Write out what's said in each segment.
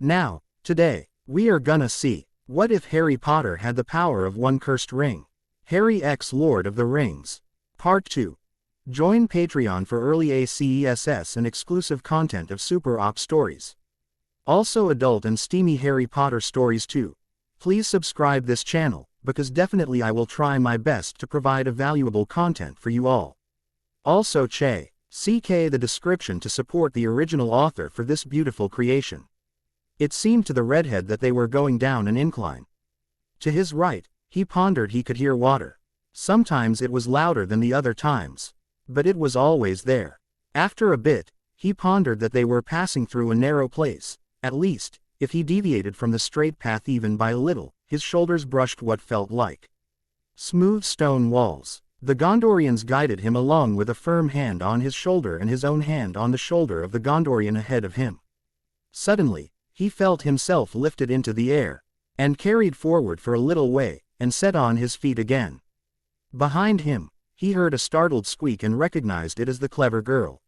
Now, today, we are gonna see, what if Harry Potter had the power of one cursed ring? Harry X Lord of the Rings. Part 2. Join Patreon for early ACESS and exclusive content of Super Op stories. Also adult and steamy Harry Potter stories too. Please subscribe this channel, because definitely I will try my best to provide a valuable content for you all. Also CK the description to support the original author for this beautiful creation. It seemed to the redhead that they were going down an incline. To his right, he pondered he could hear water. Sometimes it was louder than the other times. But it was always there. After a bit, he pondered that they were passing through a narrow place. At least, if he deviated from the straight path even by a little, his shoulders brushed what felt like smooth stone walls. The Gondorians guided him along with a firm hand on his shoulder and his own hand on the shoulder of the Gondorian ahead of him. Suddenly, he felt himself lifted into the air, and carried forward for a little way, and set on his feet again. Behind him, he heard a startled squeak and recognized it as the clever girl.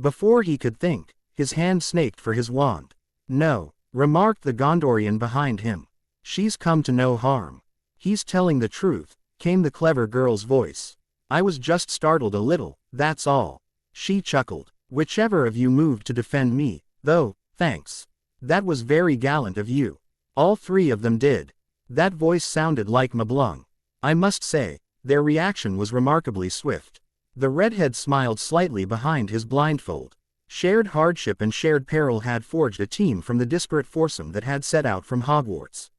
Before he could think, his hand snaked for his wand. "No," remarked the Gondorian behind him. "She's come to no harm. He's telling the truth," came the clever girl's voice. "I was just startled a little, that's all." She chuckled. "Whichever of you moved to defend me, though, thanks. That was very gallant of you." All three of them did. That voice sounded like Mablung. I must say, their reaction was remarkably swift. The redhead smiled slightly behind his blindfold. Shared hardship and shared peril had forged a team from the disparate foursome that had set out from Hogwarts.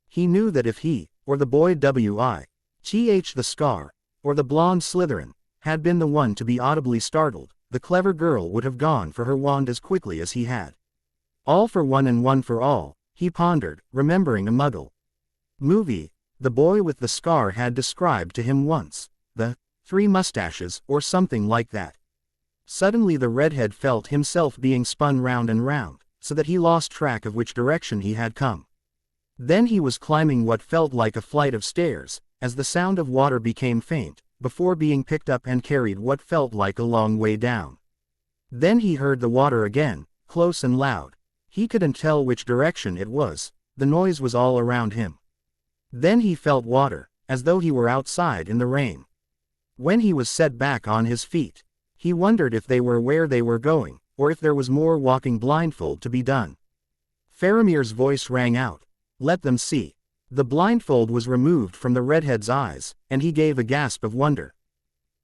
He knew that if he, or the boy W.I.T.H. the Scar, or the blonde Slytherin, had been the one to be audibly startled, the clever girl would have gone for her wand as quickly as he had. All for one and one for all, he pondered, remembering a Muggle movie the boy with the scar had described to him once, the Three Mustaches, or something like that. Suddenly the redhead felt himself being spun round and round, so that he lost track of which direction he had come. Then he was climbing what felt like a flight of stairs, as the sound of water became faint, before being picked up and carried what felt like a long way down. Then he heard the water again, close and loud. He couldn't tell which direction it was, the noise was all around him. Then he felt water, as though he were outside in the rain. When he was set back on his feet, he wondered if they were where they were going, or if there was more walking blindfold to be done. Faramir's voice rang out. "Let them see." The blindfold was removed from the redhead's eyes, and he gave a gasp of wonder.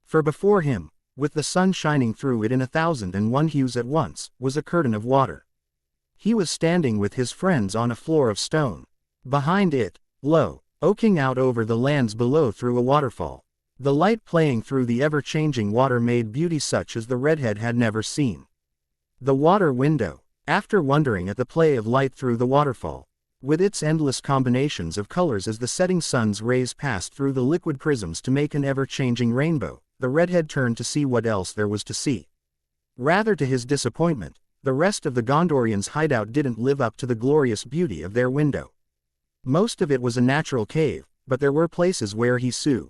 For before him, with the sun shining through it in 1,001 hues at once, was a curtain of water. He was standing with his friends on a floor of stone. Behind it, lo, oaking out over the lands below through a waterfall. The light playing through the ever-changing water made beauty such as the redhead had never seen. The water window, after wondering at the play of light through the waterfall, with its endless combinations of colors as the setting sun's rays passed through the liquid prisms to make an ever-changing rainbow, the redhead turned to see what else there was to see. Rather to his disappointment, the rest of the Gondorians' hideout didn't live up to the glorious beauty of their window. Most of it was a natural cave, but there were places where he saw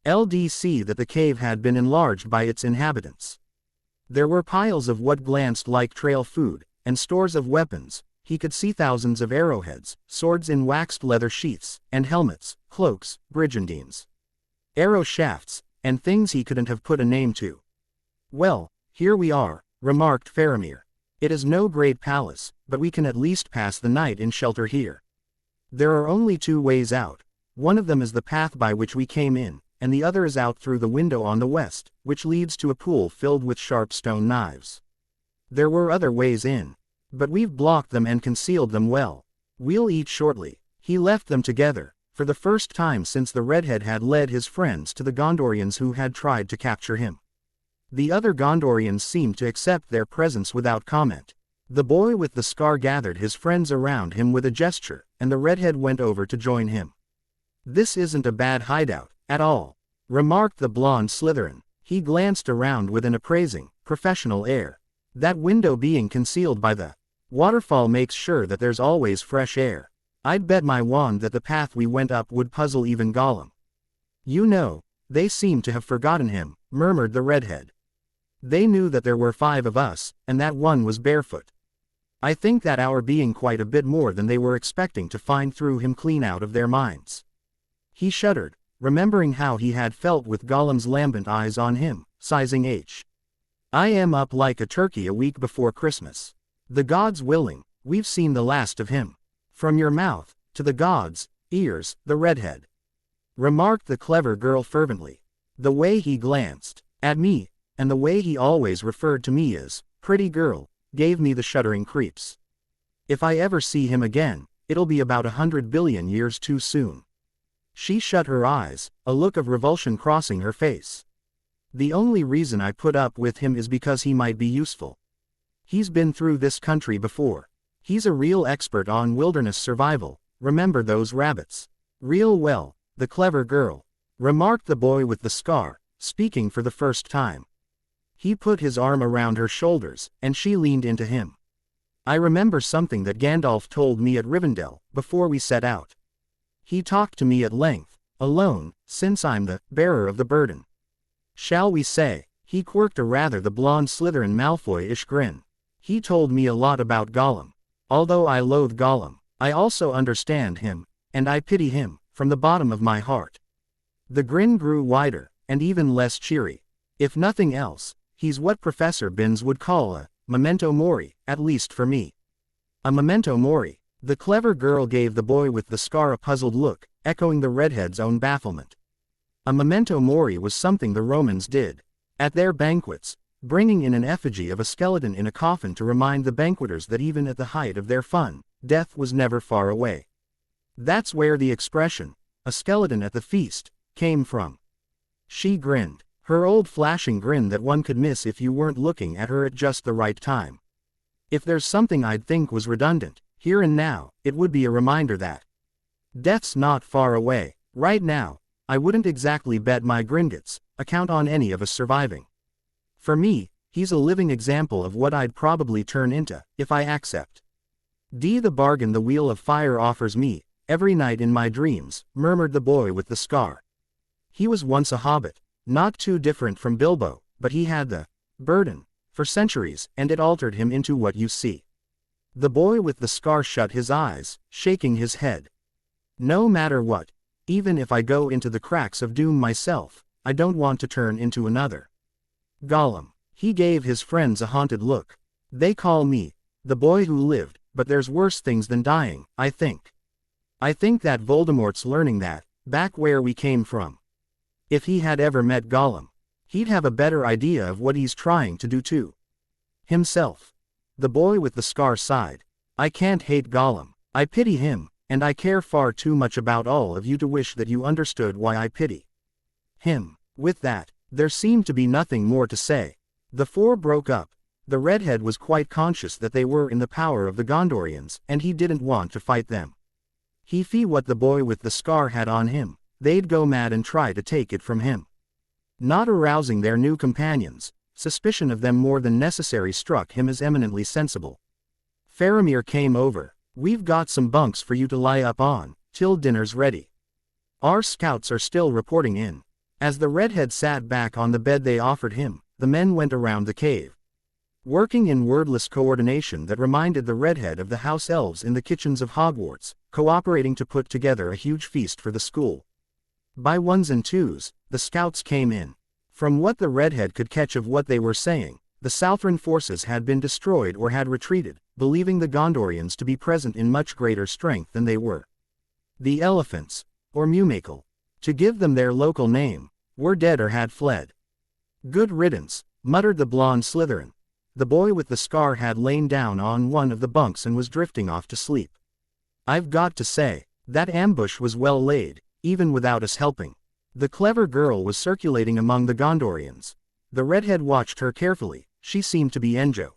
LDC that the cave had been enlarged by its inhabitants. There were piles of what glanced like trail food, and stores of weapons. He could see thousands of arrowheads, swords in waxed leather sheaths, and helmets, cloaks, brigandines, arrow shafts, and things he couldn't have put a name to. "Well, here we are," remarked Faramir. "It is no great palace, but we can at least pass the night in shelter here. There are only two ways out. One of them is the path by which we came in, and the other is out through the window on the west, which leads to a pool filled with sharp stone knives. There were other ways in, but we've blocked them and concealed them well. We'll eat shortly." He left them together, for the first time since the redhead had led his friends to the Gondorians who had tried to capture him. The other Gondorians seemed to accept their presence without comment. The boy with the scar gathered his friends around him with a gesture, and the redhead went over to join him. "This isn't a bad hideout, at all," remarked the blonde Slytherin. He glanced around with an appraising, professional air. "That window being concealed by the waterfall makes sure that there's always fresh air. I'd bet my wand that the path we went up would puzzle even Gollum." "You know, they seem to have forgotten him," murmured the redhead. "They knew that there were 5 of us, and that one was barefoot." I think that our being quite a bit more than they were expecting to find threw him clean out of their minds. He shuddered, remembering how he had felt with Gollum's lambent eyes on him, sizing H. I am up like a turkey a week before Christmas. The gods willing, we've seen the last of him. From your mouth, to the gods' ears, the redhead. Remarked the clever girl fervently. The way he glanced at me, and the way he always referred to me as pretty girl, gave me the shuddering creeps. If I ever see him again, it'll be about 100 billion years too soon. She shut her eyes, a look of revulsion crossing her face. The only reason I put up with him is because he might be useful. He's been through this country before. He's a real expert on wilderness survival. Remember those rabbits? Real well, the clever girl. Remarked the boy with the scar, speaking for the first time. He put his arm around her shoulders, and she leaned into him. I remember something that Gandalf told me at Rivendell, before we set out. He talked to me at length, alone, since I'm the bearer of the burden. Shall we say, he quirked a rather the blonde Slytherin Malfoy-ish grin. He told me a lot about Gollum. Although I loathe Gollum, I also understand him, and I pity him, from the bottom of my heart. The grin grew wider, and even less cheery. If nothing else, he's what Professor Binns would call a memento mori, at least for me. A memento mori. The clever girl gave the boy with the scar a puzzled look, echoing the redhead's own bafflement. A memento mori was something the Romans did at their banquets, bringing in an effigy of a skeleton in a coffin to remind the banqueters that even at the height of their fun, death was never far away. That's where the expression, a skeleton at the feast, came from. She grinned, her old flashing grin that one could miss if you weren't looking at her at just the right time. If there's something I'd think was redundant, here and now, it would be a reminder that death's not far away. Right now, I wouldn't exactly bet my gringotts account on any of us surviving. For me, he's a living example of what I'd probably turn into, if I accept the bargain the Wheel of Fire offers me, every night in my dreams, murmured the boy with the scar. He was once a hobbit, not too different from Bilbo, but he had the burden for centuries, and it altered him into what you see. The boy with the scar shut his eyes, shaking his head. No matter what, even if I go into the cracks of doom myself, I don't want to turn into another Gollum. He gave his friends a haunted look. They call me the boy who lived, but there's worse things than dying, I think. I think that Voldemort's learning that, back where we came from. If he had ever met Gollum, he'd have a better idea of what he's trying to do to himself. The boy with the scar sighed. I can't hate Gollum. I pity him, and I care far too much about all of you to wish that you understood why I pity him. With that, there seemed to be nothing more to say. The four broke up. The redhead was quite conscious that they were in the power of the Gondorians, and he didn't want to fight them. He felt what the boy with the scar had on him. They'd go mad and try to take it from him. Not arousing their new companions, suspicion of them more than necessary struck him as eminently sensible. Faramir came over. We've got some bunks for you to lie up on, till dinner's ready. Our scouts are still reporting in. As the redhead sat back on the bed they offered him, the men went around the cave, working in wordless coordination that reminded the redhead of the house elves in the kitchens of Hogwarts, cooperating to put together a huge feast for the school. By ones and twos, the scouts came in. From what the redhead could catch of what they were saying, the Southron forces had been destroyed or had retreated, believing the Gondorians to be present in much greater strength than they were. The elephants, or Mumacle, to give them their local name, were dead or had fled. Good riddance, muttered the blonde Slytherin. The boy with the scar had lain down on one of the bunks and was drifting off to sleep. I've got to say, that ambush was well laid, even without us helping. The clever girl was circulating among the Gondorians. The redhead watched her carefully. She seemed to be Enjo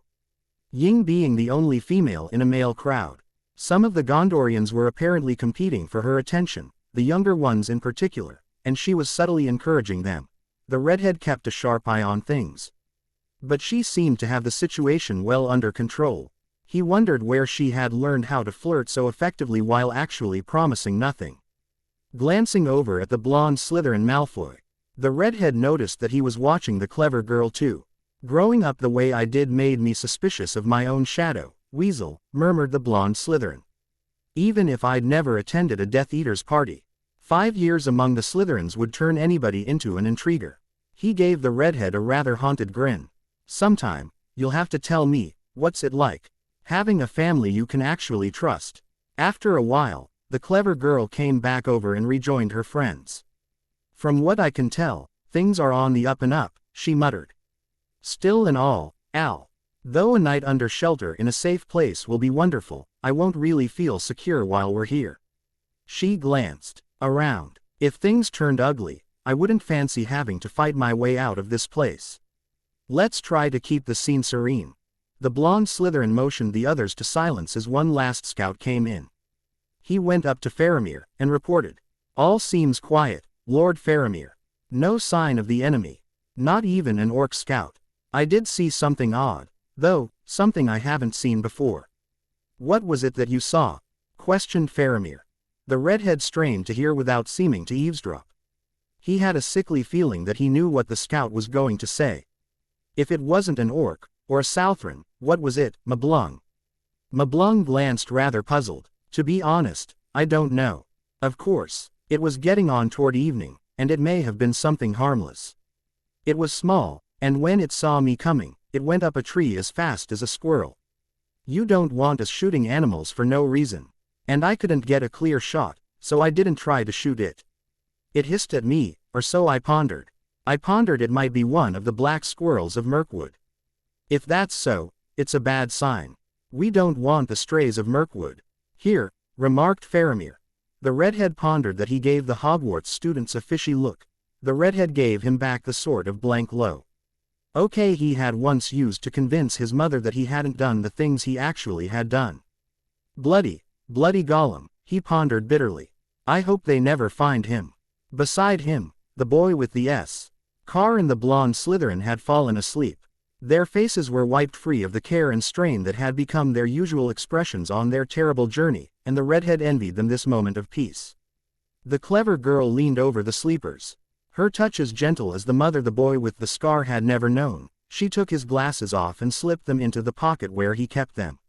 Ying, being the only female in a male crowd. Some of the Gondorians were apparently competing for her attention, the younger ones in particular, and she was subtly encouraging them. The redhead kept a sharp eye on things. But she seemed to have the situation well under control. He wondered where she had learned how to flirt so effectively while actually promising nothing. Glancing over at the blonde Slytherin Malfoy, the redhead noticed that he was watching the clever girl too. Growing up the way I did made me suspicious of my own shadow, Weasel, murmured the blonde Slytherin. Even if I'd never attended a Death Eater's party, 5 years among the Slytherins would turn anybody into an intriguer. He gave the redhead a rather haunted grin. Sometime, you'll have to tell me, what's it like having a family you can actually trust. After a while, the clever girl came back over and rejoined her friends. From what I can tell, things are on the up and up, she muttered. Still and all, Al. Though a night under shelter in a safe place will be wonderful, I won't really feel secure while we're here. She glanced around. If things turned ugly, I wouldn't fancy having to fight my way out of this place. Let's try to keep the scene serene. The blonde Slytherin motioned the others to silence as one last scout came in. He went up to Faramir and reported. All seems quiet, Lord Faramir. No sign of the enemy. Not even an orc scout. I did see something odd, though, something I haven't seen before. What was it that you saw? Questioned Faramir. The redhead strained to hear without seeming to eavesdrop. He had a sickly feeling that he knew what the scout was going to say. If it wasn't an orc, or a Southron, what was it, Mablung? Mablung glanced rather puzzled. To be honest, I don't know. Of course, it was getting on toward evening, and it may have been something harmless. It was small, and when it saw me coming, it went up a tree as fast as a squirrel. You don't want us shooting animals for no reason. And I couldn't get a clear shot, so I didn't try to shoot it. It hissed at me, or so I pondered. I pondered it might be one of the black squirrels of Mirkwood. If that's so, it's a bad sign. We don't want the strays of Mirkwood here, remarked Faramir. The redhead pondered that he gave the Hogwarts students a fishy look. The redhead gave him back the sort of blank low. Okay, he had once used to convince his mother that he hadn't done the things he actually had done. Bloody Gollum, he pondered bitterly. I hope they never find him. Beside him, the boy with the S. Car and the blonde Slytherin had fallen asleep. Their faces were wiped free of the care and strain that had become their usual expressions on their terrible journey, and the redhead envied them this moment of peace. The clever girl leaned over the sleepers. Her touch as gentle as the mother the boy with the scar had never known. She took his glasses off and slipped them into the pocket where he kept them.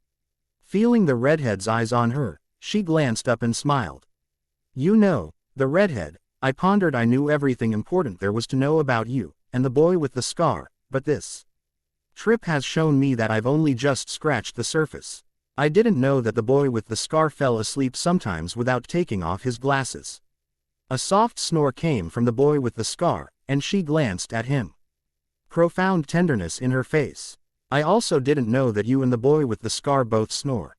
Feeling the redhead's eyes on her, she glanced up and smiled. You know, the redhead, I pondered I knew everything important there was to know about you, and the boy with the scar, but this trip has shown me that I've only just scratched the surface. I didn't know that the boy with the scar fell asleep sometimes without taking off his glasses. A soft snore came from the boy with the scar, and she glanced at him. Profound tenderness in her face. I also didn't know that you and the boy with the scar both snore.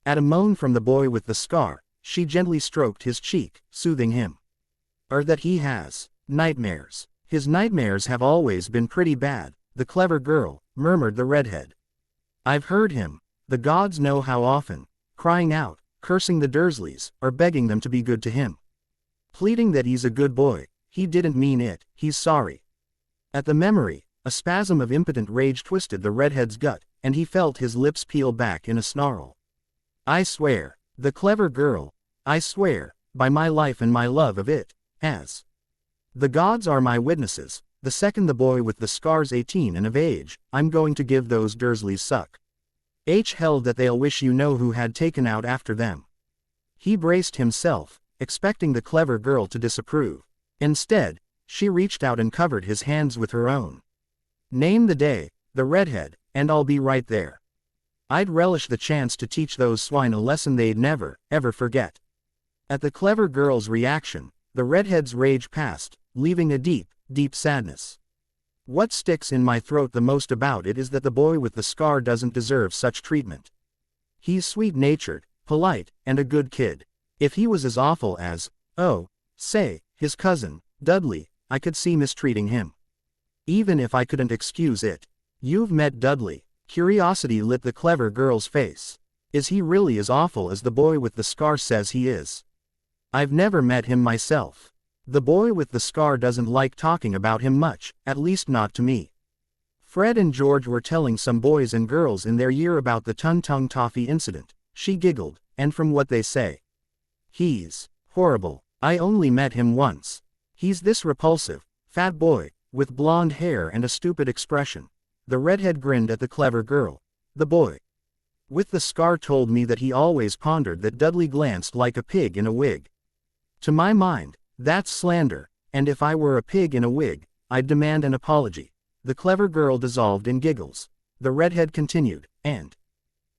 At a moan from the boy with the scar, she gently stroked his cheek, soothing him. Or that he has nightmares. His nightmares have always been pretty bad, the clever girl, murmured the redhead. I've heard him. The gods know how often, crying out, cursing the Dursleys, or begging them to be good to him. Pleading that he's a good boy, he didn't mean it, he's sorry. At the memory, a spasm of impotent rage twisted the redhead's gut, and he felt his lips peel back in a snarl. I swear, the clever girl, I swear, by my life and my love of it, as the gods are my witnesses, the second the boy with the scar's 18 and of age, I'm going to give those Dursleys suck. Held that they'll wish you know who had taken out after them. He braced himself, expecting the clever girl to disapprove. Instead, she reached out and covered his hands with her own. Name the day, the redhead, and I'll be right there. I'd relish the chance to teach those swine a lesson they'd never, ever forget. At the clever girl's reaction, the redhead's rage passed, leaving a deep, deep sadness. What sticks in my throat the most about it is that the boy with the scar doesn't deserve such treatment. He's sweet-natured, polite, and a good kid. If he was as awful as, say, his cousin, Dudley, I could see mistreating him. Even if I couldn't excuse it. You've met Dudley. Curiosity lit the clever girl's face. Is he really as awful as the boy with the scar says he is? I've never met him myself. The boy with the scar doesn't like talking about him much, at least not to me. Fred and George were telling some boys and girls in their year about the Tung Toffee incident. She giggled, and from what they say, he's horrible. I only met him once. He's this repulsive, fat boy, with blonde hair and a stupid expression. The redhead grinned at the clever girl. The boy With the scar told me that he always pondered that Dudley glanced like a pig in a wig. To my mind, that's slander, and if I were a pig in a wig, I'd demand an apology. The clever girl dissolved in giggles. The redhead continued, and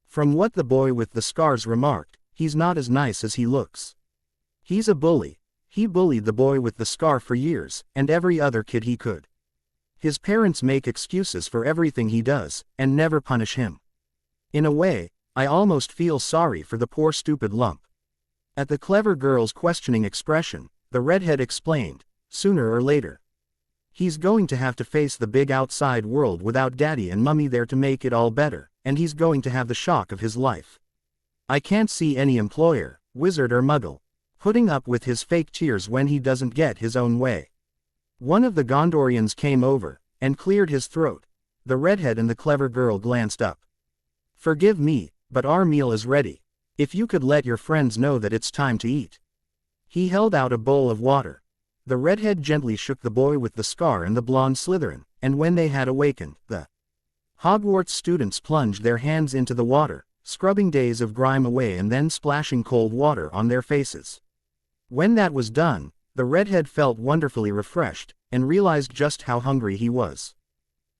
from what the boy with the scars remarked, he's not as nice as he looks. He's a bully. He bullied the boy with the scar for years, and every other kid he could. His parents make excuses for everything he does, and never punish him. In a way, I almost feel sorry for the poor stupid lump. At the clever girl's questioning expression, the redhead explained, sooner or later, he's going to have to face the big outside world without Daddy and Mummy there to make it all better, and he's going to have the shock of his life. I can't see any employer, wizard or muggle, putting up with his fake tears when he doesn't get his own way. One of the Gondorians came over, and cleared his throat. The redhead and the clever girl glanced up. Forgive me, but our meal is ready. If you could let your friends know that it's time to eat. He held out a bowl of water. The redhead gently shook the boy with the scar and the blonde Slytherin, and when they had awakened, the Hogwarts students plunged their hands into the water, scrubbing days of grime away and then splashing cold water on their faces. When that was done, the redhead felt wonderfully refreshed, and realized just how hungry he was.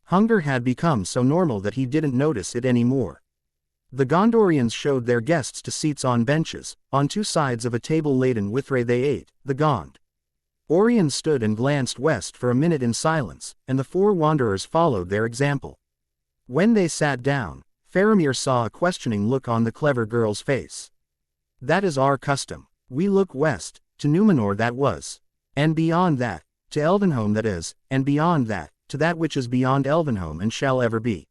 Hunger had become so normal that he didn't notice it anymore. The Gondorians showed their guests to seats on benches, on two sides of a table laden with ray they ate. The Gondorians stood and glanced west for a minute in silence, and the four wanderers followed their example. When they sat down, Faramir saw a questioning look on the clever girl's face. That is our custom. We look west, to Numenor that was. And beyond that, to Elvenhome that is, and beyond that, to that which is beyond Elvenhome and shall ever be.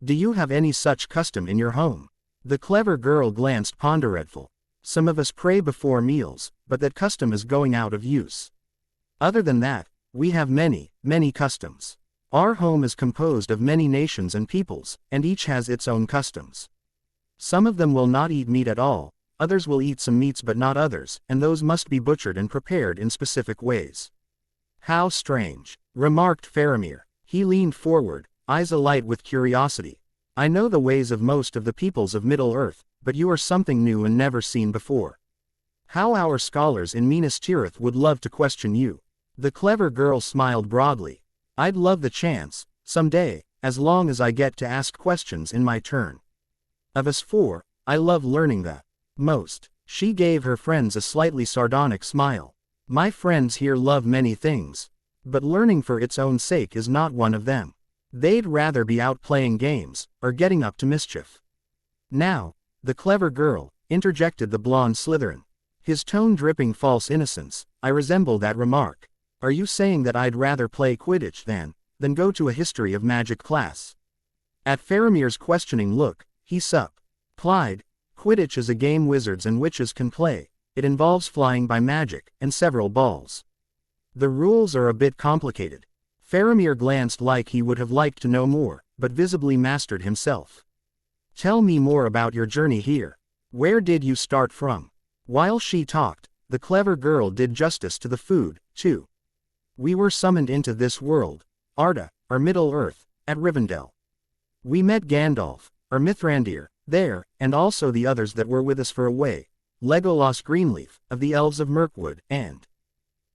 Do you have any such custom in your home? The clever girl glanced ponderateful. Some of us pray before meals, but that custom is going out of use. Other than that, we have many, many customs. Our home is composed of many nations and peoples, and each has its own customs. Some of them will not eat meat at all, others will eat some meats but not others, and those must be butchered and prepared in specific ways. How strange, remarked Faramir. He leaned forward, eyes alight with curiosity. I know the ways of most of the peoples of Middle-earth, but you are something new and never seen before. How our scholars in Minas Tirith would love to question you. The clever girl smiled broadly. I'd love the chance, someday, as long as I get to ask questions in my turn. Of us four, I love learning the most. She gave her friends a slightly sardonic smile. My friends here love many things, but learning for its own sake is not one of them. They'd rather be out playing games, or getting up to mischief. Now, the clever girl, interjected the blonde Slytherin. His tone dripping false innocence. I resemble that remark. Are you saying that I'd rather play Quidditch than go to a history of magic class? At Faramir's questioning look, he supplied, Quidditch is a game wizards and witches can play. It involves flying by magic, and several balls. The rules are a bit complicated. Faramir glanced like he would have liked to know more, but visibly mastered himself. Tell me more about your journey here. Where did you start from? While she talked, the clever girl did justice to the food, too. We were summoned into this world, Arda, or Middle-earth, at Rivendell. We met Gandalf, or Mithrandir, there, and also the others that were with us for a way, Legolas Greenleaf, of the Elves of Mirkwood, and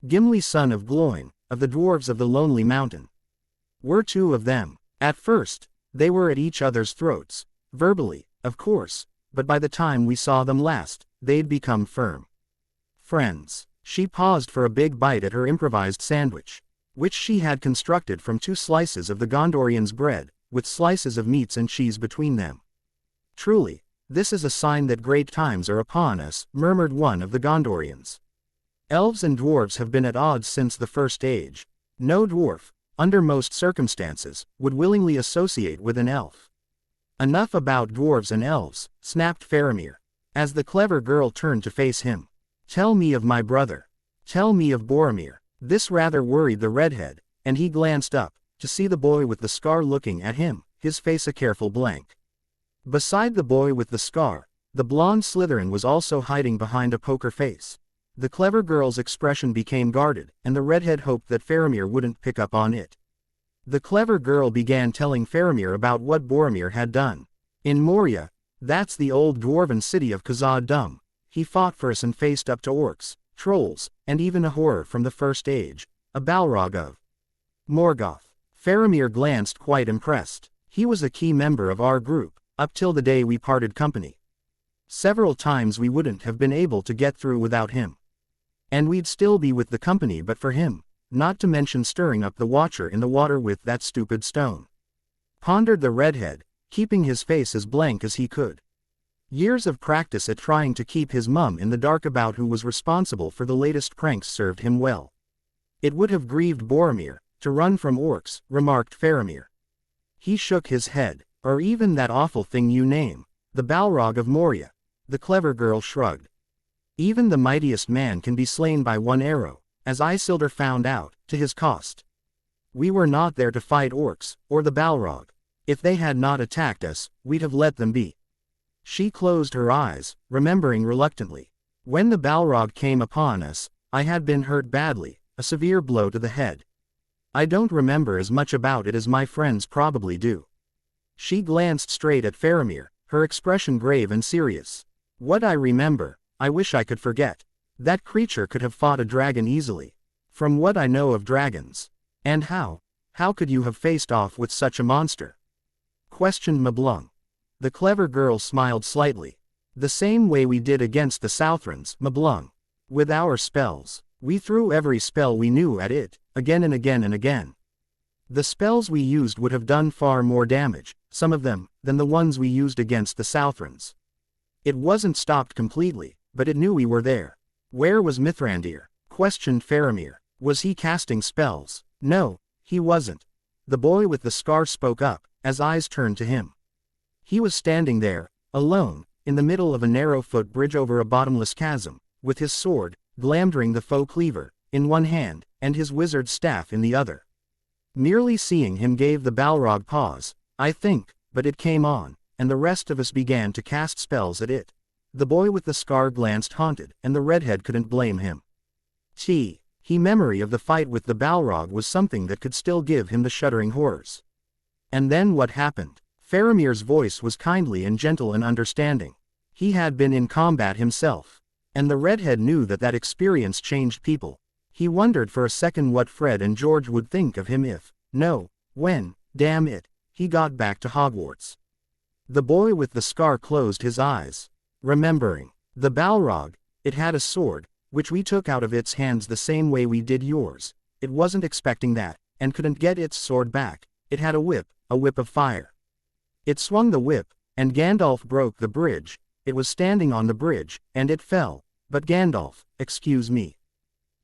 Gimli son of Gloin, of the Dwarves of the Lonely Mountain. We're two of them. At first, they were at each other's throats, verbally, of course, but by the time we saw them last, they'd become firm friends. She paused for a big bite at her improvised sandwich, which she had constructed from 2 slices of the Gondorian's bread, with slices of meats and cheese between them. Truly, this is a sign that great times are upon us, murmured one of the Gondorians. Elves and dwarves have been at odds since the First Age. No dwarf, under most circumstances, would willingly associate with an elf. Enough about dwarves and elves, snapped Faramir, as the clever girl turned to face him. Tell me of my brother. Tell me of Boromir. This rather worried the redhead, and he glanced up, to see the boy with the scar looking at him, his face a careful blank. Beside the boy with the scar, the blonde Slytherin was also hiding behind a poker face. The clever girl's expression became guarded, and the redhead hoped that Faramir wouldn't pick up on it. The clever girl began telling Faramir about what Boromir had done. In Moria, That's the old dwarven city of Khazad-dûm. He fought for us and faced up to orcs, trolls, and even a horror from the First Age, a Balrog of Morgoth. Faramir glanced quite impressed. He was a key member of our group, up till the day we parted company. Several times we wouldn't have been able to get through without him. And we'd still be with the company but for him, not to mention stirring up the Watcher in the water with that stupid stone. Pondered the redhead, keeping his face as blank as he could. Years of practice at trying to keep his mum in the dark about who was responsible for the latest pranks served him well. It would have grieved Boromir to run from orcs, remarked Faramir. He shook his head. Or even that awful thing you name, the Balrog of Moria. The clever girl shrugged. Even the mightiest man can be slain by one arrow, as Isildur found out, to his cost. We were not there to fight orcs, or the Balrog. If they had not attacked us, we'd have let them be. She closed her eyes, remembering reluctantly. When the Balrog came upon us, I had been hurt badly, a severe blow to the head. I don't remember as much about it as my friends probably do. She glanced straight at Faramir, her expression grave and serious. What I remember, I wish I could forget. That creature could have fought a dragon easily. From what I know of dragons. And how could you have faced off with such a monster? Questioned Mablung. The clever girl smiled slightly. The same way we did against the Southrons, Mablung. With our spells. We threw every spell we knew at it, again and again and again. The spells we used would have done far more damage, some of them, than the ones we used against the Southrons. It wasn't stopped completely, but it knew we were there. Where was Mithrandir? Questioned Faramir. Was he casting spells? No, he wasn't. The boy with the scar spoke up, as eyes turned to him. He was standing there, alone, in the middle of a narrow footbridge over a bottomless chasm, with his sword, Glamdring the foe cleaver, in one hand, and his wizard's staff in the other. Merely seeing him gave the Balrog pause, I think, but it came on, and the rest of us began to cast spells at it. The boy with the scar glanced haunted, and the redhead couldn't blame him. Memory of the fight with the Balrog was something that could still give him the shuddering horrors. And then what happened? Faramir's voice was kindly and gentle and understanding. He had been in combat himself. And the redhead knew that experience changed people. He wondered for a second what Fred and George would think of him when, damn it, he got back to Hogwarts. The boy with the scar closed his eyes. Remembering. The Balrog, it had a sword, which we took out of its hands the same way we did yours. It wasn't expecting that, and couldn't get its sword back. It had a whip of fire. It swung the whip, and Gandalf broke the bridge. It was standing on the bridge, and it fell. But Gandalf, excuse me.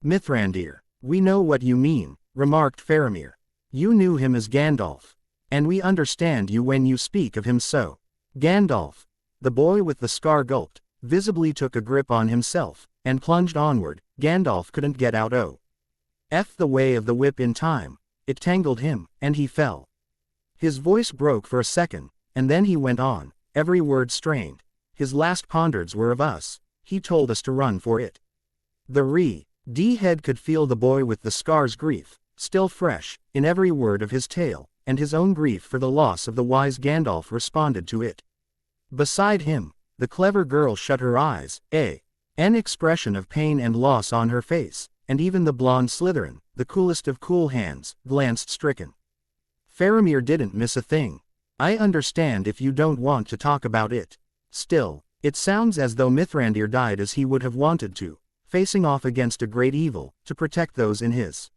Mithrandir, we know what you mean, remarked Faramir. You knew him as Gandalf. And we understand you when you speak of him so. Gandalf. The boy with the scar gulped, visibly took a grip on himself, and plunged onward. Gandalf couldn't get out the way of the whip in time. It tangled him, and he fell. His voice broke for a second, and then he went on, every word strained. His last pondereds were of us. He told us to run for it. The head could feel the boy with the scar's grief, still fresh, in every word of his tale, and his own grief for the loss of the wise Gandalf responded to it. Beside him, the clever girl shut her eyes, an expression of pain and loss on her face, and even the blonde Slytherin, the coolest of cool hands, glanced stricken. Faramir didn't miss a thing. I understand if you don't want to talk about it. Still, it sounds as though Mithrandir died as he would have wanted to, facing off against a great evil, to protect those in his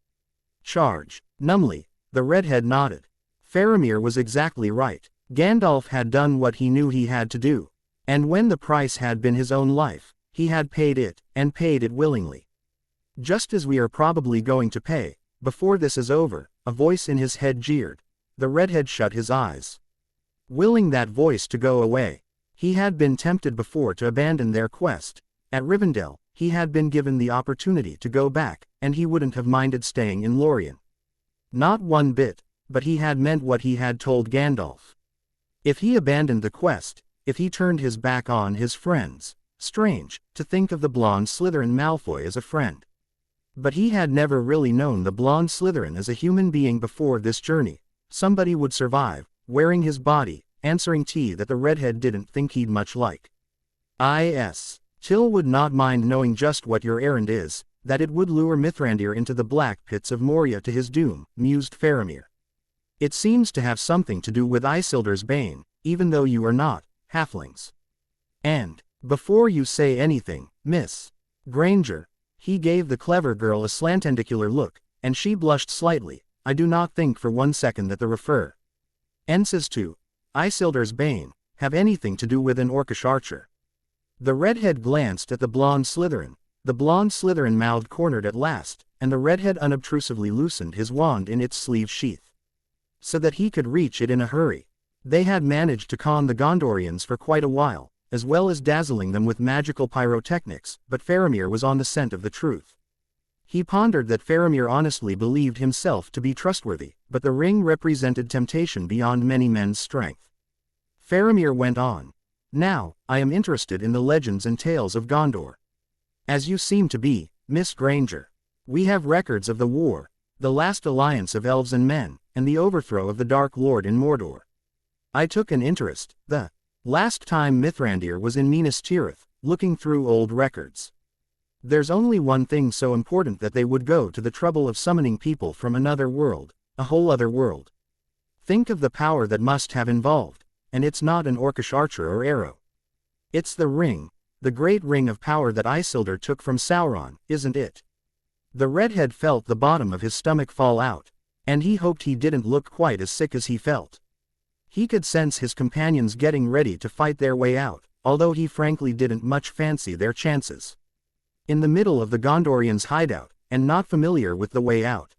charge. Numbly, the redhead nodded. Faramir was exactly right. Gandalf had done what he knew he had to do. And when the price had been his own life, he had paid it, and paid it willingly. Just as we are probably going to pay, before this is over, a voice in his head jeered. The redhead shut his eyes, willing that voice to go away. He had been tempted before to abandon their quest. At Rivendell, he had been given the opportunity to go back, and he wouldn't have minded staying in Lorien. Not one bit, but he had meant what he had told Gandalf. If he abandoned the quest, if he turned his back on his friends, strange, to think of the blonde Slytherin Malfoy as a friend. But he had never really known the blonde Slytherin as a human being before this journey. Somebody would survive, wearing his body, answering that the redhead didn't think he'd much like. Till would not mind knowing just what your errand is, that it would lure Mithrandir into the black pits of Moria to his doom, mused Faramir. It seems to have something to do with Isildur's bane, even though you are not halflings. And, before you say anything, Miss Granger, he gave the clever girl a slantendicular look, and she blushed slightly. I do not think for one second that the references to Isildur's bane have anything to do with an orcish archer. The redhead glanced at the blonde Slytherin. The blonde Slytherin mouthed cornered at last, and the redhead unobtrusively loosened his wand in its sleeve sheath, so that he could reach it in a hurry. They had managed to con the Gondorians for quite a while, as well as dazzling them with magical pyrotechnics, but Faramir was on the scent of the truth. He pondered that Faramir honestly believed himself to be trustworthy, but the ring represented temptation beyond many men's strength. Faramir went on. Now, I am interested in the legends and tales of Gondor. As you seem to be, Miss Granger. We have records of the war, the last alliance of elves and men, and the overthrow of the Dark Lord in Mordor. I took an interest, the last time Mithrandir was in Minas Tirith, looking through old records. There's only one thing so important that they would go to the trouble of summoning people from another world, a whole other world. Think of the power that must have involved, and it's not an orcish archer or arrow. It's the ring, the great ring of power that Isildur took from Sauron, isn't it? The redhead felt the bottom of his stomach fall out, and he hoped he didn't look quite as sick as he felt. He could sense his companions getting ready to fight their way out, although he frankly didn't much fancy their chances. In the middle of the Gondorians' hideout, and not familiar with the way out.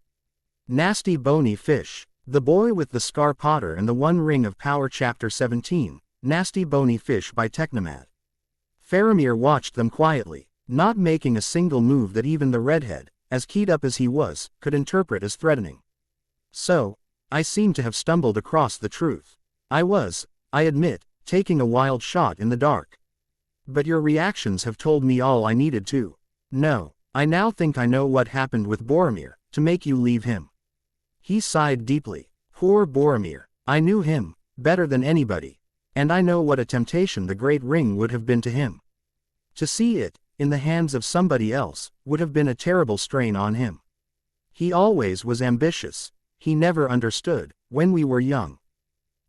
Nasty bony fish. The Boy with the Scar Potter and the One Ring of Power Chapter 17, Nasty Bony Fish by Technomad. Faramir watched them quietly, not making a single move that even the redhead, as keyed up as he was, could interpret as threatening. So, I seem to have stumbled across the truth. I was, I admit, taking a wild shot in the dark. But your reactions have told me all I needed to know. I now think I know what happened with Boromir, to make you leave him. He sighed deeply. Poor Boromir. I knew him better than anybody, and I know what a temptation the Great Ring would have been to him. To see it, in the hands of somebody else, would have been a terrible strain on him. He always was ambitious. He never understood, when we were young,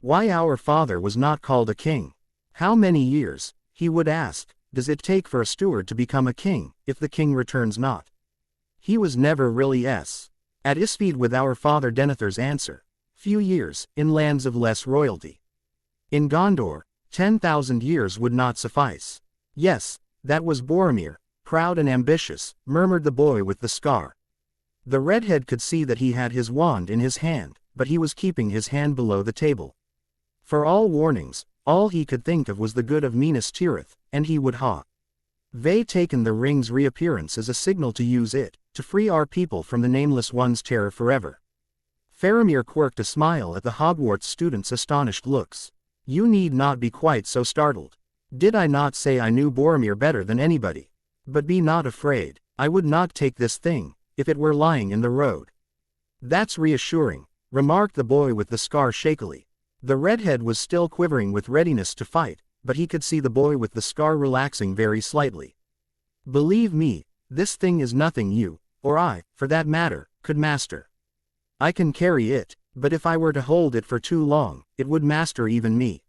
why our father was not called a king. How many years, he would ask, does it take for a steward to become a king, if the king returns not? He was never really at Isfid with our father Denethor's answer. Few years, in lands of less royalty. In Gondor, 10,000 years would not suffice. Yes, that was Boromir, proud and ambitious, murmured the boy with the scar. The redhead could see that he had his wand in his hand, but he was keeping his hand below the table. For all warnings, all he could think of was the good of Minas Tirith, and he would taken the ring's reappearance as a signal to use it, to free our people from the Nameless One's terror forever. Faramir quirked a smile at the Hogwarts students' astonished looks. You need not be quite so startled. Did I not say I knew Boromir better than anybody? But be not afraid, I would not take this thing, if it were lying in the road. That's reassuring, remarked the boy with the scar shakily. The redhead was still quivering with readiness to fight, but he could see the boy with the scar relaxing very slightly. Believe me, this thing is nothing you, or I, for that matter, could master. I can carry it, but if I were to hold it for too long, it would master even me.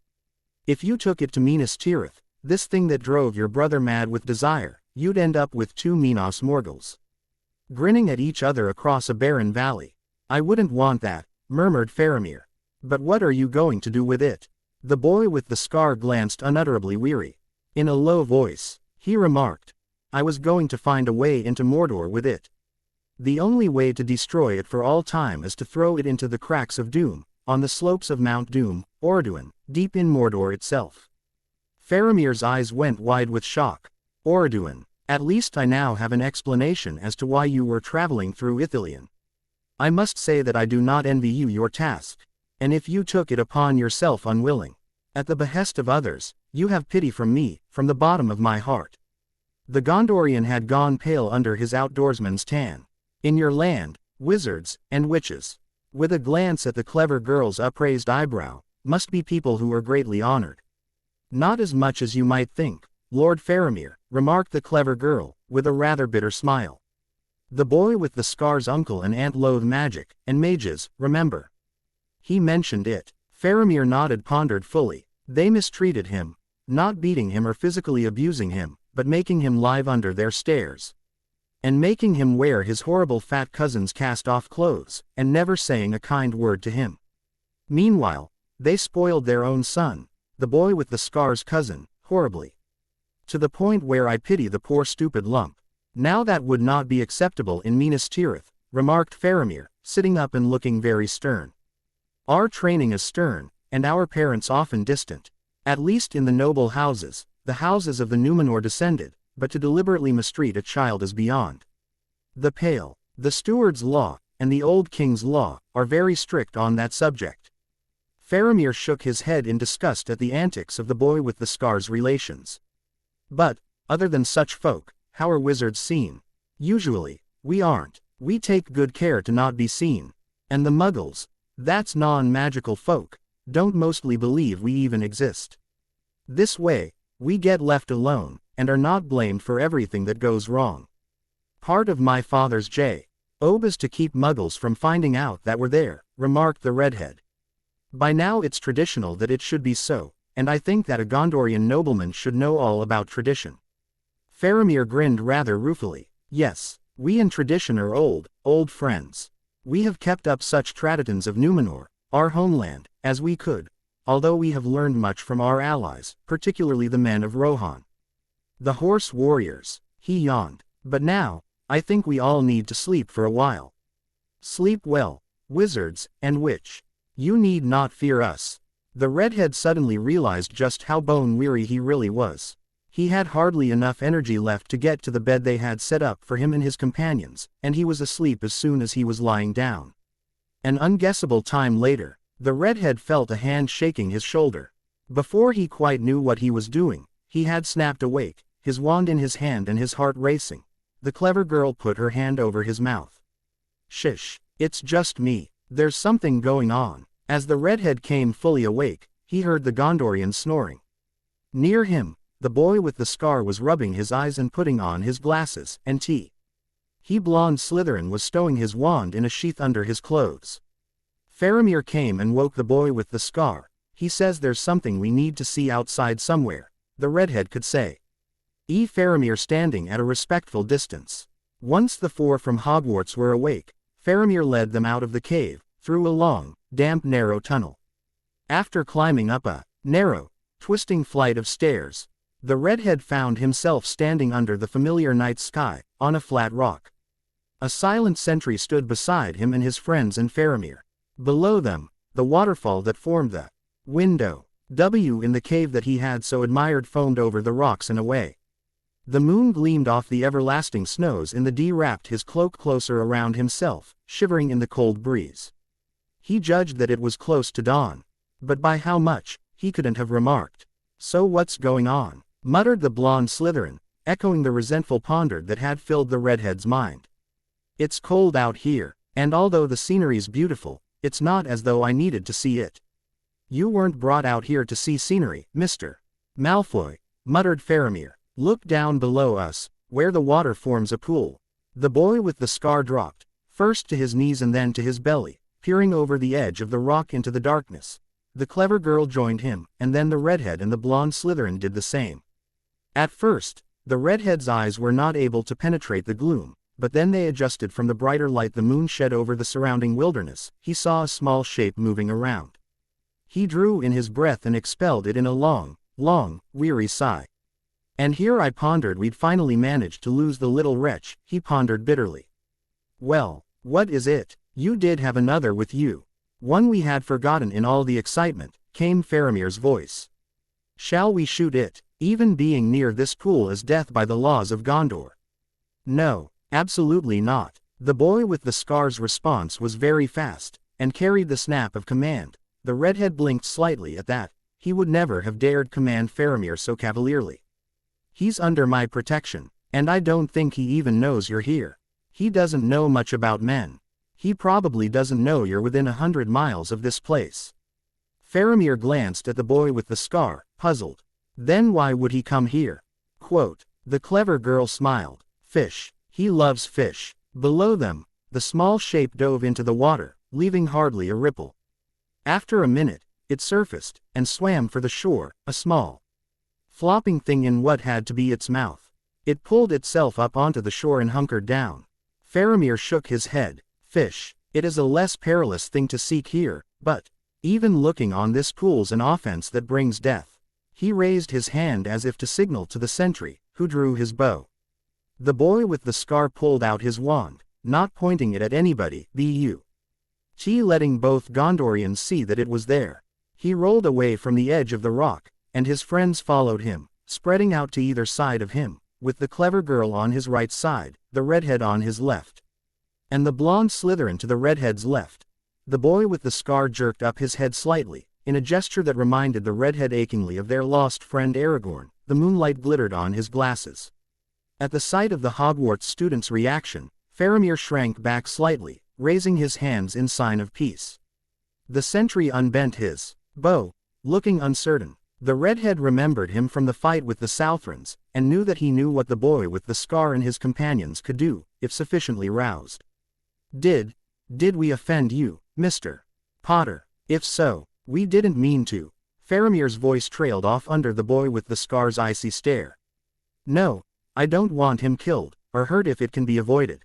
If you took it to Minas Tirith, this thing that drove your brother mad with desire, you'd end up with two Minas Morgels, grinning at each other across a barren valley. I wouldn't want that, murmured Faramir. But what are you going to do with it? The boy with the scar glanced unutterably weary. In a low voice, he remarked, I was going to find a way into Mordor with it. The only way to destroy it for all time is to throw it into the cracks of Doom, on the slopes of Mount Doom, Ordeal, deep in Mordor itself. Faramir's eyes went wide with shock. Ordeal. At least I now have an explanation as to why you were traveling through Ithilien. I must say that I do not envy you your task. And if you took it upon yourself unwilling, at the behest of others, you have pity from me, from the bottom of my heart. The Gondorian had gone pale under his outdoorsman's tan. In your land, wizards, and witches. With a glance at the clever girl's upraised eyebrow, must be people who are greatly honored. Not as much as you might think, Lord Faramir, remarked the clever girl, with a rather bitter smile. The boy with the scar's uncle and aunt loathe magic, and mages, remember. He mentioned it. Faramir nodded, pondered fully. They mistreated him, not beating him or physically abusing him, but making him live under their stares. And making him wear his horrible fat cousin's cast-off clothes, and never saying a kind word to him. Meanwhile, they spoiled their own son, the boy with the scar's cousin, horribly. To the point where I pity the poor stupid lump. Now that would not be acceptable in Minas Tirith, remarked Faramir, sitting up and looking very stern. Our training is stern, and our parents often distant. At least in the noble houses, the houses of the Numenor descended, but to deliberately mistreat a child is beyond the pale. The steward's law, and the old king's law, are very strict on that subject. Faramir shook his head in disgust at the antics of the boy with the scar's relations. But, other than such folk, how are wizards seen? Usually, we aren't. We take good care to not be seen. And the muggles, that's non-magical folk, don't mostly believe we even exist. This way, we get left alone, and are not blamed for everything that goes wrong. Part of my father's job is to keep muggles from finding out that we're there, remarked the redhead. By now it's traditional that it should be so, and I think that a Gondorian nobleman should know all about tradition. Faramir grinned rather ruefully. Yes, we and tradition are old friends. We have kept up such traditions of Numenor, our homeland, as we could, although we have learned much from our allies, particularly the men of Rohan. The horse warriors, he yawned. But now, I think we all need to sleep for a while. Sleep well, wizards, and witch. You need not fear us. The redhead suddenly realized just how bone-weary he really was. He had hardly enough energy left to get to the bed they had set up for him and his companions, and he was asleep as soon as he was lying down. An unguessable time later, the redhead felt a hand shaking his shoulder. Before he quite knew what he was doing, he had snapped awake, his wand in his hand and his heart racing. The clever girl put her hand over his mouth. Shish, it's just me. There's something going on. As the redhead came fully awake, he heard the Gondorian snoring. Near him, the boy with the scar was rubbing his eyes and putting on his glasses, and blonde Slytherin was stowing his wand in a sheath under his clothes. Faramir came and woke the boy with the scar. He says there's something we need to see outside somewhere, the redhead could say. Faramir standing at a respectful distance. Once the four from Hogwarts were awake, Faramir led them out of the cave, through a long, damp narrow tunnel. After climbing up a narrow, twisting flight of stairs, the redhead found himself standing under the familiar night sky, on a flat rock. A silent sentry stood beside him and his friends and Faramir. Below them, the waterfall that formed the window W in the cave that he had so admired foamed over the rocks and away. The moon gleamed off the everlasting snows in the D wrapped his cloak closer around himself, shivering in the cold breeze. He judged that it was close to dawn. But by how much, he couldn't have remarked. So what's going on? Muttered the blonde Slytherin, echoing the resentful ponder that had filled the redhead's mind. It's cold out here, and although the scenery's beautiful, it's not as though I needed to see it. You weren't brought out here to see scenery, Mr. Malfoy, muttered Faramir. Look down below us, where the water forms a pool. The boy with the scar dropped, first to his knees and then to his belly, peering over the edge of the rock into the darkness. The clever girl joined him, and then the redhead and the blonde Slytherin did the same. At first, the redhead's eyes were not able to penetrate the gloom, but then they adjusted from the brighter light the moon shed over the surrounding wilderness. He saw a small shape moving around. He drew in his breath and expelled it in a long, weary sigh. And here I pondered we'd finally managed to lose the little wretch, he pondered bitterly. Well, what is it? You did have another with you. One we had forgotten in all the excitement, came Faramir's voice. Shall we shoot it? Even being near this pool is death by the laws of Gondor. No, absolutely not. The boy with the scar's response was very fast, and carried the snap of command. The redhead blinked slightly at that. He would never have dared command Faramir so cavalierly. He's under my protection, and I don't think he even knows you're here. He doesn't know much about men. He probably doesn't know you're within 100 miles of this place. Faramir glanced at the boy with the scar, puzzled. Then why would he come here? Quote. The clever girl smiled. Fish. He loves fish. Below them, the small shape dove into the water, leaving hardly a ripple. After a minute, it surfaced, and swam for the shore, a small, flopping thing in what had to be its mouth. It pulled itself up onto the shore and hunkered down. Faramir shook his head. Fish. It is a less perilous thing to seek here, but, even looking on this pool's an offense that brings death. He raised his hand as if to signal to the sentry, who drew his bow. The boy with the scar pulled out his wand, not pointing it at anybody, letting both Gondorians see that it was there. He rolled away from the edge of the rock, and his friends followed him, spreading out to either side of him, with the clever girl on his right side, the redhead on his left, and the blonde Slytherin to the redhead's left. The boy with the scar jerked up his head slightly, in a gesture that reminded the redhead achingly of their lost friend Aragorn. The moonlight glittered on his glasses. At the sight of the Hogwarts student's reaction, Faramir shrank back slightly, raising his hands in sign of peace. The sentry unbent his bow, looking uncertain. The redhead remembered him from the fight with the Southrons, and knew that he knew what the boy with the scar and his companions could do, if sufficiently roused. Did we offend you, Mr. Potter? If so, we didn't mean to. Faramir's voice trailed off under the boy with the scar's icy stare. No, I don't want him killed, or hurt if it can be avoided.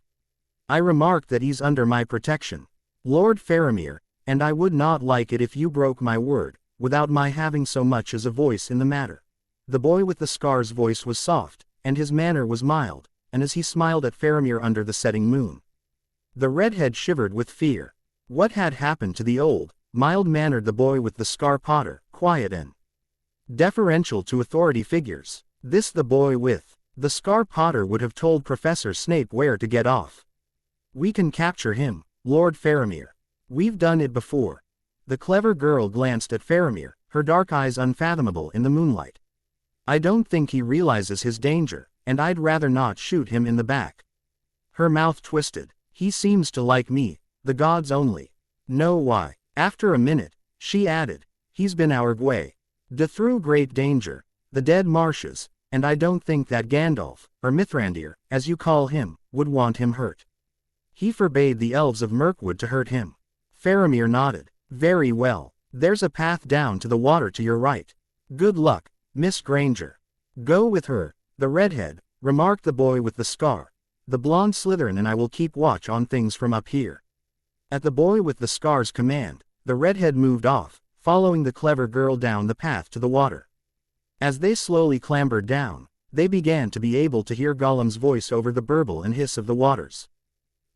I remarked that he's under my protection, Lord Faramir, and I would not like it if you broke my word, without my having so much as a voice in the matter. The boy with the scar's voice was soft, and his manner was mild, and as he smiled at Faramir under the setting moon, the redhead shivered with fear. What had happened to the old, mild-mannered the boy with the scar Potter, quiet and deferential to authority figures? This the boy with the scar Potter would have told Professor Snape where to get off. We can capture him, Lord Faramir. We've done it before. The clever girl glanced at Faramir, her dark eyes unfathomable in the moonlight. I don't think he realizes his danger, and I'd rather not shoot him in the back. Her mouth twisted. He seems to like me, the gods only know why. After a minute, she added, he's been our way through great danger, the dead marshes, and I don't think that Gandalf, or Mithrandir, as you call him, would want him hurt. He forbade the elves of Mirkwood to hurt him. Faramir nodded. Very well. There's a path down to the water to your right. Good luck, Miss Granger. Go with her, the redhead, remarked the boy with the scar. The blonde Slytherin and I will keep watch on things from up here. At the boy with the scar's command, the redhead moved off, following the clever girl down the path to the water. As they slowly clambered down, they began to be able to hear Gollum's voice over the burble and hiss of the waters.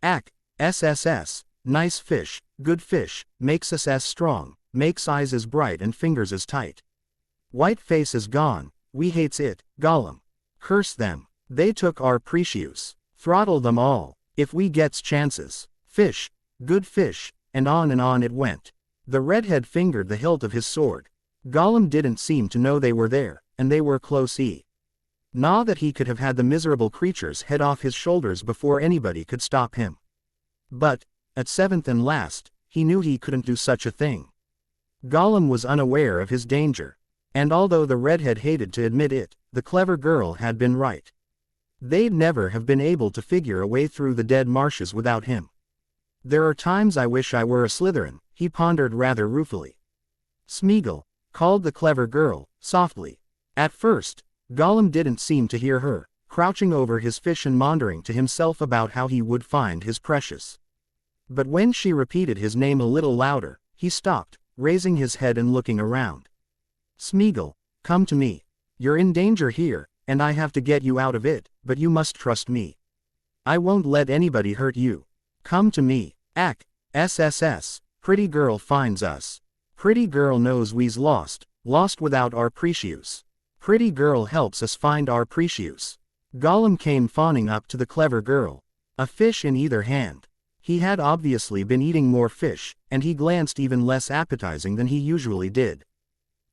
Ack, SSS, nice fish, good fish, makes us as strong, makes eyes as bright and fingers as tight. White face is gone, we hates it, Gollum. Curse them, they took our precious. Throttle them all, if we gets chances. Fish, good fish, and on it went. The redhead fingered the hilt of his sword. Gollum didn't seem to know they were there, and they were close that he could have had the miserable creature's head off his shoulders before anybody could stop him. But, at seventh and last, he knew he couldn't do such a thing. Gollum was unaware of his danger, and although the redhead hated to admit it, the clever girl had been right. They'd never have been able to figure a way through the dead marshes without him. There are times I wish I were a Slytherin, he pondered rather ruefully. Smeagol, called the clever girl, softly. At first, Gollum didn't seem to hear her, crouching over his fish and maundering to himself about how he would find his precious. But when she repeated his name a little louder, he stopped, raising his head and looking around. Smeagol, come to me. You're in danger here, and I have to get you out of it, but you must trust me. I won't let anybody hurt you. Come to me. Ack, SSS, pretty girl finds us. Pretty girl knows we's lost without our precious. Pretty girl helps us find our precious. Gollum came fawning up to the clever girl, a fish in either hand. He had obviously been eating more fish, and he glanced even less appetizing than he usually did.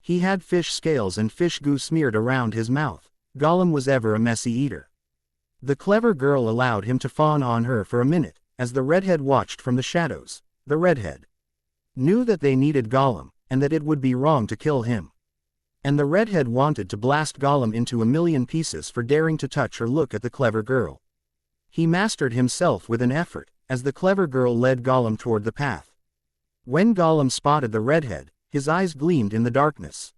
He had fish scales and fish goo smeared around his mouth. Gollum was ever a messy eater. The clever girl allowed him to fawn on her for a minute, as the redhead watched from the shadows. The redhead knew that they needed Gollum, and that it would be wrong to kill him. And the redhead wanted to blast Gollum into a million pieces for daring to touch or look at the clever girl. He mastered himself with an effort, as the clever girl led Gollum toward the path. When Gollum spotted the redhead, his eyes gleamed in the darkness.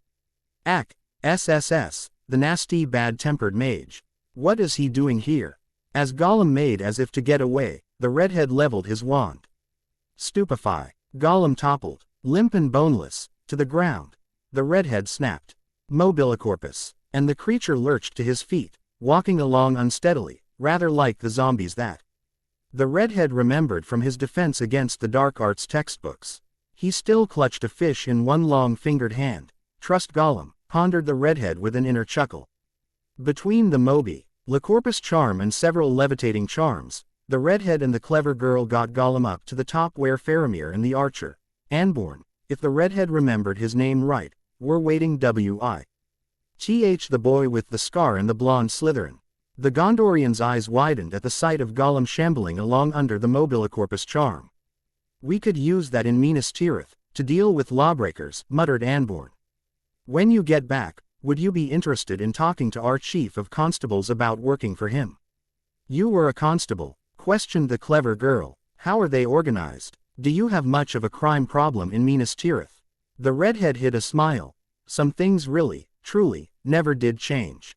Ack, SSS, the nasty bad-tempered mage. What is he doing here? As Gollum made as if to get away, the redhead leveled his wand. Stupefy. Gollum toppled, limp and boneless, to the ground. The redhead snapped. Mobilicorpus. And the creature lurched to his feet, walking along unsteadily, rather like the zombies that the redhead remembered from his defense against the dark arts textbooks. He still clutched a fish in one long-fingered hand. Trust Gollum, pondered the redhead with an inner chuckle. Between the Mobilicorpus charm and several levitating charms, the redhead and the clever girl got Gollum up to the top where Faramir and the archer, Anborn, if the redhead remembered his name right, were waiting. The boy with the scar and the blonde Slytherin. The Gondorian's eyes widened at the sight of Gollum shambling along under the Mobilicorpus charm. We could use that in Minas Tirith, to deal with lawbreakers, muttered Anborn. When you get back, would you be interested in talking to our chief of constables about working for him? You were a constable, questioned the clever girl. How are they organized? Do you have much of a crime problem in Minas Tirith? The redhead hid a smile. Some things really, truly, never did change.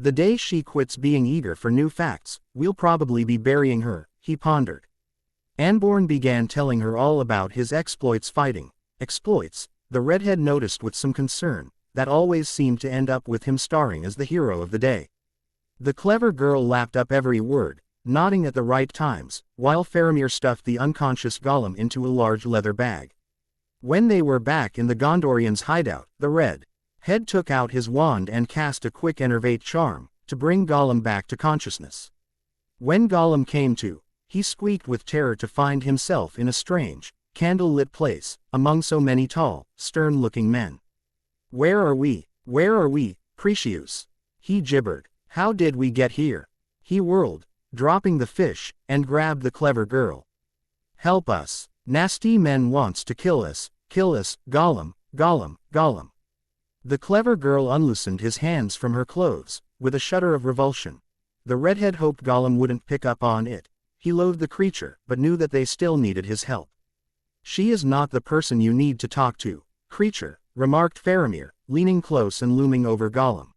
The day she quits being eager for new facts, we'll probably be burying her, he pondered. Anborn began telling her all about his exploits fighting. Exploits, the redhead noticed with some concern, that always seemed to end up with him starring as the hero of the day. The clever girl lapped up every word, nodding at the right times, while Faramir stuffed the unconscious Gollum into a large leather bag. When they were back in the Gondorian's hideout, the redhead took out his wand and cast a quick enervate charm, to bring Gollum back to consciousness. When Gollum came to, he squeaked with terror to find himself in a strange, candle-lit place, among so many tall, stern-looking men. Where are we, Precious? He gibbered. How did we get here? He whirled, dropping the fish, and grabbed the clever girl. Help us. Nasty men wants to kill us, Gollum, Gollum, Gollum. The clever girl unloosened his hands from her clothes, with a shudder of revulsion. The redhead hoped Gollum wouldn't pick up on it. He loathed the creature, but knew that they still needed his help. She is not the person you need to talk to, creature, remarked Faramir, leaning close and looming over Gollum.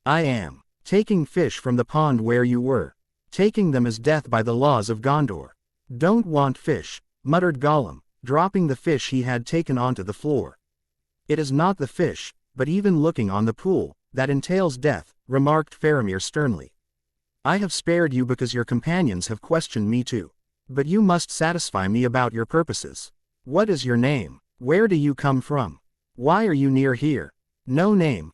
I am taking fish from the pond where you were. Taking them as death by the laws of Gondor. Don't want fish, muttered Gollum, dropping the fish he had taken onto the floor. It is not the fish, but even looking on the pool, that entails death, remarked Faramir sternly. I have spared you because your companions have questioned me too. But you must satisfy me about your purposes. What is your name? Where do you come from? Why are you near here? No name,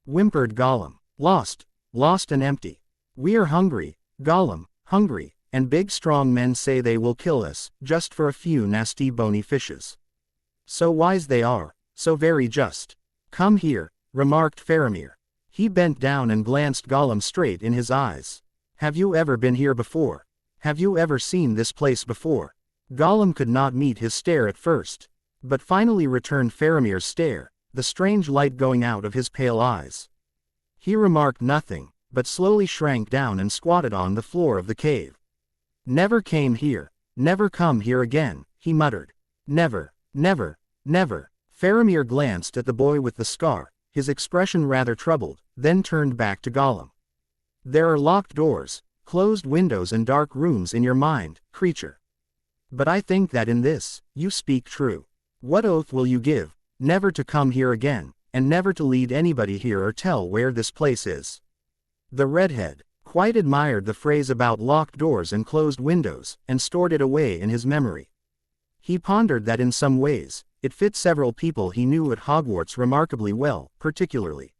whimpered Gollum. Lost and empty. We are hungry, Gollum, hungry, and big strong men say they will kill us, just for a few nasty bony fishes. So wise they are, so very just. Come here, remarked Faramir. He bent down and glanced Gollum straight in his eyes. Have you ever been here before? Have you ever seen this place before? Gollum could not meet his stare at first, but finally returned Faramir's stare, the strange light going out of his pale eyes. He remarked nothing, but slowly shrank down and squatted on the floor of the cave. Never came here, never come here again, he muttered. Never. Faramir glanced at the boy with the scar, his expression rather troubled, then turned back to Gollum. There are locked doors, closed windows and dark rooms in your mind, creature. But I think that in this, you speak true. What oath will you give? Never to come here again, and never to lead anybody here or tell where this place is. The redhead quite admired the phrase about locked doors and closed windows, and stored it away in his memory. He pondered that in some ways, it fit several people he knew at Hogwarts remarkably well, particularly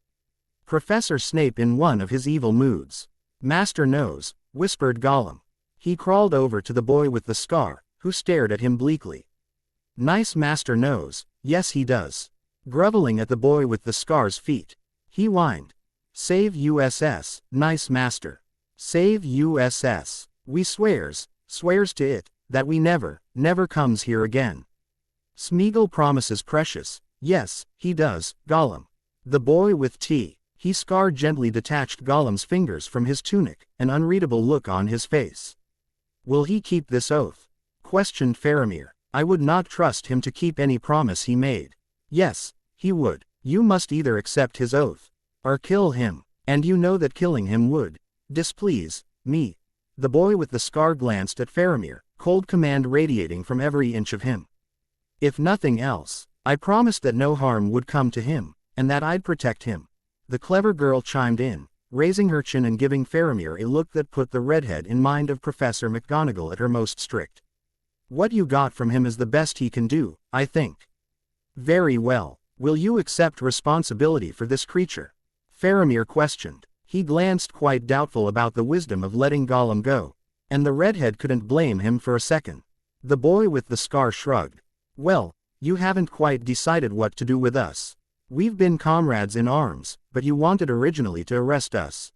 Professor Snape in one of his evil moods. Master knows, whispered Gollum. He crawled over to the boy with the scar, who stared at him bleakly. Nice master knows, yes he does. Groveling at the boy with the scar's feet, he whined. Save USS, nice master. Save USS. We swears to it, that we never comes here again. Smeagol promises precious. Yes, he does, Gollum. The boy with tea. He Scar gently detached Gollum's fingers from his tunic, an unreadable look on his face. Will he keep this oath? Questioned Faramir. I would not trust him to keep any promise he made. Yes, he would. You must either accept his oath, or kill him, and you know that killing him would displease me. The boy with the scar glanced at Faramir, cold command radiating from every inch of him. If nothing else, I promised that no harm would come to him, and that I'd protect him. The clever girl chimed in, raising her chin and giving Faramir a look that put the redhead in mind of Professor McGonagall at her most strict. What you got from him is the best he can do, I think. Very well. Will you accept responsibility for this creature? Faramir questioned. He glanced quite doubtful about the wisdom of letting Gollum go, and the redhead couldn't blame him for a second. The boy with the scar shrugged. Well, you haven't quite decided what to do with us. We've been comrades in arms, but you wanted originally to arrest us.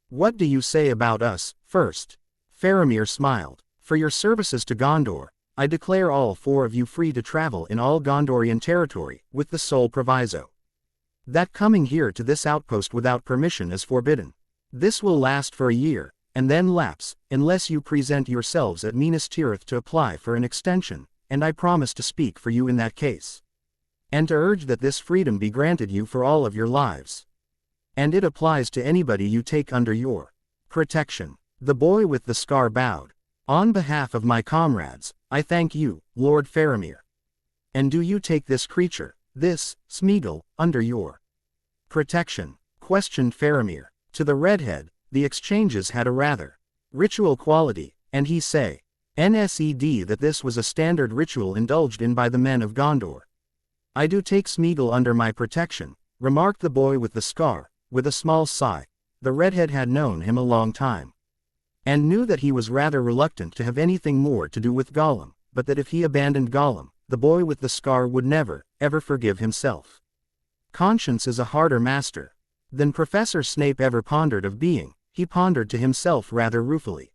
What do you say about us, first? Faramir smiled. For your services to Gondor, I declare all 4 of you free to travel in all Gondorian territory, with the sole proviso that coming here to this outpost without permission is forbidden. This will last for a year, and then lapse, unless you present yourselves at Minas Tirith to apply for an extension, and I promise to speak for you in that case. And to urge that this freedom be granted you for all of your lives. And it applies to anybody you take under your protection. The boy with the scar bowed. On behalf of my comrades, I thank you, Lord Faramir. And do you take this creature, this, Smeagol, under your protection? Questioned Faramir. To the redhead, the exchanges had a rather ritual quality, and he say, NSED that this was a standard ritual indulged in by the men of Gondor. I do take Smeagol under my protection, remarked the boy with the scar, with a small sigh. The redhead had known him a long time, and knew that he was rather reluctant to have anything more to do with Gollum, but that if he abandoned Gollum, the boy with the scar would never, ever forgive himself. Conscience is a harder master than Professor Snape ever pondered of being, he pondered to himself rather ruefully.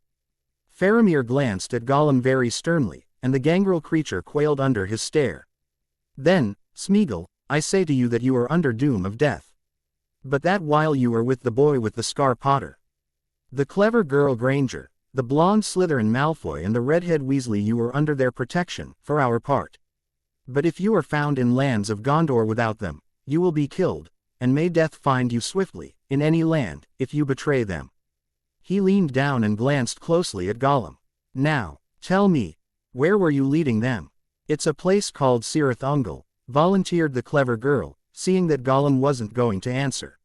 Faramir glanced at Gollum very sternly, and the gangrel creature quailed under his stare. Then, Smeagol, I say to you that you are under doom of death. But that while you are with the boy with the scar Potter, the clever girl Granger, the blonde Slytherin Malfoy and the redhead Weasley, you are under their protection, for our part. But if you are found in lands of Gondor without them, you will be killed, and may death find you swiftly, in any land, if you betray them. He leaned down and glanced closely at Gollum. Now, tell me, where were you leading them? It's a place called Cirith Ungol, volunteered the clever girl, seeing that Gollum wasn't going to answer.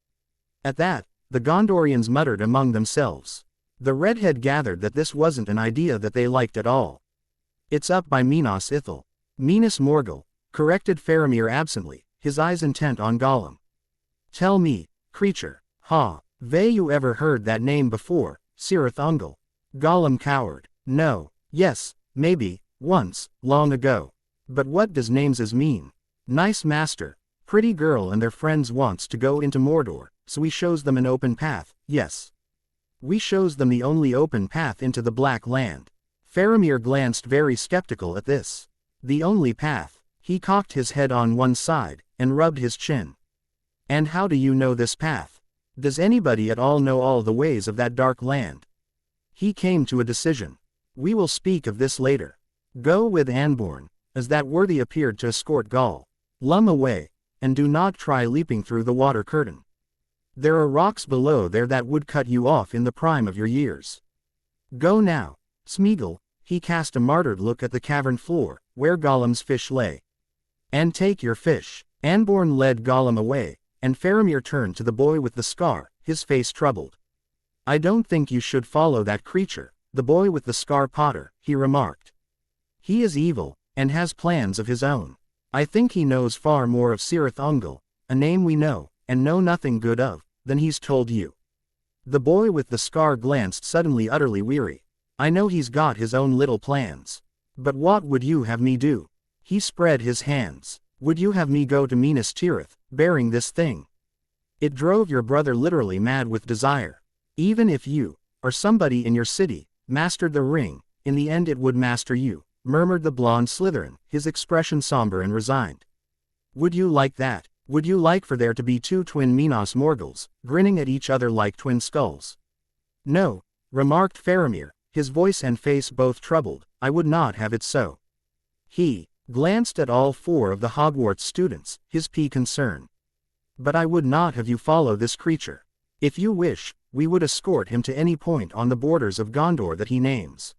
At that, the Gondorians muttered among themselves. The redhead gathered that this wasn't an idea that they liked at all. It's up by Minas Ithil. Minas Morgul, corrected Faramir absently, his eyes intent on Gollum. Tell me, creature, have you ever heard that name before, Cirith Ungol? Gollum cowered. No, yes, maybe, once, long ago. But what does nameses mean? Nice master, pretty girl and their friends wants to go into Mordor, so we shows them an open path, yes. We shows them the only open path into the Black Land. Faramir glanced very skeptical at this. The only path. He cocked his head on one side, and rubbed his chin. And how do you know this path? Does anybody at all know all the ways of that dark land? He came to a decision. We will speak of this later. Go with Anborn, as that worthy appeared to escort Gollum away, and do not try leaping through the water curtain. There are rocks below there that would cut you off in the prime of your years. Go now, Smeagol. He cast a martyred look at the cavern floor, where Gollum's fish lay. And take your fish. Anborn led Gollum away, and Faramir turned to the boy with the scar, his face troubled. I don't think you should follow that creature, the boy with the scar Potter, he remarked. He is evil, and has plans of his own. I think he knows far more of Cirith Ungol, a name we know, and know nothing good of, than he's told you. The boy with the scar glanced suddenly utterly weary. I know he's got his own little plans. But what would you have me do? He spread his hands. Would you have me go to Minas Tirith, bearing this thing? It drove your brother literally mad with desire. Even if you, or somebody in your city, mastered the ring, in the end it would master you. murmured the blonde Slytherin, his expression somber and resigned. Would you like that? Would you like for there to be two twin Minas Morgul's, grinning at each other like twin skulls? No, remarked Faramir, his voice and face both troubled, I would not have it so. He glanced at all four of the Hogwarts students, his concern. But I would not have you follow this creature. If you wish, we would escort him to any point on the borders of Gondor that he names.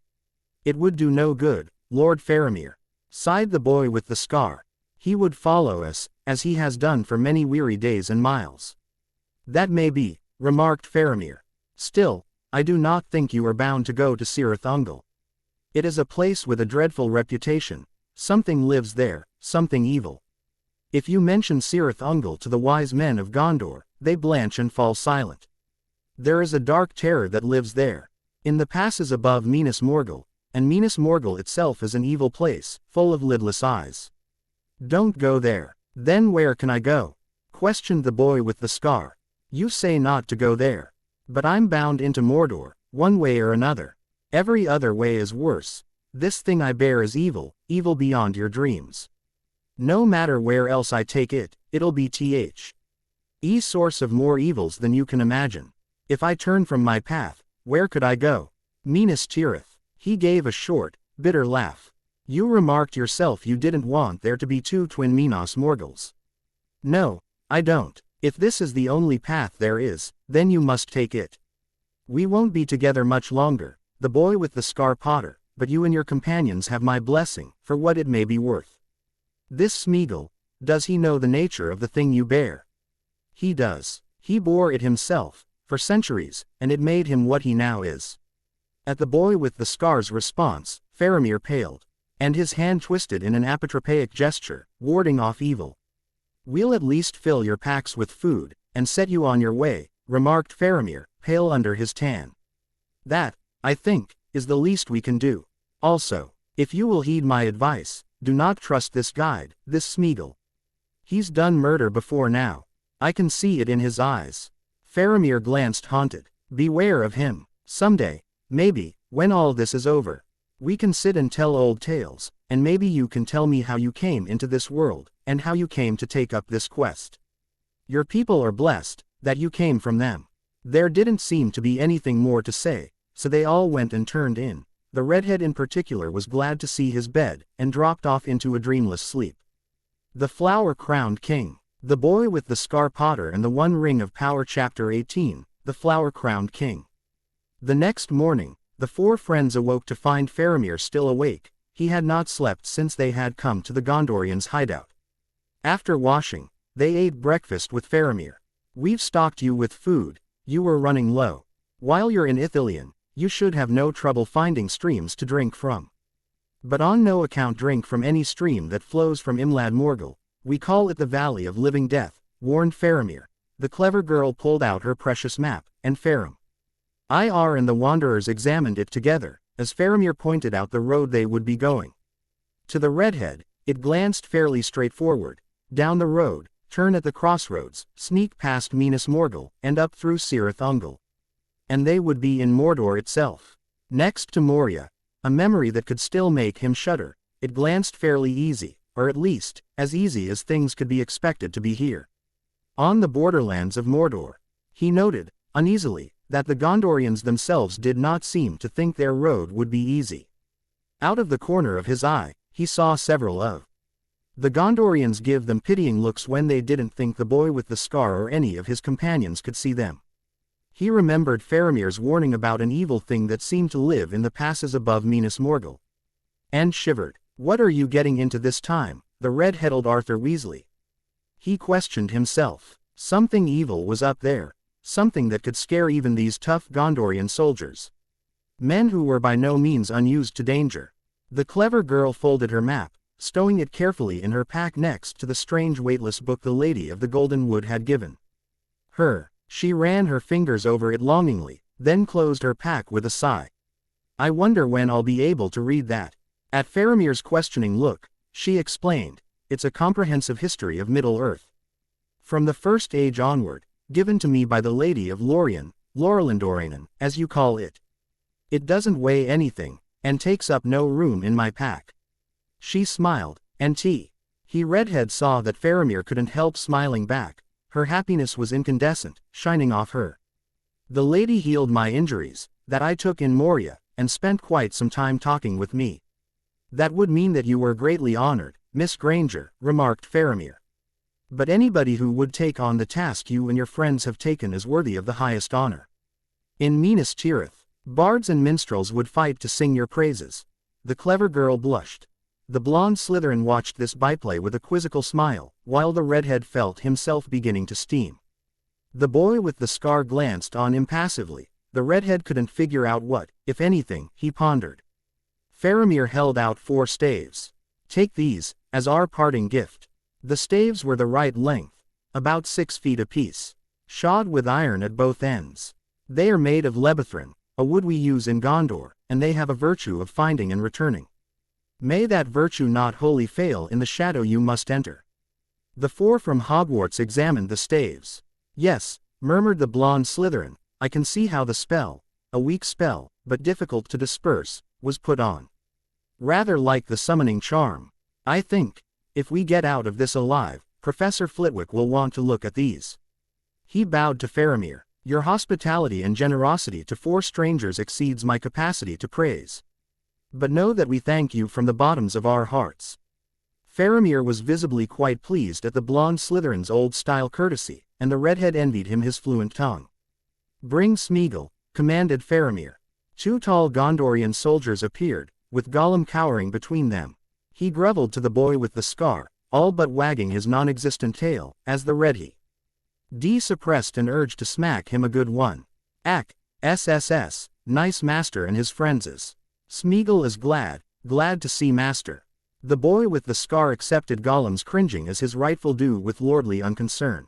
It would do no good, Lord Faramir, sighed the boy with the scar. He would follow us, as he has done for many weary days and miles. That may be, remarked Faramir. Still, I do not think you are bound to go to Cirith Ungol. It is a place with a dreadful reputation. Something lives there, something evil. If you mention Cirith Ungol to the wise men of Gondor, they blanch and fall silent. There is a dark terror that lives there, in the passes above Minas Morgul, and Minas Morgul itself is an evil place, full of lidless eyes. Don't go there. Then where can I go? Questioned the boy with the scar. You say not to go there. But I'm bound into Mordor, one way or another. Every other way is worse. This thing I bear is evil, evil beyond your dreams. No matter where else I take it, it'll be the source of more evils than you can imagine. If I turn from my path, where could I go? Minas Tirith. He gave a short, bitter laugh. You remarked yourself you didn't want there to be two twin Minas Morgul's. No, I don't. If this is the only path there is, then you must take it. We won't be together much longer, the boy with the scar Potter, but you and your companions have my blessing, for what it may be worth. This Smeagol, does he know the nature of the thing you bear? He does. He bore it himself, for centuries, and it made him what he now is. At the boy with the scar's response, Faramir paled, and his hand twisted in an apotropaic gesture, warding off evil. We'll at least fill your packs with food, and set you on your way, remarked Faramir, pale under his tan. That, I think, is the least we can do. Also, if you will heed my advice, do not trust this guide, this Smeagol. He's done murder before now. I can see it in his eyes. Faramir glanced haunted. Beware of him. Someday, maybe, when all this is over, we can sit and tell old tales, and maybe you can tell me how you came into this world, and how you came to take up this quest. Your people are blessed, that you came from them. There didn't seem to be anything more to say, so they all went and turned in. The redhead in particular was glad to see his bed, and dropped off into a dreamless sleep. The Flower-Crowned King. The Boy with the Scar Potter and the One Ring of Power. Chapter 18, The Flower-Crowned King. The next morning, the four friends awoke to find Faramir still awake. He had not slept since they had come to the Gondorians' hideout. After washing, they ate breakfast with Faramir. We've stocked you with food, you were running low. While you're in Ithilien, you should have no trouble finding streams to drink from. But on no account drink from any stream that flows from Imlad Morgul. We call it the Valley of Living Death, warned Faramir. The clever girl pulled out her precious map, and Faram and the wanderers examined it together, as Faramir pointed out the road they would be going. To the redhead, it glanced fairly straightforward. Down the road, turn at the crossroads, sneak past Minas Morgul, and up through Cirith Ungol. And they would be in Mordor itself. Next to Moria, a memory that could still make him shudder, it glanced fairly easy, or at least, as easy as things could be expected to be here. On the borderlands of Mordor, he noted, uneasily, that the Gondorians themselves did not seem to think their road would be easy. Out of the corner of his eye, he saw several of the Gondorians give them pitying looks when they didn't think the boy with the scar or any of his companions could see them. He remembered Faramir's warning about an evil thing that seemed to live in the passes above Minas Morgul. And shivered. What are you getting into this time, the red-headed Arthur Weasley? He questioned himself. Something evil was up there. Something that could scare even these tough Gondorian soldiers. Men who were by no means unused to danger. The clever girl folded her map, stowing it carefully in her pack next to the strange weightless book the Lady of the Golden Wood had given her. She ran her fingers over it longingly, then closed her pack with a sigh. I wonder when I'll be able to read that. At Faramir's questioning look, she explained, it's a comprehensive history of Middle-earth. From the First Age onward, given to me by the Lady of Lorien, Lorelindorinen, as you call it. It doesn't weigh anything, and takes up no room in my pack." She smiled, and he redhead saw that Faramir couldn't help smiling back. Her happiness was incandescent, shining off her. "The lady healed my injuries, that I took in Moria, and spent quite some time talking with me." "That would mean that you were greatly honored, Miss Granger," remarked Faramir. "But anybody who would take on the task you and your friends have taken is worthy of the highest honor. In Minas Tirith, bards and minstrels would fight to sing your praises." The clever girl blushed. The blonde Slytherin watched this byplay with a quizzical smile, while the redhead felt himself beginning to steam. The boy with the scar glanced on impassively. The redhead couldn't figure out what, if anything, he pondered. Faramir held out 4 staves. "Take these, as our parting gift." The staves were the right length, about 6 feet apiece, shod with iron at both ends. "They are made of lebethrin, a wood we use in Gondor, and they have a virtue of finding and returning. May that virtue not wholly fail in the shadow you must enter." The 4 from Hogwarts examined the staves. "Yes," murmured the blonde Slytherin, "I can see how the spell, a weak spell, but difficult to disperse, was put on. Rather like the summoning charm. I think, if we get out of this alive, Professor Flitwick will want to look at these." He bowed to Faramir. "Your hospitality and generosity to 4 strangers exceeds my capacity to praise. But know that we thank you from the bottoms of our hearts." Faramir was visibly quite pleased at the blonde Slytherin's old-style courtesy, and the redhead envied him his fluent tongue. "Bring Smeagol," commanded Faramir. 2 tall Gondorian soldiers appeared, with Gollum cowering between them. He grovelled to the boy with the scar, all but wagging his non-existent tail, as the redhead suppressed an urge to smack him a good one. "Ack, SSS, nice master and his friendses. Smeagol is glad to see master." The boy with the scar accepted Gollum's cringing as his rightful due with lordly unconcern.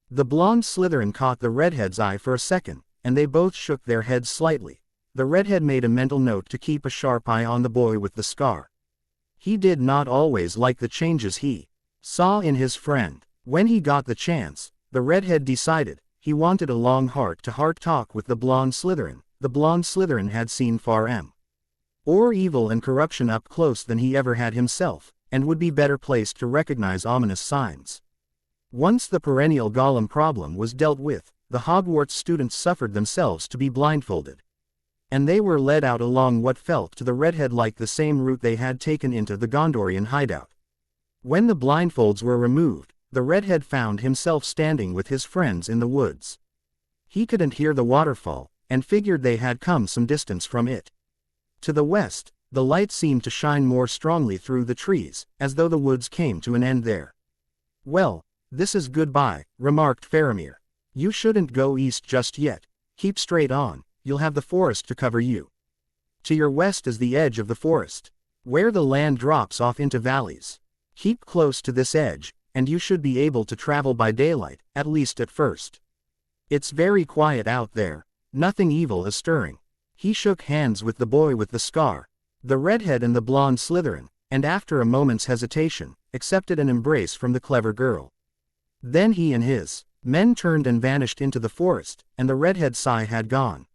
The blonde Slytherin caught the redhead's eye for a second, and they both shook their heads slightly. The redhead made a mental note to keep a sharp eye on the boy with the scar. He did not always like the changes he saw in his friend. When he got the chance, the redhead decided he wanted a long heart-to-heart talk with the blonde Slytherin. The blonde Slytherin had seen far more evil and corruption up close than he ever had himself, and would be better placed to recognize ominous signs. Once the perennial Gollum problem was dealt with, the Hogwarts students suffered themselves to be blindfolded. And they were led out along what felt to the redhead like the same route they had taken into the Gondorian hideout. When the blindfolds were removed, the redhead found himself standing with his friends in the woods. He couldn't hear the waterfall, and figured they had come some distance from it. To the west, the light seemed to shine more strongly through the trees, as though the woods came to an end there. "Well, this is goodbye," remarked Faramir. "You shouldn't go east just yet. Keep straight on, you'll have the forest to cover you. To your west is the edge of the forest, where the land drops off into valleys. Keep close to this edge, and you should be able to travel by daylight, at least at first. It's very quiet out there, nothing evil is stirring." He shook hands with the boy with the scar, the redhead and the blonde Slytherin, and after a moment's hesitation, accepted an embrace from the clever girl. Then he and his men turned and vanished into the forest, and the redhead's sigh had gone.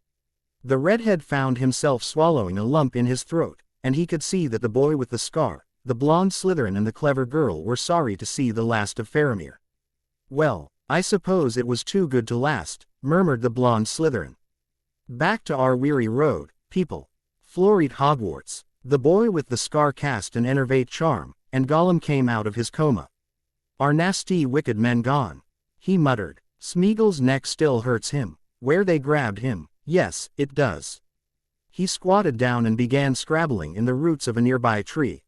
The redhead found himself swallowing a lump in his throat, and he could see that the boy with the scar, the blonde Slytherin and the clever girl were sorry to see the last of Faramir. "Well, I suppose it was too good to last," murmured the blonde Slytherin. "Back to our weary road, people." Floried Hogwarts. The boy with the scar cast an enervate charm, and Gollum came out of his coma. "Our nasty wicked men gone," he muttered. "Smeagol's neck still hurts him. Where they grabbed him, yes, it does." He squatted down and began scrabbling in the roots of a nearby tree,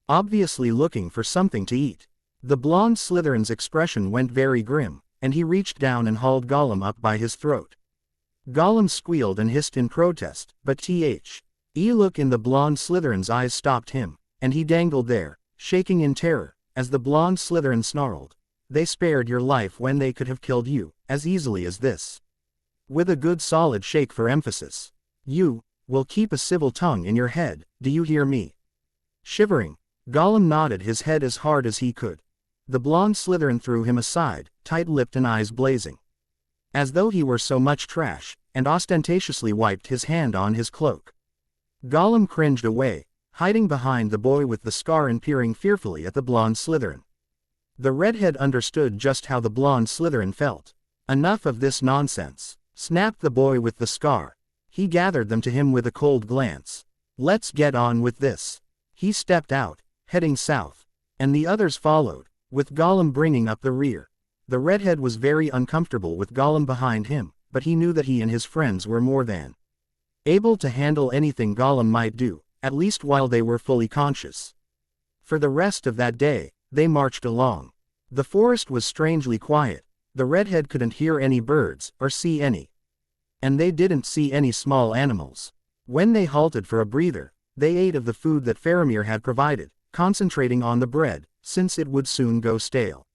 obviously looking for something to eat. The blonde Slytherin's expression went very grim, and he reached down and hauled Gollum up by his throat. Gollum squealed and hissed in protest, but a look in the blonde Slytherin's eyes stopped him, and he dangled there, shaking in terror, as the blonde Slytherin snarled. "They spared your life when they could have killed you, as easily as this." With a good solid shake for emphasis. "You will keep a civil tongue in your head, do you hear me?" Shivering, Gollum nodded his head as hard as he could. The blonde Slytherin threw him aside, tight-lipped and eyes blazing, as though he were so much trash, and ostentatiously wiped his hand on his cloak. Gollum cringed away, hiding behind the boy with the scar and peering fearfully at the blonde Slytherin. The redhead understood just how the blonde Slytherin felt. Enough of this nonsense, snapped the boy with the scar. He gathered them to him with a cold glance. Let's get on with this. He stepped out, heading south, and the others followed, with Gollum bringing up the rear. The redhead was very uncomfortable with Gollum behind him, but he knew that he and his friends were more than able to handle anything Gollum might do, at least while they were fully conscious. For the rest of that day, they marched along. The forest was strangely quiet. The redhead couldn't hear any birds, or see any. And they didn't see any small animals. When they halted for a breather, they ate of the food that Faramir had provided, concentrating on the bread, since it would soon go stale.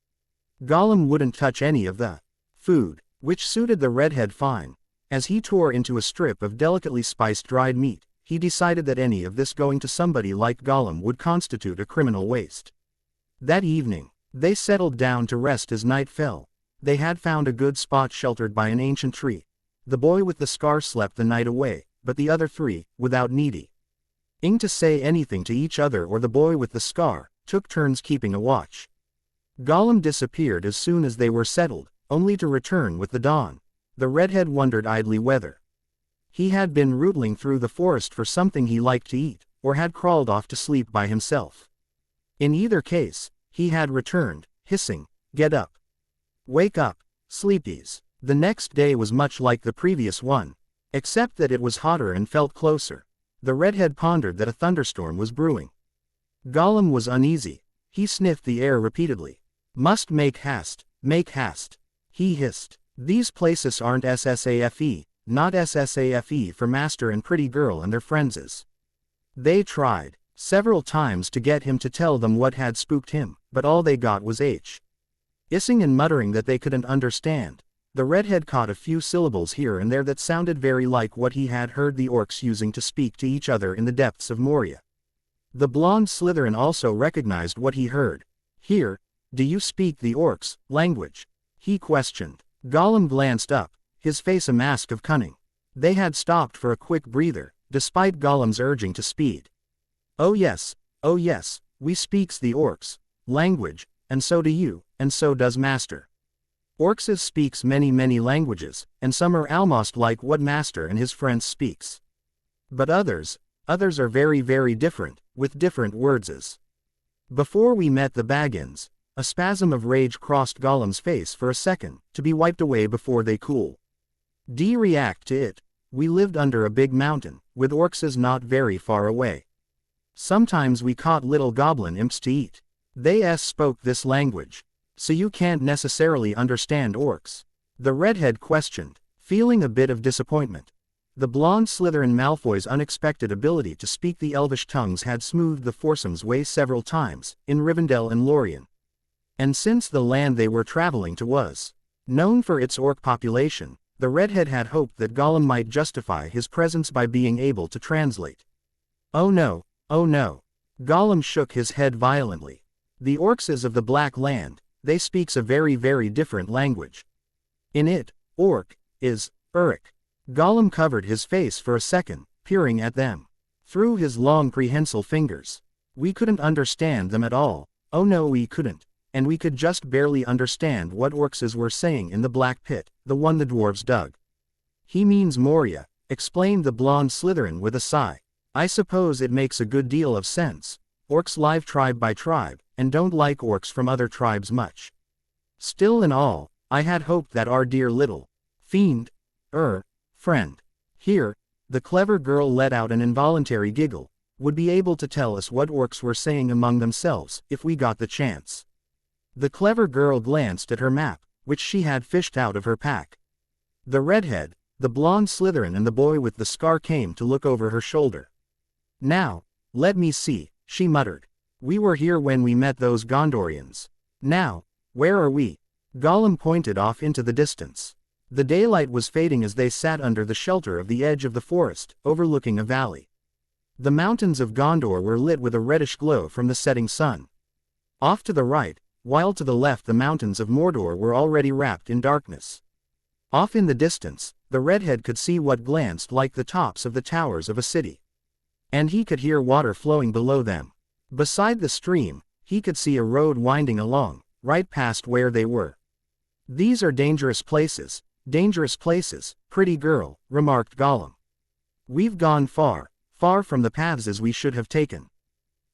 Gollum wouldn't touch any of the food, which suited the redhead fine. As he tore into a strip of delicately spiced dried meat, he decided that any of this going to somebody like Gollum would constitute a criminal waste. That evening, they settled down to rest as night fell. They had found a good spot sheltered by an ancient tree. The boy with the scar slept the night away, but the other three, without needing to say anything to each other or the boy with the scar, took turns keeping a watch. Gollum disappeared as soon as they were settled, only to return with the dawn. The redhead wondered idly whether he had been rooting through the forest for something he liked to eat, or had crawled off to sleep by himself. In either case, he had returned, hissing, "Get up! Wake up, sleepies!" The next day was much like the previous one, except that it was hotter and felt closer. The redhead pondered that a thunderstorm was brewing. Gollum was uneasy. He sniffed the air repeatedly. "Must make haste, he hissed. "These places aren't SSAFE, not SSAFE for Master and Pretty Girl and their friendses." They tried several times to get him to tell them what had spooked him, but all they got was hissing and muttering that they couldn't understand. The redhead caught a few syllables here and there that sounded very like what he had heard the orcs using to speak to each other in the depths of Moria. The blonde Slytherin also recognized what he heard. "Here, do you speak the orcs' language?" he questioned. Gollum glanced up, his face a mask of cunning. They had stopped for a quick breather, despite Gollum's urging to speed. Oh yes, we speaks the orcs' language, and so do you, and so does Master. Orcs speaks many languages, and some are almost like what Master and his friends speaks. But others are very different, with different wordses. Before we met the Baggins, a spasm of rage crossed Gollum's face for a second, to be wiped away before they cool. React to it. We lived under a big mountain, with orcs not very far away. Sometimes we caught little goblin imps to eat. They spoke this language. So you can't necessarily understand orcs? The redhead questioned, feeling a bit of disappointment. The blonde Slytherin Malfoy's unexpected ability to speak the elvish tongues had smoothed the foursome's way several times, in Rivendell and Lorien. And since the land they were traveling to was known for its orc population, the redhead had hoped that Gollum might justify his presence by being able to translate. Oh no. Gollum shook his head violently. The orcs of the Black Land, they speaks a very different language. In it, orc is Uruk. Gollum covered his face for a second, peering at them through his long prehensile fingers. We couldn't understand them at all. Oh no, we couldn't. And we could just barely understand what orcs were saying in the black pit, the one the dwarves dug. He means Moria, explained the blonde Slytherin with a sigh. I suppose it makes a good deal of sense. Orcs live tribe by tribe, and don't like orcs from other tribes much. Still in all, I had hoped that our dear little fiend, friend, here, the clever girl let out an involuntary giggle, would be able to tell us what orcs were saying among themselves, if we got the chance. The clever girl glanced at her map, which she had fished out of her pack. The redhead, the blonde Slytherin and the boy with the scar came to look over her shoulder. Now, let me see, she muttered. We were here when we met those Gondorians. Now, where are we? Gollum pointed off into the distance. The daylight was fading as they sat under the shelter of the edge of the forest, overlooking a valley. The mountains of Gondor were lit with a reddish glow from the setting sun. Off to the right, while to the left the mountains of Mordor were already wrapped in darkness. Off in the distance, the redhead could see what glanced like the tops of the towers of a city. And he could hear water flowing below them. Beside the stream, he could see a road winding along, right past where they were. "These are dangerous places, pretty girl," remarked Gollum. "We've gone far, far from the paths as we should have taken.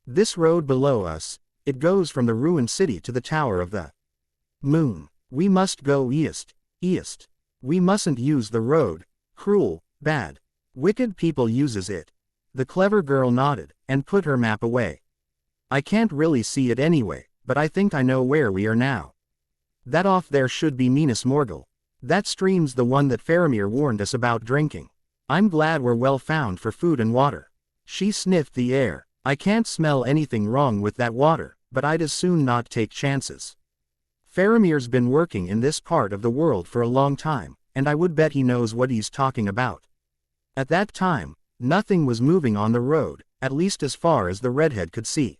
This road below us, it goes from the ruined city to the Tower of the Moon. We must go east. We mustn't use the road, cruel, bad, wicked people uses it." The clever girl nodded, and put her map away. "I can't really see it anyway, but I think I know where we are now. That off there should be Minas Morgul. That stream's the one that Faramir warned us about drinking. I'm glad we're well found for food and water." She sniffed the air. "I can't smell anything wrong with that water, but I'd as soon not take chances. Faramir's been working in this part of the world for a long time, and I would bet he knows what he's talking about." At that time, nothing was moving on the road, at least as far as the redhead could see.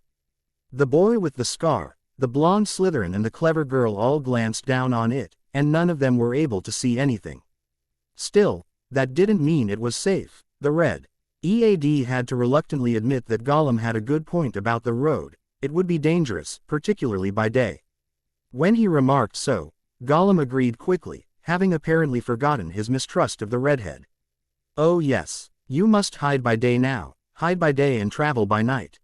The boy with the scar, the blonde Slytherin and the clever girl all glanced down on it, and none of them were able to see anything. Still, that didn't mean it was safe. The red EAD had to reluctantly admit that Gollum had a good point about the road. It would be dangerous, particularly by day. When he remarked so, Gollum agreed quickly, having apparently forgotten his mistrust of the redhead. "Oh yes, you must hide by day now, hide by day and travel by night."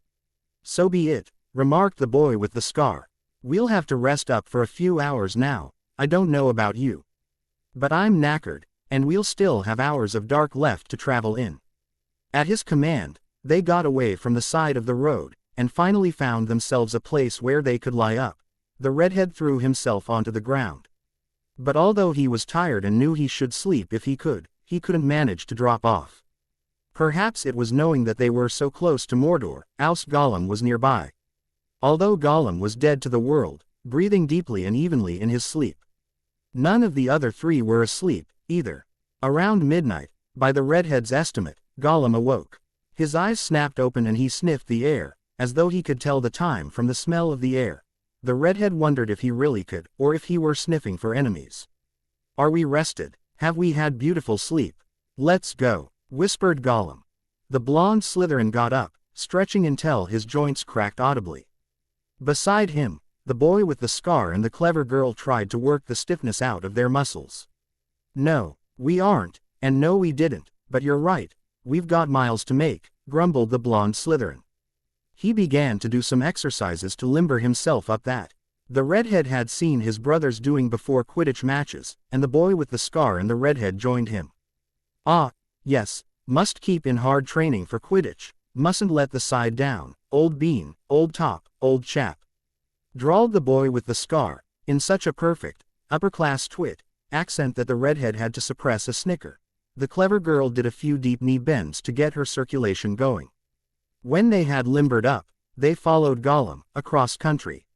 "So be it," remarked the boy with the scar. "We'll have to rest up for a few hours now. I don't know about you, but I'm knackered, and we'll still have hours of dark left to travel in." At his command, they got away from the side of the road, and finally found themselves a place where they could lie up. The redhead threw himself onto the ground. But although he was tired and knew he should sleep if he couldn't manage to drop off. Perhaps it was knowing that they were so close to Mordor, else Gollum was nearby. Although Gollum was dead to the world, breathing deeply and evenly in his sleep. None of the other three were asleep, either. Around midnight, by the redhead's estimate, Gollum awoke. His eyes snapped open and he sniffed the air, as though he could tell the time from the smell of the air. The redhead wondered if he really could, or if he were sniffing for enemies. "Are we rested? Have we had beautiful sleep? Let's go," whispered Gollum. The blonde Slytherin got up, stretching until his joints cracked audibly. Beside him, the boy with the scar and the clever girl tried to work the stiffness out of their muscles. "No, we aren't, and no we didn't, but you're right, we've got miles to make," grumbled the blonde Slytherin. He began to do some exercises to limber himself up that the redhead had seen his brothers doing before Quidditch matches, and the boy with the scar and the redhead joined him. "Ah, yes, must keep in hard training for Quidditch, mustn't let the side down, old bean, old top, old chap," drawled the boy with the scar, in such a perfect, upper-class twit accent that the redhead had to suppress a snicker. The clever girl did a few deep knee bends to get her circulation going. When they had limbered up, they followed Gollum, across country.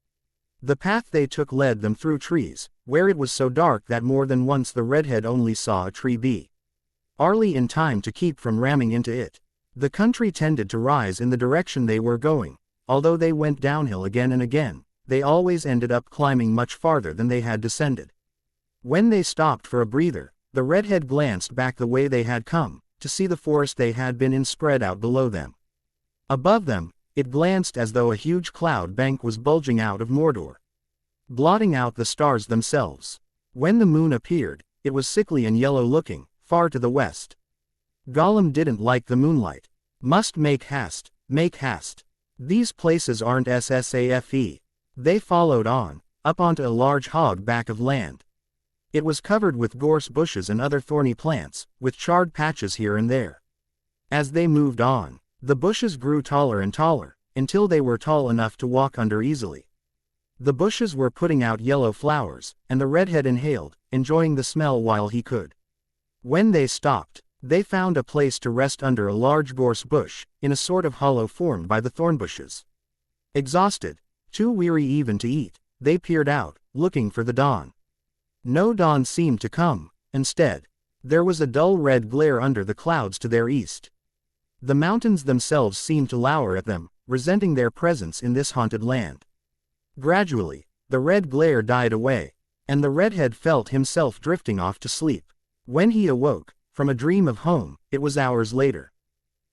The path they took led them through trees, where it was so dark that more than once the redhead only saw a tree barely in time to keep from ramming into it. The country tended to rise in the direction they were going. Although they went downhill again and again, they always ended up climbing much farther than they had descended. When they stopped for a breather, the redhead glanced back the way they had come, to see the forest they had been in spread out below them. Above them, it glanced as though a huge cloud bank was bulging out of Mordor, blotting out the stars themselves. When the moon appeared, it was sickly and yellow-looking, far to the west. Gollum didn't like the moonlight. "Must make haste, make haste. These places aren't safe." They followed on, up onto a large hog back of land. It was covered with gorse bushes and other thorny plants, with charred patches here and there. As they moved on, the bushes grew taller and taller, until they were tall enough to walk under easily. The bushes were putting out yellow flowers, and the redhead inhaled, enjoying the smell while he could. When they stopped, they found a place to rest under a large gorse bush, in a sort of hollow formed by the thorn bushes. Exhausted, too weary even to eat, they peered out, looking for the dawn. No dawn seemed to come. Instead, there was a dull red glare under the clouds to their east. The mountains themselves seemed to lower at them, resenting their presence in this haunted land. Gradually, the red glare died away, and the redhead felt himself drifting off to sleep. When he awoke, from a dream of home, it was hours later.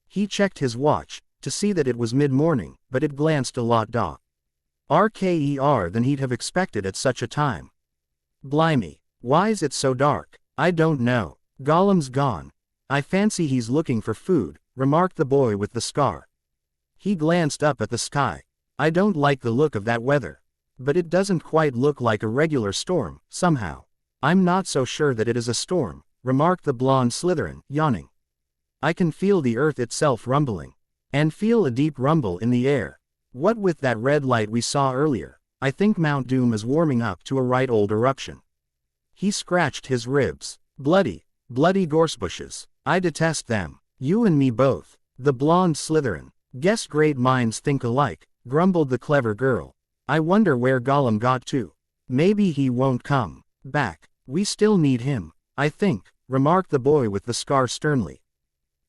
He checked his watch, to see that it was mid-morning, but it glanced a lot darker than he'd have expected at such a time. Blimey, why's it so dark? I don't know. Gollum's gone. I fancy he's looking for food, remarked the boy with the scar. He glanced up at the sky. I don't like the look of that weather. But it doesn't quite look like a regular storm, somehow. I'm not so sure that it is a storm, remarked the blonde Slytherin, yawning. I can feel the earth itself rumbling. And feel a deep rumble in the air. What with that red light we saw earlier, I think Mount Doom is warming up to a right old eruption. He scratched his ribs. Bloody gorsebushes. I detest them. You and me both. The blonde Slytherin. Guess great minds think alike, grumbled the clever girl. I wonder where Gollum got to. Maybe he won't come back. We still need him, I think, remarked the boy with the scar sternly.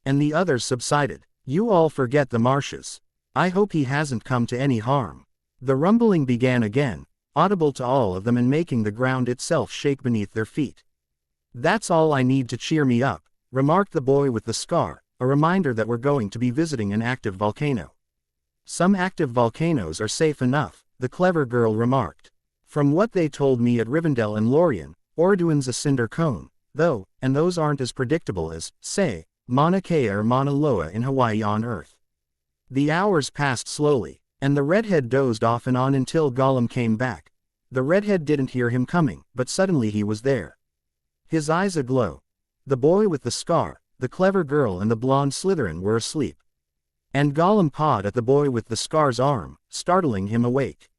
And the others subsided. You all forget the marshes. I hope he hasn't come to any harm. The rumbling began again, audible to all of them and making the ground itself shake beneath their feet. That's all I need to cheer me up, remarked the boy with the scar, a reminder that we're going to be visiting an active volcano. Some active volcanoes are safe enough, the clever girl remarked. From what they told me at Rivendell and Lorien, Orduin's a cinder cone, though, and those aren't as predictable as, say, Mauna Kea or Mauna Loa in Hawaii on Earth. The hours passed slowly, and the redhead dozed off and on until Gollum came back. The redhead didn't hear him coming, but suddenly he was there. His eyes aglow. The boy with the scar, the clever girl and the blonde Slytherin were asleep. And Gollum pawed at the boy with the scar's arm, startling him awake.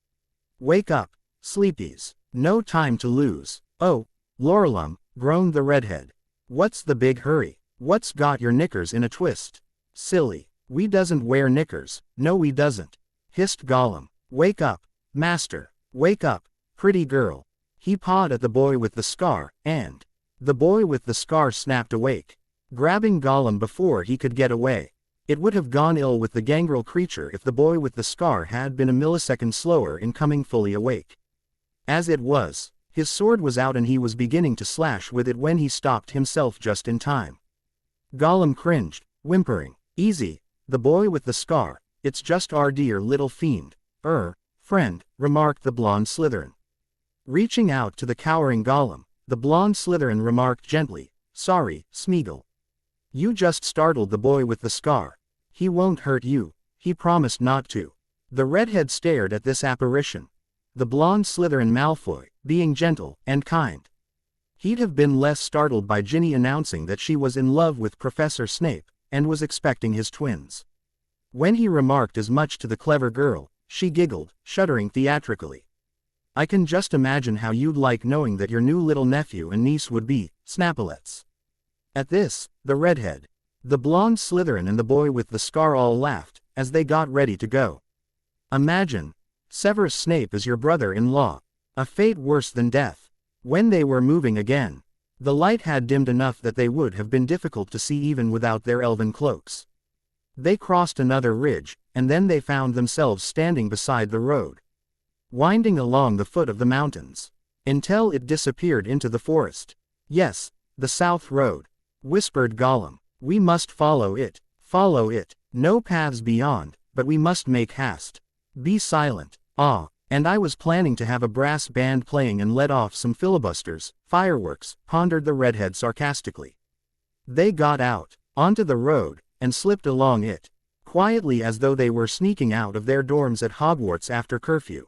Wake up, sleepies. No time to lose. Oh, Lorelum, groaned the redhead. What's the big hurry? What's got your knickers in a twist? Silly. We doesn't wear knickers. No we doesn't. Hissed Gollum. Wake up, master. Wake up, pretty girl. He pawed at the boy with the scar, and the boy with the scar snapped awake, grabbing Gollum before he could get away. It would have gone ill with the gangrel creature if the boy with the scar had been a millisecond slower in coming fully awake. As it was, his sword was out and he was beginning to slash with it when he stopped himself just in time. Gollum cringed, whimpering. Easy, the boy with the scar, it's just our dear little fiend. Friend, remarked the blonde Slytherin. Reaching out to the cowering Gollum, the blonde Slytherin remarked gently, sorry, Smeagol. You just startled the boy with the scar. He won't hurt you, he promised not to. The redhead stared at this apparition. The blonde Slytherin Malfoy, being gentle and kind. He'd have been less startled by Ginny announcing that she was in love with Professor Snape, and was expecting his twins. When he remarked as much to the clever girl, she giggled, shuddering theatrically. I can just imagine how you'd like knowing that your new little nephew and niece would be Snappalets. At this, the redhead, the blonde Slytherin and the boy with the scar all laughed, as they got ready to go. Imagine, Severus Snape as your brother-in-law. A fate worse than death. When they were moving again, the light had dimmed enough that they would have been difficult to see even without their elven cloaks. They crossed another ridge, and then they found themselves standing beside the road, winding along the foot of the mountains, until it disappeared into the forest. Yes, the South Road, whispered Gollum. We must follow it. Follow it. No paths beyond, but we must make haste. Be silent. Ah, and I was planning to have a brass band playing and let off some filibusters, fireworks, pondered the redhead sarcastically. They got out, onto the road, and slipped along it, quietly as though they were sneaking out of their dorms at Hogwarts after curfew.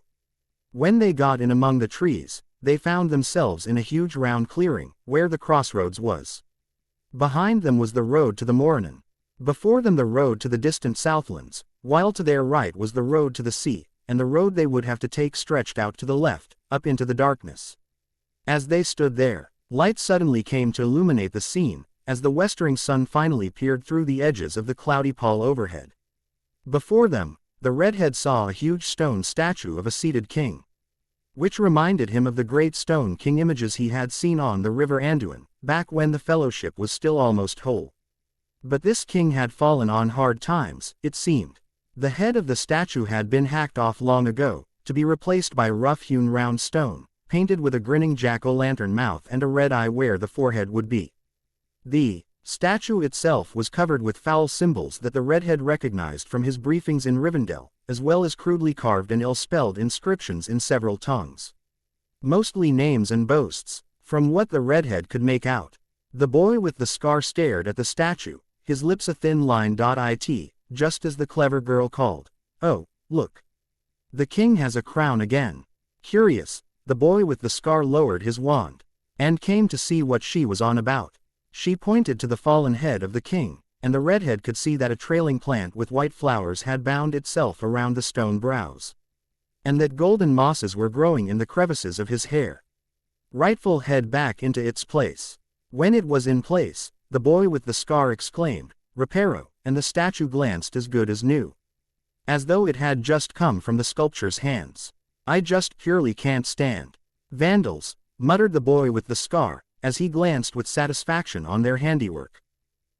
When they got in among the trees, they found themselves in a huge round clearing, where the crossroads was. Behind them was the road to the Moranon. Before them the road to the distant Southlands, while to their right was the road to the sea, and the road they would have to take stretched out to the left, up into the darkness. As they stood there, light suddenly came to illuminate the scene, as the westering sun finally peered through the edges of the cloudy pall overhead. Before them, the redhead saw a huge stone statue of a seated king, which reminded him of the great stone king images he had seen on the river Anduin, back when the Fellowship was still almost whole. But this king had fallen on hard times, it seemed. The head of the statue had been hacked off long ago, to be replaced by rough-hewn round stone, painted with a grinning jack-o'-lantern mouth and a red eye where the forehead would be. The Statue itself was covered with foul symbols that the redhead recognized from his briefings in Rivendell, as well as crudely carved and ill-spelled inscriptions in several tongues. Mostly names and boasts, from what the redhead could make out. The boy with the scar stared at the statue, his lips a thin line. It, just as the clever girl called, "Oh, look. The king has a crown again." Curious, the boy with the scar lowered his wand, and came to see what she was on about. She pointed to the fallen head of the king, and the redhead could see that a trailing plant with white flowers had bound itself around the stone brows, and that golden mosses were growing in the crevices of his hair. Rightful head back into its place. When it was in place, the boy with the scar exclaimed, "Reparo," and the statue glanced as good as new, as though it had just come from the sculptor's hands. "I just purely can't stand vandals," muttered the boy with the scar, as he glanced with satisfaction on their handiwork.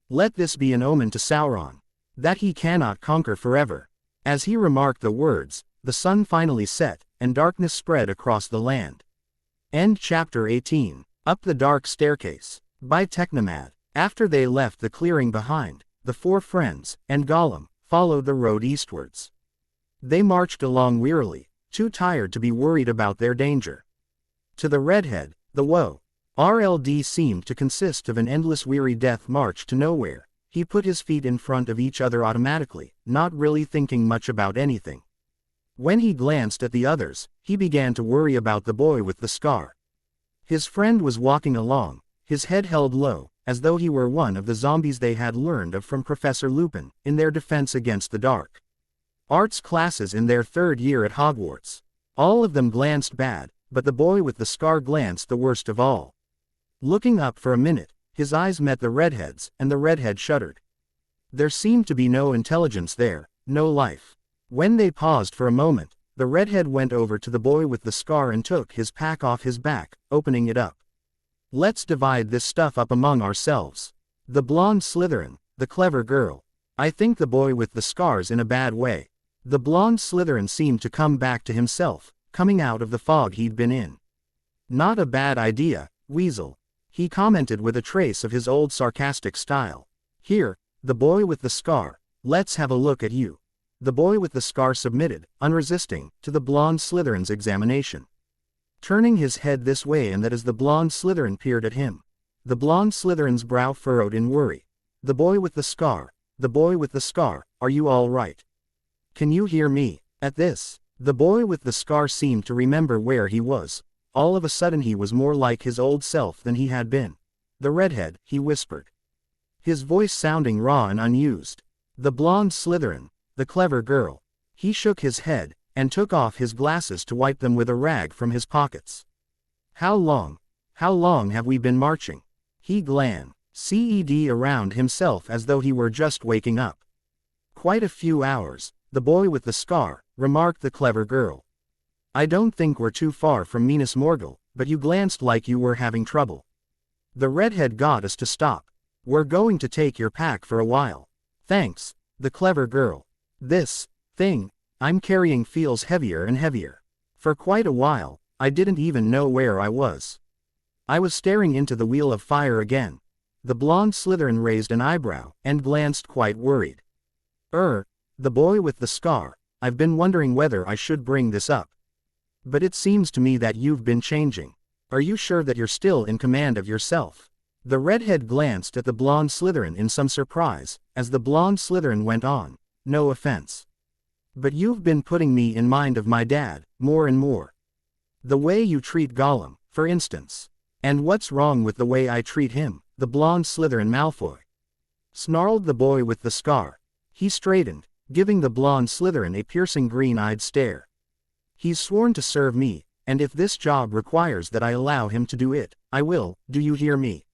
"Let this be an omen to Sauron, that he cannot conquer forever." As he remarked the words, the sun finally set, and darkness spread across the land. End chapter 18. Up the Dark Staircase, by Technomad. After they left the clearing behind, the four friends, and Gollum, followed the road eastwards. They marched along wearily, too tired to be worried about their danger. To the redhead, the woe RLD seemed to consist of an endless weary death march to nowhere. He put his feet in front of each other automatically, not really thinking much about anything. When he glanced at the others, he began to worry about the boy with the scar. His friend was walking along, his head held low, as though he were one of the zombies they had learned of from Professor Lupin, in their defense against the dark arts classes in their third year at Hogwarts. All of them glanced bad, but the boy with the scar glanced the worst of all. Looking up for a minute, his eyes met the redhead's, and the redhead shuddered. There seemed to be no intelligence there, no life. When they paused for a moment, the redhead went over to the boy with the scar and took his pack off his back, opening it up. "Let's divide this stuff up among ourselves. The blonde Slytherin, the clever girl. I think the boy with the scar's in a bad way." The blonde Slytherin seemed to come back to himself, coming out of the fog he'd been in. "Not a bad idea, Weasel," he commented with a trace of his old sarcastic style. "Here, the boy with the scar, let's have a look at you." The boy with the scar submitted, unresisting, to the blonde Slytherin's examination, turning his head this way and that as the blonde Slytherin peered at him. The blonde Slytherin's brow furrowed in worry. "The boy with the scar, are you all right? Can you hear me?" At this, the boy with the scar seemed to remember where he was. All of a sudden he was more like his old self than he had been. "The redhead," he whispered, his voice sounding raw and unused. "The blonde Slytherin, the clever girl." He shook his head, and took off his glasses to wipe them with a rag from his pockets. How long have we been marching?" He glanced around himself as though he were just waking up. "Quite a few hours, the boy with the scar," remarked the clever girl. "I don't think we're too far from Minas Morgul, but you glanced like you were having trouble. The redhead got us to stop. We're going to take your pack for a while." "Thanks." The clever girl. "This thing I'm carrying feels heavier and heavier. For quite a while, I didn't even know where I was. I was staring into the wheel of fire again." The blonde Slytherin raised an eyebrow, and glanced quite worried. The boy with the scar, "I've been wondering whether I should bring this up. But it seems to me that you've been changing. Are you sure that you're still in command of yourself?" The redhead glanced at the blonde Slytherin in some surprise, as the blonde Slytherin went on, "No offense, but you've been putting me in mind of my dad, more and more. The way you treat Gollum, for instance." "And what's wrong with the way I treat him?" the blonde Slytherin Malfoy, snarled the boy with the scar. He straightened, giving the blonde Slytherin a piercing green-eyed stare. "He's sworn to serve me, and if this job requires that I allow him to do it, I will, do you hear me?"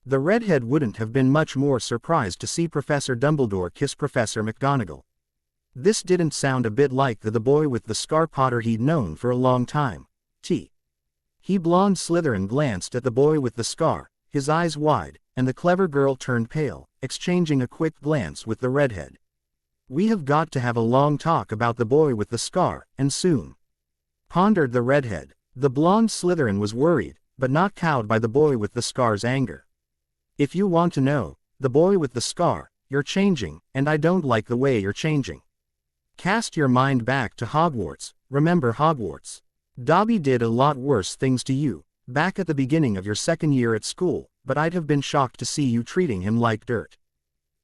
The redhead wouldn't have been much more surprised to see Professor Dumbledore kiss Professor McGonagall. This didn't sound a bit like the boy with the scar Potter he'd known for a long time. He blonde Slytherin glanced at the boy with the scar, his eyes wide, and the clever girl turned pale, exchanging a quick glance with the redhead. "We have got to have a long talk about the boy with the scar, and soon," pondered the redhead. The blonde Slytherin was worried, but not cowed by the boy with the scar's anger. "If you want to know, the boy with the scar, you're changing, and I don't like the way you're changing. Cast your mind back to Hogwarts, remember Hogwarts. Dobby did a lot worse things to you, back at the beginning of your second year at school, but I'd have been shocked to see you treating him like dirt.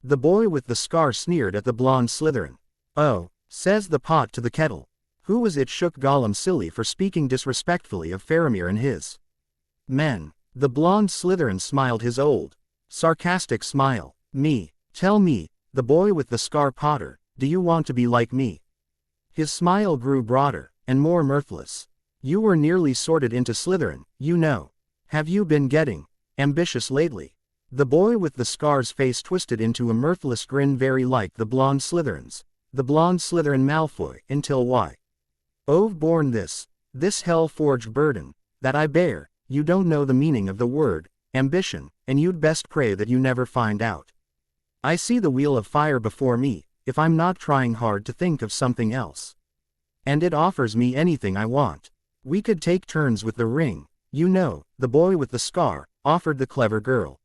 The boy with the scar sneered at the blonde Slytherin. Oh, says the pot to the kettle. Who was it shook Gollum silly for speaking disrespectfully of Faramir and his men? The blonde Slytherin smiled his old, sarcastic smile. Me, tell me, the boy with the scar Potter, do you want to be like me? His smile grew broader, and more mirthless. You were nearly sorted into Slytherin, you know. Have you been getting ambitious lately? The boy with the scar's face twisted into a mirthless grin very like the blonde Slytherin's. The blonde Slytherin Malfoy, until why? I've borne this hell-forged burden, that I bear. You don't know the meaning of the word ambition, and you'd best pray that you never find out. I see the wheel of fire before me, if I'm not trying hard to think of something else. And it offers me anything I want. We could take turns with the ring, you know, the boy with the scar, offered the clever girl.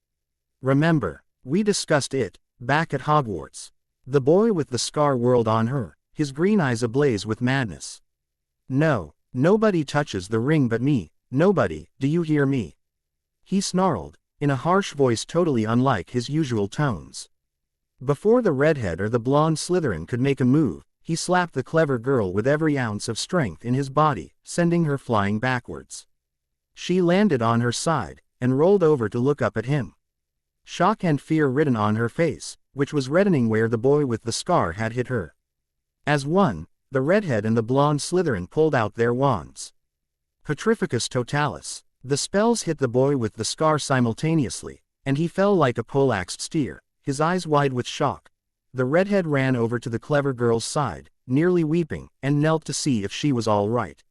Remember, we discussed it, back at Hogwarts. The boy with the scar whirled on her, his green eyes ablaze with madness. No, nobody touches the ring but me, nobody, do you hear me? He snarled, in a harsh voice totally unlike his usual tones. Before the redhead or the blonde Slytherin could make a move, he slapped the clever girl with every ounce of strength in his body, sending her flying backwards. She landed on her side, and rolled over to look up at him. Shock and fear written on her face, which was reddening where the boy with the scar had hit her. As one, the redhead and the blonde Slytherin pulled out their wands. Petrificus totalis. The spells hit the boy with the scar simultaneously, and he fell like a poleaxed steer, his eyes wide with shock. The redhead ran over to the clever girl's side, nearly weeping, and knelt to see if she was all right.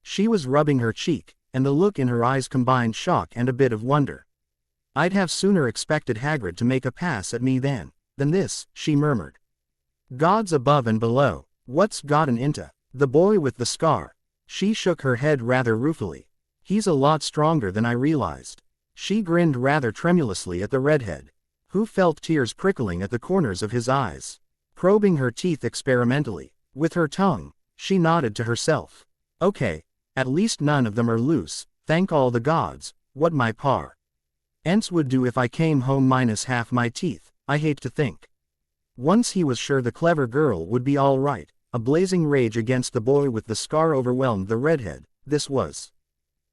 She was rubbing her cheek, and the look in her eyes combined shock and a bit of wonder. I'd have sooner expected Hagrid to make a pass at me than this, she murmured. Gods above and below, what's gotten into the boy with the scar? She shook her head rather ruefully. He's a lot stronger than I realized. She grinned rather tremulously at the redhead, who felt tears prickling at the corners of his eyes. Probing her teeth experimentally, with her tongue, she nodded to herself. Okay, at least none of them are loose, thank all the gods, what my par ents would do if I came home minus half my teeth, I hate to think. Once he was sure the clever girl would be all right, a blazing rage against the boy with the scar overwhelmed the redhead. This was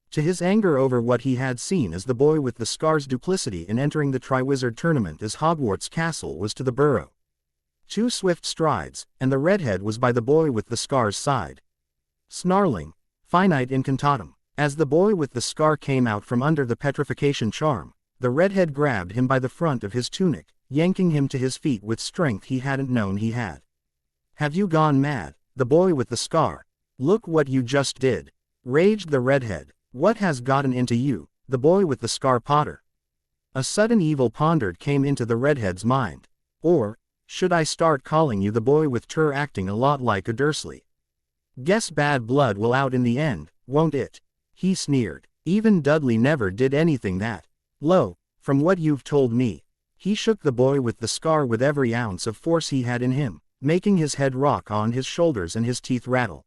to his anger over what he had seen as the boy with the scar's duplicity in entering the Triwizard Tournament as Hogwarts Castle was to the burrow. 2 swift strides, and the redhead was by the boy with the scar's side. Snarling, finite incantatum. As the boy with the scar came out from under the petrification charm, the redhead grabbed him by the front of his tunic, yanking him to his feet with strength he hadn't known he had. Have you gone mad, the boy with the scar? Look what you just did, raged the redhead. What has gotten into you, the boy with the scar Potter? A sudden evil pondered came into the redhead's mind. Or, should I start calling you the boy with tur acting a lot like a Dursley? Guess bad blood will out in the end, won't it? He sneered. Even Dudley never did anything that low, from what you've told me. He shook the boy with the scar with every ounce of force he had in him, making his head rock on his shoulders and his teeth rattle.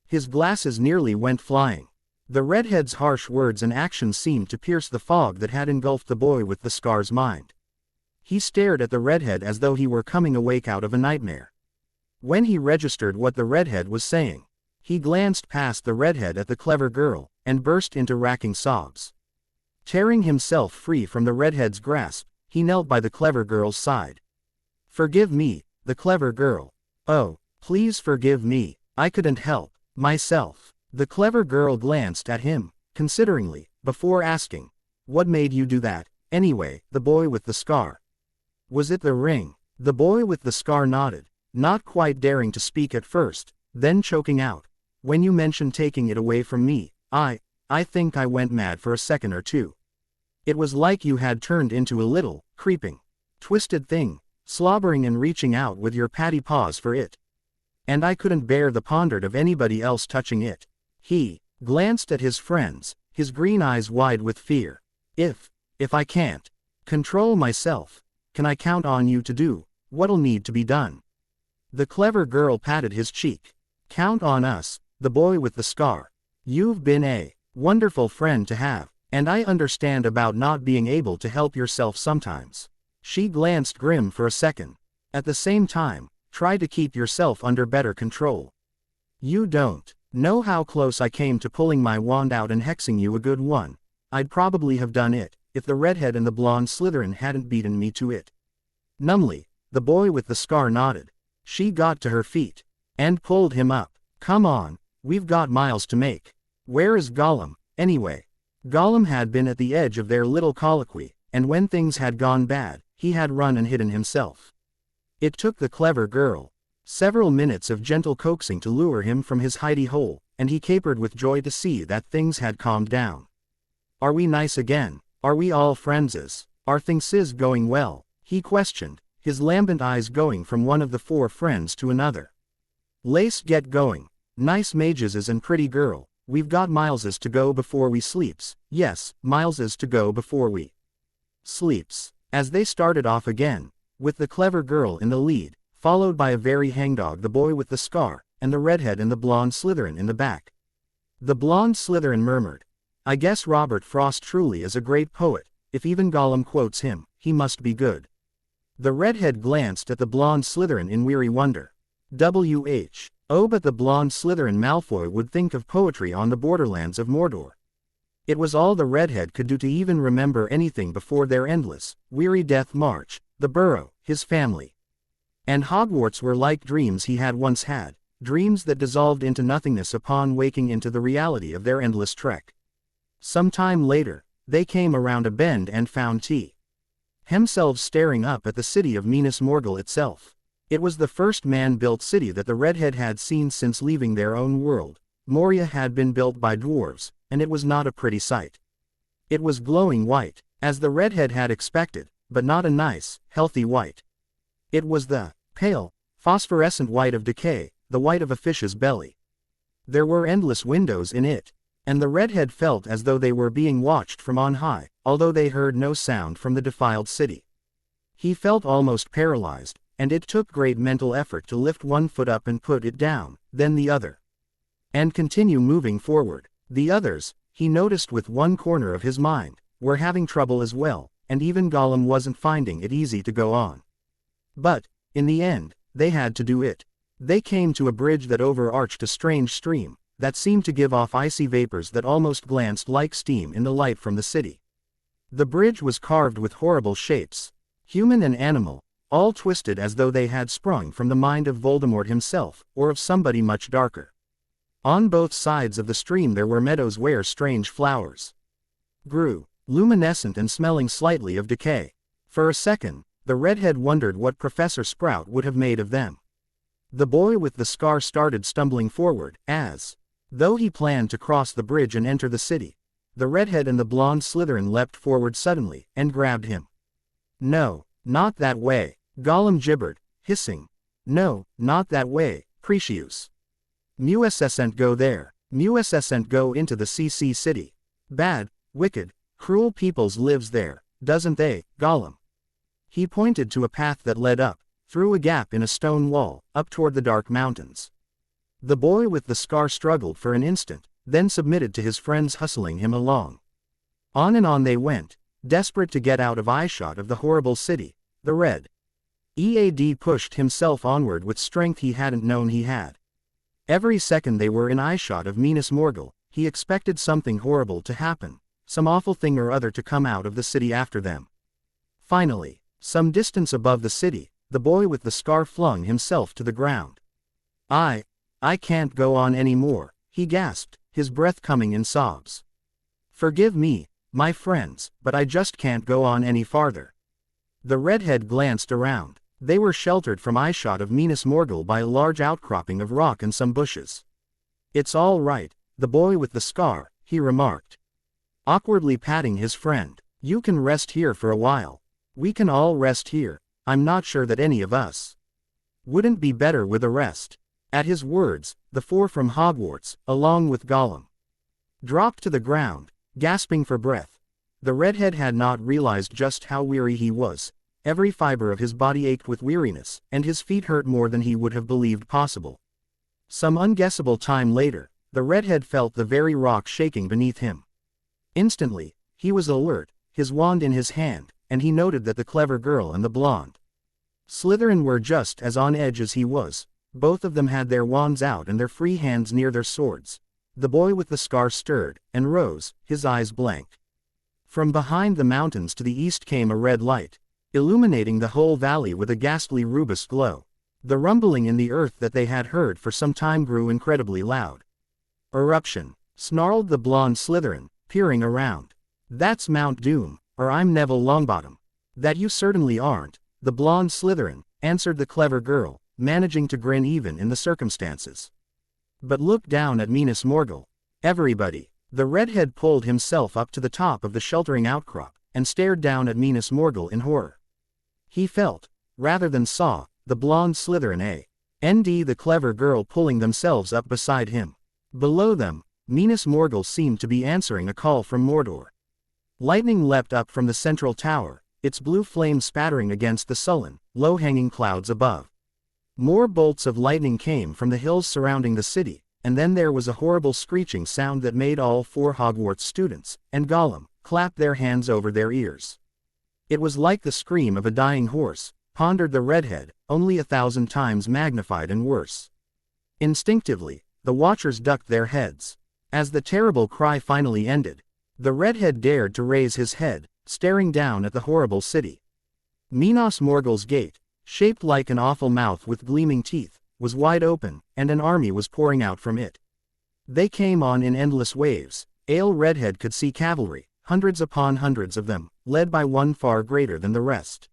His glasses nearly went flying. The redhead's harsh words and actions seemed to pierce the fog that had engulfed the boy with the scar's mind. He stared at the redhead as though he were coming awake out of a nightmare. When he registered what the redhead was saying, he glanced past the redhead at the clever girl, and burst into racking sobs. Tearing himself free from the redhead's grasp, he knelt by the clever girl's side. Forgive me, the clever girl. Oh, please forgive me, I couldn't help myself. The clever girl glanced at him, consideringly, before asking, what made you do that, anyway, the boy with the scar? Was it the ring? The boy with the scar nodded, not quite daring to speak at first, then choking out. When you mentioned taking it away from me, I think I went mad for a second or two. It was like you had turned into a little, creeping, twisted thing, slobbering and reaching out with your patty paws for it. And I couldn't bear the pondered of anybody else touching it. He glanced at his friends, his green eyes wide with fear. If I can't control myself, can I count on you to do what'll need to be done?" The clever girl patted his cheek. "Count on us, the boy with the scar. You've been a wonderful friend to have, and I understand about not being able to help yourself sometimes." She glanced grim for a second. "At the same time, try to keep yourself under better control. You don't know how close I came to pulling my wand out and hexing you a good one. I'd probably have done it, if the redhead and the blonde Slytherin hadn't beaten me to it." Numbly, the boy with the scar nodded. She got to her feet and pulled him up. "Come on, we've got miles to make. Where is Gollum, anyway?" Gollum had been at the edge of their little colloquy, and when things had gone bad, he had run and hidden himself. It took the clever girl several minutes of gentle coaxing to lure him from his hidey hole, and he capered with joy to see that things had calmed down. "Are we nice again? Are we all friendses? Are things going well?" he questioned, his lambent eyes going from one of the four friends to another. "Lace get going. Nice mageses and pretty girl. We've got mileses to go before we sleeps. Yes, mileses to go before we sleeps." As they started off again, with the clever girl in the lead, followed by a very hangdog the boy with the scar, and the redhead and the blonde Slytherin in the back. The blonde Slytherin murmured, "I guess Robert Frost truly is a great poet. If even Gollum quotes him, he must be good." The redhead glanced at the blonde Slytherin in weary wonder. Oh, but the blonde Slytherin Malfoy would think of poetry on the borderlands of Mordor. It was all the redhead could do to even remember anything before their endless, weary death march. The burrow, his family, and Hogwarts were like dreams he had once had, dreams that dissolved into nothingness upon waking into the reality of their endless trek. Some time later, they came around a bend and found T. themselves staring up at the city of Minas Morgul itself. It was the first man-built city that the redhead had seen since leaving their own world. Moria had been built by dwarves, and it was not a pretty sight. It was glowing white, as the redhead had expected, but not a nice, healthy white. It was the pale, phosphorescent white of decay, the white of a fish's belly. There were endless windows in it, and the redhead felt as though they were being watched from on high, although they heard no sound from the defiled city. He felt almost paralyzed, and it took great mental effort to lift one foot up and put it down, then the other, and continue moving forward. The others, he noticed with one corner of his mind, were having trouble as well, and even Gollum wasn't finding it easy to go on. But, in the end, they had to do it. They came to a bridge that overarched a strange stream, that seemed to give off icy vapors that almost glanced like steam in the light from the city. The bridge was carved with horrible shapes, human and animal, all twisted as though they had sprung from the mind of Voldemort himself, or of somebody much darker. On both sides of the stream there were meadows where strange flowers grew, luminescent and smelling slightly of decay. For a second, the redhead wondered what Professor Sprout would have made of them. The boy with the scar started stumbling forward, as though he planned to cross the bridge and enter the city. The redhead and the blonde Slytherin leapt forward suddenly, and grabbed him. "No, not that way," Gollum gibbered, hissing. "No, not that way, Precious. Musescent go there. Musescent go into the CC city. Bad, wicked, cruel peoples lives there, doesn't they, Gollum?" He pointed to a path that led up, through a gap in a stone wall, up toward the dark mountains. The boy with the scar struggled for an instant, then submitted to his friends hustling him along. On and on they went, desperate to get out of eyeshot of the horrible city. The red EAD pushed himself onward with strength he hadn't known he had. Every second they were in eyeshot of Minas Morgul, he expected something horrible to happen, some awful thing or other to come out of the city after them. Finally, some distance above the city, the boy with the scar flung himself to the ground. I can't go on anymore," he gasped, his breath coming in sobs. "Forgive me, my friends, but I just can't go on any farther." The redhead glanced around. They were sheltered from eyeshot of Minas Morgul by a large outcropping of rock and some bushes. "It's all right, the boy with the scar," he remarked, awkwardly patting his friend. "You can rest here for a while. We can all rest here. I'm not sure that any of us wouldn't be better with a rest." At his words, the four from Hogwarts, along with Gollum, dropped to the ground, gasping for breath. The redhead had not realized just how weary he was. every fiber of his body ached with weariness, and his feet hurt more than he would have believed possible. Some unguessable time later, the redhead felt the very rock shaking beneath him. Instantly, he was alert, his wand in his hand, and he noted that the clever girl and the blonde Slytherin were just as on edge as he was. Both of them had their wands out and their free hands near their swords. The boy with the scar stirred, and rose, his eyes blank. From behind the mountains to the east came a red light, illuminating the whole valley with a ghastly rubus glow. The rumbling in the earth that they had heard for some time grew incredibly loud. "Eruption," snarled the blonde Slytherin, peering around. "That's Mount Doom, or I'm Neville Longbottom." "That you certainly aren't, the blonde Slytherin," answered the clever girl, managing to grin even in the circumstances. "But look down at Minas Morgul. Everybody." The redhead pulled himself up to the top of the sheltering outcrop, and stared down at Minas Morgul in horror. He felt, rather than saw, the blonde Slytherin and the clever girl pulling themselves up beside him. Below them, Minas Morgul seemed to be answering a call from Mordor. Lightning leapt up from the central tower, its blue flame spattering against the sullen, low-hanging clouds above. More bolts of lightning came from the hills surrounding the city, and then there was a horrible screeching sound that made all 4 Hogwarts students, and Gollum, clap their hands over their ears. It was like the scream of a dying horse, pondered the redhead, only 1,000 times magnified and worse. Instinctively, the watchers ducked their heads. As the terrible cry finally ended, the redhead dared to raise his head, staring down at the horrible city. Minas Morgul's gate, shaped like an awful mouth with gleaming teeth, was wide open, and an army was pouring out from it. They came on in endless waves. Redhead could see cavalry, hundreds upon hundreds of them, led by one far greater than the rest.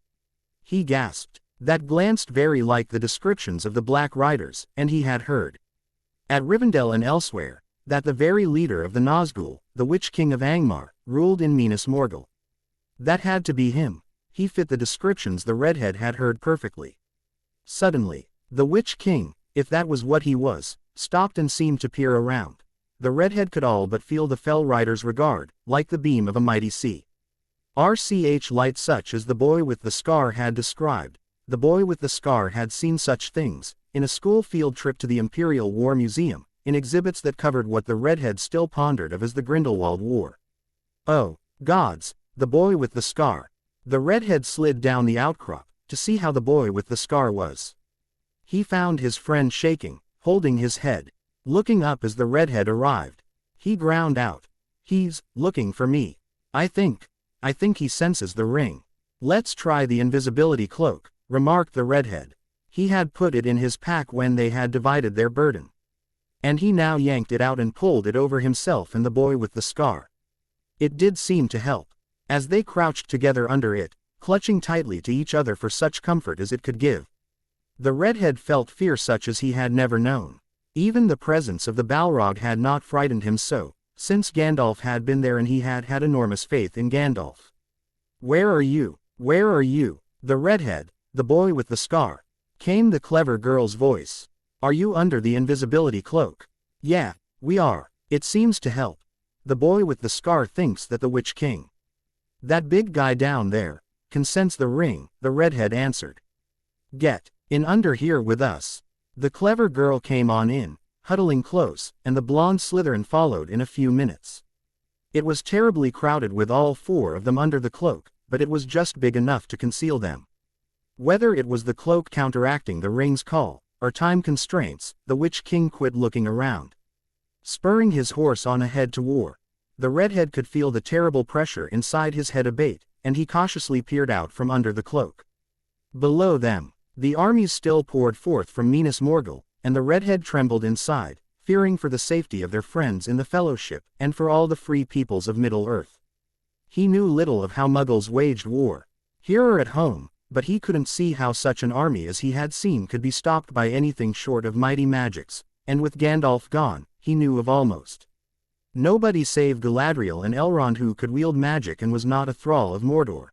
He gasped. That glanced very like the descriptions of the Black Riders, and he had heard at Rivendell and elsewhere, that the very leader of the Nazgul, the Witch King of Angmar, ruled in Minas Morgul. That had to be him. He fit the descriptions the redhead had heard perfectly. Suddenly, the Witch King, if that was what he was, stopped and seemed to peer around. The redhead could all but feel the fell rider's regard, like the beam of a mighty sea. Light such as the boy with the scar had described. The boy with the scar had seen such things, in a school field trip to the Imperial War Museum, in exhibits that covered what the redhead still pondered of as the Grindelwald War. Oh, gods, the boy with the scar. The redhead slid down the outcrop, to see how the boy with the scar was. He found his friend shaking, holding his head. Looking up as the redhead arrived, he ground out, "He's looking for me. I think he senses the ring. Let's try the invisibility cloak," remarked the redhead. He had put it in his pack when they had divided their burden. And he now yanked it out and pulled it over himself and the boy with the scar. It did seem to help. As they crouched together under it, clutching tightly to each other for such comfort as it could give, the redhead felt fear such as he had never known. Even the presence of the Balrog had not frightened him so, since Gandalf had been there and he had had enormous faith in Gandalf. "Where are you? Where are you? The redhead, the boy with the scar," came the clever girl's voice. "Are you under the invisibility cloak?" "Yeah, we are. It seems to help. The boy with the scar thinks that the Witch King, that big guy down there, can sense the ring," the redhead answered. "Get in under here with us." The clever girl came on in, huddling close, and the blonde Slytherin followed in a few minutes. It was terribly crowded with all 4 of them under the cloak, but it was just big enough to conceal them. Whether it was the cloak counteracting the ring's call, or time constraints, the Witch King quit looking around. Spurring his horse on ahead to war, the redhead could feel the terrible pressure inside his head abate, and he cautiously peered out from under the cloak. Below them, the armies still poured forth from Minas Morgul, and the redhead trembled inside, fearing for the safety of their friends in the Fellowship, and for all the free peoples of Middle-earth. He knew little of how Muggles waged war here or at home, but he couldn't see how such an army as he had seen could be stopped by anything short of mighty magics, and with Gandalf gone, he knew of almost nobody save Galadriel and Elrond who could wield magic and was not a thrall of Mordor.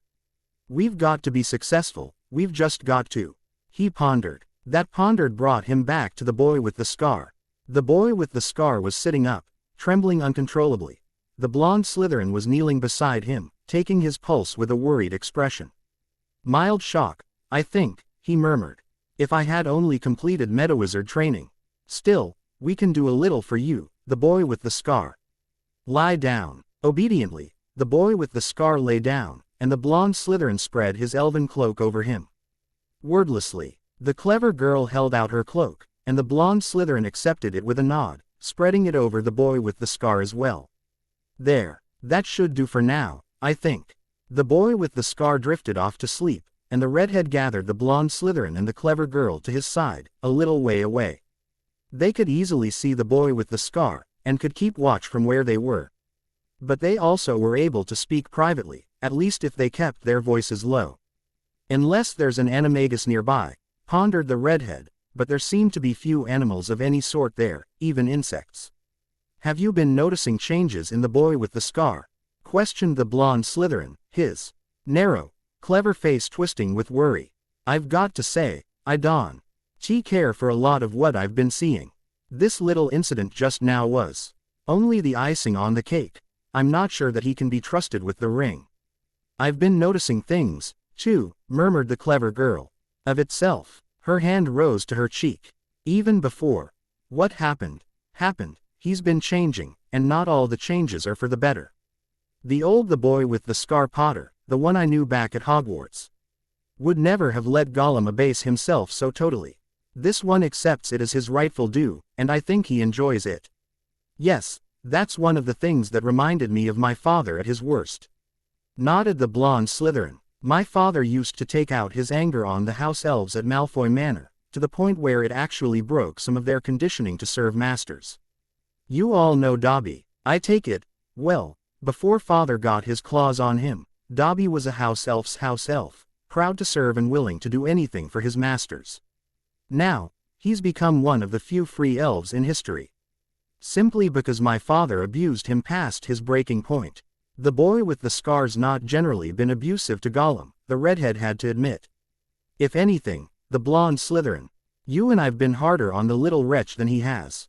"We've got to be successful, we've just got to," he pondered. That pondered brought him back to the boy with the scar. The boy with the scar was sitting up, trembling uncontrollably. The blonde Slytherin was kneeling beside him, taking his pulse with a worried expression. Mild shock, I think, he murmured. If I had only completed Metawizard training. Still, we can do a little for you, the boy with the scar. Lie down. Obediently, the boy with the scar lay down, and the blonde Slytherin spread his elven cloak over him. Wordlessly, the clever girl held out her cloak, and the blonde Slytherin accepted it with a nod, spreading it over the boy with the scar as well. There, that should do for now, I think. The boy with the scar drifted off to sleep, and the redhead gathered the blonde Slytherin and the clever girl to his side, a little way away. They could easily see the boy with the scar, and could keep watch from where they were. But they also were able to speak privately, at least if they kept their voices low. Unless there's an animagus nearby, pondered the redhead, but there seemed to be few animals of any sort there, even insects. Have you been noticing changes in the boy with the scar? Questioned the blonde Slytherin, his narrow, clever face twisting with worry. I've got to say, I don't care for a lot of what I've been seeing. This little incident just now was only the icing on the cake. I'm not sure that he can be trusted with the ring. I've been noticing things, too, murmured the clever girl. Of itself, her hand rose to her cheek. Even before what happened, he's been changing, and not all the changes are for the better. The boy with the scar Potter, the one I knew back at Hogwarts, would never have let Gollum abase himself so totally. This one accepts it as his rightful due, and I think he enjoys it. Yes, that's one of the things that reminded me of my father at his worst. Nodded the blonde Slytherin. My father used to take out his anger on the house elves at Malfoy Manor, to the point where it actually broke some of their conditioning to serve masters. You all know Dobby, I take it. Well, before father got his claws on him, Dobby was a house elf's house elf, proud to serve and willing to do anything for his masters. Now, he's become one of the few free elves in history. Simply because my father abused him past his breaking point. The boy with the scar's not generally been abusive to Gollum, the redhead had to admit. If anything, the blonde Slytherin, you and I've been harder on the little wretch than he has.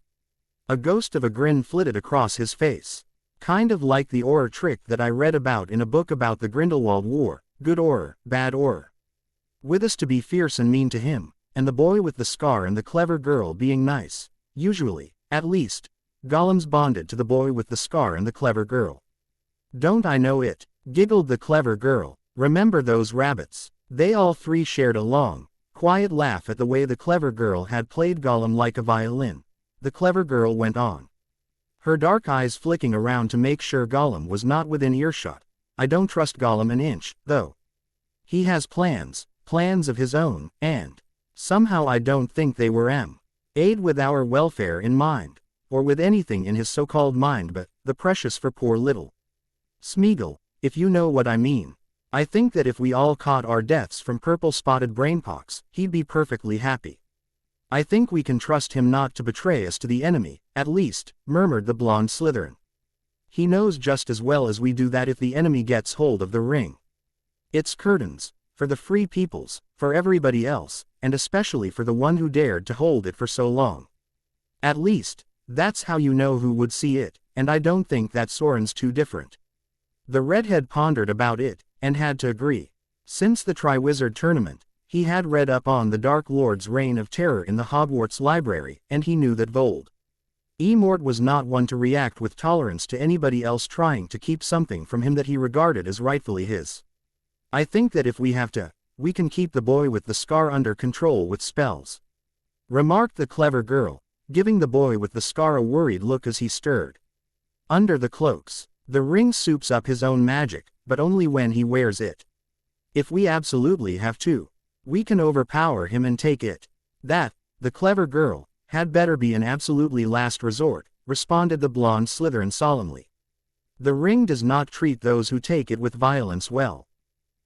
A ghost of a grin flitted across his face. Kind of like the Auror trick that I read about in a book about the Grindelwald War, good Auror, bad Auror. With us to be fierce and mean to him, and the boy with the scar and the clever girl being nice, usually, at least. Gollum's bonded to the boy with the scar and the clever girl. Don't I know it? Giggled the clever girl. Remember those rabbits? They all three shared a long, quiet laugh at the way the clever girl had played Gollum like a violin. The clever girl went on, her dark eyes flicking around to make sure Gollum was not within earshot. I don't trust Gollum an inch, though. He has plans of his own, and somehow I don't think they were aid with our welfare in mind, or with anything in his so-called mind but the precious for poor little Smeagol, if you know what I mean. I think that if we all caught our deaths from purple-spotted brainpox, he'd be perfectly happy. I think we can trust him not to betray us to the enemy, at least, murmured the blonde Slytherin. He knows just as well as we do that if the enemy gets hold of the ring, it's curtains, for the free peoples, for everybody else, and especially for the one who dared to hold it for so long. At least, that's how you know who would see it, and I don't think that Soren's too different. The redhead pondered about it, and had to agree. Since the Triwizard Tournament, he had read up on the Dark Lord's reign of terror in the Hogwarts library, and he knew that Voldemort was not one to react with tolerance to anybody else trying to keep something from him that he regarded as rightfully his. I think that if we have to, we can keep the boy with the scar under control with spells, remarked the clever girl, giving the boy with the scar a worried look as he stirred under the cloaks. The ring soups up his own magic, but only when he wears it. If we absolutely have to, we can overpower him and take it. That, the clever girl, had better be an absolutely last resort, responded the blonde Slytherin solemnly. The ring does not treat those who take it with violence well.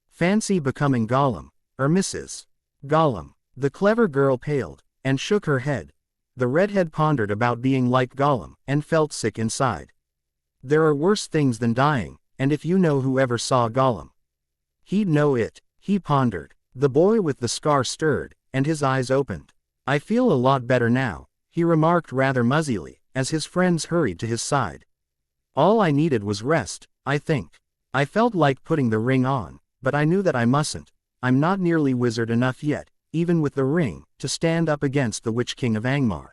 Fancy becoming Gollum, or Mrs. Gollum. The clever girl paled, and shook her head. The redhead pondered about being like Gollum, and felt sick inside. There are worse things than dying, and if you know whoever saw Gollum, he'd know it, he pondered. The boy with the scar stirred, and his eyes opened. I feel a lot better now, he remarked rather muzzily, as his friends hurried to his side. All I needed was rest, I think. I felt like putting the ring on, but I knew that I mustn't. I'm not nearly wizard enough yet, even with the ring, to stand up against the Witch King of Angmar.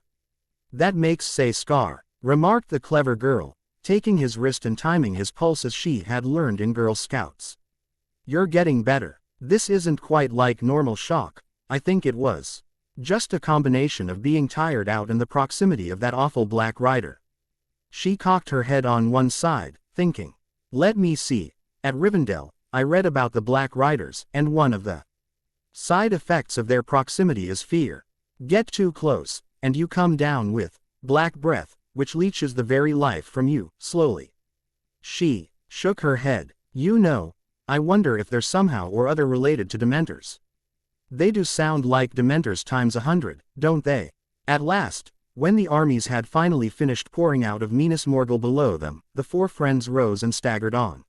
That makes say Scar, remarked the clever girl, taking his wrist and timing his pulse as she had learned in Girl Scouts. You're getting better. This isn't quite like normal shock. I think it was just a combination of being tired out and the proximity of that awful Black Rider. She cocked her head on one side, thinking. Let me see. At Rivendell, I read about the Black Riders, and one of the side effects of their proximity is fear. Get too close, and you come down with black breath, which leeches the very life from you, slowly. She shook her head. You know, I wonder if they're somehow or other related to Dementors. They do sound like Dementors times 100, don't they? At last, when the armies had finally finished pouring out of Minas Morgul below them, the four friends rose and staggered on.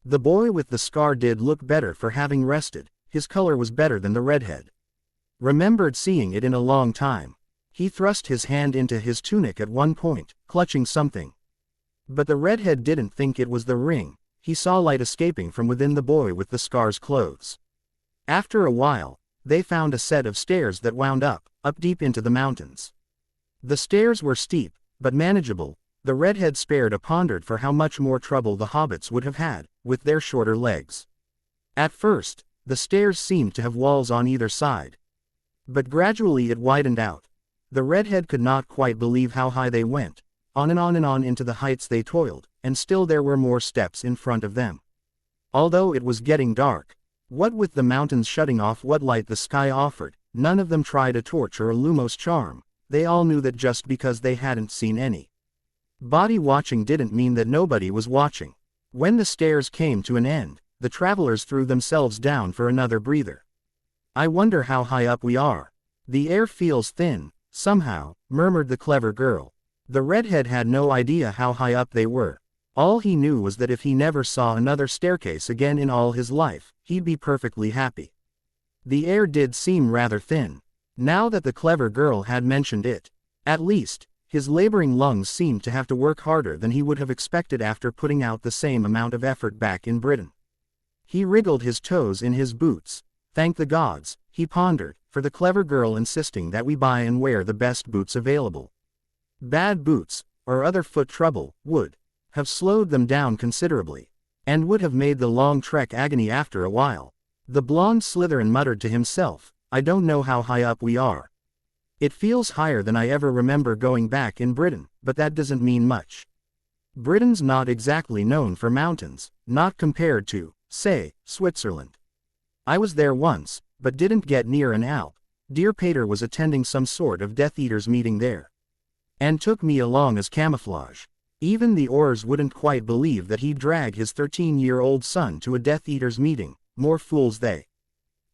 The boy with the scar did look better for having rested. His color was better than the redhead. Remembered seeing it in a long time. He thrust his hand into his tunic at one point, clutching something. But the redhead didn't think it was the ring. He saw light escaping from within the boy with the scar's clothes. After a while, they found a set of stairs that wound up deep into the mountains. The stairs were steep, but manageable. The redhead spared a pondered for how much more trouble the hobbits would have had, with their shorter legs. At first, the stairs seemed to have walls on either side. But gradually it widened out. The redhead could not quite believe how high they went. On and on and on into the heights they toiled, and still there were more steps in front of them. Although it was getting dark, what with the mountains shutting off what light the sky offered, none of them tried a torch or a Lumos charm. They all knew that just because they hadn't seen any body watching didn't mean that nobody was watching. When the stairs came to an end, the travelers threw themselves down for another breather. I wonder how high up we are. The air feels thin, somehow, murmured the clever girl. The redhead had no idea how high up they were. All he knew was that if he never saw another staircase again in all his life, he'd be perfectly happy. The air did seem rather thin. Now that the clever girl had mentioned it. At least, his laboring lungs seemed to have to work harder than he would have expected after putting out the same amount of effort back in Britain. He wriggled his toes in his boots. Thank the gods, he pondered, for the clever girl insisting that we buy and wear the best boots available. Bad boots, or other foot trouble, would have slowed them down considerably, and would have made the long trek agony after a while. The blonde Slytherin muttered to himself, I don't know how high up we are. It feels higher than I ever remember going back in Britain, but that doesn't mean much. Britain's not exactly known for mountains, not compared to, say, Switzerland. I was there once, but didn't get near an Alp. Dear Pater was attending some sort of Death Eaters meeting there, and took me along as camouflage. Even the Orrs wouldn't quite believe that he'd drag his 13-year-old son to a Death Eaters meeting, more fools they.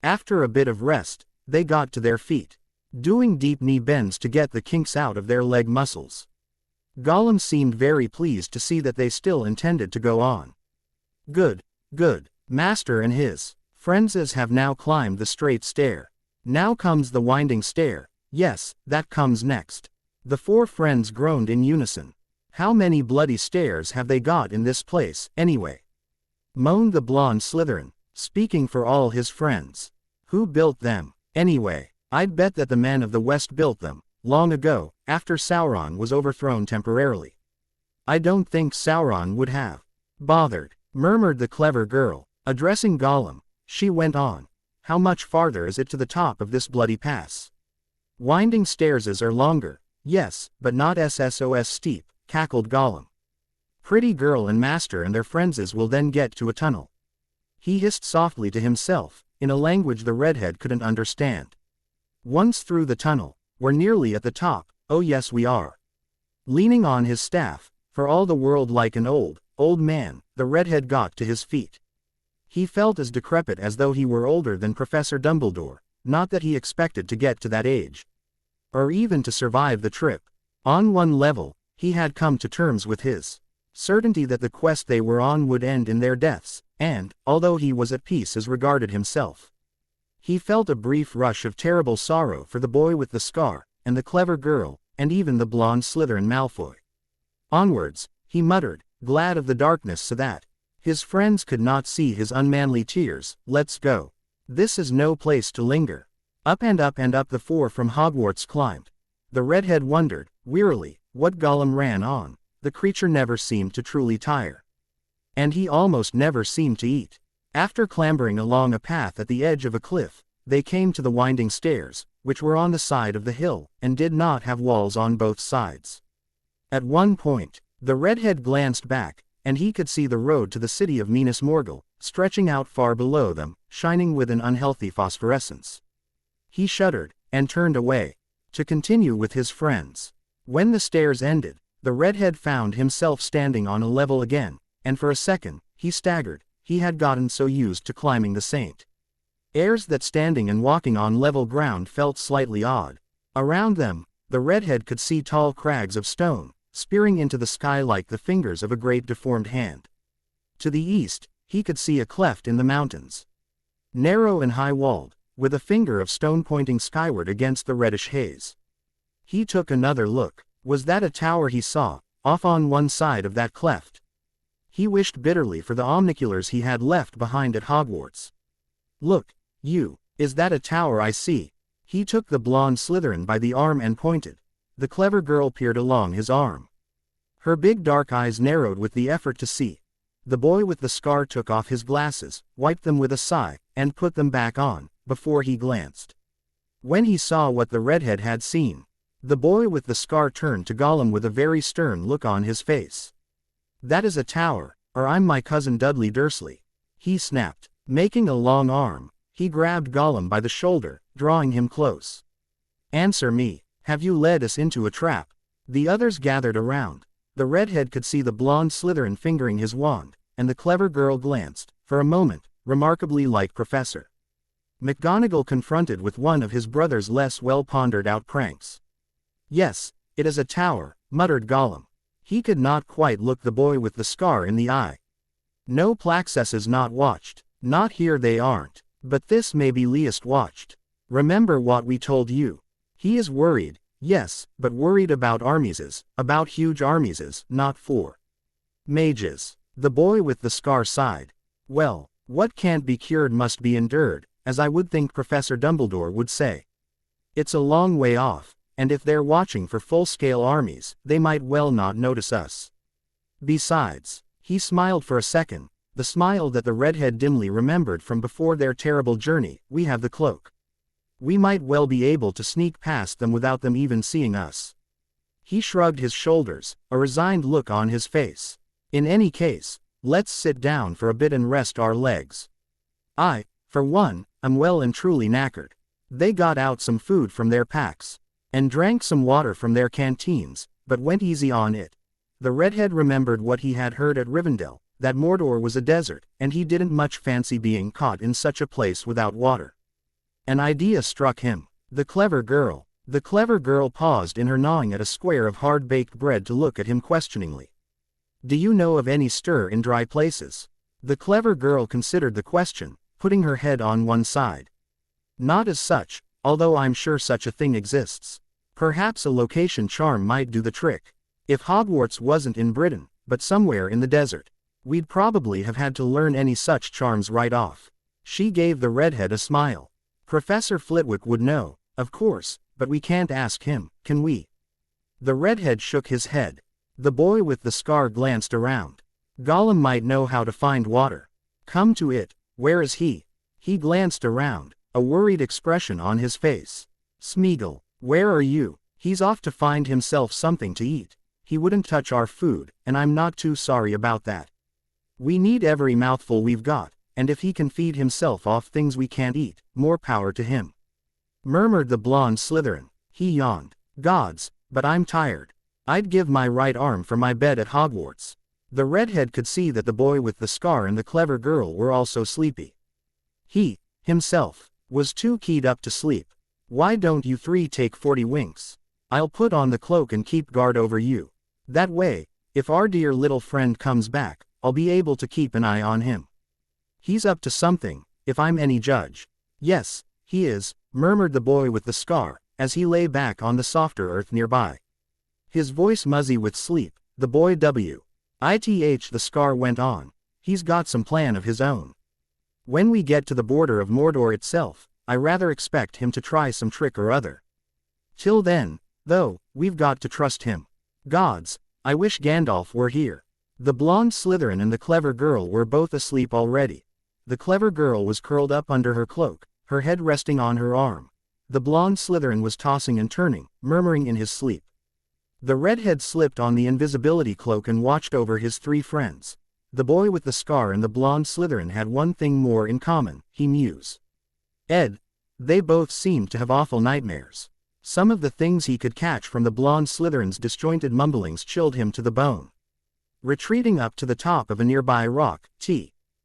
After a bit of rest, they got to their feet, doing deep knee bends to get the kinks out of their leg muscles. Gollum seemed very pleased to see that they still intended to go on. Good, good. Master and his friends have now climbed the straight stair. Now comes the winding stair. Yes, that comes next. The four friends groaned in unison. How many bloody stairs have they got in this place, anyway? Moaned the blonde Slytherin, speaking for all his friends. Who built them, anyway? I'd bet that the men of the West built them, long ago, after Sauron was overthrown temporarily. I don't think Sauron would have bothered, murmured the clever girl. Addressing Gollum, she went on. How much farther is it to the top of this bloody pass? Winding stairs are longer, yes, but not SSOS steep, cackled Gollum. Pretty girl and master and their friendses will then get to a tunnel. He hissed softly to himself, in a language the redhead couldn't understand. Once through the tunnel, we're nearly at the top. Oh yes we are. Leaning on his staff, for all the world like an old man, the redhead got to his feet. He felt as decrepit as though he were older than Professor Dumbledore, not that he expected to get to that age, or even to survive the trip. On one level, he had come to terms with his certainty that the quest they were on would end in their deaths, and, although he was at peace as regarded himself, he felt a brief rush of terrible sorrow for the boy with the scar, and the clever girl, and even the blonde Slytherin Malfoy. Onwards, he muttered, glad of the darkness so that his friends could not see his unmanly tears. Let's go. This is no place to linger. Up and up and up the four from Hogwarts climbed. The redhead wondered, wearily, what Gollum ran on. The creature never seemed to truly tire. And he almost never seemed to eat. After clambering along a path at the edge of a cliff, they came to the winding stairs, which were on the side of the hill, and did not have walls on both sides. At one point, the redhead glanced back, and he could see the road to the city of Minas Morgul, stretching out far below them, shining with an unhealthy phosphorescence. He shuddered, and turned away, to continue with his friends. When the stairs ended, the redhead found himself standing on a level again, and for a second, he staggered. He had gotten so used to climbing the Saint Airs that standing and walking on level ground felt slightly odd. Around them, the redhead could see tall crags of stone, spearing into the sky like the fingers of a great deformed hand. To the east, he could see a cleft in the mountains. Narrow and high-walled, with a finger of stone pointing skyward against the reddish haze. He took another look. Was that a tower he saw, off on one side of that cleft? He wished bitterly for the omniculars he had left behind at Hogwarts. Look, you, is that a tower I see? He took the blonde Slytherin by the arm and pointed. The clever girl peered along his arm. Her big dark eyes narrowed with the effort to see. The boy with the scar took off his glasses, wiped them with a sigh, and put them back on, before he glanced. When he saw what the redhead had seen, the boy with the scar turned to Gollum with a very stern look on his face. That is a tower, or I'm my cousin Dudley Dursley, he snapped. Making a long arm, he grabbed Gollum by the shoulder, drawing him close. Answer me, have you led us into a trap? The others gathered around. The redhead could see the blonde Slytherin fingering his wand, and the clever girl glanced, for a moment, remarkably like Professor McGonagall confronted with one of his brother's less well-pondered-out pranks. Yes, it is a tower, muttered Gollum. He could not quite look the boy with the scar in the eye. No Plaxesses not watched. Not here they aren't. But this may be least watched. Remember what we told you. He is worried, yes, but worried about armieses, about huge armieses, not for mages. The boy with the scar sighed. Well, what can't be cured must be endured, as I would think Professor Dumbledore would say. It's a long way off, and if they're watching for full-scale armies, they might well not notice us. Besides, he smiled for a second, the smile that the redhead dimly remembered from before their terrible journey. We have the cloak. We might well be able to sneak past them without them even seeing us. He shrugged his shoulders, a resigned look on his face. In any case, let's sit down for a bit and rest our legs. I, for one, am well and truly knackered. They got out some food from their packs, and drank some water from their canteens, but went easy on it. The redhead remembered what he had heard at Rivendell, that Mordor was a desert, and he didn't much fancy being caught in such a place without water. An idea struck him. The clever girl. The clever girl paused in her gnawing at a square of hard-baked bread to look at him questioningly. Do you know of any stir in dry places? The clever girl considered the question, putting her head on one side. Not as such, although I'm sure such a thing exists. Perhaps a location charm might do the trick. If Hogwarts wasn't in Britain, but somewhere in the desert, we'd probably have had to learn any such charms right off. She gave the redhead a smile. Professor Flitwick would know, of course, but we can't ask him, can we? The redhead shook his head. The boy with the scar glanced around. Gollum might know how to find water. Come to it, where is he? He glanced around, a worried expression on his face. Smeagol, where are you? He's off to find himself something to eat. He wouldn't touch our food, and I'm not too sorry about that. We need every mouthful we've got, and if he can feed himself off things we can't eat, more power to him. Murmured the blonde Slytherin. He yawned. Gods, but I'm tired. I'd give my right arm for my bed at Hogwarts. The redhead could see that the boy with the scar and the clever girl were also sleepy. He, himself, was too keyed up to sleep. Why don't you three take 40 winks? I'll put on the cloak and keep guard over you. That way, if our dear little friend comes back, I'll be able to keep an eye on him. He's up to something, if I'm any judge. Yes, he is, murmured the boy with the scar, as he lay back on the softer earth nearby. His voice muzzy with sleep. The boy the scar went on. He's got some plan of his own. When we get to the border of Mordor itself, I rather expect him to try some trick or other. Till then, though, we've got to trust him. Gods, I wish Gandalf were here." The blonde Slytherin and the clever girl were both asleep already. The clever girl was curled up under her cloak, her head resting on her arm. The blonde Slytherin was tossing and turning, murmuring in his sleep. The redhead slipped on the invisibility cloak and watched over his three friends. The boy with the scar and the blonde Slytherin had one thing more in common, he mused. They both seemed to have awful nightmares. Some of the things he could catch from the blonde Slytherin's disjointed mumblings chilled him to the bone. Retreating up to the top of a nearby rock,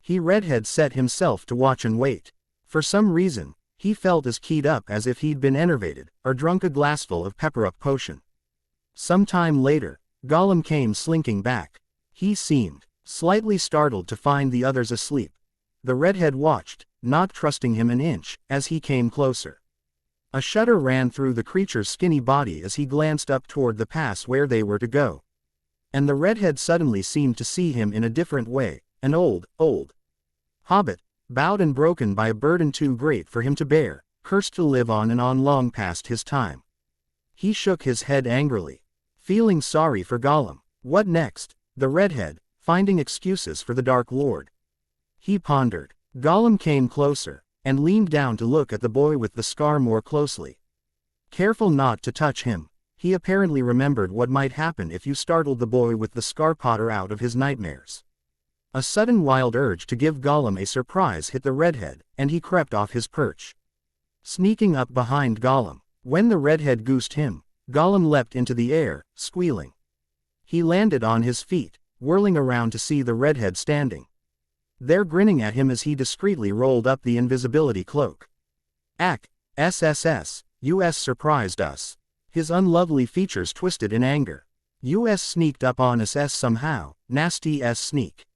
redhead set himself to watch and wait. For some reason, he felt as keyed up as if he'd been enervated, or drunk a glassful of pepper-up potion. Some time later, Gollum came slinking back. He seemed slightly startled to find the others asleep. The redhead watched, not trusting him an inch, as he came closer. A shudder ran through the creature's skinny body as he glanced up toward the pass where they were to go. And the redhead suddenly seemed to see him in a different way, an old hobbit, bowed and broken by a burden too great for him to bear, cursed to live on and on long past his time. He shook his head angrily, feeling sorry for Gollum. What next? The redhead, finding excuses for the Dark Lord. He pondered. Gollum came closer, and leaned down to look at the boy with the scar more closely. Careful not to touch him, he apparently remembered what might happen if you startled the boy with the scar Potter out of his nightmares. A sudden wild urge to give Gollum a surprise hit the redhead, and he crept off his perch. Sneaking up behind Gollum, when the redhead goosed him, Gollum leapt into the air, squealing. He landed on his feet, whirling around to see the redhead standing there grinning at him as he discreetly rolled up the invisibility cloak. SSS, US surprised us. His unlovely features twisted in anger. US sneaked up on us somehow, nasty sneak.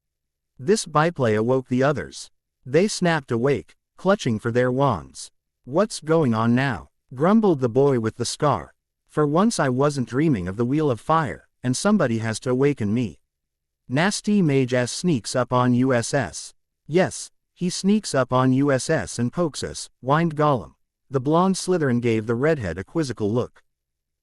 This byplay awoke the others. They snapped awake, clutching for their wands. What's going on now? Grumbled the boy with the scar. For once I wasn't dreaming of the Wheel of Fire, and somebody has to awaken me. Nasty mage sneaks up on USS. Yes, he sneaks up on USS and pokes us, whined Gollum. The blonde Slytherin gave the redhead a quizzical look.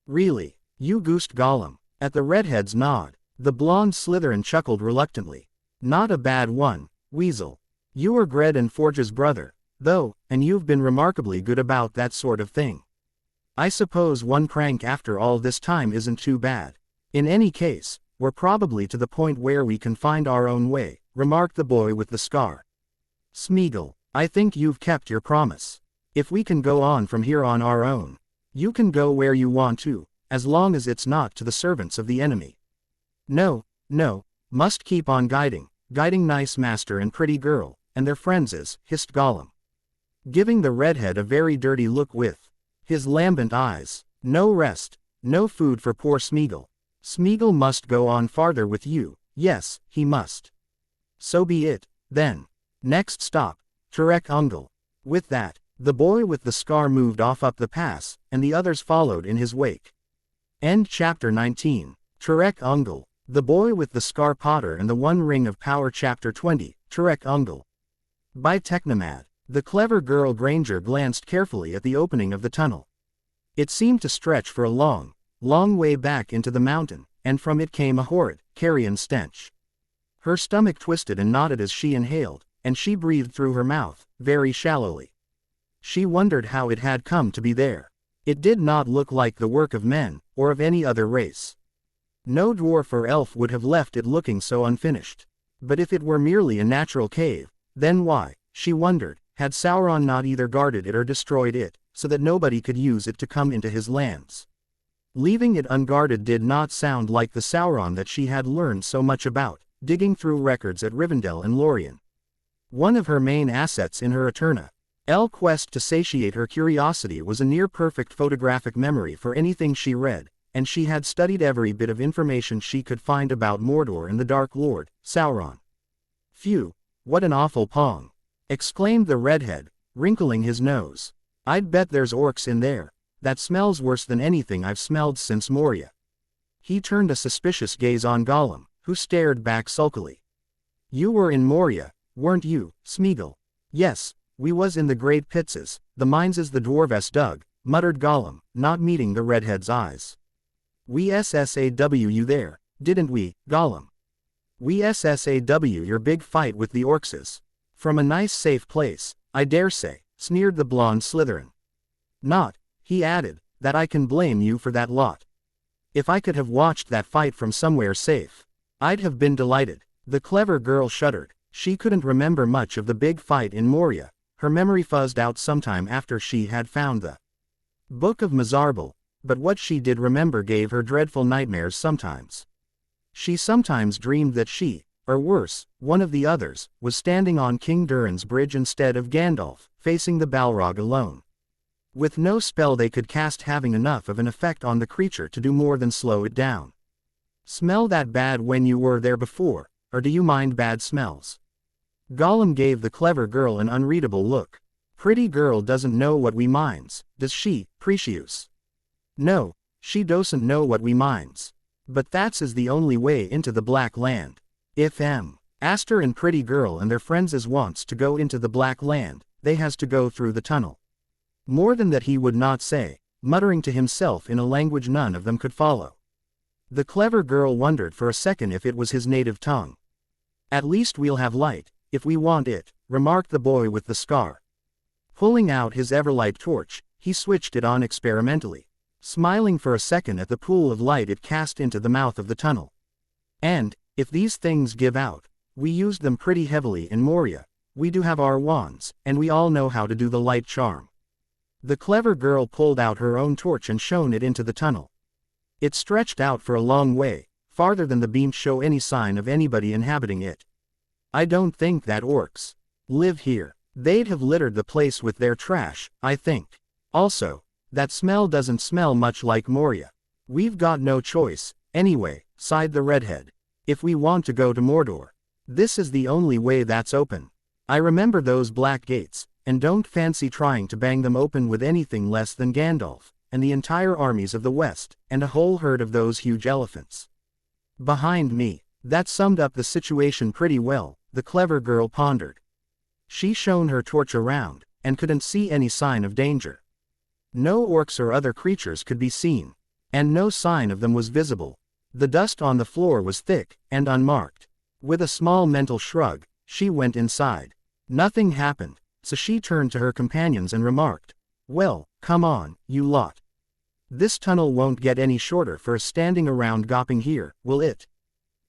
Really? You goosed Gollum? At the redhead's nod, the blonde Slytherin chuckled reluctantly. Not a bad one, Weasel. You are Gred and Forge's brother, though, and you've been remarkably good about that sort of thing. I suppose one prank after all this time isn't too bad. In any case, we're probably to the point where we can find our own way, remarked the boy with the scar. Smeagol, I think you've kept your promise. If we can go on from here on our own, you can go where you want to, as long as it's not to the servants of the enemy. No, must keep on guiding nice master and pretty girl, and their friends hissed Gollum, giving the redhead a very dirty look with his lambent eyes. No rest, no food for poor Smeagol. Smeagol must go on farther with you, yes, he must. So be it, then. Next stop, Turek Ungol. With that, the boy with the scar moved off up the pass, and the others followed in his wake. End chapter 19. Turek Ungol, the boy with the scar Potter and the One Ring of Power. Chapter 20, Turek Ungol. By Technomad. The clever girl Granger glanced carefully at the opening of the tunnel. It seemed to stretch for a long way back into the mountain, and from it came a horrid, carrion stench. Her stomach twisted and knotted as she inhaled, and she breathed through her mouth, very shallowly. She wondered how it had come to be there. It did not look like the work of men, or of any other race. No dwarf or elf would have left it looking so unfinished. But if it were merely a natural cave, then why, she wondered, had Sauron not either guarded it or destroyed it, so that nobody could use it to come into his lands? Leaving it unguarded did not sound like the Sauron that she had learned so much about, digging through records at Rivendell and Lorien. One of her main assets in her Eterna quest to satiate her curiosity was a near-perfect photographic memory for anything she read, and she had studied every bit of information she could find about Mordor and the Dark Lord, Sauron. Phew, what an awful pong! Exclaimed the redhead, wrinkling his nose. I'd bet there's orcs in there. That smells worse than anything I've smelled since Moria. He turned a suspicious gaze on Gollum, who stared back sulkily. You were in Moria, weren't you, Smeagol? Yes, we was in the great pitses, the mines the dwarves dug, muttered Gollum, not meeting the redhead's eyes. We SSAW you there, didn't we, Gollum? We SSAW your big fight with the orcs. From a nice safe place, I dare say, sneered the blonde Slytherin. Not, he added, that I can blame you for that lot. If I could have watched that fight from somewhere safe, I'd have been delighted. The clever girl shuddered. She couldn't remember much of the big fight in Moria. Her memory fuzzed out sometime after she had found the Book of Mizarble, but what she did remember gave her dreadful nightmares sometimes. She sometimes dreamed that she, or worse, one of the others, was standing on King Durin's bridge instead of Gandalf, facing the Balrog alone. With no spell they could cast having enough of an effect on the creature to do more than slow it down. Smell that bad when you were there before, or do you mind bad smells? Gollum gave the clever girl an unreadable look. Pretty girl doesn't know what we minds, does she, Precious? No, she doesn't know what we minds. But that's is the only way into the Black Land. If Aster and Pretty Girl and their friends wants to go into the Black Land, they has to go through the tunnel. More than that he would not say, muttering to himself in a language none of them could follow. The clever girl wondered for a second if it was his native tongue. At least we'll have light, if we want it, remarked the boy with the scar. Pulling out his Everlight torch, he switched it on experimentally, smiling for a second at the pool of light it cast into the mouth of the tunnel. And, if these things give out, we used them pretty heavily in Moria, we do have our wands, and we all know how to do the light charm. The clever girl pulled out her own torch and shone it into the tunnel. It stretched out for a long way, farther than the beam show any sign of anybody inhabiting it. I don't think that orcs live here. They'd have littered the place with their trash, I think. Also, that smell doesn't smell much like Moria. We've got no choice, anyway, sighed the redhead. If we want to go to Mordor, this is the only way that's open. I remember those black gates, and don't fancy trying to bang them open with anything less than Gandalf, and the entire armies of the West, and a whole herd of those huge elephants behind me. That summed up the situation pretty well, the clever girl pondered. She shone her torch around, and couldn't see any sign of danger. No orcs or other creatures could be seen, and no sign of them was visible. The dust on the floor was thick, and unmarked. With a small mental shrug, she went inside. Nothing happened, so she turned to her companions and remarked, "Well, come on, you lot. This tunnel won't get any shorter for us standing around gawping here, will it?"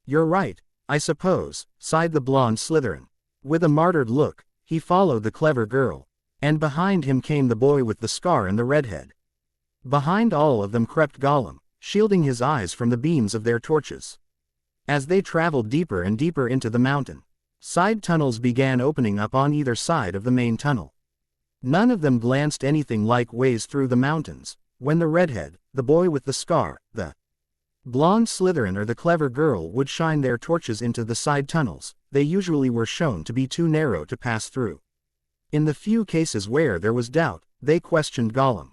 "You're right, I suppose," sighed the blonde Slytherin. With a martyred look, he followed the clever girl, and behind him came the boy with the scar and the redhead. Behind all of them crept Gollum, shielding his eyes from the beams of their torches. As they traveled deeper and deeper into the mountain, side tunnels began opening up on either side of the main tunnel. None of them glanced anything like ways through the mountains, when the redhead, the boy with the scar, the blonde Slytherin or the clever girl would shine their torches into the side tunnels. They usually were shown to be too narrow to pass through. In the few cases where there was doubt, they questioned Gollum,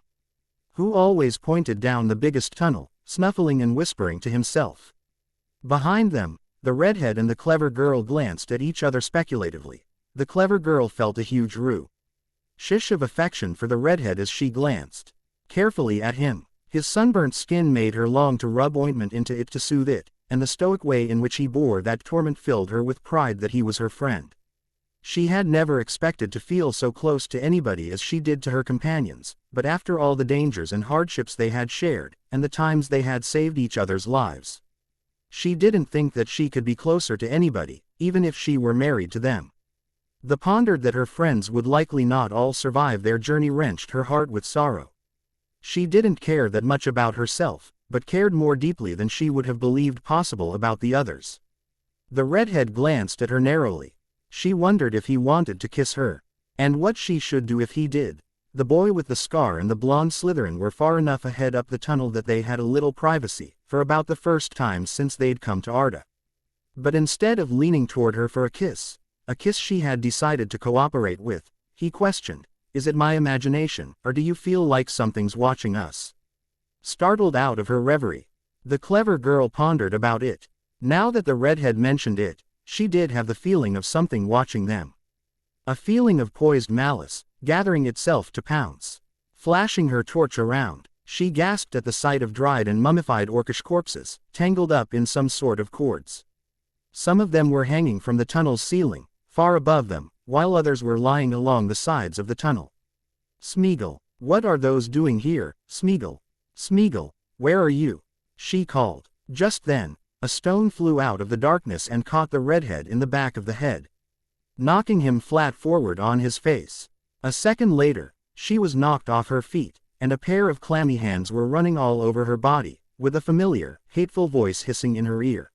who always pointed down the biggest tunnel, snuffling and whispering to himself. Behind them, the redhead and the clever girl glanced at each other speculatively. The clever girl felt a huge shish of affection for the redhead as she glanced carefully at him. His sunburnt skin made her long to rub ointment into it to soothe it, and the stoic way in which he bore that torment filled her with pride that he was her friend. She had never expected to feel so close to anybody as she did to her companions, but after all the dangers and hardships they had shared, and the times they had saved each other's lives, she didn't think that she could be closer to anybody, even if she were married to them. The pondered that her friends would likely not all survive their journey wrenched her heart with sorrow. She didn't care that much about herself, but cared more deeply than she would have believed possible about the others. The redhead glanced at her narrowly. She wondered if he wanted to kiss her, and what she should do if he did. The boy with the scar and the blonde Slytherin were far enough ahead up the tunnel that they had a little privacy, for about the first time since they'd come to Arda. But instead of leaning toward her for a kiss she had decided to cooperate with, he questioned, "Is it my imagination, or do you feel like something's watching us?" Startled out of her reverie, the clever girl pondered about it. Now that the redhead mentioned it, she did have the feeling of something watching them. A feeling of poised malice, gathering itself to pounce. Flashing her torch around, she gasped at the sight of dried and mummified orcish corpses, tangled up in some sort of cords. Some of them were hanging from the tunnel's ceiling, far above them, while others were lying along the sides of the tunnel. Smeagol, what are those doing here, Smeagol? Smeagol, where are you? She called. Just then, a stone flew out of the darkness and caught the redhead in the back of the head, knocking him flat forward on his face. A second later, she was knocked off her feet, and a pair of clammy hands were running all over her body, with a familiar, hateful voice hissing in her ear.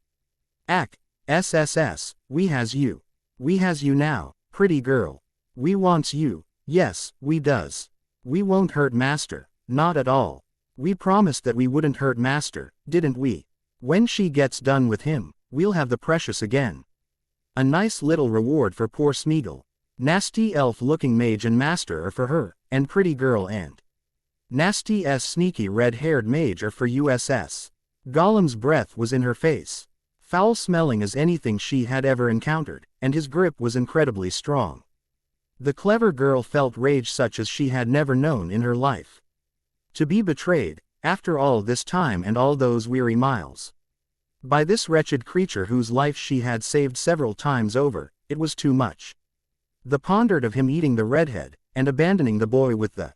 "Ack, SSS, we has you. We has you now, pretty girl. We wants you, yes, we does. We won't hurt master, not at all. We promised that we wouldn't hurt master, didn't we? When she gets done with him, we'll have the precious again." A nice little reward for poor Smeagol. Nasty elf-looking mage and master are for her, and pretty girl and nasty sneaky red-haired mage are for USS. Gollum's breath was in her face, foul-smelling as anything she had ever encountered, and his grip was incredibly strong. The clever girl felt rage such as she had never known in her life. To be betrayed, after all this time and all those weary miles, by this wretched creature whose life she had saved several times over, it was too much. The pondered of him eating the redhead, and abandoning the boy with the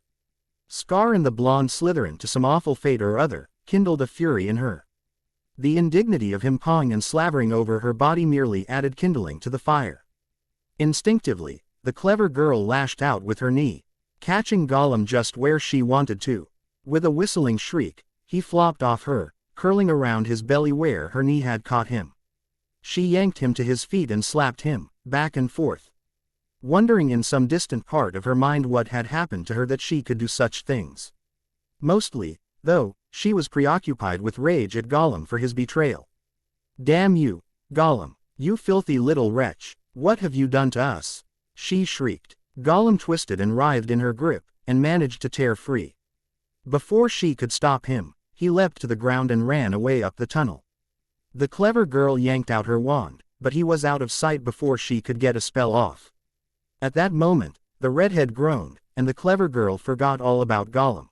scar and the blonde Slytherin to some awful fate or other, kindled a fury in her. The indignity of him pawing and slavering over her body merely added kindling to the fire. Instinctively, the clever girl lashed out with her knee, catching Gollum just where she wanted to. With a whistling shriek, he flopped off her, curling around his belly where her knee had caught him. She yanked him to his feet and slapped him, back and forth, wondering in some distant part of her mind what had happened to her that she could do such things. Mostly, though, she was preoccupied with rage at Gollum for his betrayal. "Damn you, Gollum, you filthy little wretch, what have you done to us?" she shrieked. Gollum twisted and writhed in her grip, and managed to tear free. Before she could stop him, he leapt to the ground and ran away up the tunnel. The clever girl yanked out her wand, but he was out of sight before she could get a spell off. At that moment, the redhead groaned, and the clever girl forgot all about Gollum.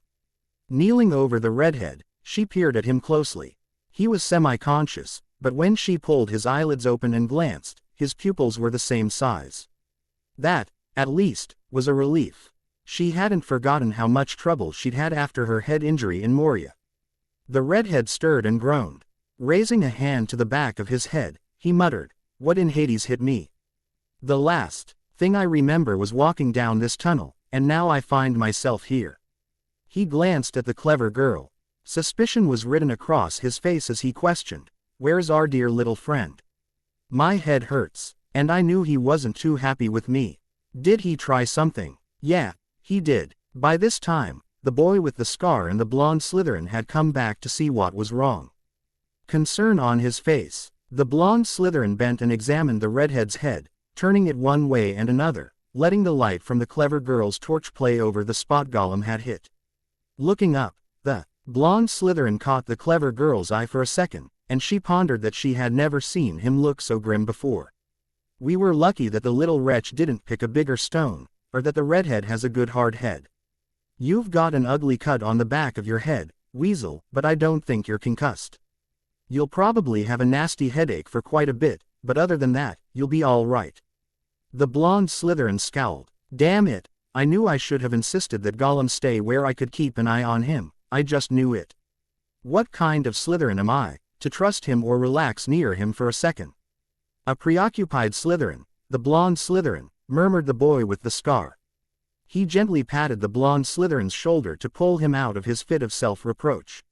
Kneeling over the redhead, she peered at him closely. He was semi-conscious, but when she pulled his eyelids open and glanced, his pupils were the same size. That, at least, was a relief. She hadn't forgotten how much trouble she'd had after her head injury in Moria. The redhead stirred and groaned. Raising a hand to the back of his head, he muttered, "What in Hades hit me? The last thing I remember was walking down this tunnel, and now I find myself here." He glanced at the clever girl. Suspicion was written across his face as he questioned, "Where's our dear little friend? My head hurts, and I knew he wasn't too happy with me. Did he try something?" "Yeah, he did." By this time, the boy with the scar and the blonde Slytherin had come back to see what was wrong. Concern on his face, the blonde Slytherin bent and examined the redhead's head, turning it one way and another, letting the light from the clever girl's torch play over the spot Gollum had hit. Looking up, the blonde Slytherin caught the clever girl's eye for a second, and she pondered that she had never seen him look so grim before. "We were lucky that the little wretch didn't pick a bigger stone, or that the redhead has a good hard head. You've got an ugly cut on the back of your head, Weasel, but I don't think you're concussed. You'll probably have a nasty headache for quite a bit, but other than that, you'll be all right." The blonde Slytherin scowled. "Damn it, I knew I should have insisted that Gollum stay where I could keep an eye on him, I just knew it. What kind of Slytherin am I, to trust him or relax near him for a second?" "A preoccupied Slytherin, the blonde Slytherin," murmured the boy with the scar. He gently patted the blonde Slytherin's shoulder to pull him out of his fit of self-reproach.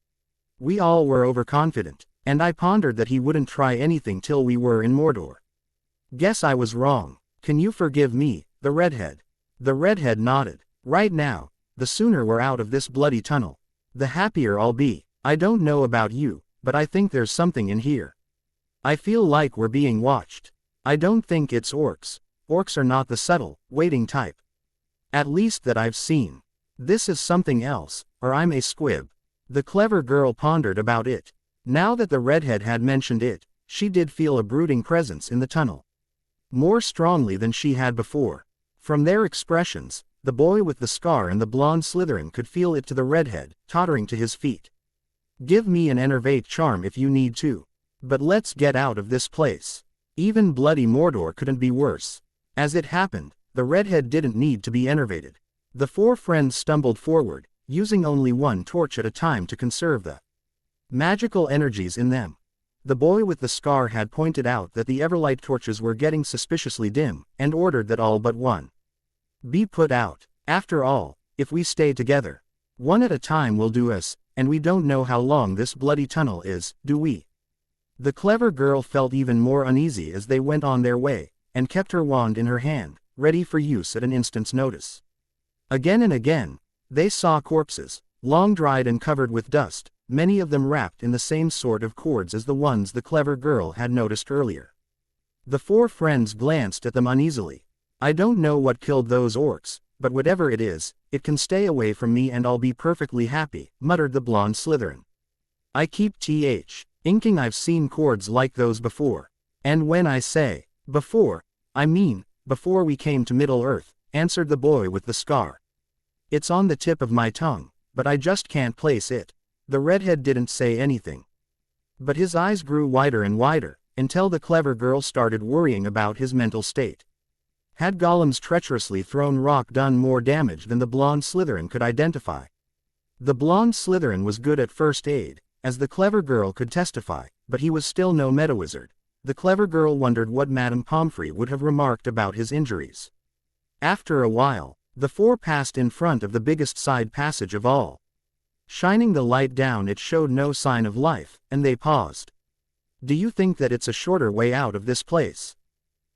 "We all were overconfident, and I pondered that he wouldn't try anything till we were in Mordor. Guess I was wrong. Can you forgive me, the redhead?" The redhead nodded. "Right now, the sooner we're out of this bloody tunnel, the happier I'll be. I don't know about you, but I think there's something in here. I feel like we're being watched. I don't think it's orcs. Orcs are not the subtle, waiting type. At least that I've seen. This is something else, or I'm a squib." The clever girl pondered about it. Now that the redhead had mentioned it, she did feel a brooding presence in the tunnel. More strongly than she had before. From their expressions, the boy with the scar and the blonde Slytherin could feel it to the redhead, tottering to his feet. Give me an enervate charm if you need to. But let's get out of this place. Even bloody Mordor couldn't be worse. As it happened, the redhead didn't need to be enervated. The four friends stumbled forward, using only one torch at a time to conserve the magical energies in them. The boy with the scar had pointed out that the Everlight torches were getting suspiciously dim, and ordered that all but one be put out. After all, if we stay together, one at a time will do us, and we don't know how long this bloody tunnel is, do we? The clever girl felt even more uneasy as they went on their way, and kept her wand in her hand, ready for use at an instant's notice. Again and again, they saw corpses, long dried and covered with dust, many of them wrapped in the same sort of cords as the ones the clever girl had noticed earlier. The four friends glanced at them uneasily. I don't know what killed those orcs, but whatever it is, it can stay away from me and I'll be perfectly happy, muttered the blonde Slytherin. I keep inking I've seen cords like those before. And when I say before, I mean before we came to Middle-earth, answered the boy with the scar. It's on the tip of my tongue, but I just can't place it. The redhead didn't say anything. But his eyes grew wider and wider, until the clever girl started worrying about his mental state. Had Gollum's treacherously thrown rock done more damage than the blonde Slytherin could identify? The blonde Slytherin was good at first aid, as the clever girl could testify, but he was still no metawizard. The clever girl wondered what Madame Pomfrey would have remarked about his injuries. After a while, the four passed in front of the biggest side passage of all. Shining the light down, it showed no sign of life, and they paused. Do you think that it's a shorter way out of this place?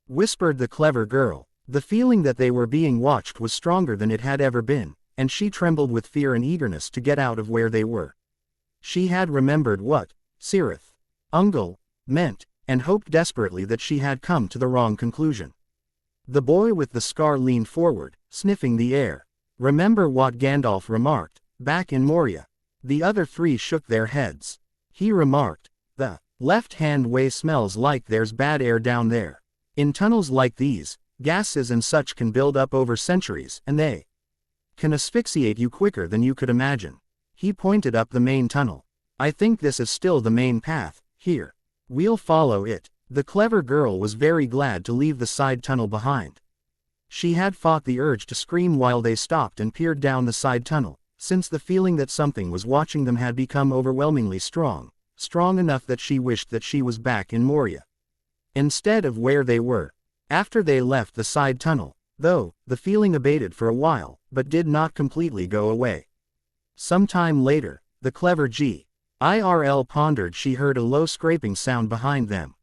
Whispered the clever girl. The feeling that they were being watched was stronger than it had ever been, and she trembled with fear and eagerness to get out of where they were. She had remembered what Cirith Ungol meant, and hoped desperately that she had come to the wrong conclusion. The boy with the scar leaned forward, sniffing the air. Remember what Gandalf remarked, back in Moria? The other three shook their heads. He remarked, the left-hand way smells like there's bad air down there. In tunnels like these, gases and such can build up over centuries, and they can asphyxiate you quicker than you could imagine. He pointed up the main tunnel. I think this is still the main path. Here. We'll follow it. The clever girl was very glad to leave the side tunnel behind. She had fought the urge to scream while they stopped and peered down the side tunnel, since the feeling that something was watching them had become overwhelmingly strong enough that she wished that she was back in Moria, instead of where they were. After they left the side tunnel, though, the feeling abated for a while, but did not completely go away. Some time later, the clever GIRL pondered she heard a low scraping sound behind them.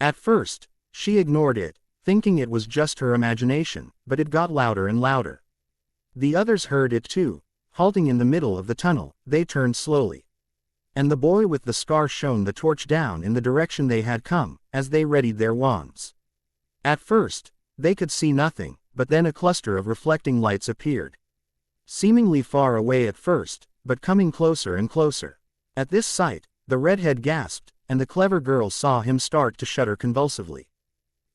At first, she ignored it, thinking it was just her imagination, but it got louder and louder. The others heard it too. Halting in the middle of the tunnel, they turned slowly. And the boy with the scar shone the torch down in the direction they had come, as they readied their wands. At first, they could see nothing, but then a cluster of reflecting lights appeared. Seemingly far away at first, but coming closer and closer. At this sight, the redhead gasped, and the clever girl saw him start to shudder convulsively.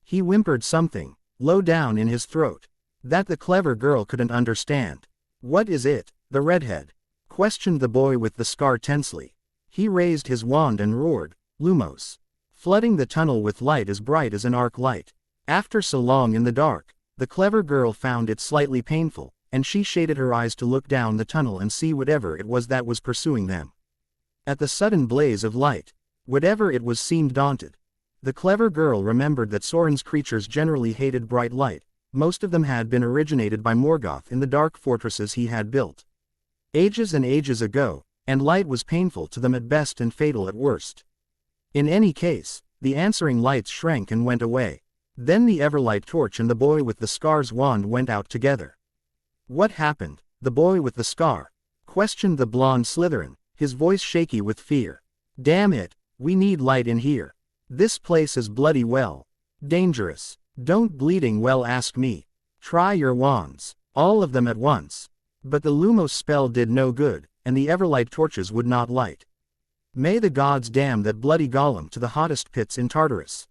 He whimpered something, low down in his throat, that the clever girl couldn't understand. What is it? The redhead questioned the boy with the scar tensely. He raised his wand and roared, Lumos, flooding the tunnel with light as bright as an arc light. After so long in the dark, the clever girl found it slightly painful, and she shaded her eyes to look down the tunnel and see whatever it was that was pursuing them. At the sudden blaze of light, whatever it was seemed daunted. The clever girl remembered that Sauron's creatures generally hated bright light. Most of them had been originated by Morgoth in the dark fortresses he had built ages and ages ago, and light was painful to them at best and fatal at worst. In any case, the answering lights shrank and went away. Then the Everlight torch and the boy with the scar's wand went out together. What happened? The boy with the scar questioned the blonde Slytherin, his voice shaky with fear. Damn it, we need light in here. This place is bloody well dangerous. Don't bleeding well ask me. Try your wands. All of them at once. But the Lumos spell did no good, and the Everlight torches would not light. May the gods damn that bloody Gollum to the hottest pits in Tartarus.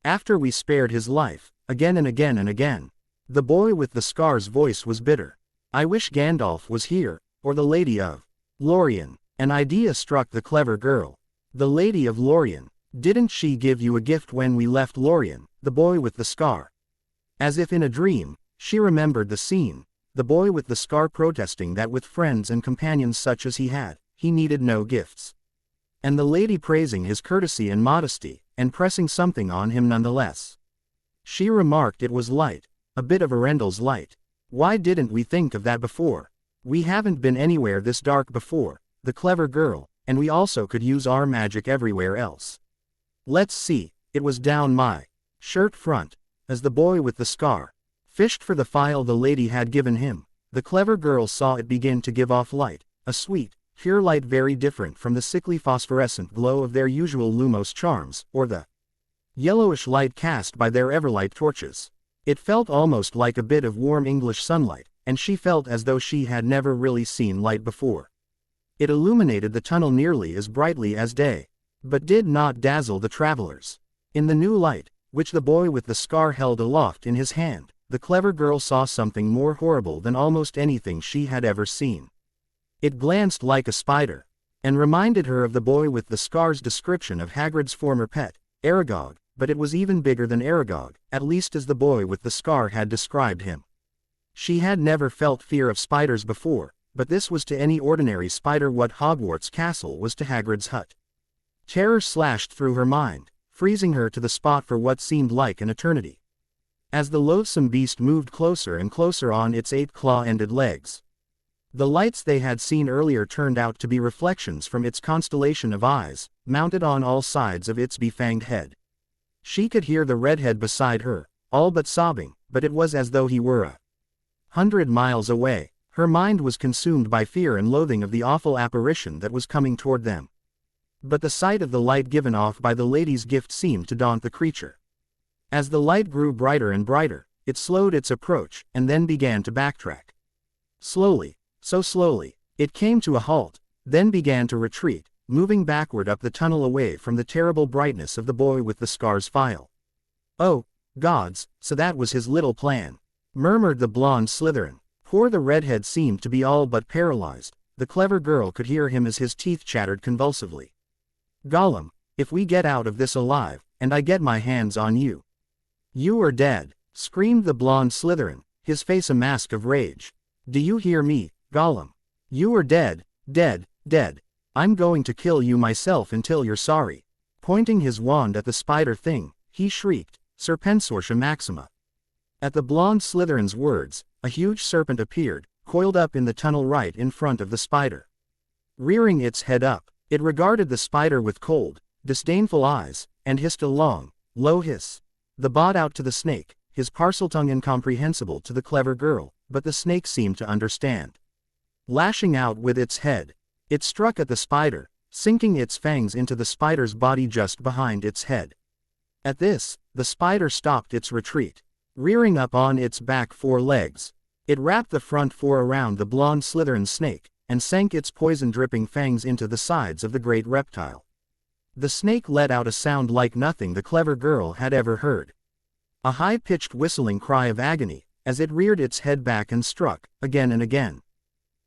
After we spared his life, again and again and again. The boy with the scar's voice was bitter. I wish Gandalf was here, or the Lady of Lorien. An idea struck the clever girl. The Lady of Lorien. Didn't she give you a gift when we left Lorien? The boy with the scar. As if in a dream, she remembered the scene. The boy with the scar protesting that with friends and companions such as he had, he needed no gifts. And the lady praising his courtesy and modesty, and pressing something on him nonetheless. She remarked it was light, a bit of Arundel's light. Why didn't we think of that before? We haven't been anywhere this dark before, the clever girl, and we also could use our magic everywhere else. Let's see, it was down my shirt front, as the boy with the scar fished for the file the lady had given him. The clever girl saw it begin to give off light, a sweet, pure light very different from the sickly phosphorescent glow of their usual Lumos charms, or the yellowish light cast by their Everlight torches. It felt almost like a bit of warm English sunlight, and she felt as though she had never really seen light before. It illuminated the tunnel nearly as brightly as day, but did not dazzle the travelers. In the new light, which the boy with the scar held aloft in his hand, the clever girl saw something more horrible than almost anything she had ever seen. It glanced like a spider, and reminded her of the boy with the scar's description of Hagrid's former pet, Aragog, but it was even bigger than Aragog, at least as the boy with the scar had described him. She had never felt fear of spiders before, but this was to any ordinary spider what Hogwarts Castle was to Hagrid's hut. Terror slashed through her mind, freezing her to the spot for what seemed like an eternity. As the loathsome beast moved closer and closer on its 8 claw-ended legs. The lights they had seen earlier turned out to be reflections from its constellation of eyes, mounted on all sides of its befanged head. She could hear the redhead beside her, all but sobbing, but it was as though he were 100 miles away. Her mind was consumed by fear and loathing of the awful apparition that was coming toward them. But the sight of the light given off by the lady's gift seemed to daunt the creature. As the light grew brighter and brighter, it slowed its approach, and then began to backtrack. Slowly, so slowly, it came to a halt, then began to retreat, moving backward up the tunnel away from the terrible brightness of the boy with the scar's file. Oh, gods, so that was his little plan, murmured the blonde Slytherin. Poor the redhead seemed to be all but paralyzed. The clever girl could hear him as his teeth chattered convulsively. Gollum, if we get out of this alive, and I get my hands on you. You are dead, screamed the blonde Slytherin, his face a mask of rage. Do you hear me, Gollum? You are dead, dead, dead. I'm going to kill you myself until you're sorry. Pointing his wand at the spider thing, he shrieked, Serpensortia Maxima. At the blonde Slytherin's words, a huge serpent appeared, coiled up in the tunnel right in front of the spider. Rearing its head up, it regarded the spider with cold, disdainful eyes, and hissed a long, low hiss. The bot out to the snake, his parcel tongue incomprehensible to the clever girl, but the snake seemed to understand. Lashing out with its head, it struck at the spider, sinking its fangs into the spider's body just behind its head. At this, the spider stopped its retreat. Rearing up on its back 4 legs, it wrapped the front 4 around the blonde Slytherin snake, and sank its poison-dripping fangs into the sides of the great reptile. The snake let out a sound like nothing the clever girl had ever heard. A high-pitched whistling cry of agony, as it reared its head back and struck, again and again.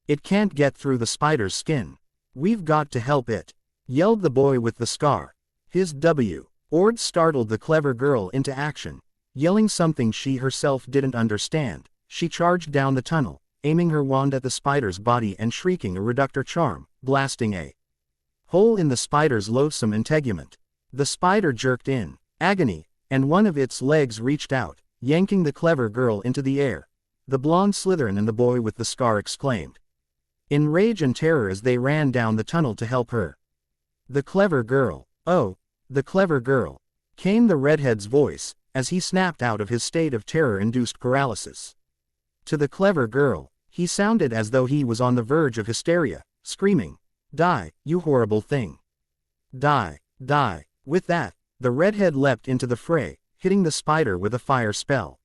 It can't get through the spider's skin. We've got to help it, yelled the boy with the scar. His Ord startled the clever girl into action. Yelling something she herself didn't understand, she charged down the tunnel, aiming her wand at the spider's body and shrieking a reductor charm, blasting a hole in the spider's loathsome integument. The spider jerked in agony, and one of its legs reached out, yanking the clever girl into the air. The blonde Slytherin and the boy with the scar exclaimed in rage and terror as they ran down the tunnel to help her. The clever girl, oh, the clever girl, came the redhead's voice, as he snapped out of his state of terror-induced paralysis. To the clever girl, he sounded as though he was on the verge of hysteria, screaming, "Die, you horrible thing! Die, die!" With that, the redhead leapt into the fray, hitting the spider with a fire spell.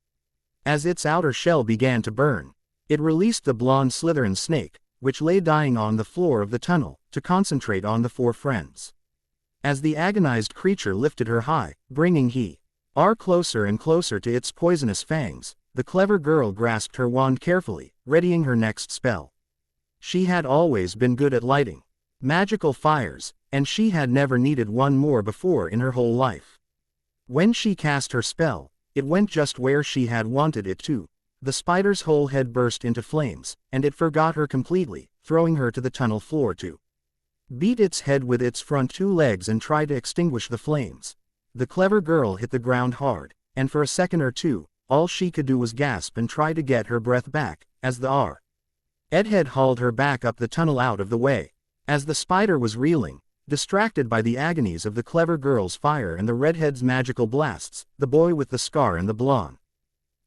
As its outer shell began to burn, it released the blonde Slytherin snake, which lay dying on the floor of the tunnel, to concentrate on the 4 friends. As the agonized creature lifted her high, bringing closer and closer to its poisonous fangs, the clever girl grasped her wand carefully, readying her next spell. She had always been good at lighting magical fires, and she had never needed one more before in her whole life. When she cast her spell, it went just where she had wanted it to. The spider's whole head burst into flames, and it forgot her completely, throwing her to the tunnel floor to beat its head with its front two legs and try to extinguish the flames. The clever girl hit the ground hard, and for a second or two, all she could do was gasp and try to get her breath back, as the redhead hauled her back up the tunnel out of the way. As the spider was reeling, distracted by the agonies of the clever girl's fire and the redhead's magical blasts, the boy with the scar and the blonde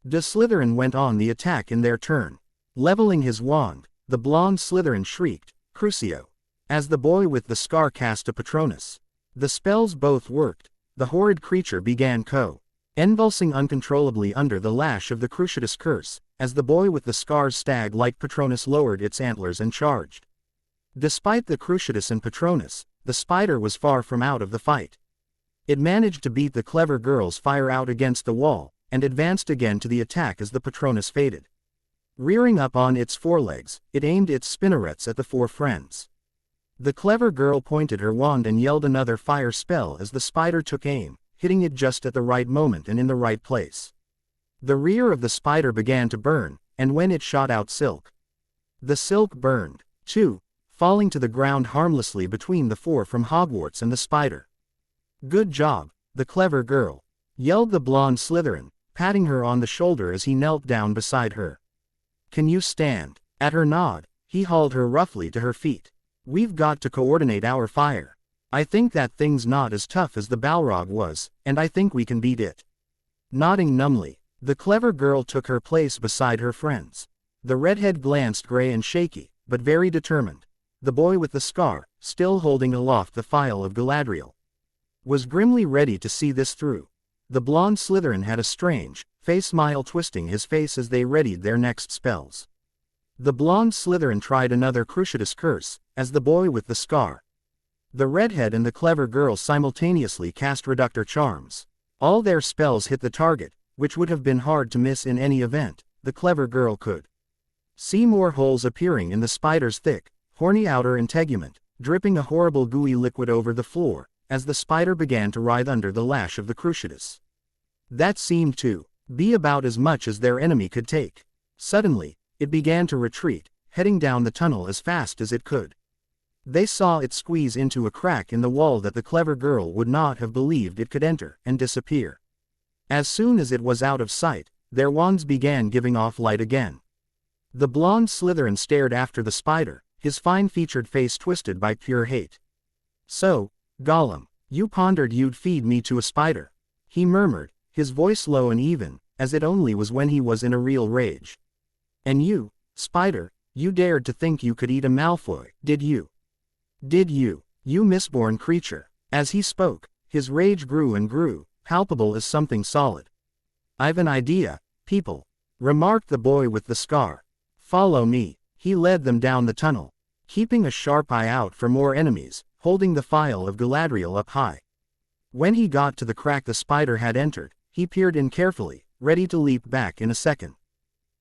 Slytherin went on the attack in their turn. Leveling his wand, the blonde Slytherin shrieked, "Crucio!" as the boy with the scar cast a Patronus. The spells both worked. The horrid creature began convulsing uncontrollably under the lash of the Cruciatus curse, as the boy with the scar's stag-like Patronus lowered its antlers and charged. Despite the Cruciatus and Patronus, the spider was far from out of the fight. It managed to beat the clever girl's fire out against the wall, and advanced again to the attack as the Patronus faded. Rearing up on its forelegs, it aimed its spinnerets at the four friends. The clever girl pointed her wand and yelled another fire spell as the spider took aim, hitting it just at the right moment and in the right place. The rear of the spider began to burn, and when it shot out silk, the silk burned, too, falling to the ground harmlessly between the four from Hogwarts and the spider. "Good job, the clever girl," yelled the blonde Slytherin, patting her on the shoulder as he knelt down beside her. "Can you stand?" At her nod, he hauled her roughly to her feet. "We've got to coordinate our fire. I think that thing's not as tough as the Balrog was, and I think we can beat it." Nodding numbly, the clever girl took her place beside her friends. The redhead glanced gray and shaky, but very determined. The boy with the scar, still holding aloft the phial of Galadriel, was grimly ready to see this through. The blonde Slytherin had a strange, face smile twisting his face as they readied their next spells. The blonde Slytherin tried another Cruciatus curse, as the boy with the scar. The redhead and the clever girl simultaneously cast reductor charms. All their spells hit the target, which would have been hard to miss in any event. The clever girl could see more holes appearing in the spider's thick, horny outer integument, dripping a horrible gooey liquid over the floor, as the spider began to writhe under the lash of the Cruciatus. That seemed to be about as much as their enemy could take. Suddenly, it began to retreat, heading down the tunnel as fast as it could. They saw it squeeze into a crack in the wall that the clever girl would not have believed it could enter, and disappear. As soon as it was out of sight, their wands began giving off light again. The blonde Slytherin stared after the spider, his fine-featured face twisted by pure hate. "So, Gollum, you pondered you'd feed me to a spider," he murmured, his voice low and even, as it only was when he was in a real rage. "And you, spider, you dared to think you could eat a Malfoy, did you? Did you, you mistborn creature?" As he spoke, his rage grew and grew, palpable as something solid. "I've an idea, people," remarked the boy with the scar. "Follow me." He led them down the tunnel, keeping a sharp eye out for more enemies, holding the phial of Galadriel up high. When he got to the crack the spider had entered, he peered in carefully, ready to leap back in a second.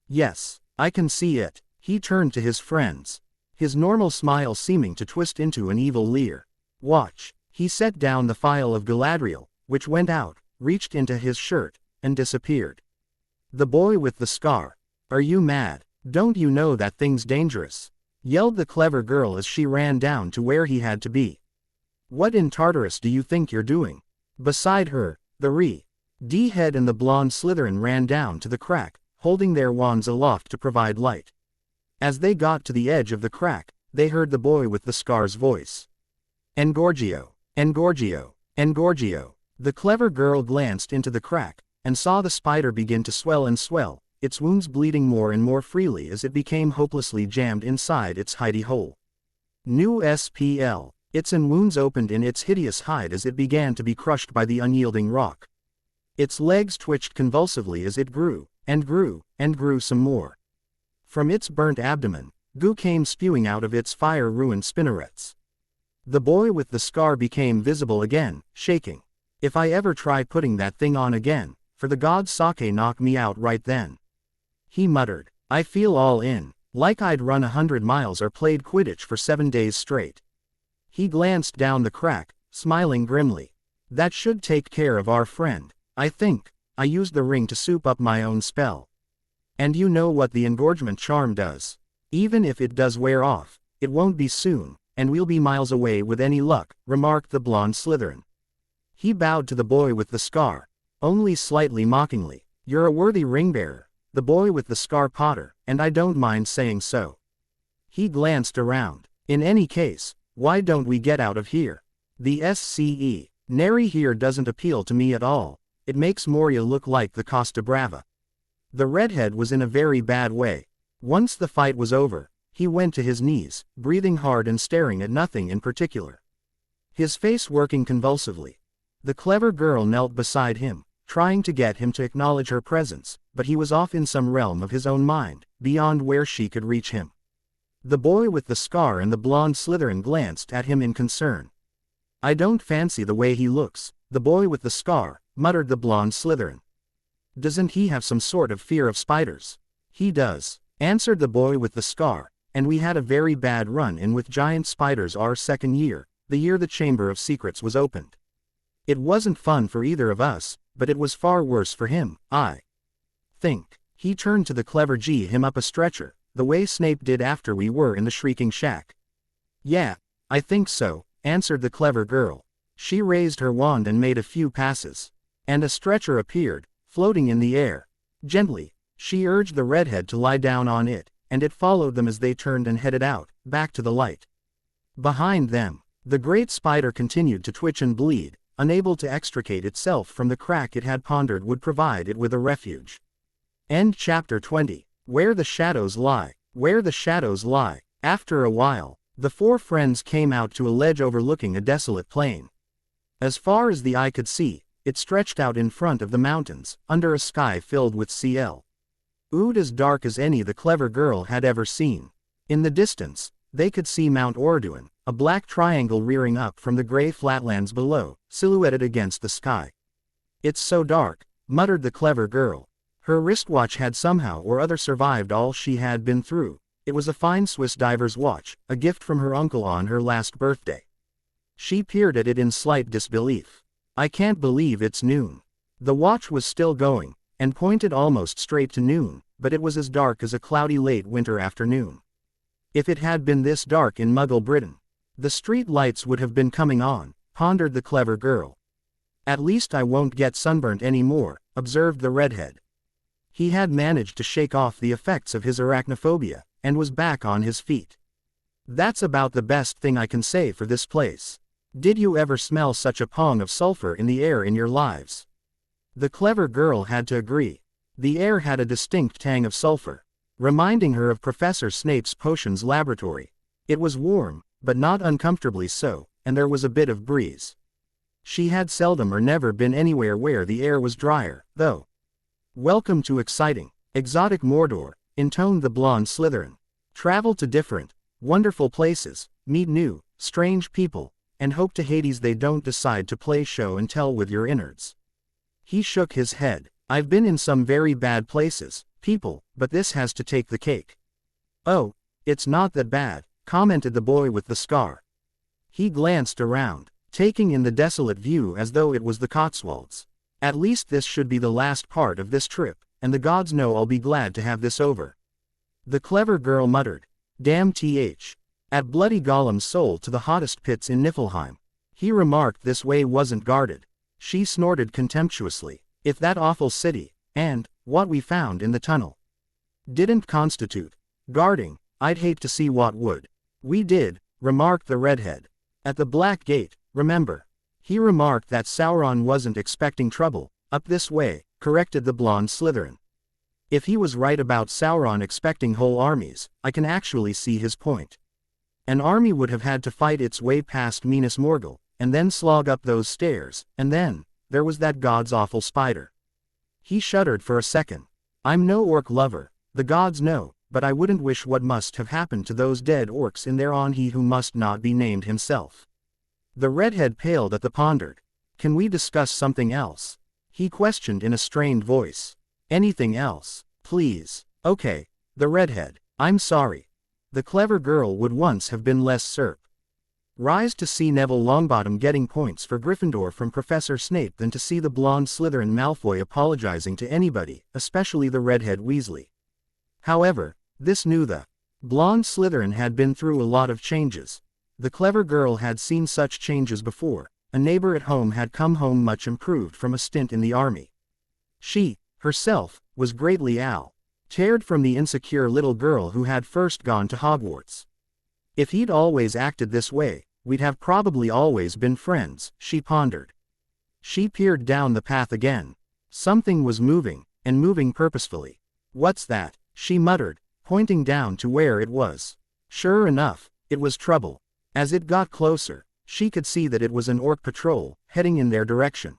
"Yes, I can see it." He turned to his friends, his normal smile seeming to twist into an evil leer. "Watch." He set down the phial of Galadriel, which went out, reached into his shirt, and disappeared. The boy with the scar. "Are you mad? Don't you know that thing's dangerous?" yelled the clever girl as she ran down to where he had to be. "What in Tartarus do you think you're doing?" Beside her, the redhead and the blonde Slytherin ran down to the crack, holding their wands aloft to provide light. As they got to the edge of the crack, they heard the boy with the scar's voice. "Engorgio! Engorgio! Engorgio!" The clever girl glanced into the crack, and saw the spider begin to swell and swell, its wounds bleeding more and more freely as it became hopelessly jammed inside its hidey hole. New SPL. Its wounds opened in its hideous hide as it began to be crushed by the unyielding rock. Its legs twitched convulsively as it grew, and grew, and grew some more. From its burnt abdomen, goo came spewing out of its fire-ruined spinnerets. The boy with the scar became visible again, shaking. "If I ever try putting that thing on again, for the gods sake knock me out right then." He muttered. I feel all in, like I'd run 100 miles or played Quidditch for 7 days straight. He glanced down the crack, smiling grimly. That should take care of our friend. I think. I used the ring to soup up my own spell. And you know what the engorgement charm does. Even if it does wear off, it won't be soon, and we'll be miles away with any luck, remarked the blonde Slytherin. He bowed to the boy with the scar, only slightly mockingly. You're a worthy ring-bearer, the boy with the scar Potter, and I don't mind saying so. He glanced around. In any case, why don't we get out of here? The SCE. Nary here doesn't appeal to me at all. It makes Moria look like the Costa Brava. The redhead was in a very bad way. Once the fight was over, he went to his knees, breathing hard and staring at nothing in particular. His face working convulsively. The clever girl knelt beside him, trying to get him to acknowledge her presence, but he was off in some realm of his own mind, beyond where she could reach him. The boy with the scar and the blonde Slytherin glanced at him in concern. I don't fancy the way he looks, the boy with the scar, muttered the blonde Slytherin. Doesn't he have some sort of fear of spiders? He does, answered the boy with the scar, and we had a very bad run-in with giant spiders our second year, the year the Chamber of Secrets was opened. It wasn't fun for either of us, but it was far worse for him, I think. He turned to the clever him up a stretcher, the way Snape did after we were in the Shrieking Shack. Yeah, I think so, answered the clever girl. She raised her wand and made a few passes. And a stretcher appeared, floating in the air. Gently, she urged the redhead to lie down on it, and it followed them as they turned and headed out, back to the light. Behind them, the great spider continued to twitch and bleed, unable to extricate itself from the crack it had pondered would provide it with a refuge. End chapter 20. Where the Shadows Lie. Where the Shadows Lie. After a while, the four friends came out to a ledge overlooking a desolate plain. As far as the eye could see, it stretched out in front of the mountains, under a sky filled with Ood as dark as any the clever girl had ever seen. In the distance, they could see Mount Orduin, a black triangle rearing up from the gray flatlands below, silhouetted against the sky. It's so dark, muttered the clever girl. Her wristwatch had somehow or other survived all she had been through. It was a fine Swiss diver's watch, a gift from her uncle on her last birthday. She peered at it in slight disbelief. I can't believe it's noon. The watch was still going, and pointed almost straight to noon, but it was as dark as a cloudy late winter afternoon. If it had been this dark in Muggle Britain, the street lights would have been coming on, pondered the clever girl. At least I won't get sunburnt anymore, observed the redhead. He had managed to shake off the effects of his arachnophobia, and was back on his feet. That's about the best thing I can say for this place. Did you ever smell such a pong of sulfur in the air in your lives? The clever girl had to agree. The air had a distinct tang of sulfur, reminding her of Professor Snape's potions laboratory. It was warm, but not uncomfortably so, and there was a bit of breeze. She had seldom or never been anywhere where the air was drier, though. Welcome to exciting, exotic Mordor, intoned the blonde Slytherin. Travel to different, wonderful places, meet new, strange people, and hope to Hades they don't decide to play show and tell with your innards. He shook his head. I've been in some very bad places, people, but this has to take the cake. Oh, it's not that bad, commented the boy with the scar. He glanced around, taking in the desolate view as though it was the Cotswolds. At least this should be the last part of this trip, and the gods know I'll be glad to have this over. The clever girl muttered, damn at bloody Gollum's soul to the hottest pits in Niflheim. He remarked this way wasn't guarded. She snorted contemptuously. If that awful city, and what we found in the tunnel, didn't constitute guarding, I'd hate to see what would. We did, remarked the redhead. At the Black Gate, remember. He remarked that Sauron wasn't expecting trouble. Up this way, corrected the blonde Slytherin. If he was right about Sauron expecting whole armies, I can actually see his point. An army would have had to fight its way past Minas Morgul, and then slog up those stairs, and then, there was that god's awful spider. He shuddered for a second. I'm no orc lover, the gods know, but I wouldn't wish what must have happened to those dead orcs in there on he who must not be named himself. The redhead paled at the pondered. Can we discuss something else? He questioned in a strained voice. Anything else, please. Okay, the redhead. I'm sorry. The clever girl would once have been less SERP. Rise to see Neville Longbottom getting points for Gryffindor from Professor Snape than to see the blonde Slytherin Malfoy apologizing to anybody, especially the redhead Weasley. However, this knew the blonde Slytherin had been through a lot of changes. The clever girl had seen such changes before. A neighbor at home had come home much improved from a stint in the army. She, herself, was greatly altered from the insecure little girl who had first gone to Hogwarts. If he'd always acted this way, we'd have probably always been friends, she pondered. She peered down the path again. Something was moving, and moving purposefully. What's that? She muttered, pointing down to where it was. Sure enough, it was trouble. As it got closer, she could see that it was an orc patrol, heading in their direction.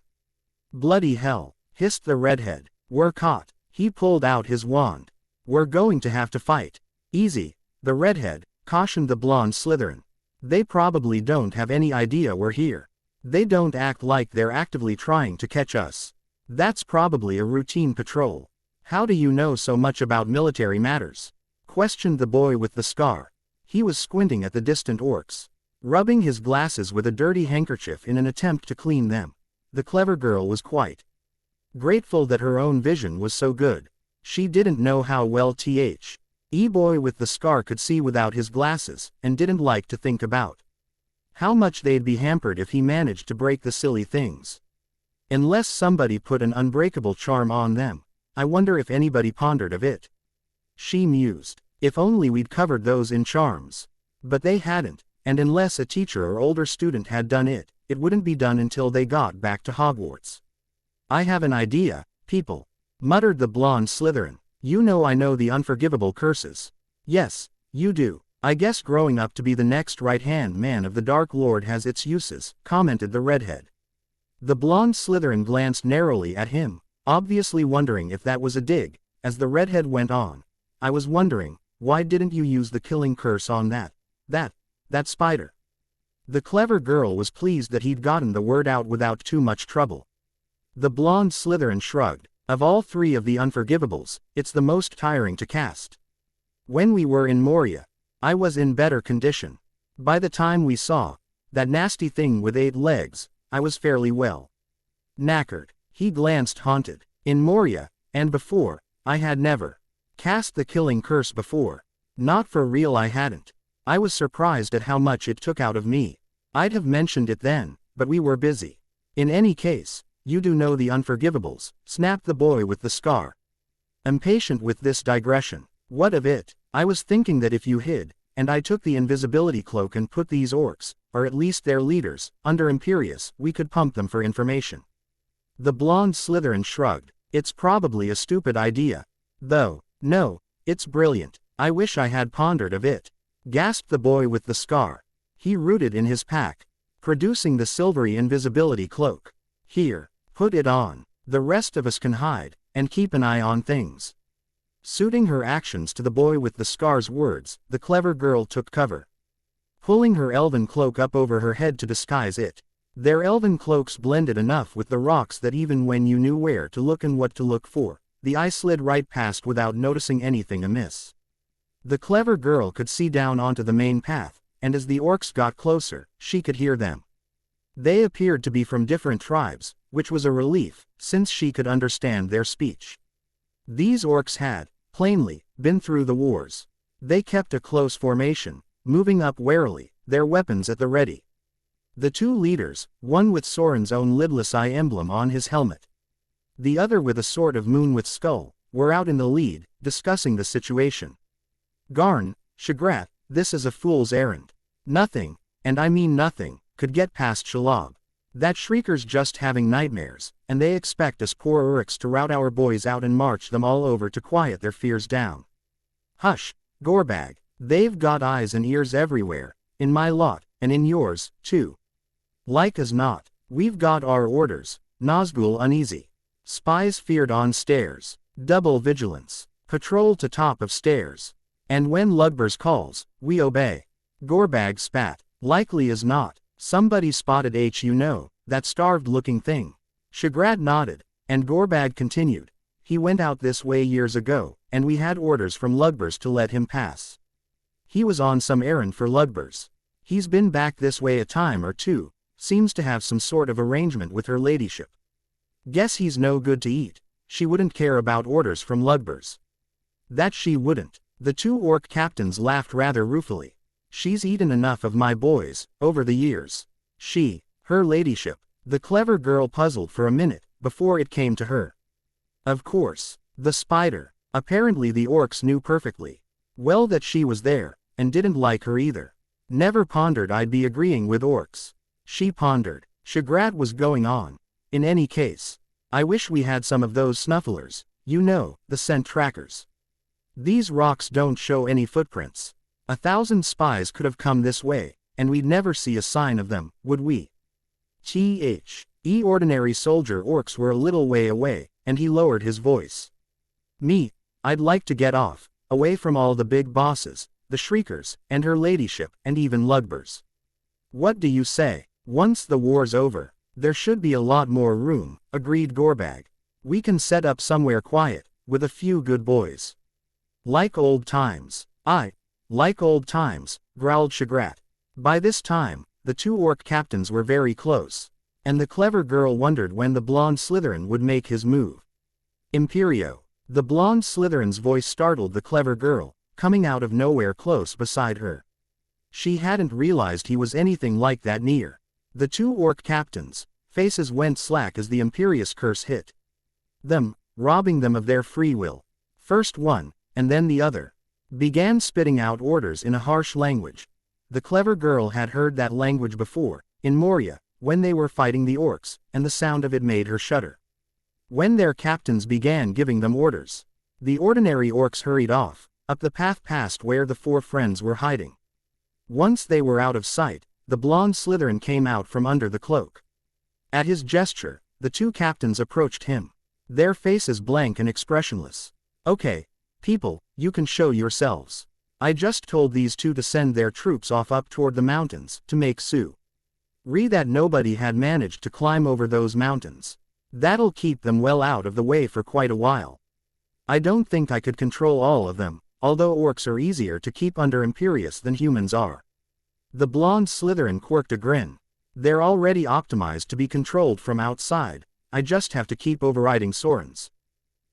Bloody hell, hissed the redhead. We're caught. He pulled out his wand. We're going to have to fight. Easy, the redhead cautioned the blonde Slytherin. They probably don't have any idea we're here. They don't act like they're actively trying to catch us. That's probably a routine patrol. How do you know so much about military matters? Questioned the boy with the scar. He was squinting at the distant orcs, rubbing his glasses with a dirty handkerchief in an attempt to clean them. The clever girl was quite grateful that her own vision was so good. She didn't know how well boy with the scar could see without his glasses, and didn't like to think about how much they'd be hampered if he managed to break the silly things. Unless somebody put an unbreakable charm on them. I wonder if anybody pondered of it. She mused. If only we'd covered those in charms. But they hadn't, and unless a teacher or older student had done it, it wouldn't be done until they got back to Hogwarts. I have an idea, people, muttered the blonde Slytherin. You know I know the unforgivable curses. Yes, you do. I guess growing up to be the next right-hand man of the Dark Lord has its uses, commented the redhead. The blonde Slytherin glanced narrowly at him, obviously wondering if that was a dig. As the redhead went on, I was wondering, why didn't you use the killing curse on that spider? The clever girl was pleased that he'd gotten the word out without too much trouble. The blonde Slytherin shrugged. Of all three of the unforgivables, it's the most tiring to cast. When we were in Moria, I was in better condition. By the time we saw that nasty thing with 8 legs, I was fairly well knackered. He glanced haunted. In Moria, and before, I had never cast the killing curse before. Not for real, I hadn't. I was surprised at how much it took out of me. I'd have mentioned it then, but we were busy. In any case, you do know the unforgivables, snapped the boy with the scar. Impatient with this digression. What of it? I was thinking that if you hid, and I took the invisibility cloak and put these orcs, or at least their leaders, under Imperius, we could pump them for information. The blonde Slytherin shrugged. It's probably a stupid idea. Though, no, it's brilliant. I wish I had pondered of it. Gasped the boy with the scar. He rooted in his pack, producing the silvery invisibility cloak. Here, put it on. The rest of us can hide, and keep an eye on things. Suiting her actions to the boy with the scar's words, the clever girl took cover, pulling her elven cloak up over her head to disguise it. Their elven cloaks blended enough with the rocks that even when you knew where to look and what to look for, the eye slid right past without noticing anything amiss. The clever girl could see down onto the main path, and as the orcs got closer, she could hear them. They appeared to be from different tribes, which was a relief, since she could understand their speech. These orcs had, plainly, been through the wars. They kept a close formation, moving up warily, their weapons at the ready. The two leaders, one with Soren's own lidless eye emblem on his helmet, the other with a sort of moon with skull, were out in the lead, discussing the situation. Garn, Shagrat, this is a fool's errand. Nothing, and I mean nothing, could get past Shelob. That shrieker's just having nightmares, and they expect us poor Urks to rout our boys out and march them all over to quiet their fears down. Hush, Gorbag, they've got eyes and ears everywhere, in my lot, and in yours, too. Like as not, we've got our orders. Nazgul uneasy. Spies feared on stairs. Double vigilance. Patrol to top of stairs. And when Lugbers calls, we obey. Gorbag spat. Likely as not, somebody spotted that starved-looking thing. Shagrat nodded, and Gorbag continued. He went out this way years ago, and we had orders from Lugbers to let him pass. He was on some errand for Lugbers. He's been back this way a time or two, seems to have some sort of arrangement with her ladyship. Guess he's no good to eat. She wouldn't care about orders from Lugbers. That she wouldn't. The two orc captains laughed rather ruefully. She's eaten enough of my boys, over the years. She, her ladyship. The clever girl puzzled for a minute, before it came to her. Of course. The spider. Apparently the orcs knew perfectly well that she was there, and didn't like her either. Never pondered I'd be agreeing with orcs. She pondered. Shagrat was going on. In any case, I wish we had some of those snufflers, you know, the scent trackers. These rocks don't show any footprints. 1,000 spies could have come this way, and we'd never see a sign of them, would we? Ordinary soldier orcs were a little way away, and he lowered his voice. Me, I'd like to get off, away from all the big bosses, the Shriekers, and her ladyship, and even Lugbers. What do you say? Once the war's over, there should be a lot more room, agreed Gorbag. We can set up somewhere quiet, with a few good boys. Like old times. Aye, like old times, growled Shagrat. By this time, the two orc captains were very close, and the clever girl wondered when the blonde Slytherin would make his move. Imperio. The blonde Slytherin's voice startled the clever girl, coming out of nowhere close beside her. She hadn't realized he was anything like that near. The two orc captains' faces went slack as the Imperious curse hit them, robbing them of their free will. First one, and then the other, began spitting out orders in a harsh language. The clever girl had heard that language before, in Moria, when they were fighting the orcs, and the sound of it made her shudder. When their captains began giving them orders, the ordinary orcs hurried off, up the path past where the four friends were hiding. Once they were out of sight, the blonde Slytherin came out from under the cloak. At his gesture, the two captains approached him, their faces blank and expressionless. Okay, people, you can show yourselves. I just told these two to send their troops off up toward the mountains, to make Sue. That nobody had managed to climb over those mountains. That'll keep them well out of the way for quite a while. I don't think I could control all of them, although orcs are easier to keep under Imperius than humans are. The blonde Slytherin quirked a grin. They're already optimized to be controlled from outside. I just have to keep overriding Soren's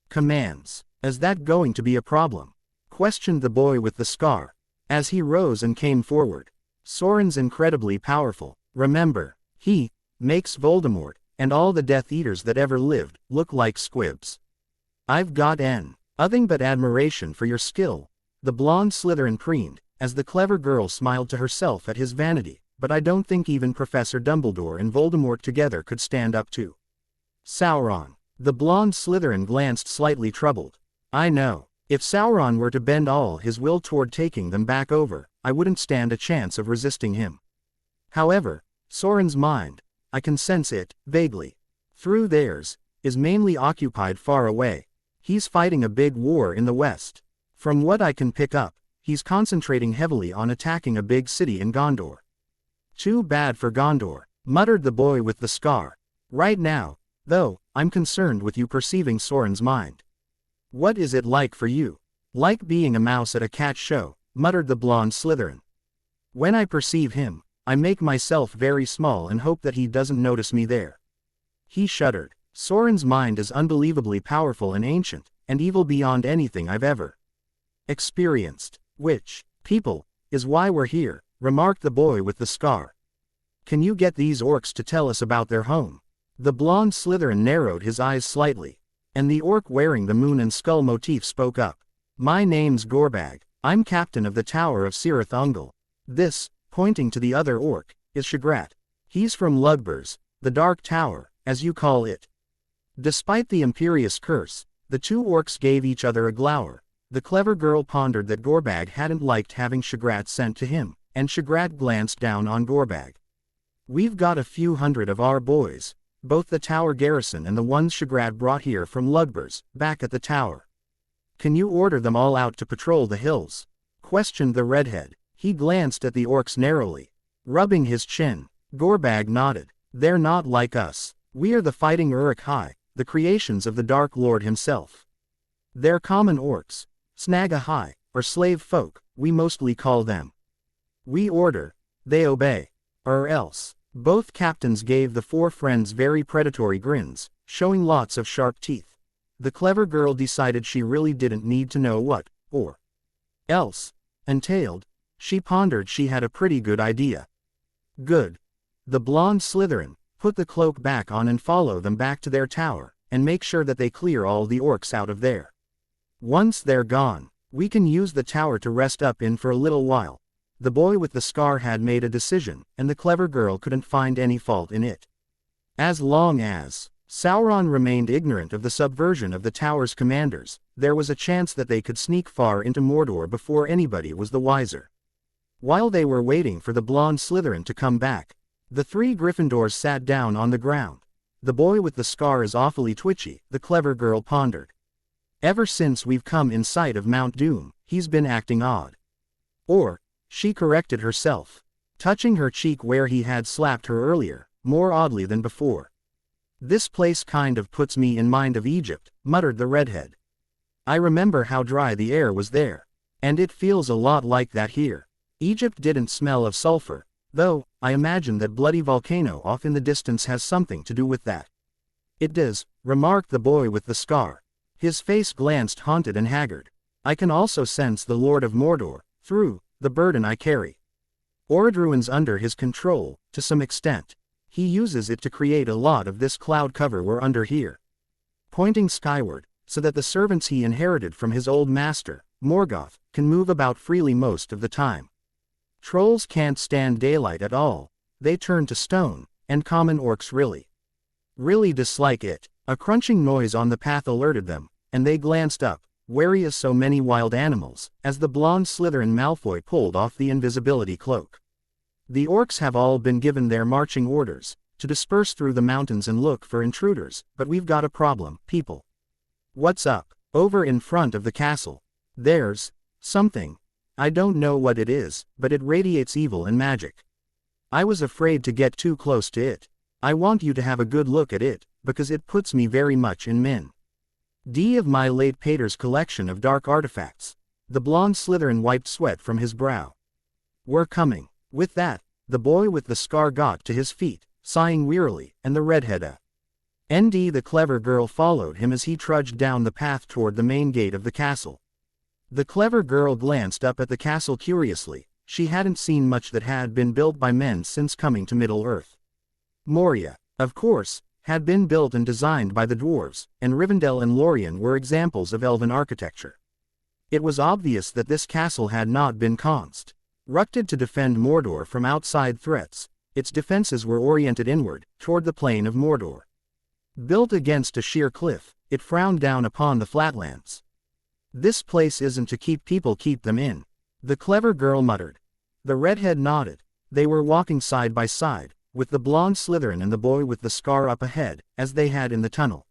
commands. Is that going to be a problem? Questioned the boy with the scar, as he rose and came forward. Soren's incredibly powerful. Remember, he makes Voldemort, and all the Death Eaters that ever lived, look like squibs. I've got nothing but admiration for your skill, the blonde Slytherin preened, as the clever girl smiled to herself at his vanity, but I don't think even Professor Dumbledore and Voldemort together could stand up to Sauron. The blonde Slytherin glanced slightly troubled. I know. If Sauron were to bend all his will toward taking them back over, I wouldn't stand a chance of resisting him. However, Soren's mind, I can sense it, vaguely, through theirs, is mainly occupied far away. He's fighting a big war in the west. From what I can pick up, he's concentrating heavily on attacking a big city in Gondor. Too bad for Gondor, muttered the boy with the scar. Right now, though, I'm concerned with you perceiving Soren's mind. What is it like for you? Like being a mouse at a cat show, muttered the blonde Slytherin. When I perceive him, I make myself very small and hope that he doesn't notice me there. He shuddered. Soren's mind is unbelievably powerful and ancient, and evil beyond anything I've ever experienced. Which, people, is why we're here, remarked the boy with the scar. Can you get these orcs to tell us about their home? The blonde Slytherin narrowed his eyes slightly, and the orc wearing the moon and skull motif spoke up. My name's Gorbag. I'm captain of the Tower of Cirith Ungol. This, pointing to the other orc, is Shagrat. He's from Lugbers, the Dark Tower, as you call it. Despite the Imperious curse, the two orcs gave each other a glower. The clever girl pondered that Gorbag hadn't liked having Shagrat sent to him, and Shagrat glanced down on Gorbag. We've got a few hundred of our boys, both the tower garrison and the ones Shagrat brought here from Lugbers, back at the tower. Can you order them all out to patrol the hills? Questioned the redhead. He glanced at the orcs narrowly, rubbing his chin. Gorbag nodded. They're not like us. We are the Fighting Uruk-hai, the creations of the Dark Lord himself. They're common orcs. Snag-a-high, or slave folk, we mostly call them. We order, they obey. Or else. Both captains gave the four friends very predatory grins, showing lots of sharp teeth. The clever girl decided she really didn't need to know what, or else, entailed. She pondered she had a pretty good idea. Good. The blonde Slytherin, put the cloak back on and follow them back to their tower, and make sure that they clear all the orcs out of there. Once they're gone, we can use the tower to rest up in for a little while. The boy with the scar had made a decision, and the clever girl couldn't find any fault in it. As long as Sauron remained ignorant of the subversion of the tower's commanders, there was a chance that they could sneak far into Mordor before anybody was the wiser. While they were waiting for the blonde Slytherin to come back, the three Gryffindors sat down on the ground. The boy with the scar is awfully twitchy, the clever girl pondered. Ever since we've come in sight of Mount Doom, he's been acting odd. Or, she corrected herself, touching her cheek where he had slapped her earlier, more oddly than before. This place kind of puts me in mind of Egypt, muttered the redhead. I remember how dry the air was there. And it feels a lot like that here. Egypt didn't smell of sulfur, though, I imagine that bloody volcano off in the distance has something to do with that. It does, remarked the boy with the scar. His face glanced haunted and haggard. I can also sense the Lord of Mordor, through the burden I carry. Orodruin's under his control, to some extent. He uses it to create a lot of this cloud cover we're under here. Pointing skyward, so that the servants he inherited from his old master, Morgoth, can move about freely most of the time. Trolls can't stand daylight at all. They turn to stone, and common orcs really dislike it. A crunching noise on the path alerted them, and they glanced up, wary as so many wild animals, as the blonde Slytherin Malfoy pulled off the invisibility cloak. The orcs have all been given their marching orders, to disperse through the mountains and look for intruders, but we've got a problem, people. What's up? Over in front of the castle. There's something. I don't know what it is, but it radiates evil and magic. I was afraid to get too close to it. I want you to have a good look at it, because it puts me very much in min. D of my late pater's collection of dark artifacts. The blonde Slytherin wiped sweat from his brow. We're coming. With that, the boy with the scar got to his feet, sighing wearily, and the redhead ND the clever girl followed him as he trudged down the path toward the main gate of the castle. The clever girl glanced up at the castle curiously. She hadn't seen much that had been built by men since coming to Middle-earth. Moria, of course, had been built and designed by the dwarves, and Rivendell and Lorien were examples of elven architecture. It was obvious that this castle had not been constructed to defend Mordor from outside threats. Its defenses were oriented inward, toward the plain of Mordor. Built against a sheer cliff, it frowned down upon the flatlands. This place isn't to keep people, keep them in. The clever girl muttered. The redhead nodded. They were walking side by side, with the blonde Slytherin and the boy with the scar up ahead, as they had in the tunnel.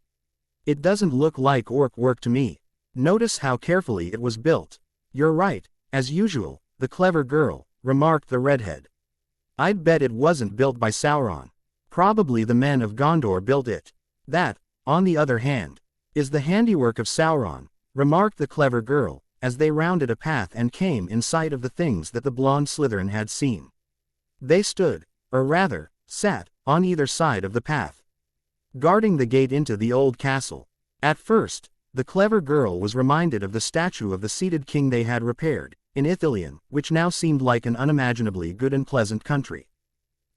It doesn't look like orc work to me. Notice how carefully it was built. You're right, as usual, the clever girl, remarked the redhead. I'd bet it wasn't built by Sauron. Probably the men of Gondor built it. That, on the other hand, is the handiwork of Sauron, remarked the clever girl, as they rounded a path and came in sight of the things that the blonde Slytherin had seen. They stood, or rather, sat, on either side of the path, guarding the gate into the old castle. At first, the clever girl was reminded of the statue of the seated king they had repaired, in Ithilien, which now seemed like an unimaginably good and pleasant country.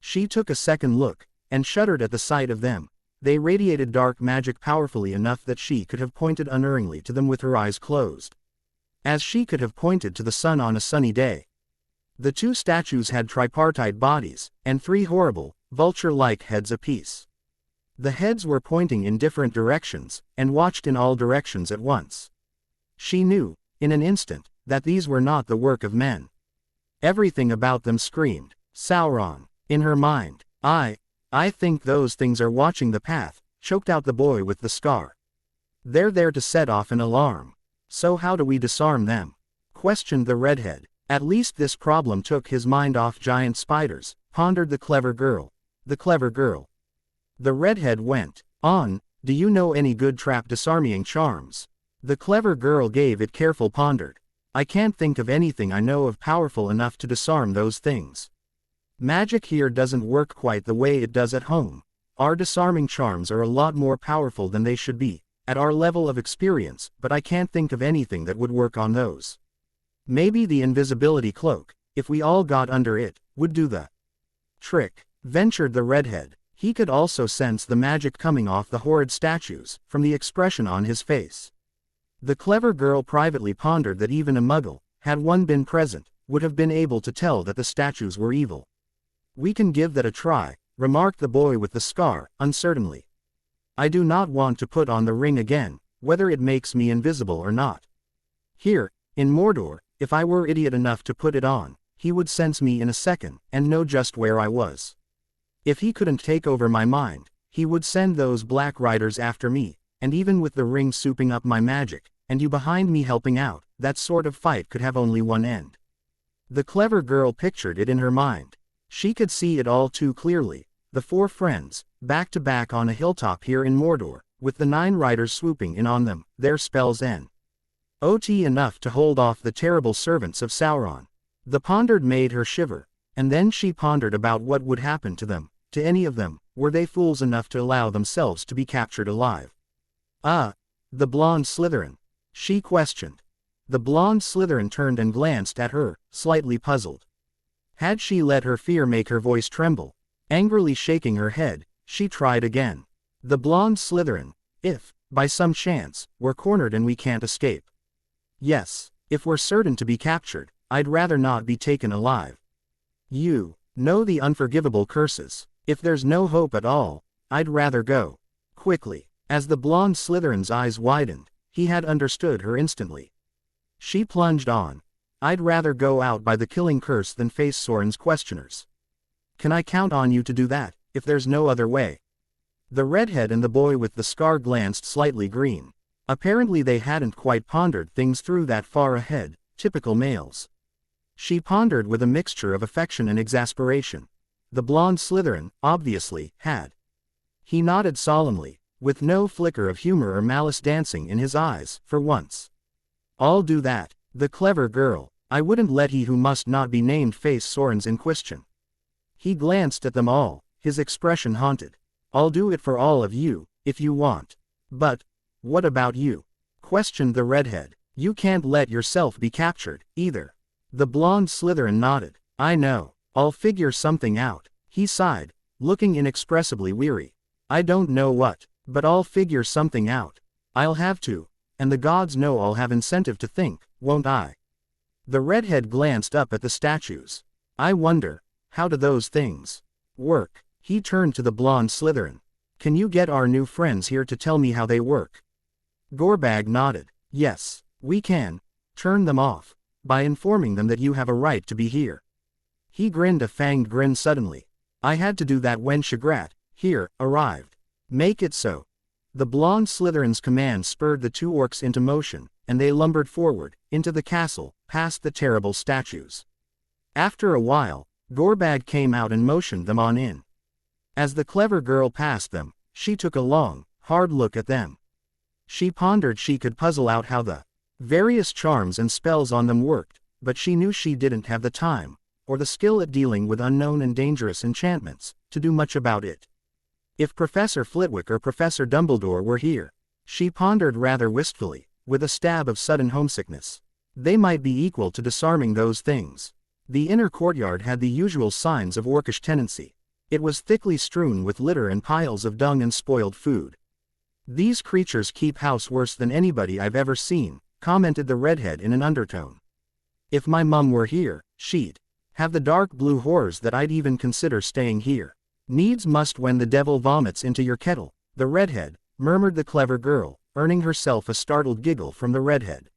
She took a second look, and shuddered at the sight of them. They radiated dark magic powerfully enough that she could have pointed unerringly to them with her eyes closed, as she could have pointed to the sun on a sunny day. The two statues had tripartite bodies, and three horrible, vulture-like heads apiece. The heads were pointing in different directions, and watched in all directions at once. She knew, in an instant, that these were not the work of men. Everything about them screamed, Sauron. In her mind, I think those things are watching the path, choked out the boy with the scar. They're there to set off an alarm. So how do we disarm them? Questioned the redhead. At least this problem took his mind off giant spiders, pondered the clever girl. The clever girl. The redhead went on, do you know any good trap disarming charms? The clever girl gave it careful pondered. I can't think of anything I know of powerful enough to disarm those things. Magic here doesn't work quite the way it does at home. Our disarming charms are a lot more powerful than they should be, at our level of experience, but I can't think of anything that would work on those. Maybe the invisibility cloak, if we all got under it, would do the trick, ventured the redhead. He could also sense the magic coming off the horrid statues, from the expression on his face. The clever girl privately pondered that even a muggle, had one been present, would have been able to tell that the statues were evil. We can give that a try, remarked the boy with the scar, uncertainly. I do not want to put on the ring again, whether it makes me invisible or not. Here, in Mordor, if I were idiot enough to put it on, he would sense me in a second, and know just where I was. If he couldn't take over my mind, he would send those black riders after me, and even with the ring souping up my magic, and you behind me helping out, that sort of fight could have only one end. The clever girl pictured it in her mind. She could see it all too clearly, the 4 friends, back to back on a hilltop here in Mordor, with the 9 riders swooping in on them, their spells OT enough to hold off the terrible servants of Sauron. The pondered made her shiver, and then she pondered about what would happen to them, to any of them, were they fools enough to allow themselves to be captured alive. The blonde Slytherin? She questioned. The blonde Slytherin turned and glanced at her, slightly puzzled. Had she let her fear make her voice tremble? Angrily shaking her head, she tried again. The blonde Slytherin, if, by some chance, we're cornered and we can't escape. Yes, if we're certain to be captured, I'd rather not be taken alive. You know the unforgivable curses. If there's no hope at all, I'd rather go. Quickly, as the blonde Slytherin's eyes widened, he had understood her instantly. She plunged on. I'd rather go out by the killing curse than face Sorin's questioners. Can I count on you to do that, if there's no other way? The redhead and the boy with the scar glanced slightly green. Apparently they hadn't quite pondered things through that far ahead, typical males. She pondered with a mixture of affection and exasperation. The blonde Slytherin, obviously, had. He nodded solemnly, with no flicker of humor or malice dancing in his eyes, for once. I'll do that. The clever girl, I wouldn't let he who must not be named face Sorin's in question. He glanced at them all, his expression haunted. I'll do it for all of you, if you want. But, what about you? Questioned the redhead. You can't let yourself be captured, either. The blonde Slytherin nodded. I know. I'll figure something out. He sighed, looking inexpressibly weary. I don't know what, but I'll figure something out. I'll have to, and the gods know I'll have incentive to think, won't I? The redhead glanced up at the statues. I wonder, how do those things work? He turned to the blonde Slytherin. Can you get our new friends here to tell me how they work? Gorbag nodded. Yes, we can. Turn them off, by informing them that you have a right to be here. He grinned a fanged grin suddenly. I had to do that when Shagrat, here, arrived. Make it so. The blonde Slytherin's command spurred the 2 orcs into motion, and they lumbered forward, into the castle, past the terrible statues. After a while, Gorbag came out and motioned them on in. As the clever girl passed them, she took a long, hard look at them. She pondered she could puzzle out how the various charms and spells on them worked, but she knew she didn't have the time, or the skill at dealing with unknown and dangerous enchantments, to do much about it. If Professor Flitwick or Professor Dumbledore were here, she pondered rather wistfully, with a stab of sudden homesickness. They might be equal to disarming those things. The inner courtyard had the usual signs of orcish tenancy. It was thickly strewn with litter and piles of dung and spoiled food. These creatures keep house worse than anybody I've ever seen, commented the redhead in an undertone. If my mum were here, she'd have the dark blue horrors that I'd even consider staying here. Needs must when the devil vomits into your kettle, the redhead, murmured the clever girl, earning herself a startled giggle from the redhead.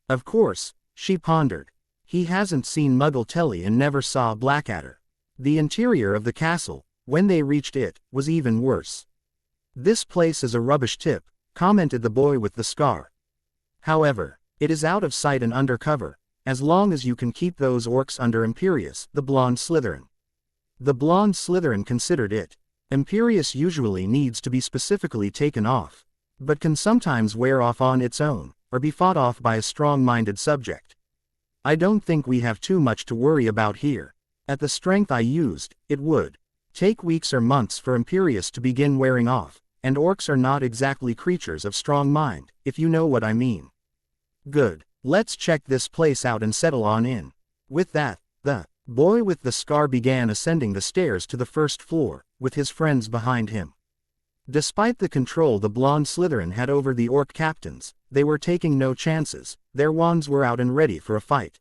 Of course, she pondered. He hasn't seen Muggle Telly and never saw Blackadder. The interior of the castle, when they reached it, was even worse. This place is a rubbish tip, commented the boy with the scar. However, it is out of sight and under cover, as long as you can keep those orcs under Imperius, the blonde Slytherin. The blonde Slytherin considered it. Imperius usually needs to be specifically taken off, but can sometimes wear off on its own, or be fought off by a strong-minded subject. I don't think we have too much to worry about here. At the strength I used, it would take weeks or months for Imperius to begin wearing off, and orcs are not exactly creatures of strong mind, if you know what I mean. Good. Let's check this place out and settle on in. With that, the boy with the scar began ascending the stairs to the first floor, with his friends behind him. Despite the control the blonde Slytherin had over the orc captains, they were taking no chances. Their wands were out and ready for a fight.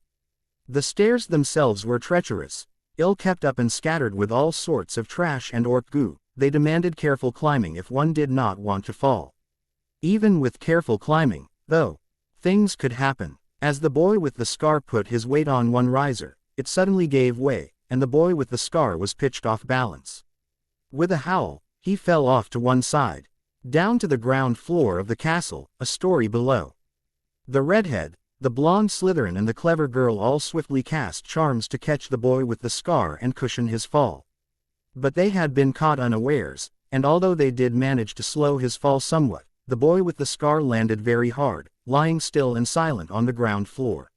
The stairs themselves were treacherous, ill-kept up and scattered with all sorts of trash and orc goo. They demanded careful climbing if one did not want to fall. Even with careful climbing, though, things could happen. As the boy with the scar put his weight on one riser, it suddenly gave way, and the boy with the scar was pitched off balance. With a howl, he fell off to one side, down to the ground floor of the castle, a story below. The redhead, the blonde Slytherin and the clever girl all swiftly cast charms to catch the boy with the scar and cushion his fall. But they had been caught unawares, and although they did manage to slow his fall somewhat, the boy with the scar landed very hard, lying still and silent on the ground floor.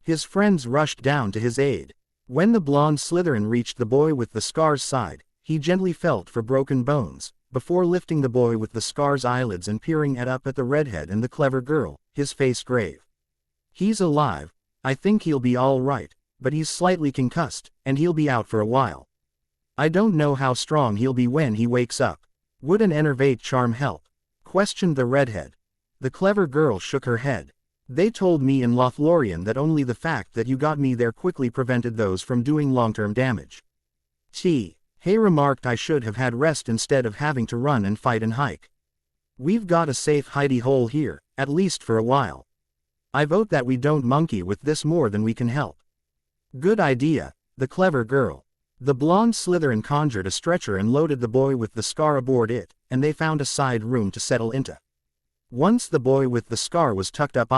His friends rushed down to his aid. When the blonde Slytherin reached the boy with the scar's side, he gently felt for broken bones, before lifting the boy with the scar's eyelids and peering up at the redhead and the clever girl, his face grave. "He's alive. I think he'll be all right, but he's slightly concussed, and he'll be out for a while. I don't know how strong he'll be when he wakes up. Would an enervate charm help?" questioned the redhead. The clever girl shook her head. "They told me in Lothlorien that only the fact that you got me there quickly prevented those from doing long-term damage." Hay remarked, "I should have had rest instead of having to run and fight and hike. We've got a safe hidey hole here, at least for a while. I vote that we don't monkey with this more than we can help." "Good idea." The clever girl. The blonde Slytherin conjured a stretcher and loaded the boy with the scar aboard it, and they found a side room to settle into. Once the boy with the scar was tucked up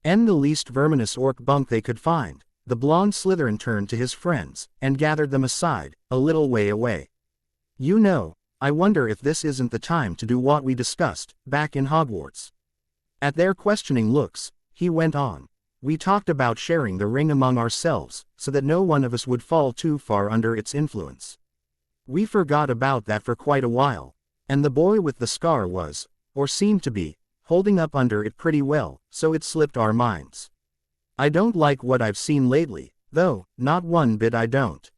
in the least verminous orc bunk they could find, the blonde Slytherin turned to his friends, and gathered them aside, a little way away. "You know, I wonder if this isn't the time to do what we discussed, back in Hogwarts." At their questioning looks, he went on. "We talked about sharing the ring among ourselves, so that no one of us would fall too far under its influence. We forgot about that for quite a while, and the boy with the scar was, or seemed to be, holding up under it pretty well, so it slipped our minds. I don't like what I've seen lately, though, not one bit I don't.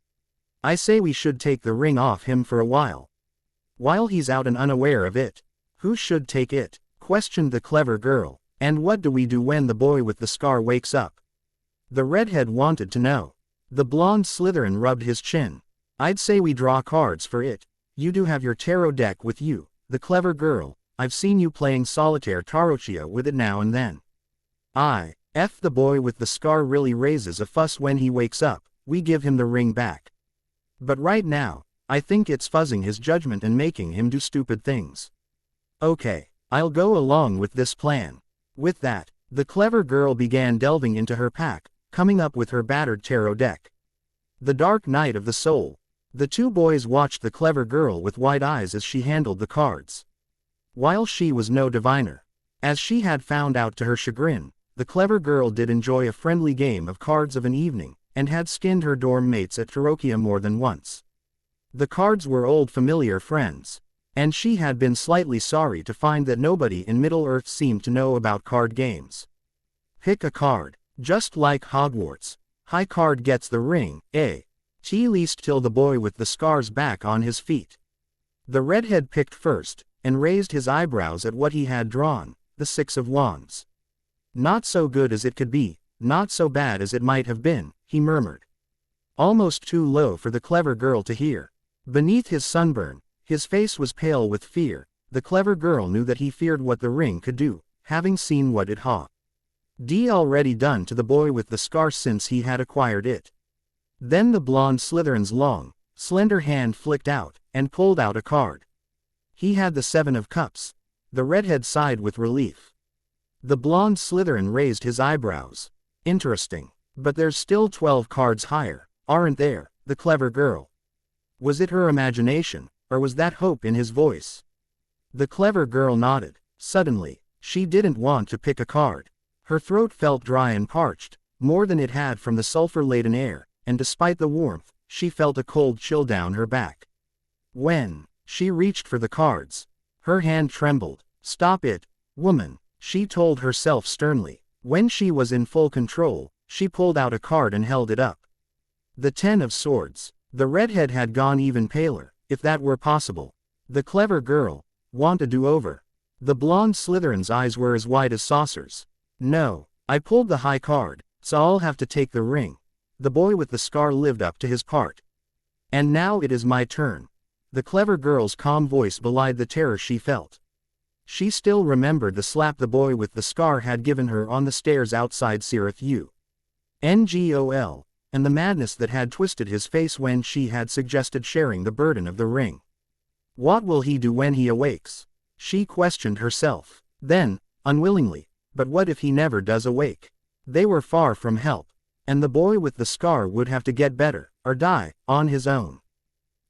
I say we should take the ring off him for a while. While he's out and unaware of it." "Who should take it?" questioned the clever girl. "And what do we do when the boy with the scar wakes up?" The redhead wanted to know. The blonde Slytherin rubbed his chin. "I'd say we draw cards for it. You do have your tarot deck with you." The clever girl. "I've seen you playing solitaire tarocchia with it now and then. If the boy with the scar really raises a fuss when he wakes up, we give him the ring back. But right now, I think it's fuzzing his judgment and making him do stupid things. Okay, I'll go along with this plan." With that, the clever girl began delving into her pack, coming up with her battered tarot deck. The Dark Night of the Soul. The two boys watched the clever girl with wide eyes as she handled the cards. While she was no diviner, as she had found out to her chagrin, the clever girl did enjoy a friendly game of cards of an evening, and had skinned her dorm mates at Tarocchia more than once. The cards were old familiar friends, and she had been slightly sorry to find that nobody in Middle-earth seemed to know about card games. Pick a card. Just like Hogwarts. High card gets the ring, least till the boy with the scars back on his feet. The redhead picked first, and raised his eyebrows at what he had drawn, the Six of Wands. "Not so good as it could be, not so bad as it might have been," he murmured. Almost too low for the clever girl to hear. Beneath his sunburn, his face was pale with fear. The clever girl knew that he feared what the ring could do, having seen what it had already done to the boy with the scar since he had acquired it. Then the blonde Slytherin's long, slender hand flicked out, and pulled out a card. He had the Seven of Cups. The redhead sighed with relief. The blonde Slytherin raised his eyebrows. "Interesting. But there's still 12 cards higher, aren't there?" The clever girl. Was it her imagination, or was that hope in his voice? The clever girl nodded. Suddenly, She didn't want to pick a card. Her throat felt dry and parched, more than it had from the sulfur-laden air, and despite the warmth, she felt a cold chill down her back. When she reached for the cards, her hand trembled. "Stop it, woman," she told herself sternly. When she was in full control, she pulled out a card and held it up. The 10 of Swords. The redhead had gone even paler, if that were possible. The clever girl. Want a do-over? The blonde Slytherin's eyes were as wide as saucers. "No, I pulled the high card, so I'll have to take the ring." The boy with the scar lived up to his part. "And now it is my turn." The clever girl's calm voice belied the terror she felt. She still remembered the slap the boy with the scar had given her on the stairs outside Cirith Ungol, and the madness that had twisted his face when she had suggested sharing the burden of the ring. What will he do when he awakes? She questioned herself. Then, unwillingly, but what if he never does awake? They were far from help, and the boy with the scar would have to get better, or die, on his own.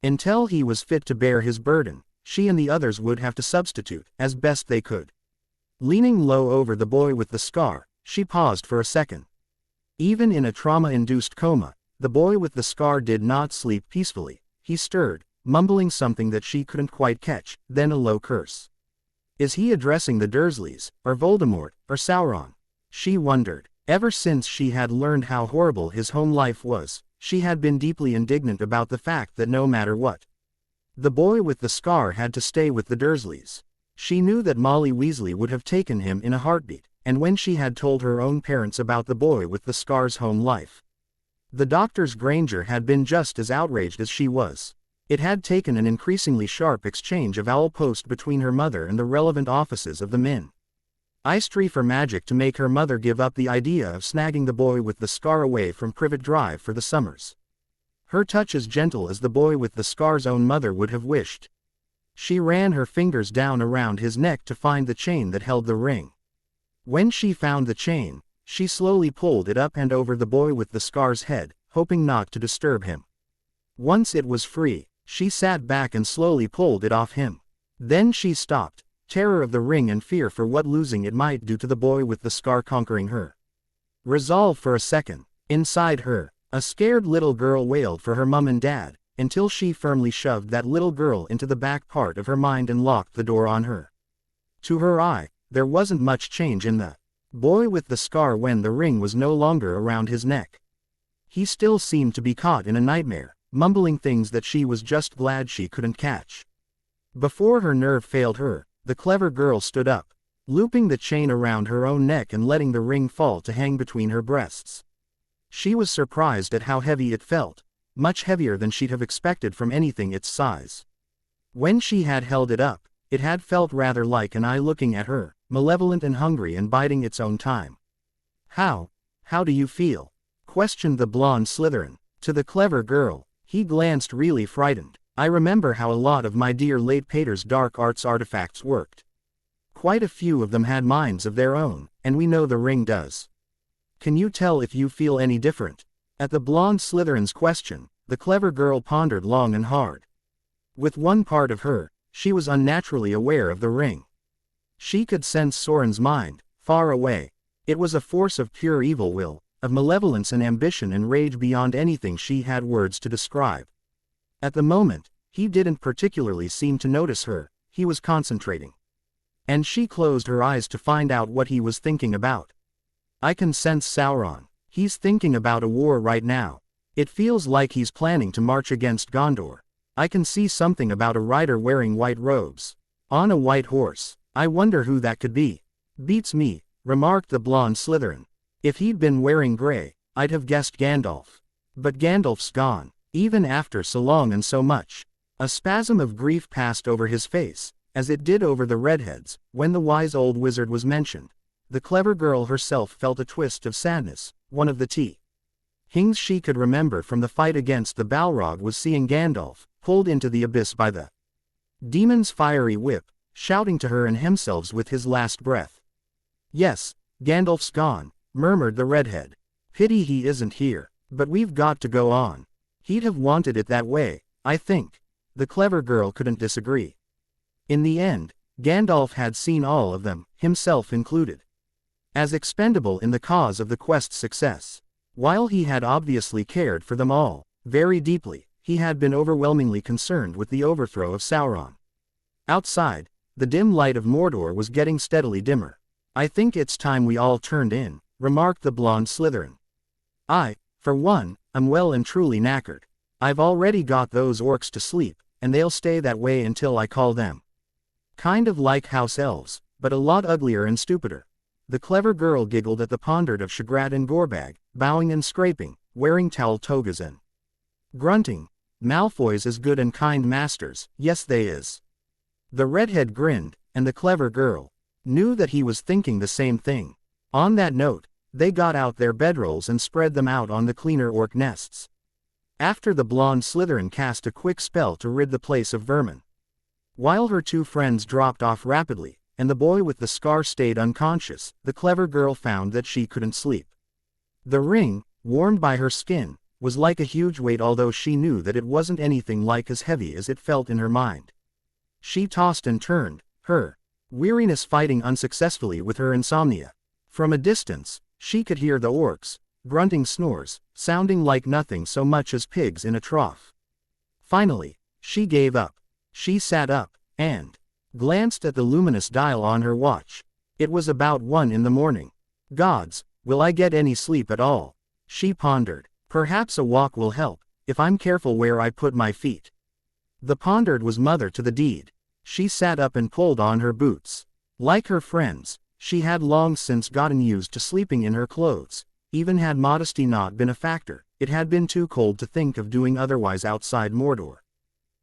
Until he was fit to bear his burden, she and the others would have to substitute, as best they could. Leaning low over the boy with the scar, she paused for a second. Even in a trauma-induced coma, the boy with the scar did not sleep peacefully. He stirred, mumbling something that she couldn't quite catch, then a low curse. Is he addressing the Dursleys, or Voldemort, or Sauron? She wondered. Ever since she had learned how horrible his home life was, she had been deeply indignant about the fact that no matter what, the boy with the scar had to stay with the Dursleys. She knew that Molly Weasley would have taken him in a heartbeat, and when she had told her own parents about the boy with the scar's home life, the Doctors Granger had been just as outraged as she was. It had taken an increasingly sharp exchange of owl post between her mother and the relevant offices of the Min. Istry for Magic to make her mother give up the idea of snagging the boy with the scar away from Privet Drive for the summers. Her touch as gentle as the boy with the scar's own mother would have wished. She ran her fingers down around his neck to find the chain that held the ring. When she found the chain, she slowly pulled it up and over the boy with the scar's head, hoping not to disturb him. Once it was free, she sat back and slowly pulled it off him. Then she stopped, terror of the ring and fear for what losing it might do to the boy with the scar conquering her. Resolve for a second. Inside her, a scared little girl wailed for her mum and dad, until she firmly shoved that little girl into the back part of her mind and locked the door on her. To her eye, there wasn't much change in the boy with the scar when the ring was no longer around his neck. He still seemed to be caught in a nightmare, mumbling things that she was just glad she couldn't catch. Before her nerve failed her, the clever girl stood up, looping the chain around her own neck and letting the ring fall to hang between her breasts. She was surprised at how heavy it felt, much heavier than she'd have expected from anything its size. When she had held it up, it had felt rather like an eye looking at her, malevolent and hungry and biding its own time. How do you feel?" questioned the blonde Slytherin. To the clever girl, he glanced really frightened. "I remember how a lot of my dear late Pater's dark arts artifacts worked. Quite a few of them had minds of their own, and we know the ring does. Can you tell if you feel any different?" At the blonde Slytherin's question, the clever girl pondered long and hard. With one part of her, she was unnaturally aware of the ring. She could sense Soren's mind, far away. It was a force of pure evil will, of malevolence and ambition and rage beyond anything she had words to describe. At the moment, he didn't particularly seem to notice her, he was concentrating. And she closed her eyes to find out what he was thinking about. "I can sense Sauron. He's thinking about a war right now. It feels like he's planning to march against Gondor. I can see something about a rider wearing white robes, on a white horse. I wonder who that could be." "Beats me," remarked the blonde Slytherin. "If he'd been wearing gray, I'd have guessed Gandalf. But Gandalf's gone, even after so long and so much." A spasm of grief passed over his face, as it did over the redheads, when the wise old wizard was mentioned. The clever girl herself felt a twist of sadness. One of the things she could remember from the fight against the Balrog was seeing Gandalf, pulled into the abyss by the demon's fiery whip, shouting to her and himself with his last breath. "Yes, Gandalf's gone," murmured the redhead. "Pity he isn't here, but we've got to go on. He'd have wanted it that way, I think." The clever girl couldn't disagree. In the end, Gandalf had seen all of them, himself included, as expendable in the cause of the quest's success. While he had obviously cared for them all, very deeply, he had been overwhelmingly concerned with the overthrow of Sauron. Outside, the dim light of Mordor was getting steadily dimmer. "I think it's time we all turned in," remarked the blonde Slytherin. "I, for one, am well and truly knackered. I've already got those orcs to sleep, and they'll stay that way until I call them. Kind of like house elves, but a lot uglier and stupider." The clever girl giggled at the pondard of Shagrat and Gorbag, bowing and scraping, wearing towel togas and grunting. "Malfoy's as good and kind masters, yes they is." The redhead grinned, and the clever girl knew that he was thinking the same thing. On that note, they got out their bedrolls and spread them out on the cleaner orc nests. After the blonde Slytherin cast a quick spell to rid the place of vermin. While her two friends dropped off rapidly, and the boy with the scar stayed unconscious, the clever girl found that she couldn't sleep. The ring, warmed by her skin, was like a huge weight, although she knew that it wasn't anything like as heavy as it felt in her mind. She tossed and turned, her weariness fighting unsuccessfully with her insomnia. From a distance, she could hear the orcs, grunting snores, sounding like nothing so much as pigs in a trough. Finally, she gave up. She sat up, and glanced at the luminous dial on her watch. It was about 1 in the morning. "Gods, will I get any sleep at all?" she pondered. "Perhaps a walk will help, if I'm careful where I put my feet." The pondered was mother to the deed. She sat up and pulled on her boots. Like her friends, she had long since gotten used to sleeping in her clothes. Even had modesty not been a factor, it had been too cold to think of doing otherwise outside Mordor.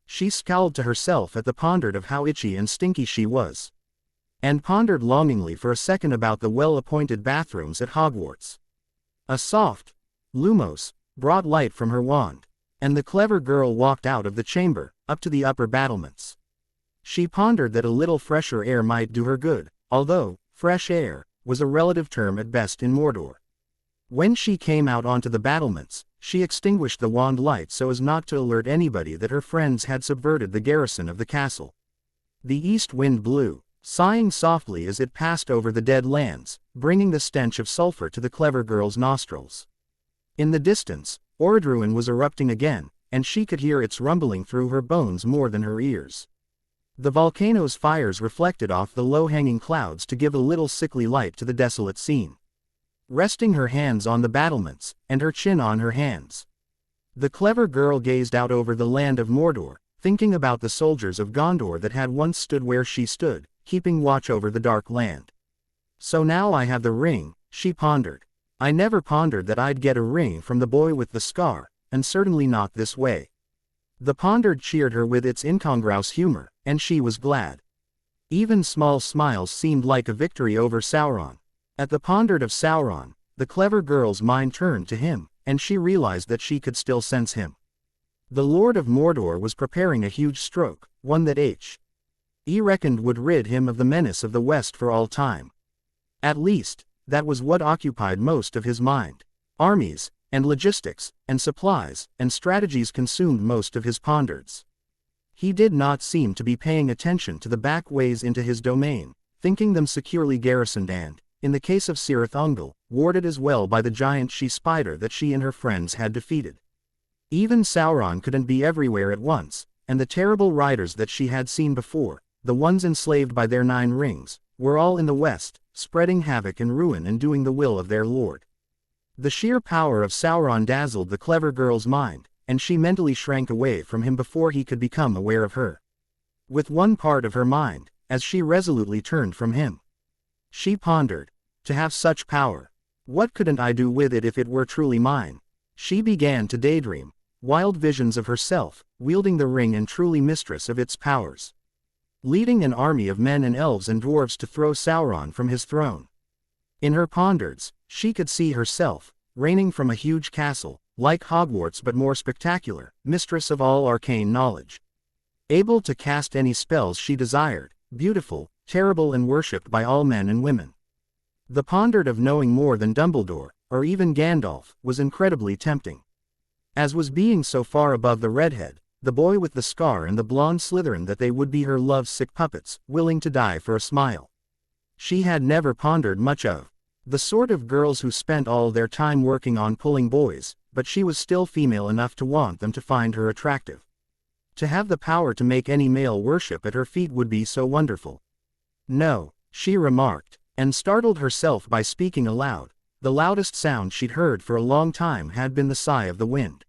She scowled to herself at the pondered of how itchy and stinky she was. And pondered longingly for a second about the well-appointed bathrooms at Hogwarts. A soft lumos brought light from her wand, and the clever girl walked out of the chamber, up to the upper battlements. She pondered that a little fresher air might do her good, although fresh air was a relative term at best in Mordor. When she came out onto the battlements, she extinguished the wand light so as not to alert anybody that her friends had subverted the garrison of the castle. The east wind blew, sighing softly as it passed over the dead lands, bringing the stench of sulfur to the clever girl's nostrils. In the distance, Orodruin was erupting again, and she could hear its rumbling through her bones more than her ears. The volcano's fires reflected off the low-hanging clouds to give a little sickly light to the desolate scene. Resting her hands on the battlements, and her chin on her hands, the clever girl gazed out over the land of Mordor, thinking about the soldiers of Gondor that had once stood where she stood, keeping watch over the dark land. "So now I have the ring," she pondered. "I never pondered that I'd get a ring from the boy with the scar, and certainly not this way." The pondered cheered her with its incongruous humor, and she was glad. Even small smiles seemed like a victory over Sauron. At the pondered of Sauron, the clever girl's mind turned to him, and she realized that she could still sense him. The Lord of Mordor was preparing a huge stroke, one that he reckoned would rid him of the menace of the West for all time. At least, that was what occupied most of his mind. Armies, and logistics, and supplies, and strategies consumed most of his pondereds. He did not seem to be paying attention to the back ways into his domain, thinking them securely garrisoned and, in the case of Cirith Ungol, warded as well by the giant she-spider that she and her friends had defeated. Even Sauron couldn't be everywhere at once, and the terrible riders that she had seen before, the ones enslaved by their 9 rings, were all in the west, spreading havoc and ruin and doing the will of their lord. The sheer power of Sauron dazzled the clever girl's mind, and she mentally shrank away from him before he could become aware of her. With one part of her mind, as she resolutely turned from him, she pondered, to have such power, what couldn't I do with it if it were truly mine? She began to daydream, wild visions of herself, wielding the ring and truly mistress of its powers, leading an army of men and elves and dwarves to throw Sauron from his throne. In her pondereds, she could see herself, reigning from a huge castle, like Hogwarts but more spectacular, mistress of all arcane knowledge, able to cast any spells she desired, beautiful, terrible and worshipped by all men and women. The pondered of knowing more than Dumbledore, or even Gandalf, was incredibly tempting. As was being so far above the redhead, the boy with the scar and the blonde Slytherin that they would be her love-sick puppets, willing to die for a smile. She had never pondered much of the sort of girls who spent all their time working on pulling boys, but she was still female enough to want them to find her attractive. To have the power to make any male worship at her feet would be so wonderful. No, she remarked, and startled herself by speaking aloud. The loudest sound she'd heard for a long time had been the sigh of the wind.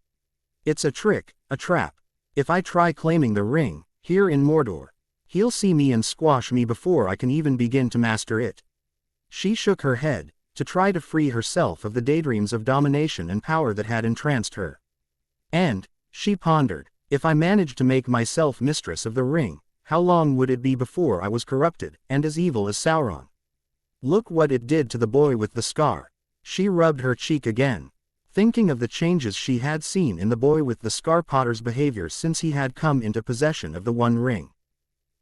It's a trick, a trap. If I try claiming the ring, here in Mordor, he'll see me and squash me before I can even begin to master it. She shook her head, to try to free herself of the daydreams of domination and power that had entranced her. And, she pondered, if I managed to make myself mistress of the ring, how long would it be before I was corrupted, and as evil as Sauron? Look what it did to the boy with the scar. She rubbed her cheek again, thinking of the changes she had seen in the boy with the scar Potter's behavior since he had come into possession of the One Ring.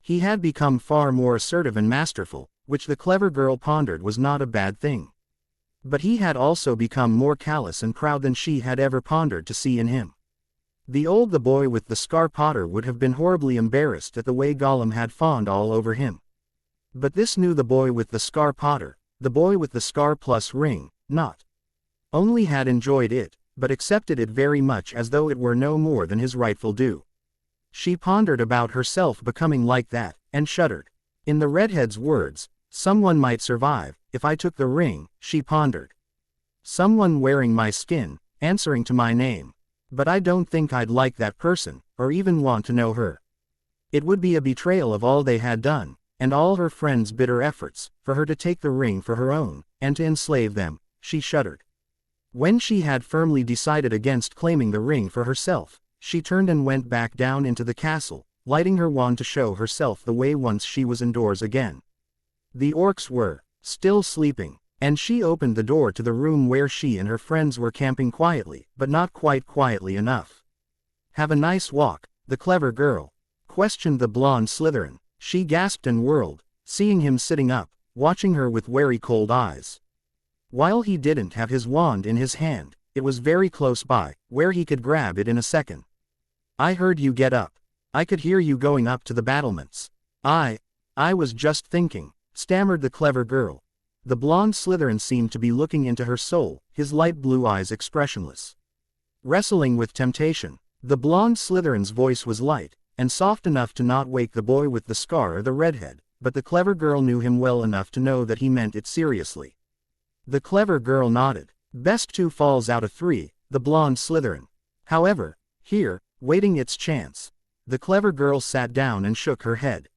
He had become far more assertive and masterful, which the clever girl pondered was not a bad thing. But he had also become more callous and proud than she had ever pondered to see in him. The boy with the scar Potter would have been horribly embarrassed at the way Gollum had fawned all over him. But this the boy with the scar Potter, the boy with the scar plus ring, not only had enjoyed it, but accepted it very much as though it were no more than his rightful due. She pondered about herself becoming like that, and shuddered. In the redhead's words, someone might survive, if I took the ring, she pondered. Someone wearing my skin, answering to my name. But I don't think I'd like that person, or even want to know her. It would be a betrayal of all they had done, and all her friends' bitter efforts, for her to take the ring for her own, and to enslave them. She shuddered. When she had firmly decided against claiming the ring for herself, she turned and went back down into the castle, lighting her wand to show herself the way once she was indoors again. The orcs were still sleeping, and she opened the door to the room where she and her friends were camping quietly, but not quite quietly enough. Have a nice walk, the clever girl? Questioned the blonde Slytherin. She gasped and whirled, seeing him sitting up, watching her with wary cold eyes. While he didn't have his wand in his hand, it was very close by, where he could grab it in a second. I heard you get up. I could hear you going up to the battlements. I was just thinking, stammered the clever girl. The blonde Slytherin seemed to be looking into her soul, his light blue eyes expressionless. Wrestling with temptation. The blonde Slytherin's voice was light, and soft enough to not wake the boy with the scar or the redhead, but the clever girl knew him well enough to know that he meant it seriously. The clever girl nodded. Best 2 falls out of 3, the blonde Slytherin. However, here, waiting its chance. The clever girl sat down and shook her head.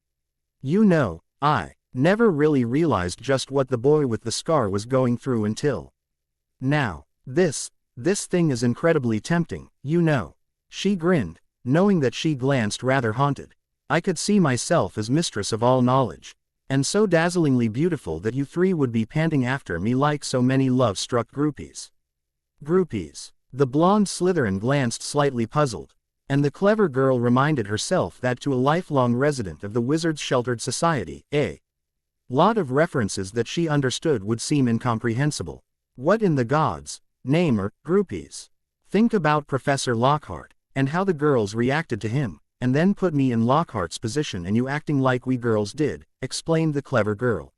You know, I never really realized just what the boy with the scar was going through until now. This thing is incredibly tempting, you know. She grinned, knowing that she glanced rather haunted. I could see myself as mistress of all knowledge, and so dazzlingly beautiful that you 3 would be panting after me like so many love-struck groupies. Groupies. The blonde Slytherin glanced slightly puzzled, and the clever girl reminded herself that to a lifelong resident of the Wizards' Sheltered Society, a lot of references that she understood would seem incomprehensible. What in the gods' name are groupies? Think about Professor Lockhart, and how the girls reacted to him, and then put me in Lockhart's position and you acting like we girls did, explained the clever girl.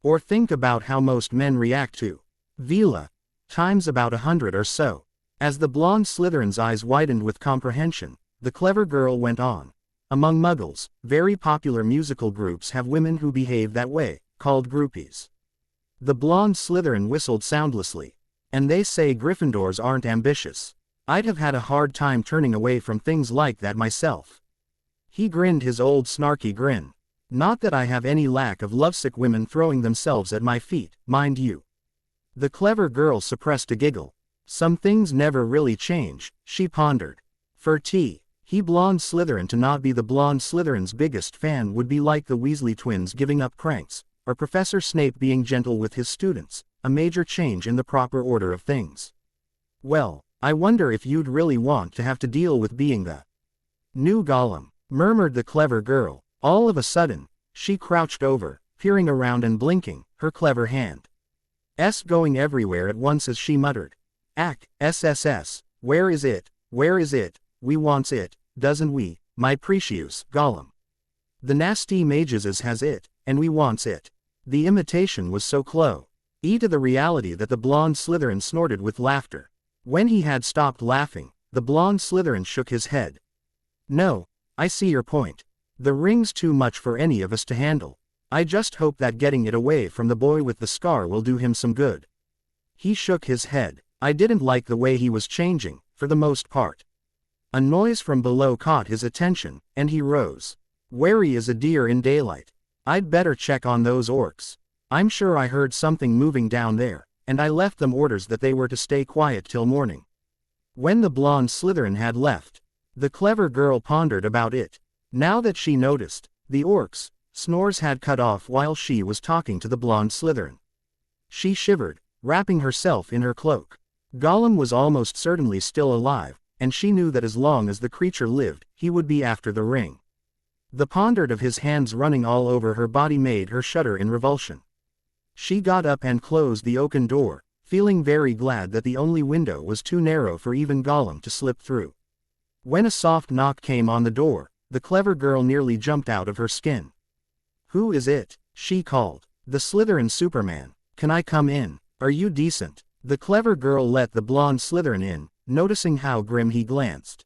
Or think about how most men react to Vila, times about 100 or so. As the blonde Slytherin's eyes widened with comprehension, the clever girl went on. Among Muggles, very popular musical groups have women who behave that way, called groupies. The blonde Slytherin whistled soundlessly. And they say Gryffindors aren't ambitious. I'd have had a hard time turning away from things like that myself. He grinned his old snarky grin. Not that I have any lack of lovesick women throwing themselves at my feet, mind you. The clever girl suppressed a giggle. Some things never really change, she pondered. For he blonde Slytherin to not be the blonde Slytherin's biggest fan would be like the Weasley twins giving up pranks, or Professor Snape being gentle with his students, a major change in the proper order of things. Well, I wonder if you'd really want to have to deal with being the new Gollum, murmured the clever girl. All of a sudden, she crouched over, peering around and blinking, her clever hand going everywhere at once as she muttered. SSS, where is it, we wants it, doesn't we, my precious Gollum? The nasty mages has it, and we wants it. The imitation was so close to the reality that the blonde Slytherin snorted with laughter. When he had stopped laughing, the blonde Slytherin shook his head. No, I see your point. The ring's too much for any of us to handle. I just hope that getting it away from the boy with the scar will do him some good. He shook his head. I didn't like the way he was changing, for the most part. A noise from below caught his attention, and he rose. Wary as a deer in daylight. I'd better check on those orcs. I'm sure I heard something moving down there, and I left them orders that they were to stay quiet till morning. When the blonde Slytherin had left, the clever girl pondered about it. Now that she noticed, the orcs' snores had cut off while she was talking to the blonde Slytherin. She shivered, wrapping herself in her cloak. Gollum was almost certainly still alive, and she knew that as long as the creature lived, he would be after the ring. The pondered of his hands running all over her body made her shudder in revulsion. She got up and closed the oaken door, feeling very glad that the only window was too narrow for even Gollum to slip through. When a soft knock came on the door, the clever girl nearly jumped out of her skin. "Who is it?" she called. "The Slytherin Superman. Can I come in? Are you decent?" The clever girl let the blonde Slytherin in, noticing how grim he glanced.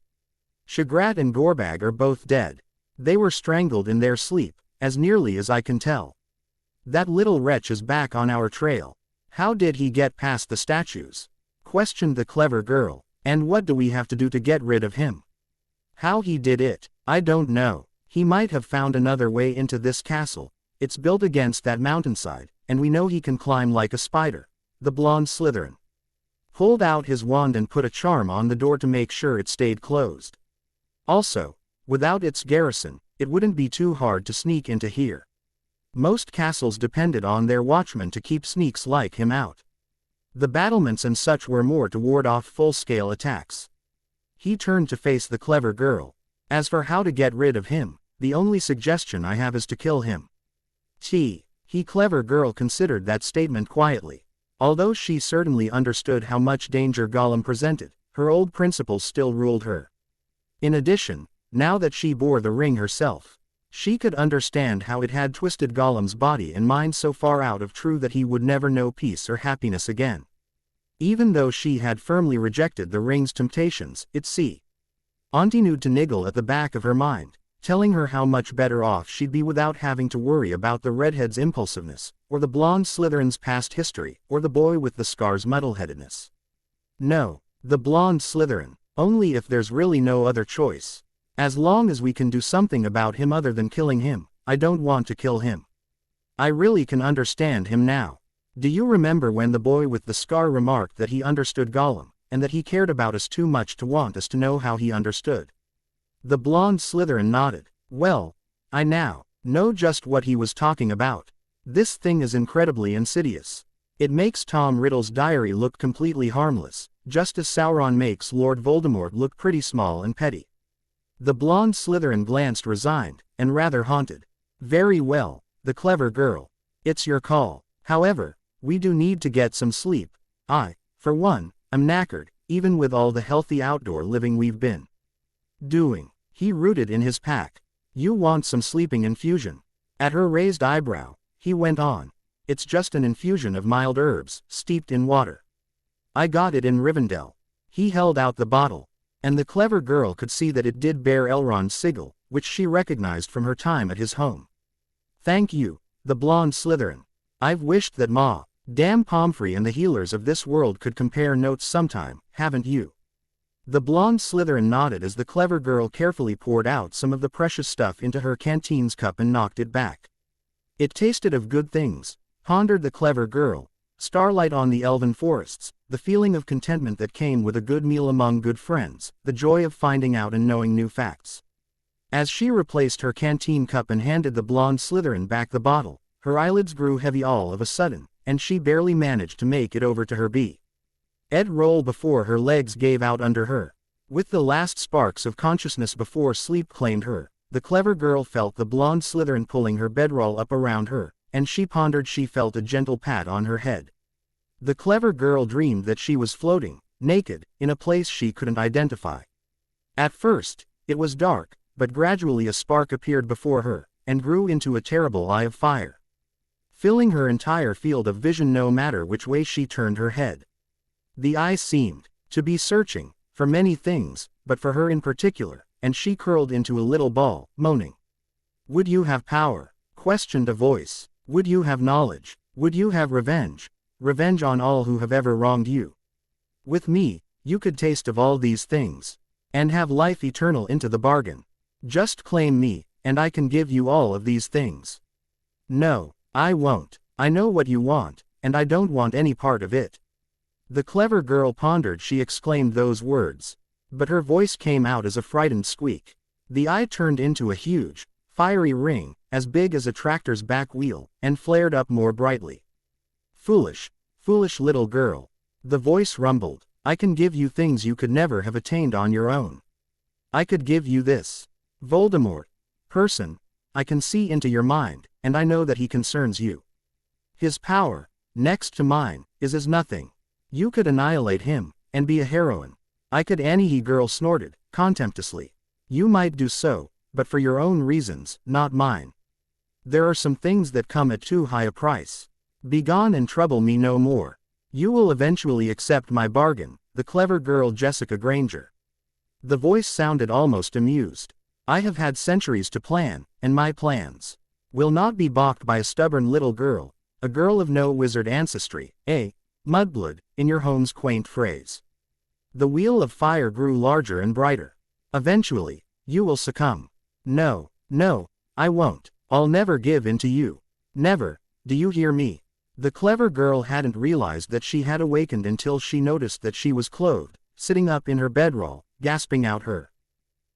"Shagrat and Gorbag are both dead. They were strangled in their sleep, as nearly as I can tell. That little wretch is back on our trail. How did he get past the statues?" questioned the clever girl. "And what do we have to do to get rid of him?" "How he did it, I don't know. He might have found another way into this castle. It's built against that mountainside, and we know he can climb like a spider." The blonde Slytherin pulled out his wand and put a charm on the door to make sure it stayed closed. "Also, without its garrison, it wouldn't be too hard to sneak into here. Most castles depended on their watchmen to keep sneaks like him out. The battlements and such were more to ward off full-scale attacks." He turned to face the clever girl. "As for how to get rid of him, the only suggestion I have is to kill him." He clever girl considered that statement quietly. Although she certainly understood how much danger Gollum presented, her old principles still ruled her. In addition, now that she bore the ring herself, she could understand how it had twisted Gollum's body and mind so far out of true that he would never know peace or happiness again. Even though she had firmly rejected the ring's temptations, it continued to niggle at the back of her mind, telling her how much better off she'd be without having to worry about the redhead's impulsiveness, or the blonde Slytherin's past history, or the boy with the scar's muddleheadedness. No, the blonde Slytherin, only if there's really no other choice. As long as we can do something about him other than killing him, I don't want to kill him. I really can understand him now. Do you remember when the boy with the scar remarked that he understood Gollum, and that he cared about us too much to want us to know how he understood? The blonde Slytherin nodded. Well, I now know just what he was talking about. This thing is incredibly insidious. It makes Tom Riddle's diary look completely harmless, just as Sauron makes Lord Voldemort look pretty small and petty. The blonde Slytherin glanced resigned, and rather haunted. Very well, the clever girl. It's your call. However, we do need to get some sleep. I, for one, am knackered, even with all the healthy outdoor living we've been doing. He rooted in his pack. You want some sleeping infusion? At her raised eyebrow, he went on. It's just an infusion of mild herbs, steeped in water. I got it in Rivendell. He held out the bottle, and the clever girl could see that it did bear Elrond's sigil, which she recognized from her time at his home. Thank you, the blonde Slytherin. I've wished that Damn Pomfrey and the healers of this world could compare notes sometime, haven't you? The blonde Slytherin nodded as the clever girl carefully poured out some of the precious stuff into her canteen's cup and knocked it back. It tasted of good things, pondered the clever girl. Starlight on the elven forests, the feeling of contentment that came with a good meal among good friends, the joy of finding out and knowing new facts. As she replaced her canteen cup and handed the blonde Slytherin back the bottle, her eyelids grew heavy all of a sudden, and she barely managed to make it over to her bed roll before her legs gave out under her. With the last sparks of consciousness before sleep claimed her, the clever girl felt the blonde Slytherin pulling her bedroll up around her, and she pondered she felt a gentle pat on her head. The clever girl dreamed that she was floating, naked, in a place she couldn't identify. At first, It was dark, but gradually a spark appeared before her, and grew into a terrible eye of fire, filling her entire field of vision no matter which way she turned her head. The eye seemed to be searching for many things, but for her in particular, and she curled into a little ball, moaning. "Would you have power?" questioned a voice. "Would you have knowledge? Would you have revenge? Revenge on all who have ever wronged you? With me, you could taste of all these things, and have life eternal into the bargain. Just claim me, and I can give you all of these things." "No, I won't. I know what you want, and I don't want any part of it." The clever girl pondered. She exclaimed those words, but her voice came out as a frightened squeak. The eye turned into a huge, fiery ring, as big as a tractor's back wheel, and flared up more brightly. "Foolish, foolish little girl," the voice rumbled, "I can give you things you could never have attained on your own. I could give you this. Voldemort, person, I can see into your mind, and I know that he concerns you. His power, next to mine, is as nothing. You could annihilate him, and be a heroine." "I could." Annie girl snorted, contemptuously. "You might do so, but for your own reasons, not mine. There are some things that come at too high a price. Begone and trouble me no more. You will eventually accept my bargain." The clever girl Jessica Granger. The voice sounded almost amused. "I have had centuries to plan, and my plans will not be balked by a stubborn little girl, a girl of no wizard ancestry, a mudblood, in your home's quaint phrase." The wheel of fire grew larger and brighter. "Eventually, you will succumb." "No, no, I won't. I'll never give in to you. Never, do you hear me?" The clever girl hadn't realized that she had awakened until she noticed that she was clothed, sitting up in her bedroll, gasping out her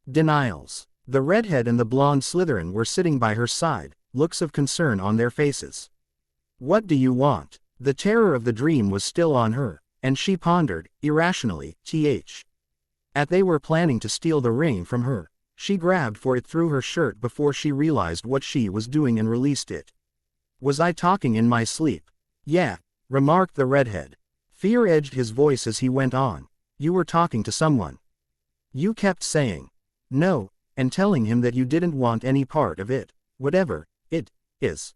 denials. The redhead and the blonde Slytherin were sitting by her side, looks of concern on their faces. "What do you want?" The terror of the dream was still on her, and she pondered, irrationally, they were planning to steal the ring from her. She grabbed for it through her shirt before she realized what she was doing and released it. "Was I talking in my sleep?" "Yeah," remarked the redhead. Fear edged his voice as he went on. "You were talking to someone. You kept saying no, and telling him that you didn't want any part of it, whatever it is."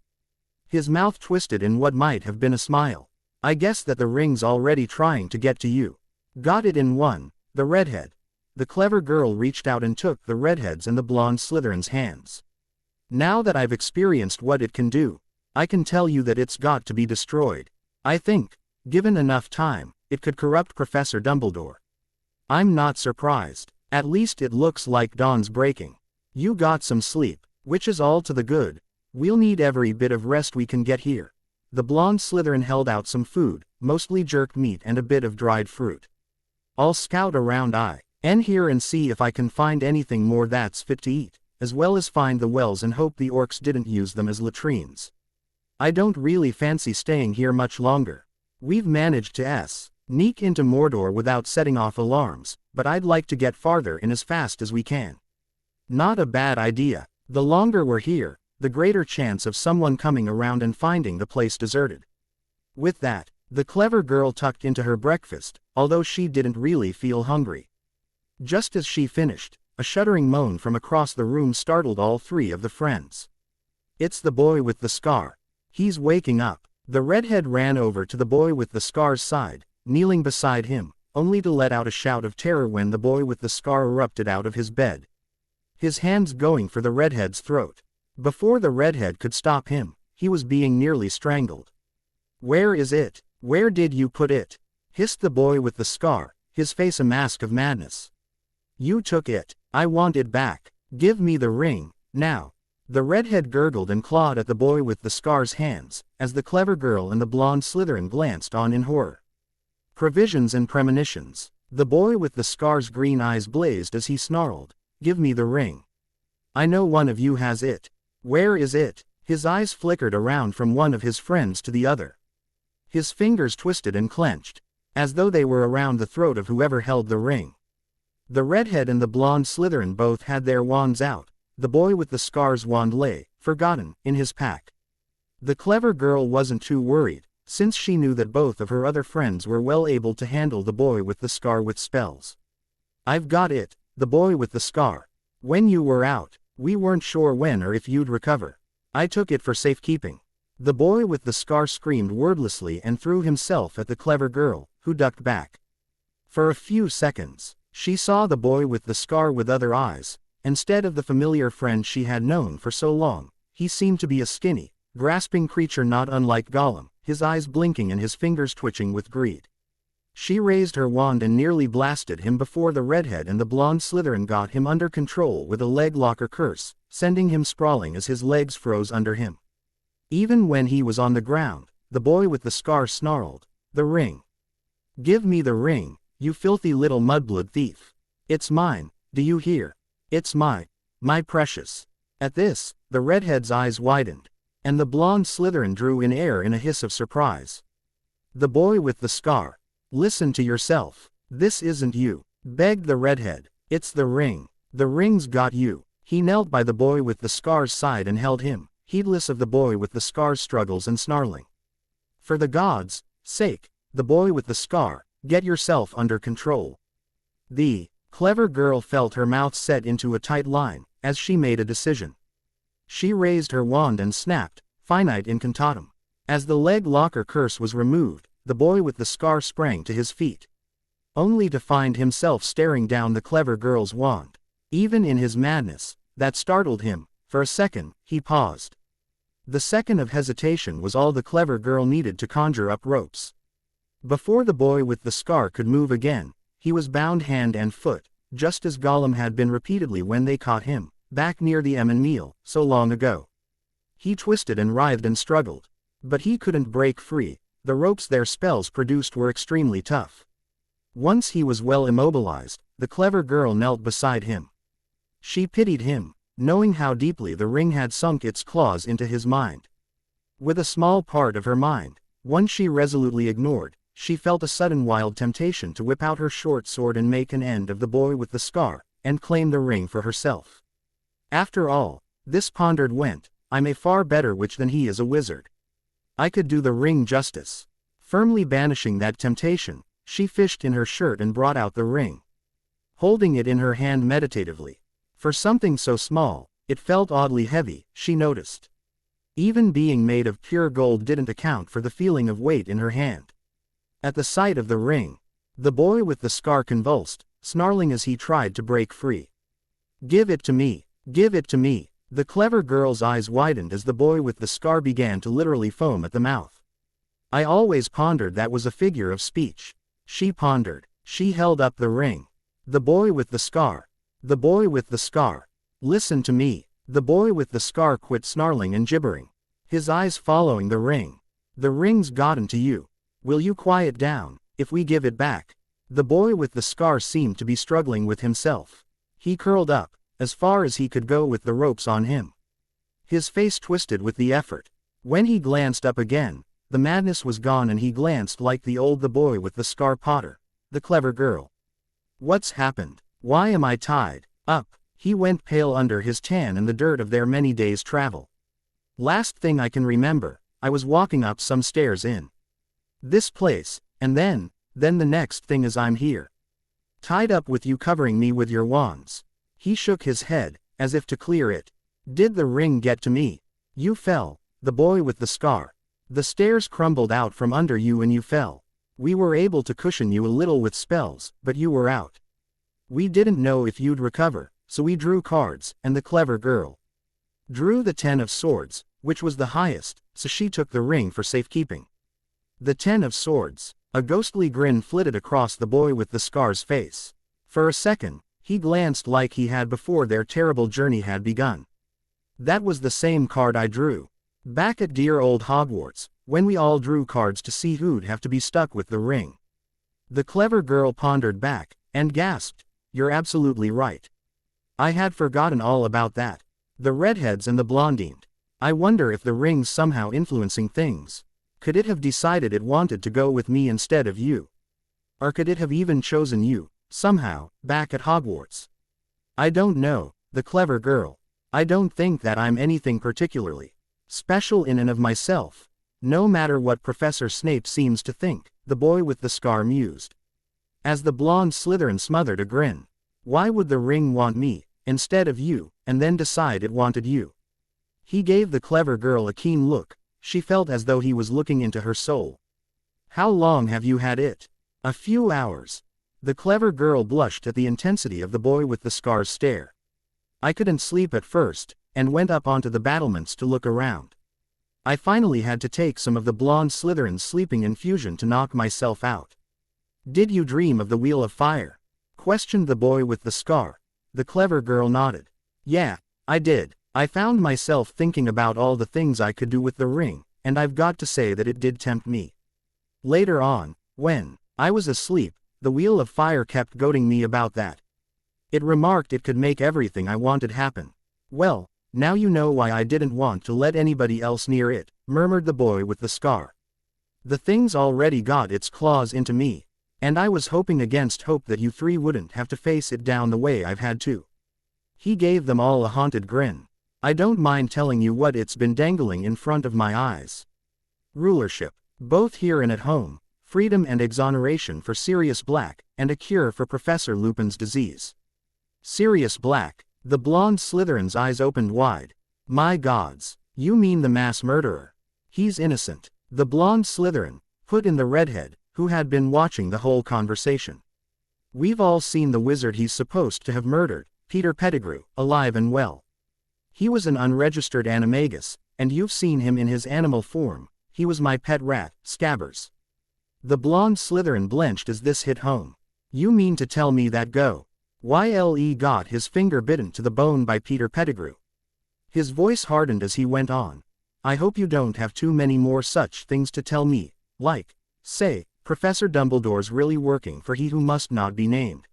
His mouth twisted in what might have been a smile. "I guess that the ring's already trying to get to you." "Got it in one." The redhead. The clever girl reached out and took the redhead's and the blonde Slytherin's hands. "Now that I've experienced what it can do, I can tell you that it's got to be destroyed. I think, given enough time, it could corrupt Professor Dumbledore." "I'm not surprised. At least it looks like dawn's breaking. You got some sleep, which is all to the good. We'll need every bit of rest we can get here." The blonde Slytherin held out some food, mostly jerked meat and a bit of dried fruit. "I'll scout around here and see if I can find anything more that's fit to eat, as well as find the wells and hope the orcs didn't use them as latrines. I don't really fancy staying here much longer. We've managed to sneak into Mordor without setting off alarms, but I'd like to get farther in as fast as we can." "Not a bad idea. The longer we're here, the greater chance of someone coming around and finding the place deserted." With that, the clever girl tucked into her breakfast, although she didn't really feel hungry. Just as she finished, a shuddering moan from across the room startled all three of the friends. "It's the boy with the scar. He's waking up." The redhead ran over to the boy with the scar's side, kneeling beside him, only to let out a shout of terror when the boy with the scar erupted out of his bed, his hands going for the redhead's throat. Before the redhead could stop him, he was being nearly strangled. "Where is it? Where did you put it?" hissed the boy with the scar, his face a mask of madness. "You took it. I want it back. Give me the ring, now." The redhead gurgled and clawed at the boy with the scar's hands, as the clever girl and the blonde Slytherin glanced on in horror. Provisions and premonitions. The boy with the scar's green eyes blazed as he snarled, "Give me the ring. I know one of you has it. Where is it?" His eyes flickered around from one of his friends to the other. His fingers twisted and clenched, as though they were around the throat of whoever held the ring. The redhead and the blonde Slytherin both had their wands out. The boy with the scar's wand lay, forgotten, in his pack. The clever girl wasn't too worried, since she knew that both of her other friends were well able to handle the boy with the scar with spells. "I've got it," the boy with the scar, When you were out, we weren't sure when or if you'd recover. I took it for safekeeping." The boy with the scar screamed wordlessly and threw himself at the clever girl, who ducked back. For a few seconds, she saw the boy with the scar with other eyes. Instead of the familiar friend she had known for so long, he seemed to be a skinny, grasping creature not unlike Gollum, his eyes blinking and his fingers twitching with greed. She raised her wand and nearly blasted him before the redhead and the blonde Slytherin got him under control with a leg locker curse, sending him sprawling as his legs froze under him. Even when he was on the ground, the boy with the scar snarled, "The ring. Give me the ring, you filthy little mudblood thief. It's mine, do you hear? It's my precious." At this, the redhead's eyes widened, and the blonde Slytherin drew in air in a hiss of surprise. The boy with the scar. "Listen to yourself. This isn't you," begged the redhead. "It's the ring. The ring's got you." He knelt by the boy with the scar's side and held him, heedless of the boy with the scar's struggles and snarling. "For the gods' sake, the boy with the scar, get yourself under control." The clever girl felt her mouth set into a tight line, as she made a decision. She raised her wand and snapped, "Finite incantatem." As the leg locker curse was removed, the boy with the scar sprang to his feet, only to find himself staring down the clever girl's wand. Even in his madness, that startled him. For a second, he paused. The second of hesitation was all the clever girl needed to conjure up ropes. Before the boy with the scar could move again, he was bound hand and foot, just as Gollum had been repeatedly when they caught him, back near the Emon Meal, so long ago. He twisted and writhed and struggled, but he couldn't break free. The ropes their spells produced were extremely tough. Once he was well immobilized, the clever girl knelt beside him. She pitied him, knowing how deeply the ring had sunk its claws into his mind. With a small part of her mind, one she resolutely ignored, she felt a sudden wild temptation to whip out her short sword and make an end of the boy with the scar, and claim the ring for herself. After all, this pondered went, I'm a far better witch than he is a wizard. I could do the ring justice. Firmly banishing that temptation, she fished in her shirt and brought out the ring. Holding it in her hand meditatively. For something so small, it felt oddly heavy, she noticed. Even being made of pure gold didn't account for the feeling of weight in her hand. At the sight of the ring, the boy with the scar convulsed, snarling as he tried to break free. "Give it to me! Give it to me!" The clever girl's eyes widened as the boy with the scar began to literally foam at the mouth. "I always pondered that was a figure of speech." She pondered. She held up the ring. "The boy with the scar. The boy with the scar. Listen to me." The boy with the scar quit snarling and gibbering, his eyes following the ring. "The ring's gotten to you. Will you quiet down, if we give it back?" The boy with the scar seemed to be struggling with himself. He curled up, as far as he could go with the ropes on him. His face twisted with the effort. When he glanced up again, the madness was gone and he glanced like the boy with the scar Potter, the clever girl. "What's happened? Why am I tied up?" He went pale under his tan and the dirt of their many days' travel. "Last thing I can remember, I was walking up some stairs in this place, and then the next thing is I'm here. Tied up with you covering me with your wands." He shook his head, as if to clear it. "Did the ring get to me? You fell, the boy with the scar. The stairs crumbled out from under you and you fell. We were able to cushion you a little with spells, but you were out. We didn't know if you'd recover, so we drew cards, and the clever girl drew the 10 of swords, which was the highest, so she took the ring for safekeeping. The 10 of swords." A ghostly grin flitted across the boy with the scar's face. For a second, he glanced like he had before their terrible journey had begun. "That was the same card I drew back at dear old Hogwarts, when we all drew cards to see who'd have to be stuck with the ring." The clever girl pondered back, and gasped, "You're absolutely right. I had forgotten all about that. The redheads and the blondined. I wonder if the ring's somehow influencing things. Could it have decided it wanted to go with me instead of you? Or could it have even chosen you, somehow, back at Hogwarts? I don't know, the clever girl. I don't think that I'm anything particularly special in and of myself, no matter what Professor Snape seems to think," the boy with the scar mused. As the blonde Slytherin smothered a grin. "Why would the ring want me? instead of you, and then decide it wanted you. He gave the clever girl a keen look. She felt as though he was looking into her soul. How long have you had it? A few hours. The clever girl blushed at the intensity of the boy with the scar's stare. I couldn't sleep at first, and went up onto the battlements to look around. I finally had to take some of the blonde Slytherin's sleeping infusion to knock myself out. Did you dream of the Wheel of Fire? Questioned the boy with the scar. The clever girl nodded. Yeah, I did. I found myself thinking about all the things I could do with the ring, and I've got to say that it did tempt me. Later on, when I was asleep, the Wheel of Fire kept goading me about that. It remarked it could make everything I wanted happen. Well, now you know why I didn't want to let anybody else near it, murmured the boy with the scar. The thing's already got its claws into me, and I was hoping against hope that you three wouldn't have to face it down the way I've had to. He gave them all a haunted grin. I don't mind telling you what it's been dangling in front of my eyes. Rulership, both here and at home, freedom and exoneration for Sirius Black, and a cure for Professor Lupin's disease. Sirius Black, the blonde Slytherin's eyes opened wide. My gods, you mean the mass murderer? He's innocent. The blonde Slytherin, put in the redhead, who had been watching the whole conversation. We've all seen the wizard he's supposed to have murdered, Peter Pettigrew, alive and well. He was an unregistered animagus, and you've seen him in his animal form. He was my pet rat, Scabbers. The blonde Slytherin blenched as this hit home. You mean to tell me that YLE got his finger bitten to the bone by Peter Pettigrew? His voice hardened as he went on. I hope you don't have too many more such things to tell me, like, say, Professor Dumbledore's really working for he who must not be named.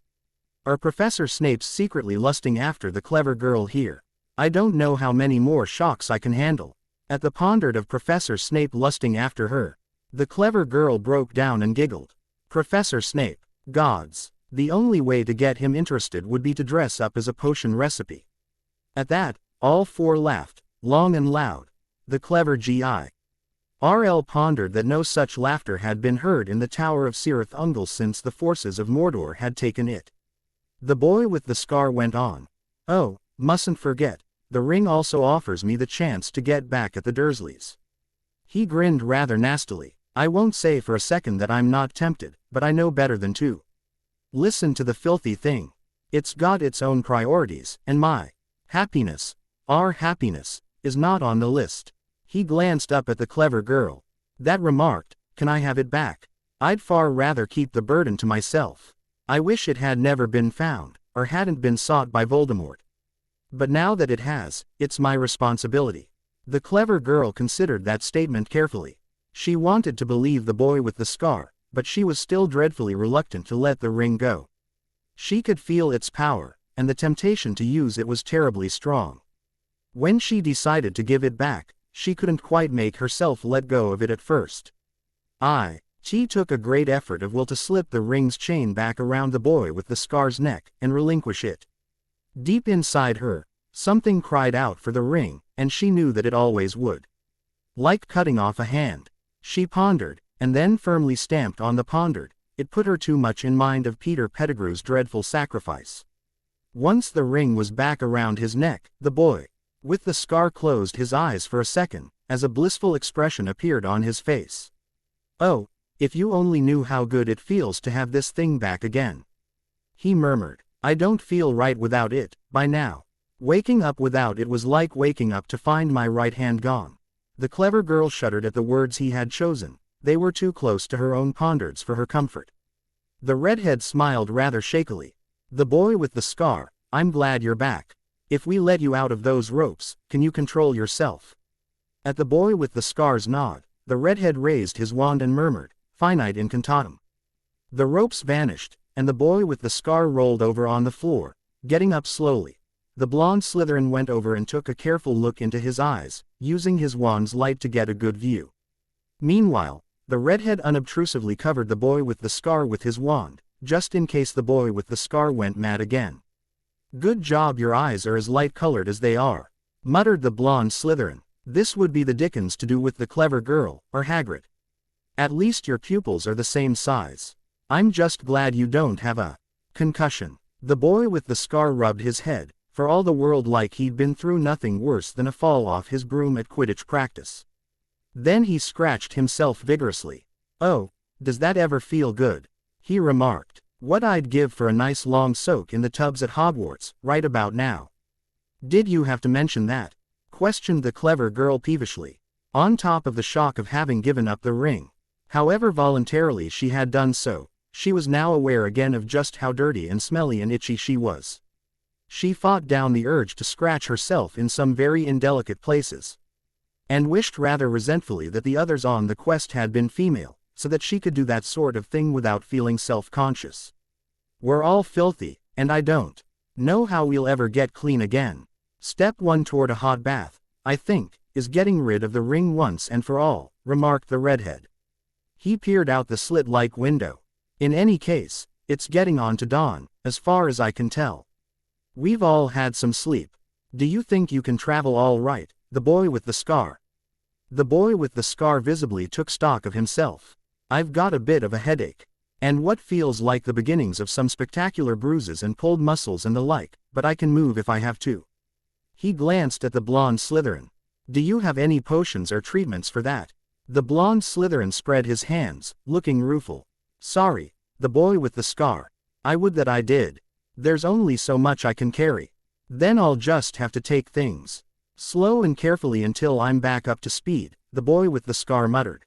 Or Professor Snape's secretly lusting after the clever girl here. I don't know how many more shocks I can handle. At the pondered of Professor Snape lusting after her, the clever girl broke down and giggled. Professor Snape, gods, the only way to get him interested would be to dress up as a potion recipe. At that, all four laughed, long and loud. The clever GI.RL pondered that no such laughter had been heard in the Tower of Cirith Ungol since the forces of Mordor had taken it. The boy with the scar went on. Oh, mustn't forget, the ring also offers me the chance to get back at the Dursleys. He grinned rather nastily. I won't say for a second that I'm not tempted, but I know better than to. Listen to the filthy thing. It's got its own priorities, and my happiness, our happiness, is not on the list. He glanced up at the clever girl. That remarked, can I have it back? I'd far rather keep the burden to myself. I wish it had never been found, or hadn't been sought by Voldemort. But now that it has, it's my responsibility. The clever girl considered that statement carefully. She wanted to believe the boy with the scar, but she was still dreadfully reluctant to let the ring go. She could feel its power, and the temptation to use it was terribly strong. When she decided to give it back, she couldn't quite make herself let go of it at first. She took a great effort of will to slip the ring's chain back around the boy with the scar's neck, and relinquish it. Deep inside her, something cried out for the ring, and she knew that it always would. Like cutting off a hand. She pondered, and then firmly stamped on the pondered. It put her too much in mind of Peter Pettigrew's dreadful sacrifice. Once the ring was back around his neck, the boy with the scar closed his eyes for a second, as a blissful expression appeared on his face. Oh, if you only knew how good it feels to have this thing back again. He murmured. I don't feel right without it, by now. Waking up without it was like waking up to find my right hand gone. The clever girl shuddered at the words he had chosen. They were too close to her own pondereds for her comfort. The redhead smiled rather shakily. The boy with the scar, I'm glad you're back. If we let you out of those ropes, can you control yourself? At the boy with the scar's nod, the redhead raised his wand and murmured, Finite incantatem. The ropes vanished, and the boy with the scar rolled over on the floor, getting up slowly. The blonde Slytherin went over and took a careful look into his eyes, using his wand's light to get a good view. Meanwhile, the redhead unobtrusively covered the boy with the scar with his wand, just in case the boy with the scar went mad again. Good job, your eyes are as light-colored as they are, muttered the blonde Slytherin. This would be the dickens to do with the clever girl, or Hagrid. At least your pupils are the same size. I'm just glad you don't have a concussion. The boy with the scar rubbed his head. for all the world like he'd been through nothing worse than a fall off his broom at Quidditch practice. Then he scratched himself vigorously. "Oh, does that ever feel good?" he remarked. "What I'd give for a nice long soak in the tubs at Hogwarts, right about now." "Did you have to mention that?" questioned the clever girl peevishly. On top of the shock of having given up the ring. However voluntarily she had done so, she was now aware again of just how dirty and smelly and itchy she was. She fought down the urge to scratch herself in some very indelicate places. And wished rather resentfully that the others on the quest had been female, so that she could do that sort of thing without feeling self-conscious. "We're all filthy, and I don't know how we'll ever get clean again. Step one toward a hot bath, I think, is getting rid of the ring once and for all," remarked the redhead. He peered out the slit-like window. "In any case, it's getting on to dawn, as far as I can tell. We've all had some sleep. Do you think you can travel all right, the boy with the scar?" The boy with the scar visibly took stock of himself. "I've got a bit of a headache. And what feels like the beginnings of some spectacular bruises and pulled muscles and the like, but I can move if I have to." He glanced at the blonde Slytherin. "Do you have any potions or treatments for that?" The blonde Slytherin spread his hands, looking rueful. "Sorry, the boy with the scar. I would that I did. There's only so much I can carry. Then I'll just have to take things slow and carefully until I'm back up to speed," the boy with the scar muttered.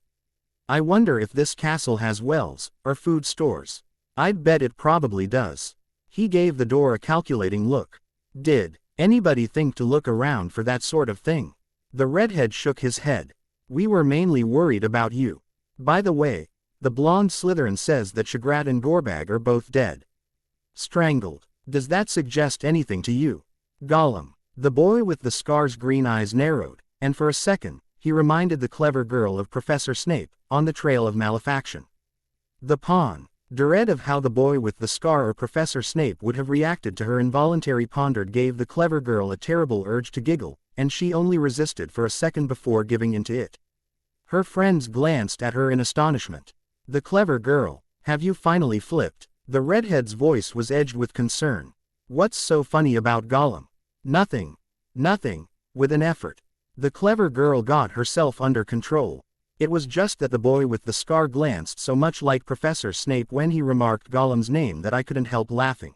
"I wonder if this castle has wells, or food stores. I'd bet it probably does." He gave the door a calculating look. "Did anybody think to look around for that sort of thing?" The redhead shook his head. "We were mainly worried about you. By the way, the blonde Slytherin says that Shagrat and Gorbag are both dead. Strangled. Does that suggest anything to you, Gollum?" The boy with the scar's green eyes narrowed, and for a second, he reminded the clever girl of Professor Snape, on the trail of malefaction. The pawn. Dread of how the boy with the scar or Professor Snape would have reacted to her involuntary pondered gave the clever girl a terrible urge to giggle, and she only resisted for a second before giving in to it. Her friends glanced at her in astonishment. "The clever girl, have you finally flipped?" The redhead's voice was edged with concern. "What's so funny about Gollum?" Nothing. With an effort, the clever girl got herself under control. It was just that the boy with the scar glanced so much like Professor Snape when he remarked Gollum's name that I couldn't help laughing.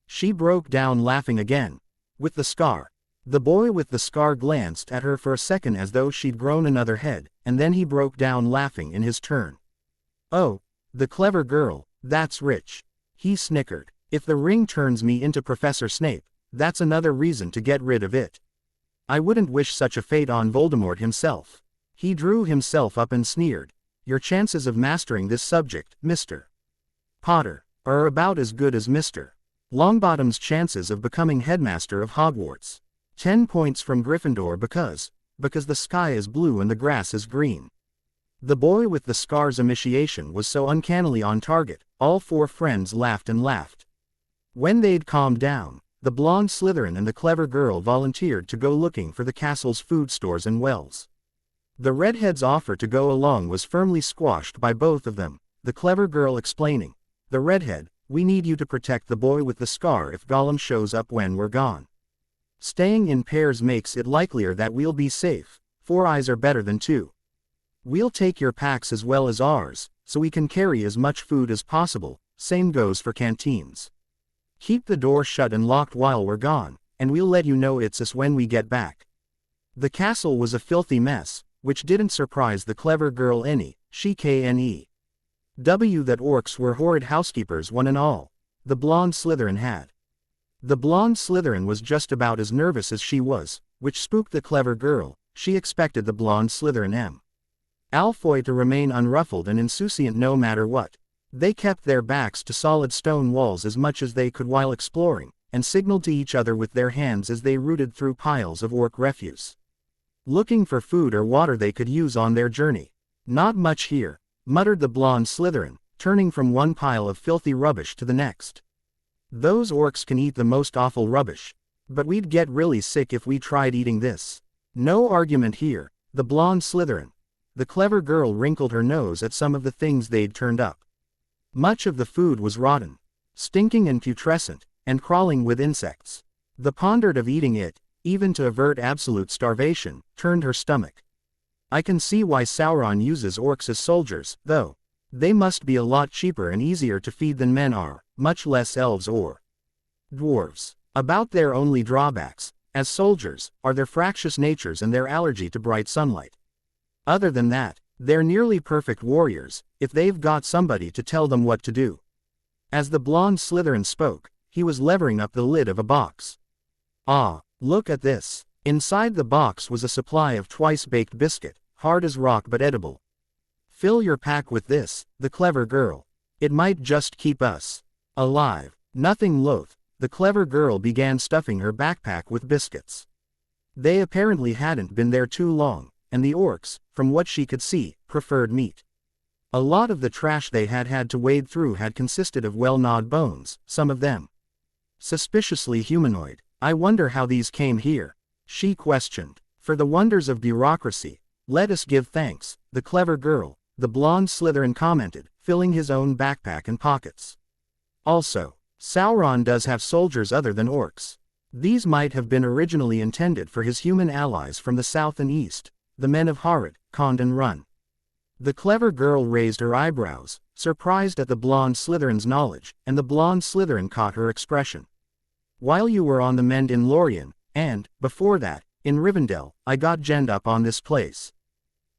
She broke down laughing again. "With the scar." The boy with the scar glanced at her for a second as though she'd grown another head, and then he broke down laughing in his turn. "Oh, the clever girl, that's rich," he snickered. "If the ring turns me into Professor Snape, that's another reason to get rid of it. I wouldn't wish such a fate on Voldemort himself." He drew himself up and sneered. "Your chances of mastering this subject, Mr. Potter, are about as good as Mr. Longbottom's chances of becoming headmaster of Hogwarts. 10 points from Gryffindor because the sky is blue and the grass is green." The boy with the scar's initiation was so uncannily on target, all four friends laughed and laughed. When they'd calmed down, the blonde Slytherin and the clever girl volunteered to go looking for the castle's food stores and wells. The redhead's offer to go along was firmly squashed by both of them, the clever girl explaining, "The redhead, we need you to protect the boy with the scar if Gollum shows up when we're gone. Staying in pairs makes it likelier that we'll be safe. 4 eyes are better than 2. We'll take your packs as well as ours, so we can carry as much food as possible, same goes for canteens. Keep the door shut and locked while we're gone, and we'll let you know it's us when we get back." The castle was a filthy mess, which didn't surprise the clever girl any, she knew that orcs were horrid housekeepers one and all. The blonde Slytherin had. The blonde Slytherin was just about as nervous as she was, which spooked the clever girl. She expected the blonde Slytherin Malfoy to remain unruffled and insouciant no matter what. They kept their backs to solid stone walls as much as they could while exploring, and signaled to each other with their hands as they rooted through piles of orc refuse, looking for food or water they could use on their journey. "Not much here," muttered the blonde Slytherin, turning from one pile of filthy rubbish to the next. "Those orcs can eat the most awful rubbish, but we'd get really sick if we tried eating this." "No argument here, the blonde Slytherin." The clever girl wrinkled her nose at some of the things they'd turned up. Much of the food was rotten, stinking and putrescent, and crawling with insects. The pondered of eating it, even to avert absolute starvation, turned her stomach. I can see why Sauron uses orcs as soldiers, though. They must be a lot cheaper and easier to feed than men are, much less elves or dwarves. About their only drawbacks, as soldiers, are their fractious natures and their allergy to bright sunlight. Other than that, they're nearly perfect warriors, if they've got somebody to tell them what to do. As the blonde Slytherin spoke, he was levering up the lid of a box. Ah, look at this. Inside the box was a supply of twice-baked biscuit, hard as rock but edible. Fill your pack with this, the clever girl. It might just keep us alive. Nothing loath, the clever girl began stuffing her backpack with biscuits. They apparently hadn't been there too long, and the orcs, from what she could see, preferred meat. A lot of the trash they had had to wade through had consisted of well-gnawed bones, some of them suspiciously humanoid. I wonder how these came here, she questioned. For the wonders of bureaucracy, let us give thanks, the clever girl, the blonde Slytherin commented, filling his own backpack and pockets. Also, Sauron does have soldiers other than orcs. These might have been originally intended for his human allies from the south and east, the men of Harad, Khand and Run. The clever girl raised her eyebrows, surprised at the blonde Slytherin's knowledge, and the blonde Slytherin caught her expression. While you were on the mend in Lorien, and, before that, in Rivendell, I got genned up on this place.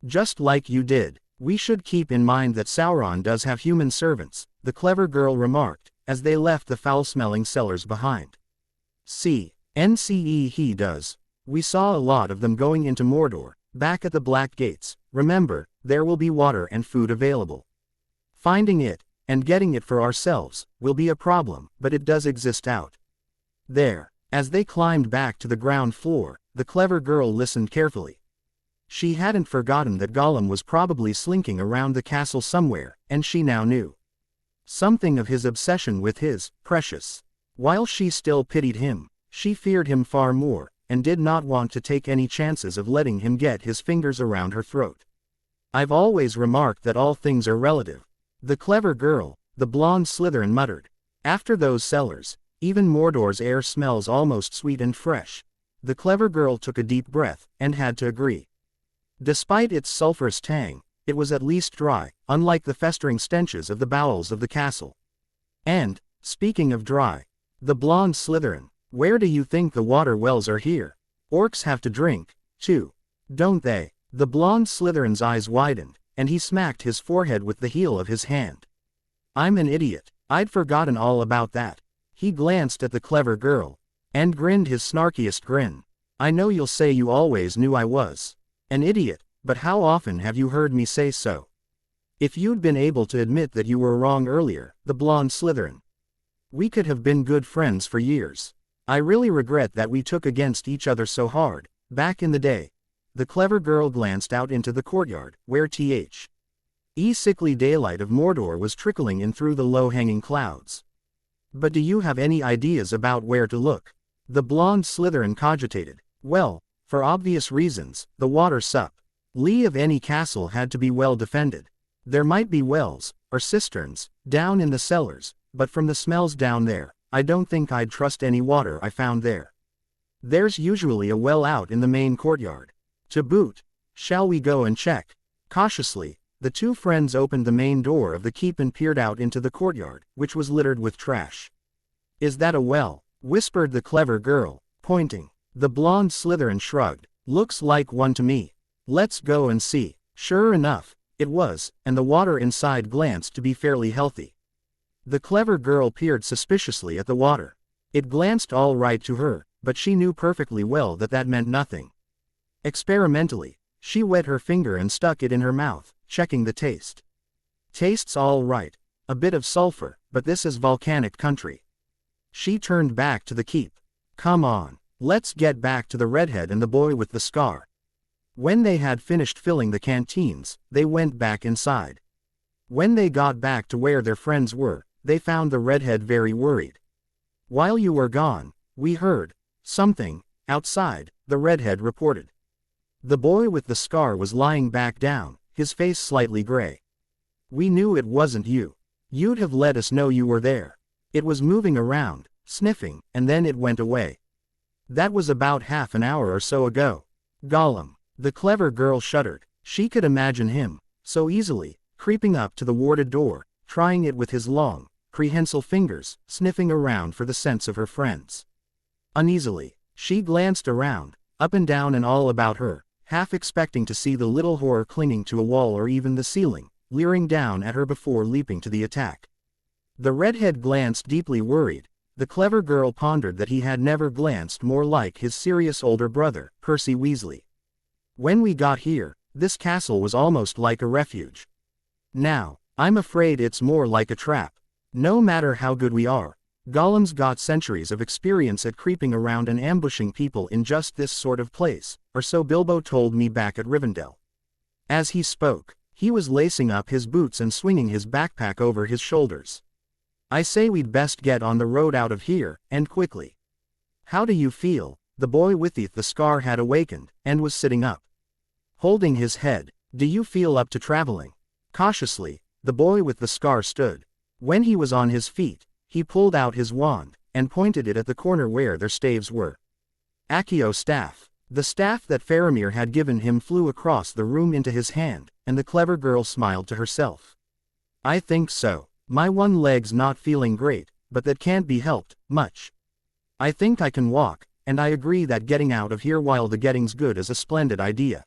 Just like you did. We should keep in mind that Sauron does have human servants, the clever girl remarked, as they left the foul-smelling cellars behind. NCE he does. We saw a lot of them going into Mordor, back at the Black Gates. Remember, there will be water and food available. Finding it, and getting it for ourselves, will be a problem, but it does exist out there. As they climbed back to the ground floor, the clever girl listened carefully. She hadn't forgotten that Gollum was probably slinking around the castle somewhere, and she now knew something of his obsession with his precious. While she still pitied him, she feared him far more, and did not want to take any chances of letting him get his fingers around her throat. I've always remarked that all things are relative. The clever girl, the blonde Slytherin muttered. After those cellars, even Mordor's air smells almost sweet and fresh. The clever girl took a deep breath, and had to agree. Despite its sulphurous tang, it was at least dry, unlike the festering stenches of the bowels of the castle. And, speaking of dry, the blonde Slytherin, where do you think the water wells are here? Orcs have to drink, too, don't they? The blonde Slytherin's eyes widened, and he smacked his forehead with the heel of his hand. I'm an idiot, I'd forgotten all about that. He glanced at the clever girl, and grinned his snarkiest grin. I know you'll say you always knew I was an idiot, but how often have you heard me say so? If you'd been able to admit that you were wrong earlier, the blonde Slytherin, we could have been good friends for years. I really regret that we took against each other so hard, back in the day. The clever girl glanced out into the courtyard, where sickly daylight of Mordor was trickling in through the low-hanging clouds. But do you have any ideas about where to look? The blonde Slytherin cogitated. Well, for obvious reasons, the water sup. Lee of any castle had to be well defended. There might be wells, or cisterns, down in the cellars, but from the smells down there, I don't think I'd trust any water I found there. There's usually a well out in the main courtyard. To boot, shall we go and check? Cautiously, the two friends opened the main door of the keep and peered out into the courtyard, which was littered with trash. Is that a well? Whispered the clever girl, pointing. The blonde Slytherin shrugged. Looks like one to me. Let's go and see. Sure enough, it was, and the water inside glanced to be fairly healthy. The clever girl peered suspiciously at the water. It glanced all right to her, but she knew perfectly well that that meant nothing. Experimentally, she wet her finger and stuck it in her mouth, checking the taste. Tastes all right. A bit of sulfur, but this is volcanic country. She turned back to the keep. Come on. Let's get back to the redhead and the boy with the scar. When they had finished filling the canteens, they went back inside. When they got back to where their friends were, they found the redhead very worried. While you were gone, we heard something outside, the redhead reported. The boy with the scar was lying back down, his face slightly gray. We knew it wasn't you. You'd have let us know you were there. It was moving around, sniffing, and then it went away. That was about half an hour or so ago. Gollum. The clever girl shuddered. She could imagine him, so easily, creeping up to the warded door, trying it with his long, prehensile fingers, sniffing around for the scents of her friends. Uneasily, she glanced around, up and down and all about her, half expecting to see the little horror clinging to a wall or even the ceiling, leering down at her before leaping to the attack. The redhead glanced deeply worried. The clever girl pondered that he had never glanced more like his serious older brother, Percy Weasley. When we got here, this castle was almost like a refuge. Now, I'm afraid it's more like a trap. No matter how good we are, Gollum's got centuries of experience at creeping around and ambushing people in just this sort of place, or so Bilbo told me back at Rivendell. As he spoke, he was lacing up his boots and swinging his backpack over his shoulders. I say we'd best get on the road out of here, and quickly. How do you feel? The boy with the scar had awakened, and was sitting up. Holding his head. Do you feel up to traveling? Cautiously, the boy with the scar stood. When he was on his feet, he pulled out his wand, and pointed it at the corner where their staves were. Accio staff. The staff that Faramir had given him flew across the room into his hand, and the clever girl smiled to herself. I think so. My one leg's not feeling great, but that can't be helped, much. I think I can walk, and I agree that getting out of here while the getting's good is a splendid idea.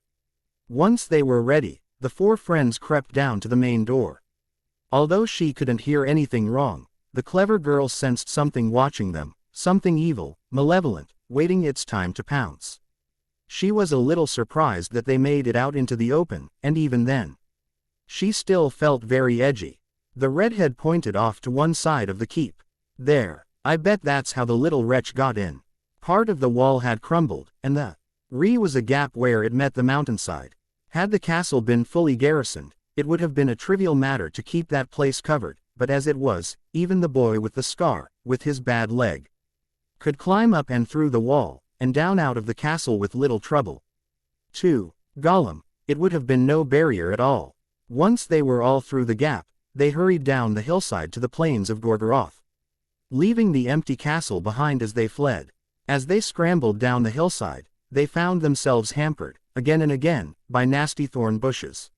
Once they were ready, the four friends crept down to the main door. Although she couldn't hear anything wrong, the clever girl sensed something watching them, something evil, malevolent, waiting its time to pounce. She was a little surprised that they made it out into the open, and even then, she still felt very edgy. The redhead pointed off to one side of the keep. There, I bet that's how the little wretch got in. Part of the wall had crumbled, and the was a gap where it met the mountainside. Had the castle been fully garrisoned, it would have been a trivial matter to keep that place covered, but as it was, even the boy with the scar, with his bad leg, could climb up and through the wall, and down out of the castle with little trouble. To Gollum, it would have been no barrier at all. Once they were all through the gap, they hurried down the hillside to the plains of Gorgoroth, leaving the empty castle behind as they fled. As they scrambled down the hillside, they found themselves hampered, again and again, by nasty thorn bushes.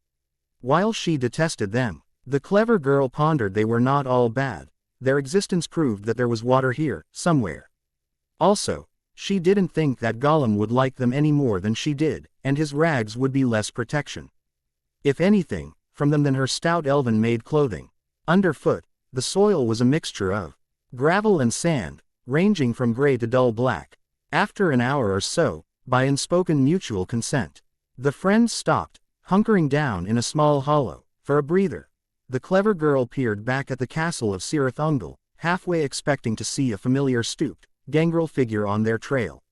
While she detested them, the clever girl pondered they were not all bad. Their existence proved that there was water here, somewhere. Also, she didn't think that Gollum would like them any more than she did, and his rags would be less protection, if anything, from them than her stout elven-made clothing. Underfoot, the soil was a mixture of gravel and sand, ranging from gray to dull black. After an hour or so, by unspoken mutual consent, the friends stopped, hunkering down in a small hollow, for a breather. The clever girl peered back at the castle of Cirith Ungol, halfway expecting to see a familiar stooped, gangrel figure on their trail.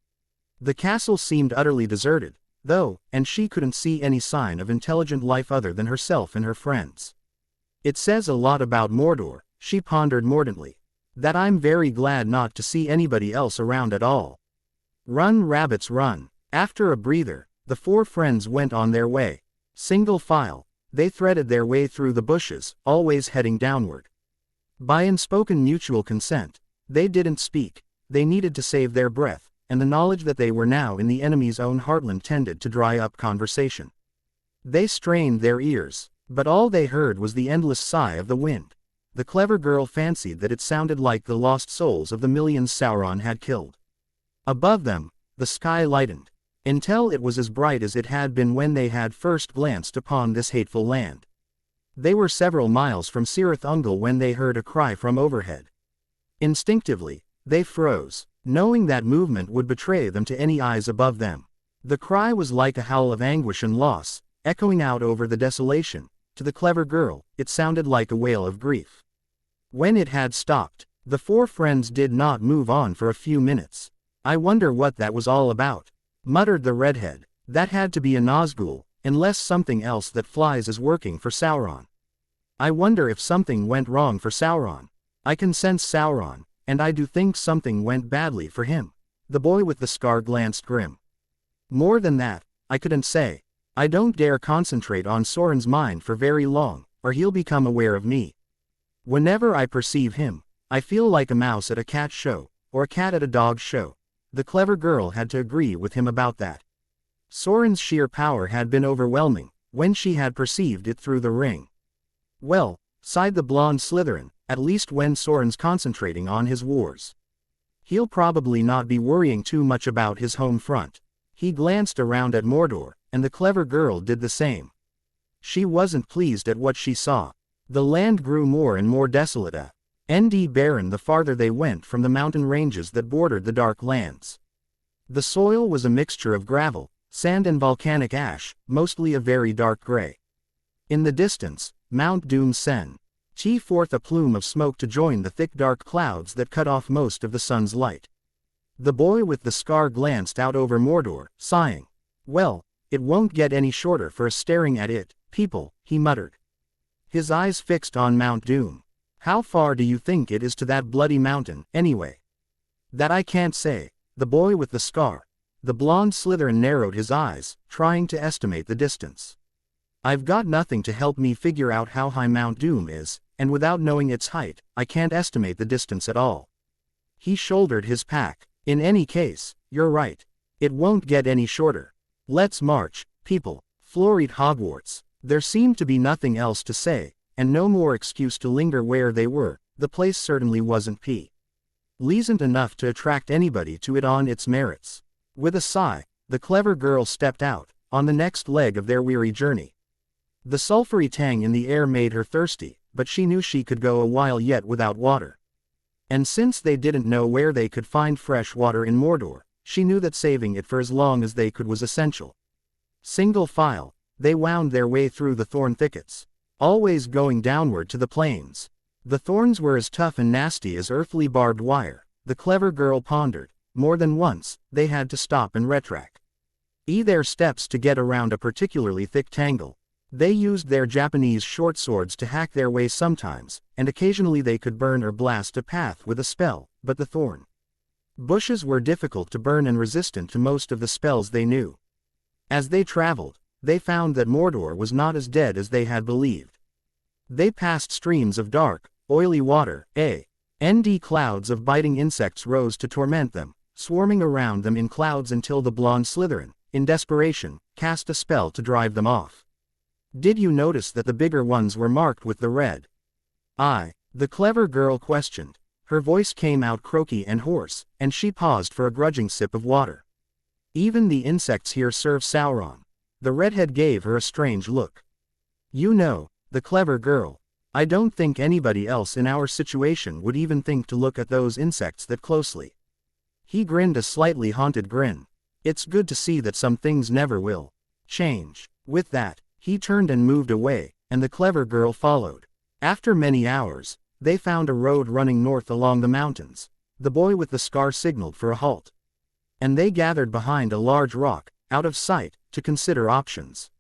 The castle seemed utterly deserted, though, and she couldn't see any sign of intelligent life other than herself and her friends. It says a lot about Mordor, she pondered mordantly, that I'm very glad not to see anybody else around at all. Run rabbits run. After a breather, the four friends went on their way. Single file, they threaded their way through the bushes, always heading downward. By unspoken mutual consent, they didn't speak. They needed to save their breath, and the knowledge that they were now in the enemy's own heartland tended to dry up conversation. They strained their ears, but all they heard was the endless sigh of the wind. The clever girl fancied that it sounded like the lost souls of the millions Sauron had killed. Above them, the sky lightened, until it was as bright as it had been when they had first glanced upon this hateful land. They were several miles from Cirith Ungol when they heard a cry from overhead. Instinctively, they froze, knowing that movement would betray them to any eyes above them. The cry was like a howl of anguish and loss, echoing out over the desolation. To the clever girl, it sounded like a wail of grief. When it had stopped, the four friends did not move on for a few minutes. I wonder what that was all about, muttered the redhead. That had to be a Nazgul, unless something else that flies is working for Sauron. I wonder if something went wrong for Sauron. I can sense Sauron, and I do think something went badly for him. The boy with the scar glanced grim. More than that, I couldn't say. I don't dare concentrate on Soren's mind for very long, or he'll become aware of me. Whenever I perceive him, I feel like a mouse at a cat show, or a cat at a dog show. the clever girl had to agree with him about that. Soren's sheer power had been overwhelming, when she had perceived it through the ring. Well, sighed the blonde Slytherin, at least when Soren's concentrating on his wars. He'll probably not be worrying too much about his home front. He glanced around at Mordor, and the clever girl did the same. She wasn't pleased at what she saw. The land grew more and more desolate and barren the farther they went from the mountain ranges that bordered the dark lands. The soil was a mixture of gravel, sand and volcanic ash, mostly a very dark gray. In the distance, Mount Doom sent forth a plume of smoke to join the thick dark clouds that cut off most of the sun's light. The boy with the scar glanced out over Mordor, sighing. Well, it won't get any shorter for us staring at it, people, he muttered. His eyes fixed on Mount Doom. How far do you think it is to that bloody mountain, anyway? That I can't say. The boy with the scar. The blonde Slytherin narrowed his eyes, trying to estimate the distance. I've got nothing to help me figure out how high Mount Doom is, and without knowing its height, I can't estimate the distance at all. He shouldered his pack. In any case, you're right. It won't get any shorter. Let's march, people. Floried Hogwarts. There seemed to be nothing else to say, and no more excuse to linger where they were. The place certainly wasn't pleasant enough to attract anybody to it on its merits. With a sigh, the clever girl stepped out, on the next leg of their weary journey. The sulphury tang in the air made her thirsty, but she knew she could go a while yet without water. And since they didn't know where they could find fresh water in Mordor, she knew that saving it for as long as they could was essential. Single file, they wound their way through the thorn thickets, always going downward to the plains. The thorns were as tough and nasty as earthly barbed wire, the clever girl pondered. More than once, they had to stop and retract their steps to get around a particularly thick tangle. They used their Japanese short swords to hack their way sometimes, and occasionally they could burn or blast a path with a spell, but the thorn bushes were difficult to burn and resistant to most of the spells they knew. As they traveled, they found that Mordor was not as dead as they had believed. They passed streams of dark, oily water, and clouds of biting insects rose to torment them, swarming around them in clouds until the blonde Slytherin, in desperation, cast a spell to drive them off. Did you notice that the bigger ones were marked with the red eye? The clever girl questioned. Her voice came out croaky and hoarse, and she paused for a grudging sip of water. Even the insects here serve Sauron. The redhead gave her a strange look. You know, the clever girl. I don't think anybody else in our situation would even think to look at those insects that closely. He grinned a slightly haunted grin. It's good to see that some things never will change. With that, he turned and moved away, and the clever girl followed. After many hours, they found a road running north along the mountains. The boy with the scar signaled for a halt. And they gathered behind a large rock, out of sight, to consider options.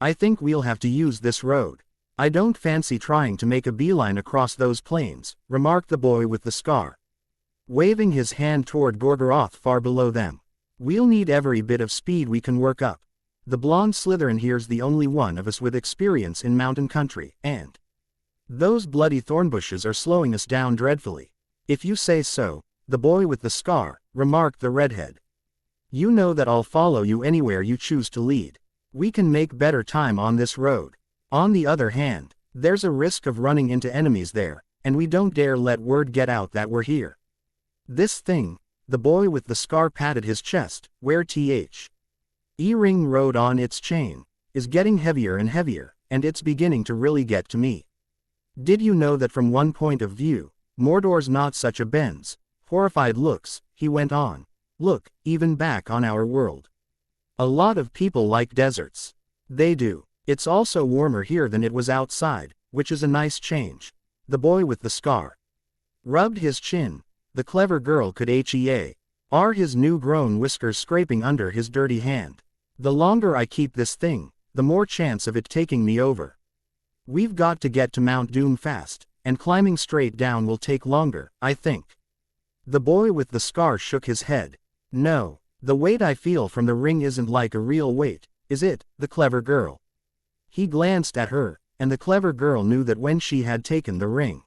I think we'll have to use this road. I don't fancy trying to make a beeline across those plains, remarked the boy with the scar, waving his hand toward Gorgoroth far below them. We'll need every bit of speed we can work up. The blonde Slytherin here's the only one of us with experience in mountain country, and those bloody thornbushes are slowing us down dreadfully. If you say so, the boy with the scar, remarked the redhead. You know that I'll follow you anywhere you choose to lead. We can make better time on this road. On the other hand, there's a risk of running into enemies there, and we don't dare let word get out that we're here. This thing, the boy with the scar patted his chest, where ring rode on its chain, is getting heavier and heavier, and it's beginning to really get to me. Did you know that from one point of view, Mordor's not such a Ben's horrified looks, he went on. Look, even back on our world. A lot of people like deserts. They do. It's also warmer here than it was outside, which is a nice change. The boy with the scar rubbed his chin. The clever girl could his new-grown whiskers scraping under his dirty hand. The longer I keep this thing, the more chance of it taking me over. We've got to get to Mount Doom fast, and climbing straight down will take longer, I think. The boy with the scar shook his head. No, the weight I feel from the ring isn't like a real weight, is it, the clever girl? He glanced at her, and the clever girl knew that when she had taken the ring,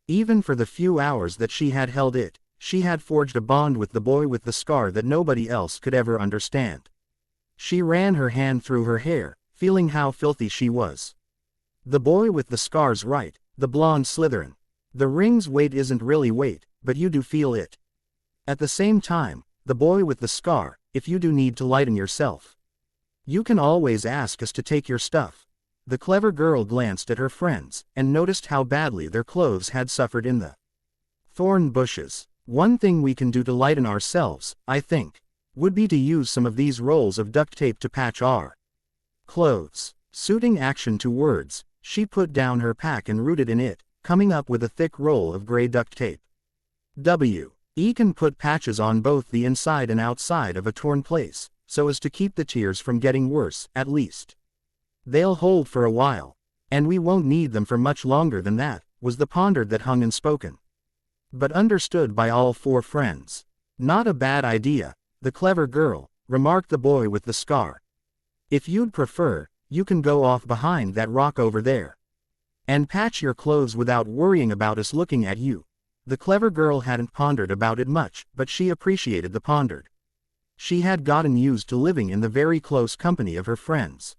even for the few hours that she had held it, she had forged a bond with the boy with the scar that nobody else could ever understand. She ran her hand through her hair, feeling how filthy she was. The boy with the scar's right, the blonde Slytherin. The ring's weight isn't really weight, but you do feel it. At the same time, the boy with the scar, if you do need to lighten yourself, you can always ask us to take your stuff. The clever girl glanced at her friends, and noticed how badly their clothes had suffered in the thorn bushes. One thing we can do to lighten ourselves, I think, would be to use some of these rolls of duct tape to patch our clothes. Suiting action to words, she put down her pack and rooted in it, coming up with a thick roll of gray duct tape. We can put patches on both the inside and outside of a torn place, so as to keep the tears from getting worse, at least. They'll hold for a while, and we won't need them for much longer than that, was the pondered that hung unspoken, but understood by all four friends. Not a bad idea, the clever girl, remarked the boy with the scar. If you'd prefer, you can go off behind that rock over there and patch your clothes without worrying about us looking at you. The clever girl hadn't pondered about it much, but she appreciated the pondered. She had gotten used to living in the very close company of her friends,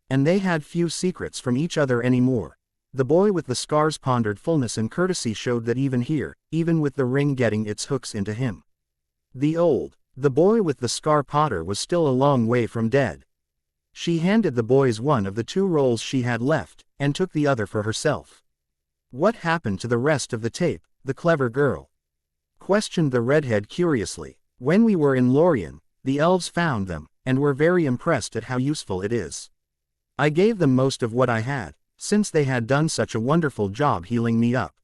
and they had few secrets from each other anymore. The boy with the scar's pondered fullness and courtesy showed that even here, even with the ring getting its hooks into him, the boy with the scar Potter was still a long way from dead. She handed the boys one of the two rolls she had left, and took the other for herself. What happened to the rest of the tape, the clever girl questioned the redhead curiously. When we were in Lorien, the elves found them, and were very impressed at how useful it is. I gave them most of what I had, since they had done such a wonderful job healing me up.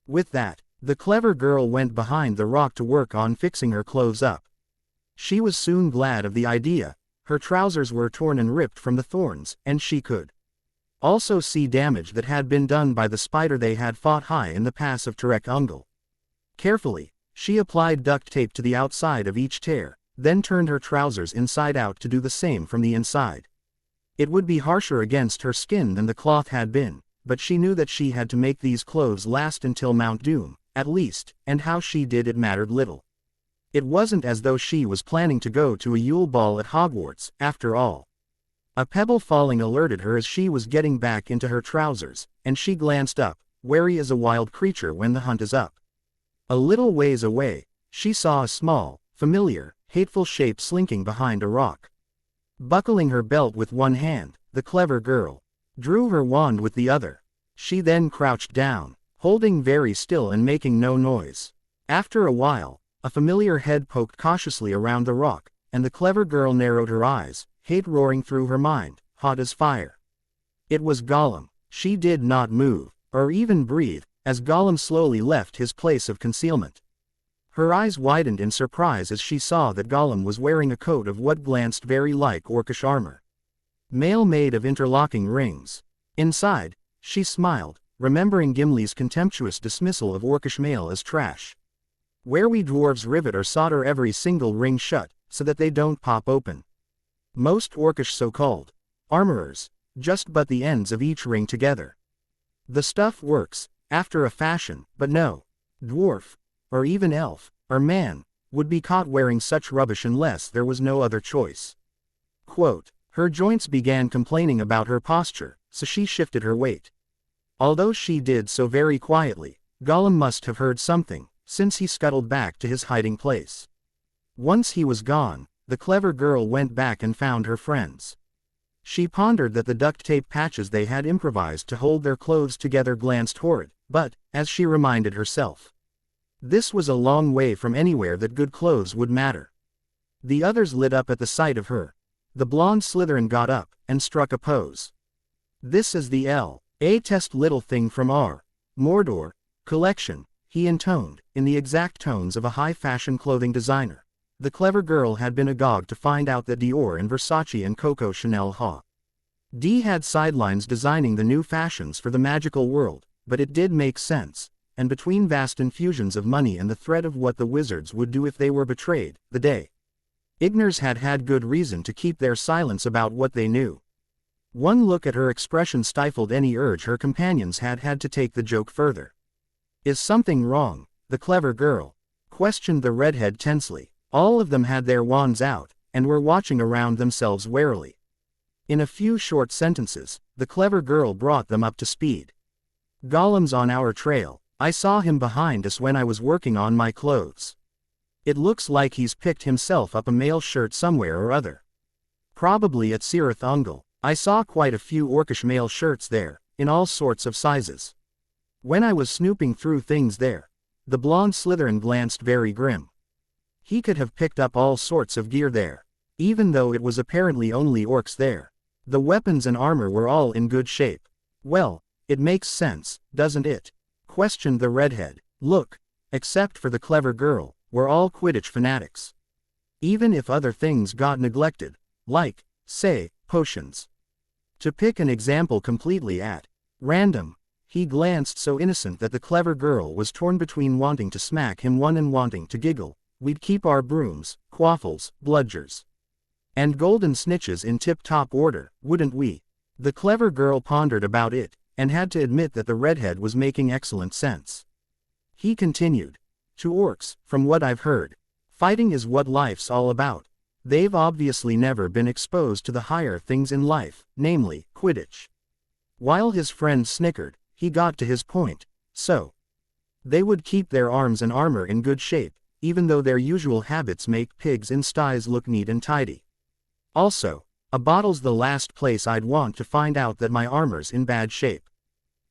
With that, the clever girl went behind the rock to work on fixing her clothes up. She was soon glad of the idea. Her trousers were torn and ripped from the thorns, and she could also see damage that had been done by the spider they had fought high in the pass of Terek Ungol. Carefully, she applied duct tape to the outside of each tear, then turned her trousers inside out to do the same from the inside. It would be harsher against her skin than the cloth had been, but she knew that she had to make these clothes last until Mount Doom, at least, and how she did it mattered little. It wasn't as though she was planning to go to a Yule Ball at Hogwarts, after all. A pebble falling alerted her as she was getting back into her trousers, and she glanced up, wary as a wild creature when the hunt is up. A little ways away, she saw a small, familiar, hateful shape slinking behind a rock. Buckling her belt with one hand, the clever girl drew her wand with the other. She then crouched down, holding very still and making no noise. After a while, a familiar head poked cautiously around the rock, and the clever girl narrowed her eyes, hate roaring through her mind, hot as fire. It was Gollum. She did not move, or even breathe, as Gollum slowly left his place of concealment. Her eyes widened in surprise as she saw that Gollum was wearing a coat of what glanced very like orcish armor, mail made of interlocking rings. Inside, she smiled, remembering Gimli's contemptuous dismissal of orcish mail as trash, where we dwarves rivet or solder every single ring shut, so that they don't pop open. Most orcish so-called armorers just butt the ends of each ring together. The stuff works, after a fashion, but no dwarf, or even elf, or man, would be caught wearing such rubbish unless there was no other choice. Quote, her joints began complaining about her posture, so she shifted her weight. Although she did so very quietly, Gollum must have heard something, since he scuttled back to his hiding place. Once he was gone, the clever girl went back and found her friends. She pondered that the duct tape patches they had improvised to hold their clothes together glanced horrid, but, as she reminded herself, this was a long way from anywhere that good clothes would matter. The others lit up at the sight of her. The blonde Slytherin got up, and struck a pose. This is the L.A.test little thing from our Mordor collection, he intoned, in the exact tones of a high-fashion clothing designer. The clever girl had been agog to find out that Dior and Versace and Coco Chanel had sidelines designing the new fashions for the magical world, but it did make sense, and between vast infusions of money and the threat of what the wizards would do if they were betrayed, the Igners had had good reason to keep their silence about what they knew. One look at her expression stifled any urge her companions had to take the joke further. Is something wrong? The clever girl questioned the redhead tensely. All of them had their wands out, and were watching around themselves warily. In a few short sentences, the clever girl brought them up to speed. Gollum's on our trail. I saw him behind us when I was working on my clothes. It looks like he's picked himself up a mail shirt somewhere or other. Probably at Cirith Ungol. I saw quite a few orcish mail shirts there, in all sorts of sizes. When I was snooping through things there, the blonde Slytherin glanced very grim. He could have picked up all sorts of gear there, even though it was apparently only orcs there. The weapons and armor were all in good shape. Well, it makes sense, doesn't it? Questioned the redhead. Look, except for the clever girl, we're all Quidditch fanatics. Even if other things got neglected, like, say, potions. To pick an example completely at random, he glanced so innocent that the clever girl was torn between wanting to smack him one and wanting to giggle. We'd keep our brooms, quaffles, bludgers, and golden snitches in tip-top order, wouldn't we? The clever girl pondered about it, and had to admit that the redhead was making excellent sense. He continued. To orcs, from what I've heard, fighting is what life's all about. They've obviously never been exposed to the higher things in life, namely, Quidditch. While his friend snickered, he got to his point. So, they would keep their arms and armor in good shape, even though their usual habits make pigs in sties look neat and tidy. Also, a bottle's the last place I'd want to find out that my armor's in bad shape.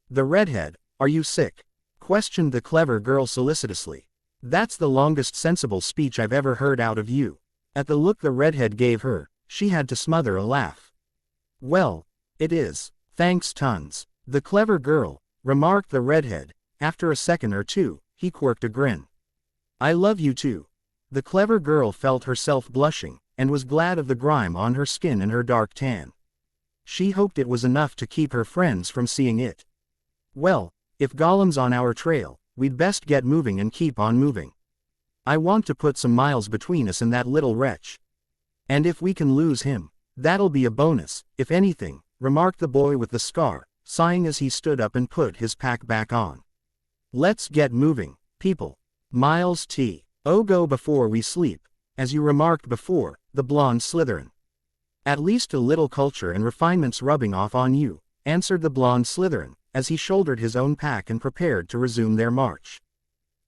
The redhead, are you sick? Questioned the clever girl solicitously. That's the longest sensible speech I've ever heard out of you. At the look the redhead gave her, she had to smother a laugh. Well, it is. Thanks tons. The clever girl, remarked the redhead. After a second or two, he quirked a grin. I love you too. The clever girl felt herself blushing, and was glad of the grime on her skin and her dark tan. She hoped it was enough to keep her friends from seeing it. Well, if Gollum's on our trail, we'd best get moving and keep on moving. I want to put some miles between us and that little wretch. And if we can lose him, that'll be a bonus, if anything, remarked the boy with the scar, sighing as he stood up and put his pack back on. Let's get moving, people. Miles T.O. go before we sleep, as you remarked before, the blonde Slytherin. At least a little culture and refinement's rubbing off on you, answered the blonde Slytherin, as he shouldered his own pack and prepared to resume their march.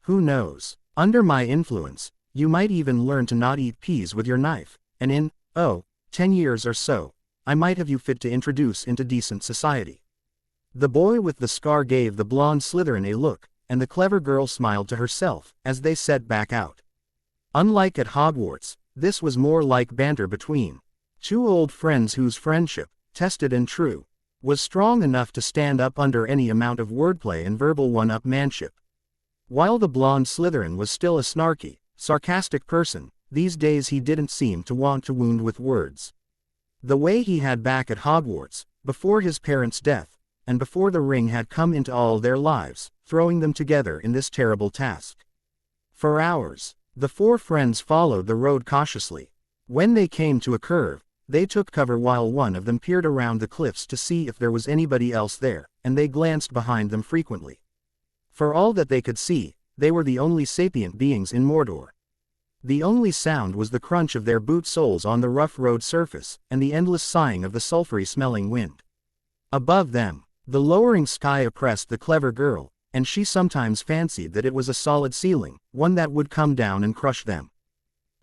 Who knows? Under my influence, you might even learn to not eat peas with your knife, and in, 10 years or so, I might have you fit to introduce into decent society. The boy with the scar gave the blonde Slytherin a look, and the clever girl smiled to herself, as they set back out. Unlike at Hogwarts, this was more like banter between two old friends whose friendship, tested and true, was strong enough to stand up under any amount of wordplay and verbal one-upmanship. While the blonde Slytherin was still a snarky, sarcastic person, these days he didn't seem to want to wound with words. The way he had back at Hogwarts, before his parents' death, and before the ring had come into all their lives, throwing them together in this terrible task. For hours, the four friends followed the road cautiously. When they came to a curve, they took cover while one of them peered around the cliffs to see if there was anybody else there, and they glanced behind them frequently. For all that they could see, they were the only sapient beings in Mordor. The only sound was the crunch of their boot soles on the rough road surface, and the endless sighing of the sulphury-smelling wind. Above them, the lowering sky oppressed the clever girl, and she sometimes fancied that it was a solid ceiling, one that would come down and crush them.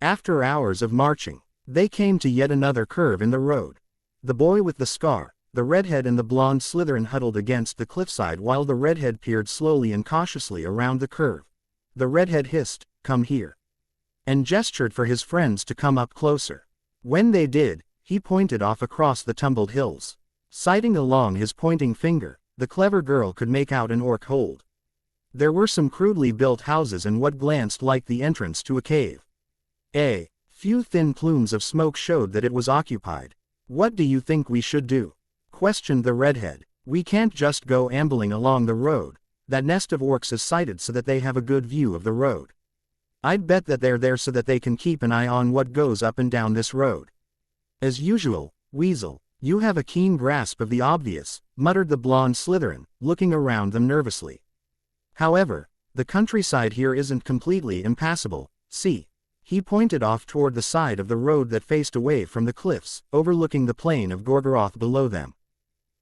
After hours of marching, they came to yet another curve in the road. The boy with the scar, the redhead and the blonde Slytherin huddled against the cliffside while the redhead peered slowly and cautiously around the curve. The redhead hissed, "Come here," and gestured for his friends to come up closer. When they did, he pointed off across the tumbled hills. Sighting along his pointing finger, the clever girl could make out an orc hold. There were some crudely built houses and what glanced like the entrance to a cave. A few thin plumes of smoke showed that it was occupied. "What do you think we should do?" questioned the redhead. "We can't just go ambling along the road. That nest of orcs is sighted so that they have a good view of the road. I'd bet that they're there so that they can keep an eye on what goes up and down this road." "As usual, Weasel, you have a keen grasp of the obvious," muttered the blonde Slytherin, looking around them nervously. However, the countryside here isn't completely impassable, see. He pointed off toward the side of the road that faced away from the cliffs, overlooking the plain of Gorgoroth below them.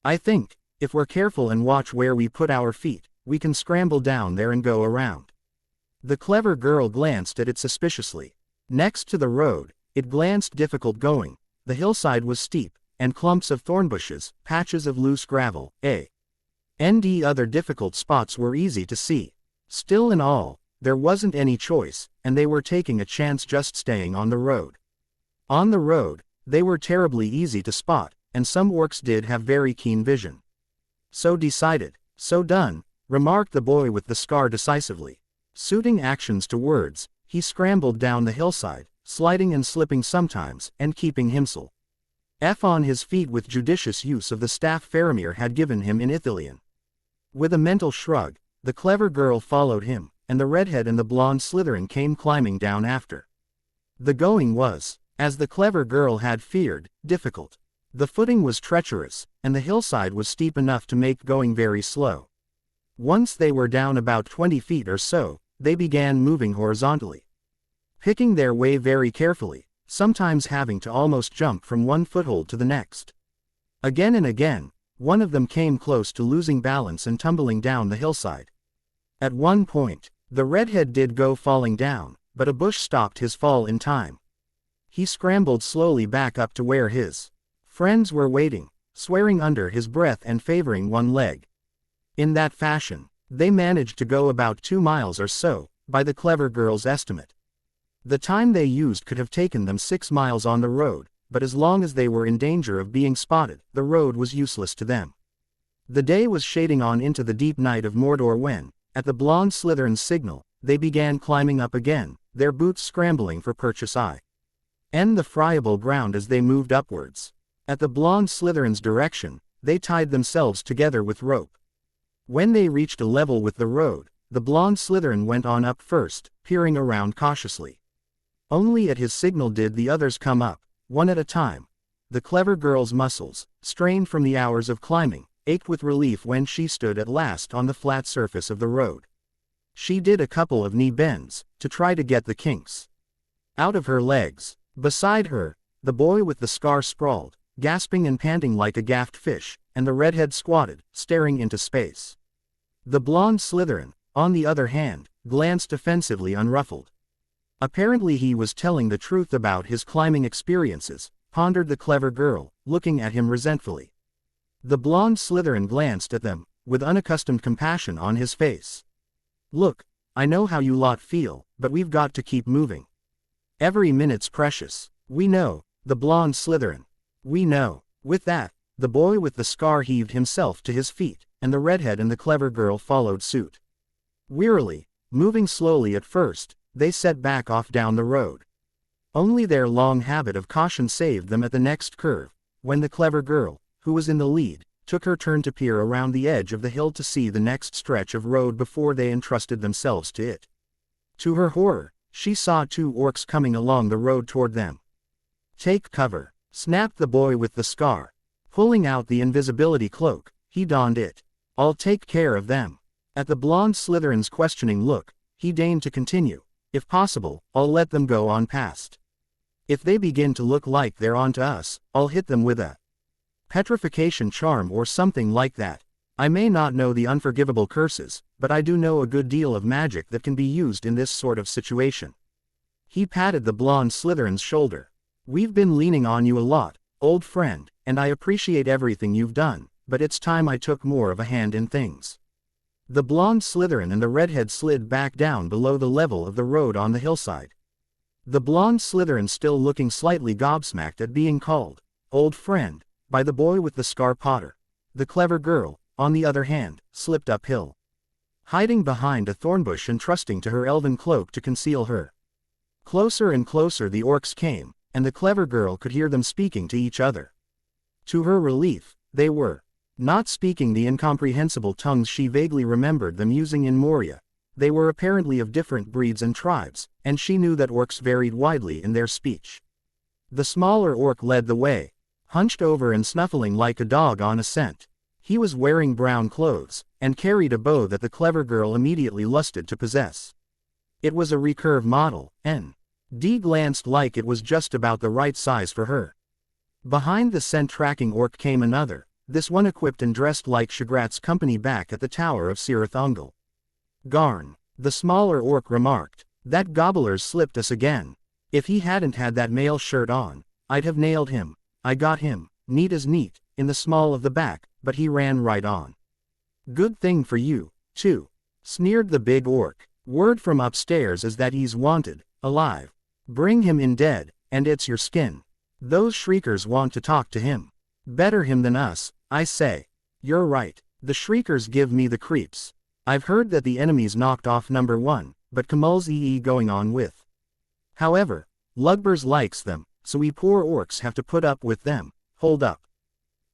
I think, if we're careful and watch where we put our feet, we can scramble down there and go around. The clever girl glanced at it suspiciously. Next to the road, it glanced difficult going. The hillside was steep, and clumps of thorn bushes, patches of loose gravel, and other difficult spots were easy to see. Still in all, there wasn't any choice, and they were taking a chance just staying on the road. On the road, they were terribly easy to spot, and some orcs did have very keen vision. So decided, so done, remarked the boy with the scar decisively. Suiting actions to words, he scrambled down the hillside, sliding and slipping sometimes, and keeping himself on his feet with judicious use of the staff Faramir had given him in Ithilien. With a mental shrug, the clever girl followed him, and the redhead and the blonde Slytherin came climbing down after. The going was, as the clever girl had feared, difficult. The footing was treacherous, and the hillside was steep enough to make going very slow. Once they were down about 20 feet or so, they began moving horizontally, picking their way very carefully, sometimes having to almost jump from one foothold to the next. Again and again, one of them came close to losing balance and tumbling down the hillside. At one point, the redhead did go falling down, but a bush stopped his fall in time. He scrambled slowly back up to where his friends were waiting, swearing under his breath and favoring one leg. In that fashion, they managed to go about 2 miles or so, by the clever girl's estimate. The time they used could have taken them 6 miles on the road, but as long as they were in danger of being spotted, the road was useless to them. The day was shading on into the deep night of Mordor when, at the blonde Slytherin's signal, they began climbing up again, their boots scrambling for purchase and the friable ground as they moved upwards. At the blonde Slytherin's direction, they tied themselves together with rope. When they reached a level with the road, the blonde Slytherin went on up first, peering around cautiously. Only at his signal did the others come up, one at a time. The clever girl's muscles, strained from the hours of climbing, ached with relief when she stood at last on the flat surface of the road. She did a couple of knee bends, to try to get the kinks out of her legs. Beside her, the boy with the scar sprawled, gasping and panting like a gaffed fish, and the redhead squatted, staring into space. The blonde Slytherin, on the other hand, glanced offensively unruffled. Apparently he was telling the truth about his climbing experiences, pondered the clever girl, looking at him resentfully. The blonde Slytherin glanced at them, with unaccustomed compassion on his face. Look, I know how you lot feel, but we've got to keep moving. Every minute's precious. We know, the blonde Slytherin. We know. With that, the boy with the scar heaved himself to his feet, and the redhead and the clever girl followed suit. Wearily, moving slowly at first, they set back off down the road. Only their long habit of caution saved them at the next curve, when the clever girl, who was in the lead, took her turn to peer around the edge of the hill to see the next stretch of road before they entrusted themselves to it. To her horror, she saw 2 orcs coming along the road toward them. "Take cover," snapped the boy with the scar. Pulling out the invisibility cloak, he donned it. "I'll take care of them." At the blonde Slytherin's questioning look, he deigned to continue. "If possible, I'll let them go on past. If they begin to look like they're on to us, I'll hit them with a petrification charm or something like that. I may not know the unforgivable curses, but I do know a good deal of magic that can be used in this sort of situation." He patted the blonde Slytherin's shoulder. "We've been leaning on you a lot, old friend, and I appreciate everything you've done, but it's time I took more of a hand in things." The blonde Slytherin and the redhead slid back down below the level of the road on the hillside. The blonde Slytherin still looking slightly gobsmacked at being called old friend by the boy with the scar Potter. The clever girl, on the other hand, slipped uphill, hiding behind a thornbush and trusting to her elven cloak to conceal her. Closer and closer the orcs came, and the clever girl could hear them speaking to each other. To her relief, they were not speaking the incomprehensible tongues she vaguely remembered them using in Moria. They were apparently of different breeds and tribes, and she knew that orcs varied widely in their speech. The smaller orc led the way, hunched over and snuffling like a dog on a scent. He was wearing brown clothes, and carried a bow that the clever girl immediately lusted to possess. It was a recurve model, and glanced like it was just about the right size for her. Behind the scent-tracking orc came another, this one equipped and dressed like Shagrat's company back at the Tower of Cirith Ungol. "Garn," the smaller orc remarked, "that gobbler's slipped us again. If he hadn't had that mail shirt on, I'd have nailed him. I got him, neat as neat, in the small of the back, but he ran right on." "Good thing for you, too," sneered the big orc. "Word from upstairs is that he's wanted, alive. Bring him in dead, and it's your skin. Those shriekers want to talk to him. Better him than us, I say." "You're right, the shriekers give me the creeps. I've heard that the enemy's knocked off number 1, but Kamal's going on with. However, Lugbers likes them, so we poor orcs have to put up with them. Hold up."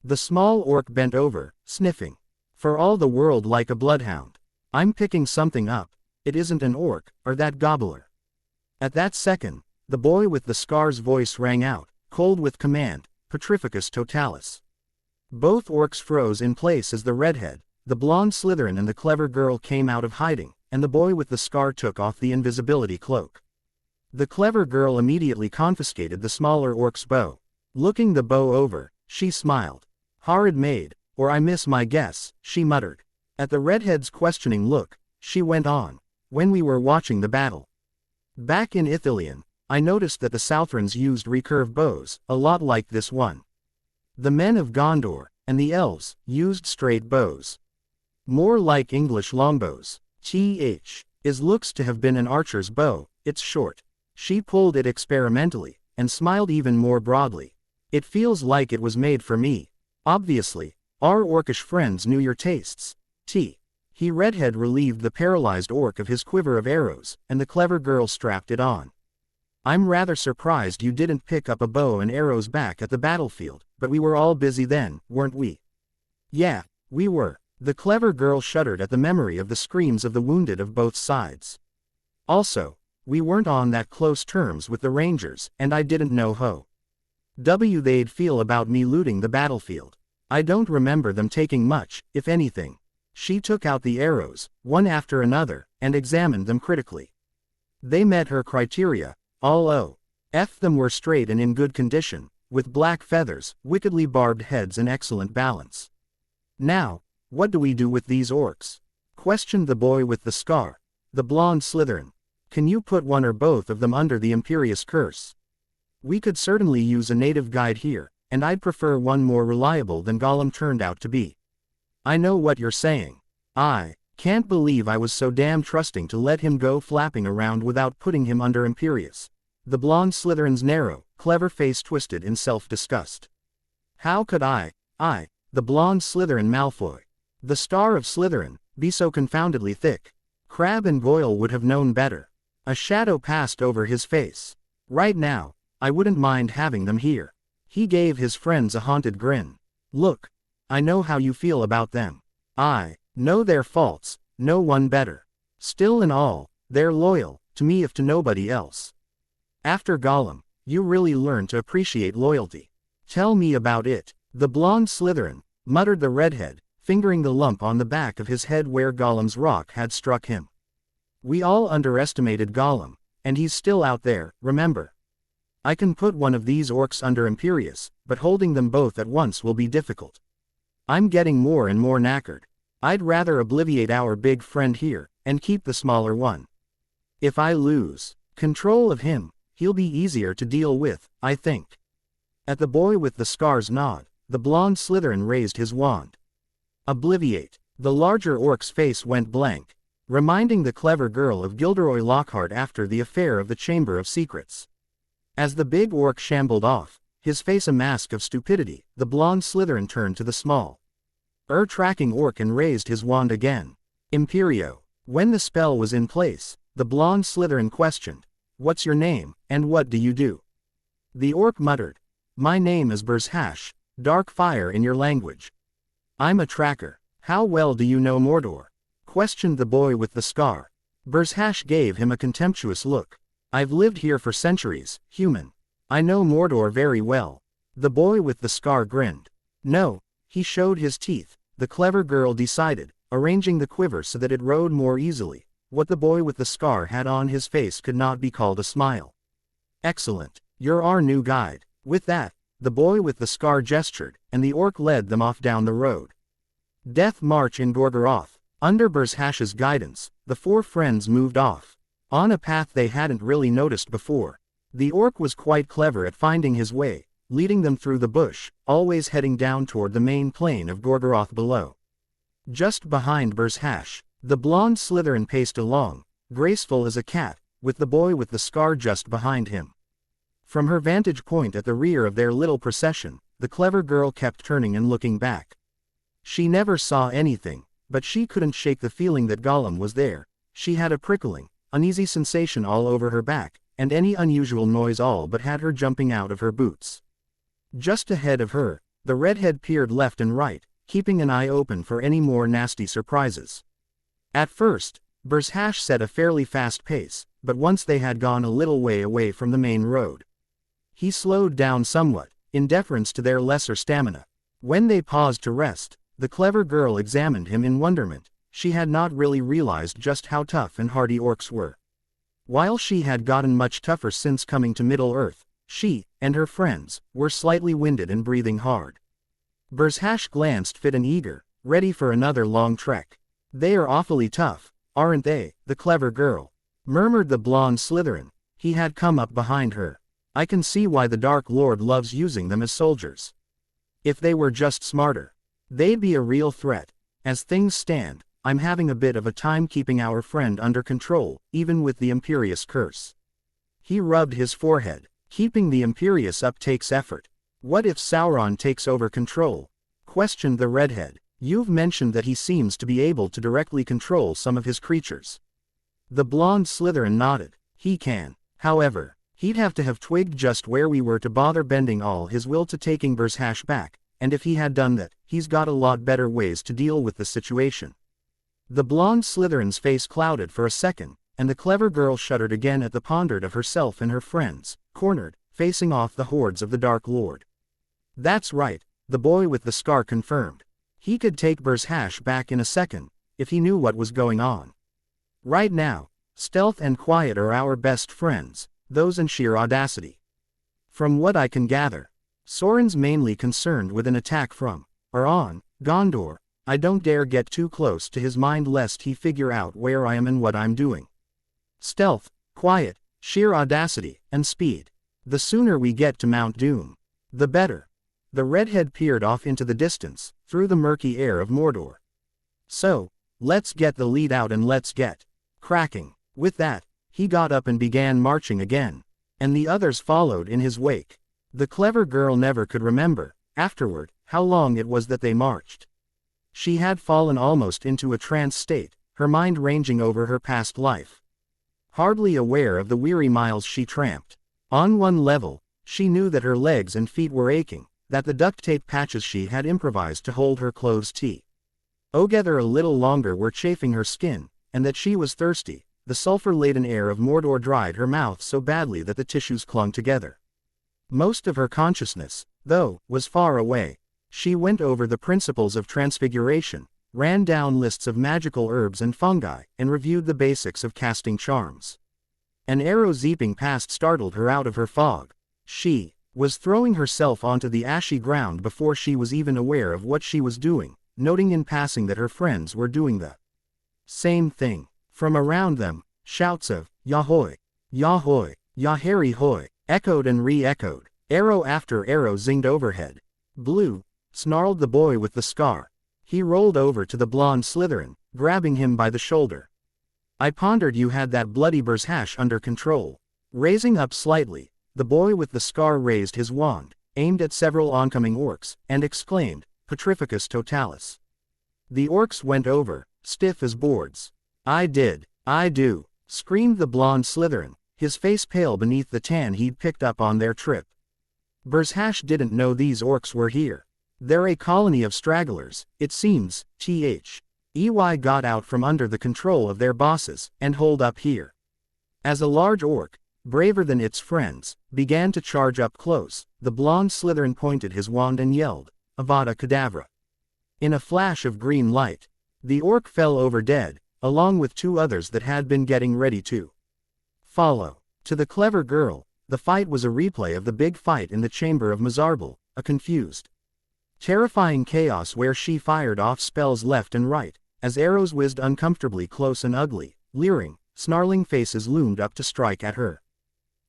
The small orc bent over, sniffing. "For all the world like a bloodhound. I'm picking something up. It isn't an orc, or that gobbler." At that second, the boy with the scar's voice rang out, cold with command, "Petrificus totalis." Both orcs froze in place as the redhead, the blonde Slytherin and the clever girl came out of hiding, and the boy with the scar took off the invisibility cloak. The clever girl immediately confiscated the smaller orc's bow. Looking the bow over, she smiled. "Horrid maid, or I miss my guess," she muttered. At the redhead's questioning look, she went on, "When we were watching the battle back in Ithilien, I noticed that the Southrons used recurve bows, a lot like this one. The men of Gondor, and the elves, used straight bows. More like English longbows. Is looks to have been an archer's bow, it's short." She pulled it experimentally, and smiled even more broadly. "It feels like it was made for me. Obviously, our orcish friends knew your tastes." He redhead relieved the paralyzed orc of his quiver of arrows, and the clever girl strapped it on. "I'm rather surprised you didn't pick up a bow and arrows back at the battlefield, but we were all busy then, weren't we?" "Yeah, we were." The clever girl shuddered at the memory of the screams of the wounded of both sides. "Also, we weren't on that close terms with the Rangers, and I didn't know how they'd feel about me looting the battlefield. I don't remember them taking much, if anything." She took out the arrows, one after another, and examined them critically. They met her criteria. All of them were straight and in good condition, with black feathers, wickedly barbed heads and excellent balance. "Now, what do we do with these orcs?" questioned the boy with the scar, the blonde Slytherin. "Can you put one or both of them under the Imperious curse?" "We could certainly use a native guide here, and I'd prefer one more reliable than Gollum turned out to be." "I know what you're saying. I can't believe I was so damn trusting to let him go flapping around without putting him under Imperious." The blonde Slytherin's narrow, clever face twisted in self-disgust. "How could I, the blonde Slytherin Malfoy, the star of Slytherin, be so confoundedly thick?" Crabbe and Goyle would have known better. A shadow passed over his face. "Right now, I wouldn't mind having them here." He gave his friends a haunted grin. "Look, I know how you feel about them. I know their faults, no one better. Still and all, they're loyal, to me if to nobody else. After Gollum, you really learned to appreciate loyalty. Tell me about it." "The blonde Slytherin," muttered the redhead, fingering the lump on the back of his head where Gollum's rock had struck him. "We all underestimated Gollum, and he's still out there, remember. I can put one of these orcs under Imperious, but holding them both at once will be difficult. I'm getting more and more knackered. I'd rather obliviate our big friend here, and keep the smaller one. If I lose control of him, he'll be easier to deal with, I think." At the boy with the scar's nod, the blonde Slytherin raised his wand. "Obliviate." The larger orc's face went blank, reminding the clever girl of Gilderoy Lockhart after the affair of the Chamber of Secrets. As the big orc shambled off, his face a mask of stupidity, the blonde Slytherin turned to the small tracking orc and raised his wand again. "Imperio." When the spell was in place, the blonde Slytherin questioned, "What's your name, and what do you do?" The orc muttered, "My name is Burzhash, dark fire in your language. I'm a tracker." "How well do you know Mordor?" questioned the boy with the scar. Burzhash gave him a contemptuous look. "I've lived here for centuries, human. I know Mordor very well." The boy with the scar grinned. "No," he showed his teeth, the clever girl decided, arranging the quiver so that it rode more easily. What the boy with the scar had on his face could not be called a smile. Excellent. You're our new guide. With that, the boy with the scar gestured, and the orc led them off down the road. Death March in Gorgoroth. Under Berzhash's guidance, the four friends moved off, on a path they hadn't really noticed before. The orc was quite clever at finding his way, leading them through the bush, always heading down toward the main plain of Gorgoroth below. Just behind Berzhash, the blonde Slytherin paced along, graceful as a cat, with the boy with the scar just behind him. From her vantage point at the rear of their little procession, the clever girl kept turning and looking back. She never saw anything, but she couldn't shake the feeling that Gollum was there. She had a prickling, uneasy sensation all over her back, and any unusual noise all but had her jumping out of her boots. Just ahead of her, the redhead peered left and right, keeping an eye open for any more nasty surprises. At first, Berzhash set a fairly fast pace, but once they had gone a little way away from the main road, he slowed down somewhat, in deference to their lesser stamina. When they paused to rest, the clever girl examined him in wonderment. She had not really realized just how tough and hardy orcs were. While she had gotten much tougher since coming to Middle-earth, she, and her friends, were slightly winded and breathing hard. Berzhash glanced fit and eager, ready for another long trek. They are awfully tough, aren't they? The clever girl murmured the blonde Slytherin. He had come up behind her. I can see why the Dark Lord loves using them as soldiers. If they were just smarter, they'd be a real threat. As things stand, I'm having a bit of a time keeping our friend under control, even with the Imperious curse. He rubbed his forehead. Keeping the Imperious up takes effort. What if Sauron takes over control? Questioned the redhead. You've mentioned that he seems to be able to directly control some of his creatures. The blonde Slytherin nodded. He can. However, he'd have to have twigged just where we were to bother bending all his will to taking Berzhash back, and if he had done that, he's got a lot better ways to deal with the situation. The blonde Slytherin's face clouded for a second, and the clever girl shuddered again at the pondered of herself and her friends, cornered, facing off the hordes of the Dark Lord. That's right, the boy with the scar confirmed. He could take Berzhash back in a second, if he knew what was going on. Right now, stealth and quiet are our best friends, those in sheer audacity. From what I can gather, Soren's mainly concerned with an attack from, or on, Gondor. I don't dare get too close to his mind lest he figure out where I am and what I'm doing. Stealth, quiet, sheer audacity, and speed. The sooner we get to Mount Doom, the better. The redhead peered off into the distance, through the murky air of Mordor. So, let's get the lead out and let's get cracking. With that, he got up and began marching again, and the others followed in his wake. The clever girl never could remember, afterward, how long it was that they marched. She had fallen almost into a trance state, her mind ranging over her past life. Hardly aware of the weary miles she tramped. On one level, she knew that her legs and feet were aching, that the duct tape patches she had improvised to hold her clothes together a little longer were chafing her skin, and that she was thirsty. The sulfur-laden air of Mordor dried her mouth so badly that the tissues clung together. Most of her consciousness, though, was far away. She went over the principles of transfiguration, ran down lists of magical herbs and fungi, and reviewed the basics of casting charms. An arrow zipping past startled her out of her fog. She was throwing herself onto the ashy ground before she was even aware of what she was doing, noting in passing that her friends were doing the same thing. From around them, shouts of, Yahoy, Yahoy, Yahari hoy, echoed and re-echoed. Arrow after arrow zinged overhead. Blue, snarled the boy with the scar. He rolled over to the blonde Slytherin, grabbing him by the shoulder. I pondered you had that bloody Berzhash under control. Raising up slightly, the boy with the scar raised his wand, aimed at several oncoming orcs, and exclaimed, Petrificus totalis. The orcs went over, stiff as boards. I do, screamed the blonde Slytherin, his face pale beneath the tan he'd picked up on their trip. Berzhash didn't know these orcs were here. They're a colony of stragglers, it seems. EY got out from under the control of their bosses, and holed up here. As a large orc, braver than its friends, began to charge up close, the blonde Slytherin pointed his wand and yelled, Avada Kedavra. In a flash of green light, the orc fell over dead, along with 2 others that had been getting ready to follow. To the clever girl, the fight was a replay of the big fight in the chamber of Mizarbel, a confused, terrifying chaos where she fired off spells left and right, as arrows whizzed uncomfortably close and ugly, leering, snarling faces loomed up to strike at her.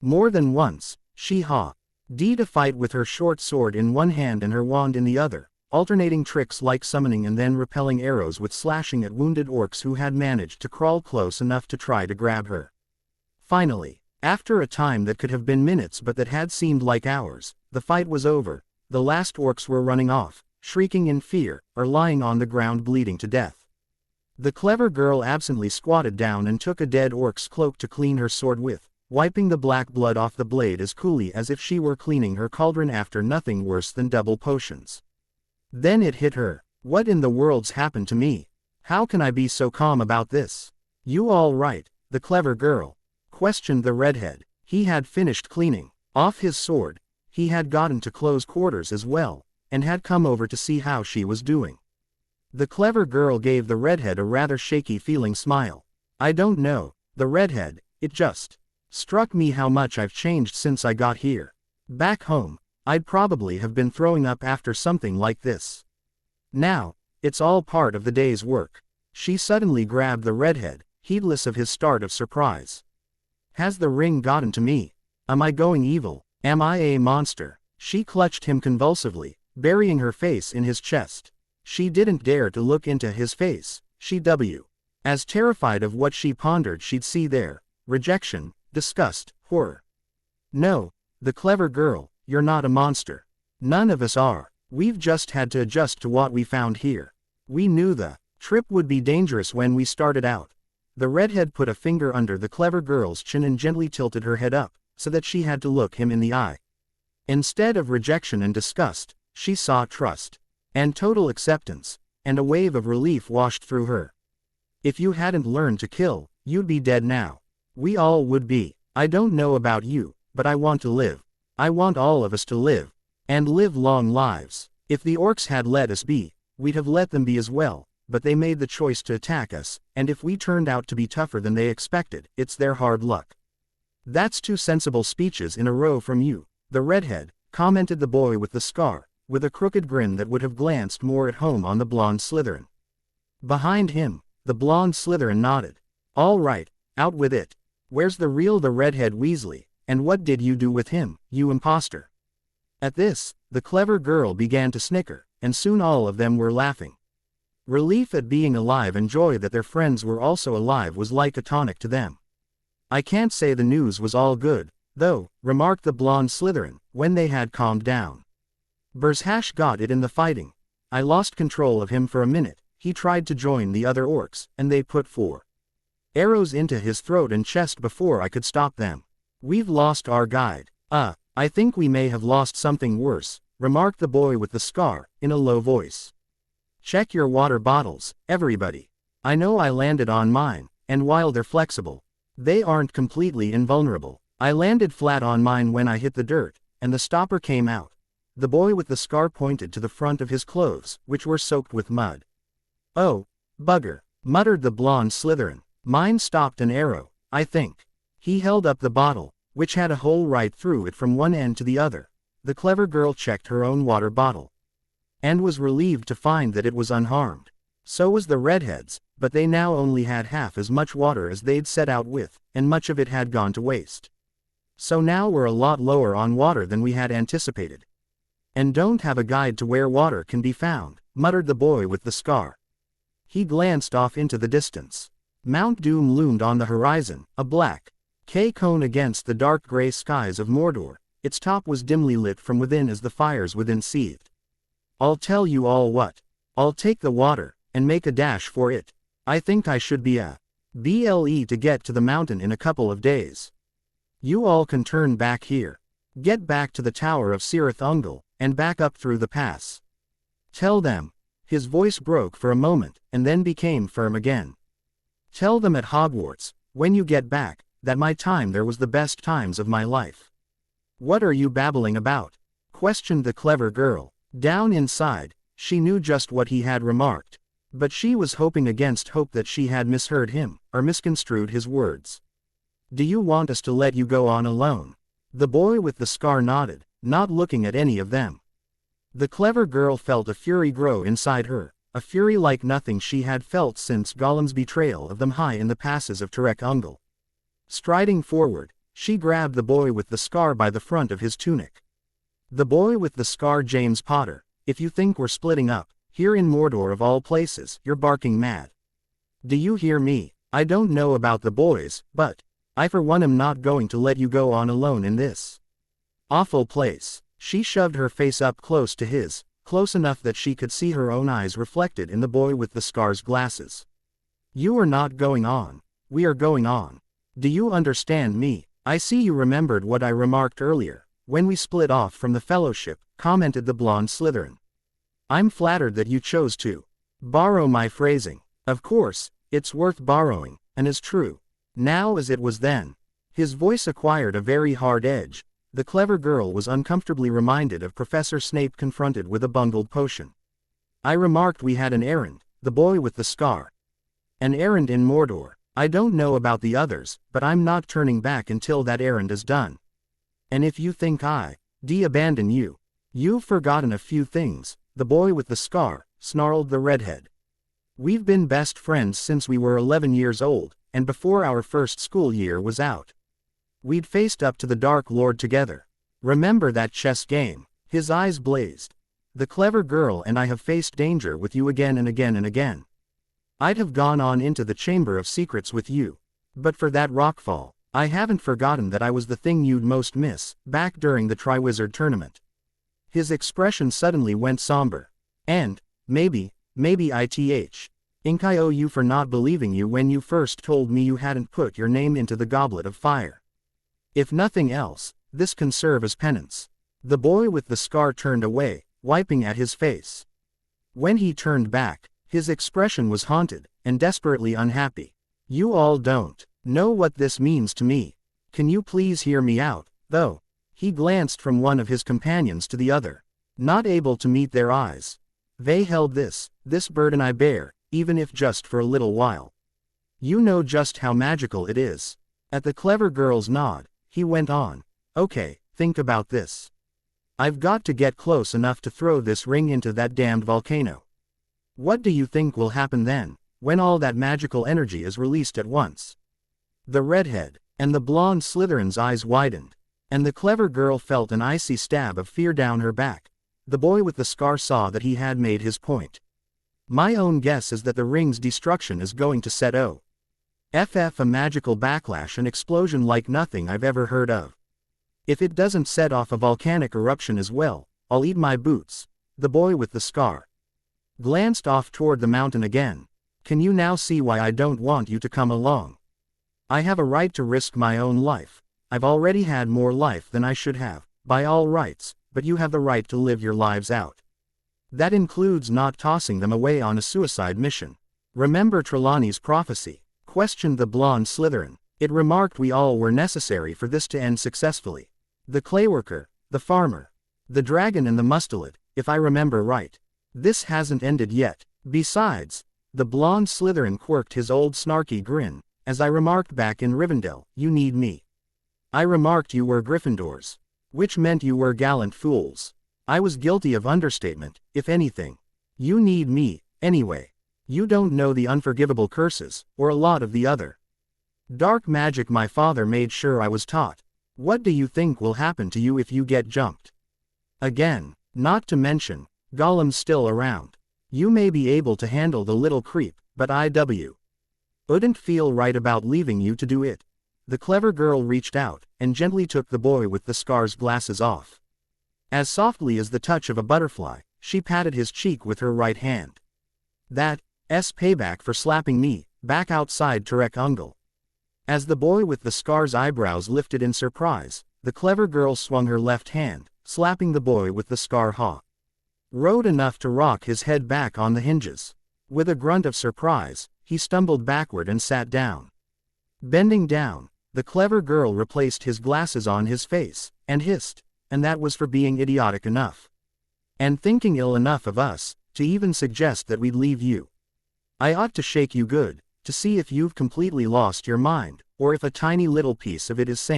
More than once, she had to fight with her short sword in one hand and her wand in the other, alternating tricks like summoning and then repelling arrows with slashing at wounded orcs who had managed to crawl close enough to try to grab her. Finally, after a time that could have been minutes but that had seemed like hours, the fight was over. The last orcs were running off, shrieking in fear, or lying on the ground bleeding to death. The clever girl absently squatted down and took a dead orc's cloak to clean her sword with, wiping the black blood off the blade as coolly as if she were cleaning her cauldron after nothing worse than double potions. Then it hit her. What in the world's happened to me? How can I be so calm about this? You all right, the clever girl? Questioned the redhead. He had finished cleaning off his sword. He had gotten to close quarters as well, and had come over to see how she was doing. The clever girl gave the redhead a rather shaky feeling smile. I don't know, the redhead, it just struck me how much I've changed since I got here. Back home, I'd probably have been throwing up after something like this. Now, it's all part of the day's work. She suddenly grabbed the redhead, heedless of his start of surprise. Has the ring gotten to me? Am I going evil? Am I a monster? She clutched him convulsively, burying her face in his chest. She didn't dare to look into his face. She was as terrified of what she pondered she'd see there: rejection, disgust, horror. No, the clever girl, you're not a monster. None of us are. We've just had to adjust to what we found here. We knew the trip would be dangerous when we started out. The redhead put a finger under the clever girl's chin and gently tilted her head up, so that she had to look him in the eye. Instead of rejection and disgust, she saw trust and total acceptance, and a wave of relief washed through her. If you hadn't learned to kill, you'd be dead now. We all would be. I don't know about you, but I want to live. I want all of us to live, and live long lives. If the orcs had let us be, we'd have let them be as well, but they made the choice to attack us, and if we turned out to be tougher than they expected, it's their hard luck. That's 2 sensible speeches in a row from you, the redhead, commented the boy with the scar, with a crooked grin that would have glanced more at home on the blonde Slytherin. Behind him, the blonde Slytherin nodded. All right, out with it. Where's the redhead Weasley, and what did you do with him, you imposter? At this, the clever girl began to snicker, and soon all of them were laughing. Relief at being alive and joy that their friends were also alive was like a tonic to them. I can't say the news was all good, though, remarked the blonde Slytherin, when they had calmed down. Burzhash got it in the fighting. I lost control of him for a minute. He tried to join the other orcs, and they put 4 arrows into his throat and chest before I could stop them. We've lost our guide. I think we may have lost something worse, remarked the boy with the scar, in a low voice. Check your water bottles, everybody. I know I landed on mine, and while they're flexible, they aren't completely invulnerable. I landed flat on mine when I hit the dirt, and the stopper came out. The boy with the scar pointed to the front of his clothes, which were soaked with mud. Oh, bugger, muttered the blonde Slytherin. Mine stopped an arrow, I think. He held up the bottle, which had a hole right through it from one end to the other. The clever girl checked her own water bottle, and was relieved to find that it was unharmed. So was the redheads, but they now only had half as much water as they'd set out with, and much of it had gone to waste. So now we're a lot lower on water than we had anticipated. And don't have a guide to where water can be found, muttered the boy with the scar. He glanced off into the distance. Mount Doom loomed on the horizon, a black cone against the dark gray skies of Mordor. Its top was dimly lit from within as the fires within seethed. I'll tell you all what. I'll take the water, and make a dash for it. I think I should be BLE to get to the mountain in a couple of days. You all can turn back here. Get back to the Tower of Cirith Ungol, and back up through the pass. Tell them. His voice broke for a moment, and then became firm again. Tell them at Hogwarts, when you get back, that my time there was the best times of my life. What are you babbling about? Questioned the clever girl. Down inside, She knew just what he had remarked. But she was hoping against hope that she had misheard him, or misconstrued his words. "Do you want us to let you go on alone?" The boy with the scar nodded, not looking at any of them. The clever girl felt a fury grow inside her, a fury like nothing she had felt since Gollum's betrayal of them high in the passes of Tirek Ungol. Striding forward, she grabbed the boy with the scar by the front of his tunic. "The boy with the scar, James Potter, if you think we're splitting up, here in Mordor of all places, you're barking mad. Do you hear me? I don't know about the boys, but I for one am not going to let you go on alone in this awful place." She shoved her face up close to his, close enough that she could see her own eyes reflected in the boy with the scar's glasses. "You are not going on. We are going on. Do you understand me?" "I see you remembered what I remarked earlier, when we split off from the fellowship," commented the blonde Slytherin. "I'm flattered that you chose to borrow my phrasing. Of course, it's worth borrowing, and is true. Now as it was then." His voice acquired a very hard edge. The clever girl was uncomfortably reminded of Professor Snape confronted with a bungled potion. "I remarked we had an errand, the boy with the scar. An errand in Mordor. I don't know about the others, but I'm not turning back until that errand is done. And if you think I abandon you, you've forgotten a few things," the boy with the scar snarled the redhead. "We've been best friends since we were 11 years old, and before our first school year was out. We'd faced up to the Dark Lord together. Remember that chess game?" His eyes blazed. "The clever girl and I have faced danger with you again and again and again. I'd have gone on into the Chamber of Secrets with you. But for that rockfall, I haven't forgotten that I was the thing you'd most miss, back during the Triwizard Tournament." His expression suddenly went somber. "And, maybe I owe you for not believing you when you first told me you hadn't put your name into the Goblet of Fire. If nothing else, this can serve as penance." The boy with the scar turned away, wiping at his face. When he turned back, his expression was haunted, and desperately unhappy. "You all don't know what this means to me. Can you please hear me out, though?" He glanced from one of his companions to the other. Not able to meet their eyes. "They held this burden I bear, even if just for a little while. You know just how magical it is." At the clever girl's nod, he went on. "Okay, think about this. I've got to get close enough to throw this ring into that damned volcano. What do you think will happen then, when all that magical energy is released at once?" The redhead and the blonde Slytherin's eyes widened, and the clever girl felt an icy stab of fear down her back. The boy with the scar saw that he had made his point. "My own guess is that the ring's destruction is going to set a magical backlash and explosion like nothing I've ever heard of. If it doesn't set off a volcanic eruption as well, I'll eat my boots." The boy with the scar glanced off toward the mountain again. "Can you now see why I don't want you to come along? I have a right to risk my own life. I've already had more life than I should have, by all rights, but you have the right to live your lives out. That includes not tossing them away on a suicide mission. Remember Trelawney's prophecy?" questioned the blonde Slytherin. "It remarked we all were necessary for this to end successfully. The clayworker, the farmer, the dragon and the mustelid, if I remember right. This hasn't ended yet. Besides," the blonde Slytherin quirked his old snarky grin, "as I remarked back in Rivendell, you need me. I remarked you were Gryffindors. Which meant you were gallant fools. I was guilty of understatement, if anything. You need me, anyway. You don't know the unforgivable curses, or a lot of the other dark magic my father made sure I was taught. What do you think will happen to you if you get jumped again? Not to mention, Gollum's still around. You may be able to handle the little creep, but I wouldn't feel right about leaving you to do it." The clever girl reached out, and gently took the boy with the scar's glasses off. As softly as the touch of a butterfly, she patted his cheek with her right hand. "That's payback for slapping me, back outside Tirek Ungol." As the boy with the scar's eyebrows lifted in surprise, the clever girl swung her left hand, slapping the boy with the scar rode enough to rock his head back on the hinges. With a grunt of surprise, he stumbled backward and sat down. Bending down, the clever girl replaced his glasses on his face, and hissed, "And that was for being idiotic enough. And thinking ill enough of us, to even suggest that we'd leave you. I ought to shake you good, to see if you've completely lost your mind, or if a tiny little piece of it is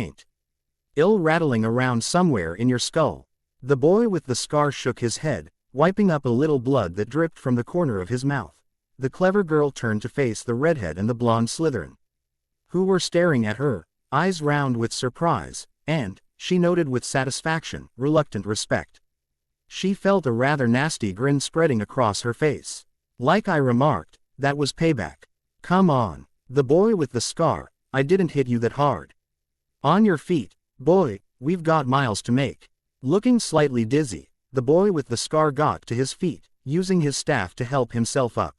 ill rattling around somewhere in your skull. The boy with the scar shook his head, wiping up a little blood that dripped from the corner of his mouth. The clever girl turned to face the redhead and the blonde Slytherin, who were staring at her, eyes round with surprise, and, she noted with satisfaction, reluctant respect. She felt a rather nasty grin spreading across her face. Like I remarked, that was payback. Come on. The boy with the scar, I didn't hit you that hard. On your feet, boy, we've got miles to make. Looking slightly dizzy, the boy with the scar got to his feet, using his staff to help himself up.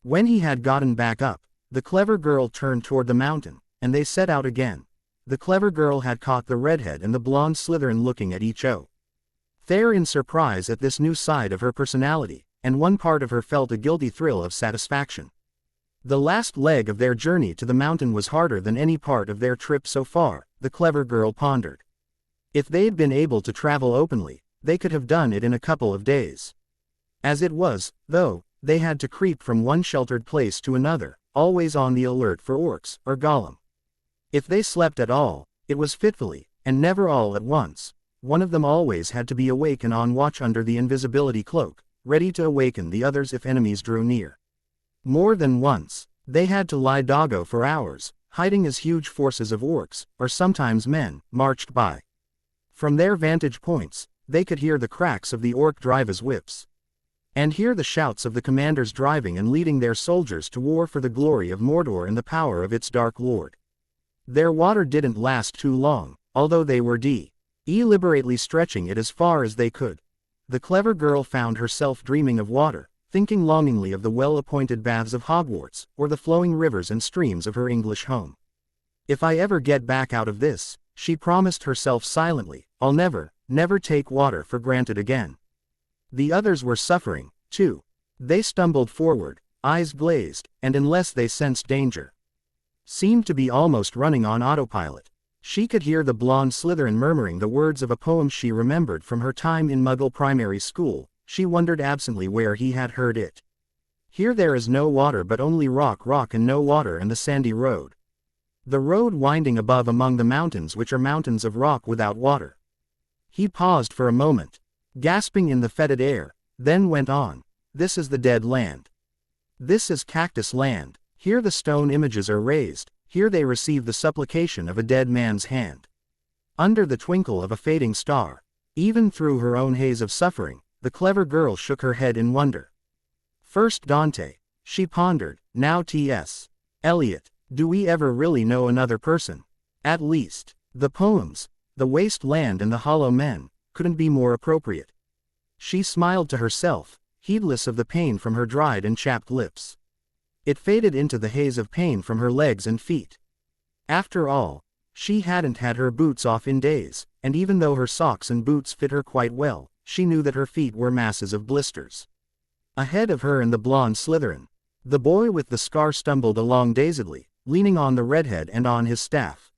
When he had gotten back up, the clever girl turned toward the mountain, and they set out again. The clever girl had caught the redhead and the blonde Slytherin looking at each other in surprise at this new side of her personality, and one part of her felt a guilty thrill of satisfaction. The last leg of their journey to the mountain was harder than any part of their trip so far, the clever girl pondered. If they'd been able to travel openly, they could have done it in a couple of days. As it was, though, they had to creep from one sheltered place to another, always on the alert for orcs or Gollum. If they slept at all, it was fitfully, and never all at once. One of them always had to be awake and on watch under the invisibility cloak, ready to awaken the others if enemies drew near. More than once, they had to lie doggo for hours, hiding as huge forces of orcs, or sometimes men, marched by. From their vantage points, they could hear the cracks of the orc drivers' whips, and hear the shouts of the commanders driving and leading their soldiers to war for the glory of Mordor and the power of its dark lord. Their water didn't last too long, although they were deliberately stretching it as far as they could. The clever girl found herself dreaming of water, thinking longingly of the well-appointed baths of Hogwarts, or the flowing rivers and streams of her English home. If I ever get back out of this, she promised herself silently, I'll never take water for granted again. The others were suffering, too. They stumbled forward, eyes glazed, and unless they sensed danger, seemed to be almost running on autopilot. She could hear the blonde Slytherin murmuring the words of a poem she remembered from her time in Muggle primary school. She wondered absently where he had heard it. Here there is no water but only rock and no water and the sandy road. The road winding above among the mountains which are mountains of rock without water. He paused for a moment, gasping in the fetid air, then went on. This is the dead land. This is cactus land. Here the stone images are raised, here they receive the supplication of a dead man's hand. Under the twinkle of a fading star, even through her own haze of suffering, the clever girl shook her head in wonder. First Dante, she pondered, now T.S. Eliot. Do we ever really know another person? At least, the poems, the waste land and the hollow men, couldn't be more appropriate. She smiled to herself, heedless of the pain from her dried and chapped lips. It faded into the haze of pain from her legs and feet. After all, she hadn't had her boots off in days, and even though her socks and boots fit her quite well, she knew that her feet were masses of blisters. Ahead of her and the blonde Slytherin, the boy with the scar stumbled along dazedly, leaning on the redhead and on his staff.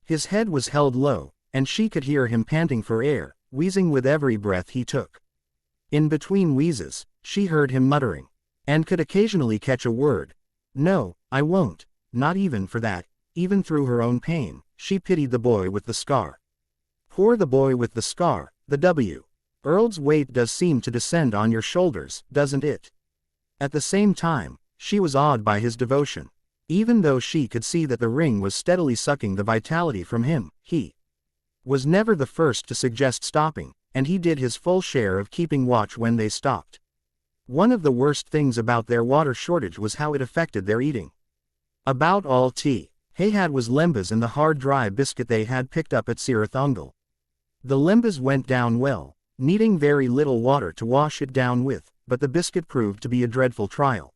His head was held low, and she could hear him panting for air, wheezing with every breath he took. In between wheezes, she heard him muttering, and could occasionally catch a word. No, I won't, not even for that. Even through her own pain, she pitied the boy with the scar. Poor the boy with the scar, the W. Earl's weight does seem to descend on your shoulders, doesn't it? At the same time, she was awed by his devotion. Even though she could see that the ring was steadily sucking the vitality from him, he was never the first to suggest stopping, and he did his full share of keeping watch when they stopped. One of the worst things about their water shortage was how it affected their eating. About all tea they had was lembas and the hard dry biscuit they had picked up at Cirith Ungol. The lembas went down well, needing very little water to wash it down with, but the biscuit proved to be a dreadful trial.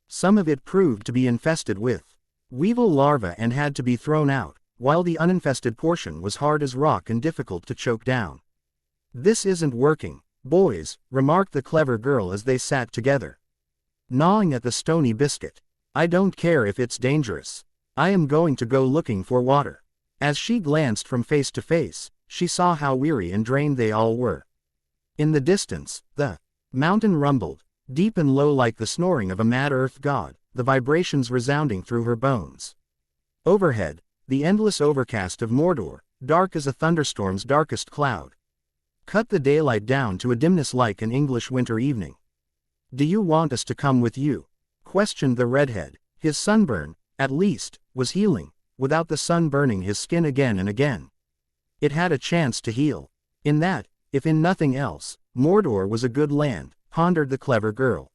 Some of it proved to be infested with weevil larvae and had to be thrown out, while the uninfested portion was hard as rock and difficult to choke down. This isn't working, boys, remarked the clever girl as they sat together, gnawing at the stony biscuit. I don't care if it's dangerous. I am going to go looking for water. As she glanced from face to face, she saw how weary and drained they all were. In the distance, the Mountain rumbled, deep and low like the snoring of a mad earth god, the vibrations resounding through her bones. Overhead, the endless overcast of Mordor, dark as a thunderstorm's darkest cloud. Cut the daylight down to a dimness like an English winter evening. "Do you want us to come with you?" questioned the redhead. His sunburn, at least, was healing, without the sun burning his skin again and again. It had a chance to heal. In that, if in nothing else, Mordor was a good land, pondered the clever girl.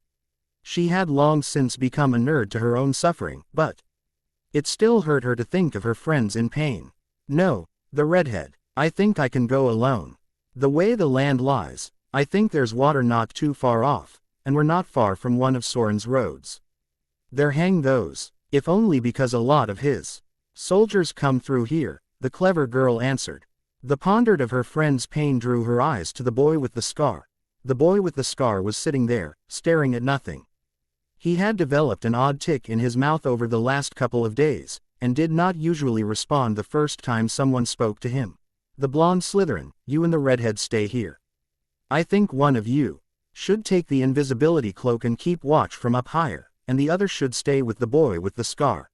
She had long since become inured to her own suffering, but it still hurt her to think of her friends in pain. "No," the redhead, "I think I can go alone. The way the land lies, I think there's water not too far off, and we're not far from one of Sauron's roads. There hang those, if only because a lot of his soldiers come through here," the clever girl answered. The pondered of her friend's pain drew her eyes to the boy with the scar. The boy with the scar was sitting there, staring at nothing. He had developed an odd tick in his mouth over the last couple of days, and did not usually respond the first time someone spoke to him. "The blonde Slytherin, you and the redhead stay here. I think one of you should take the invisibility cloak and keep watch from up higher, and the other should stay with the boy with the scar.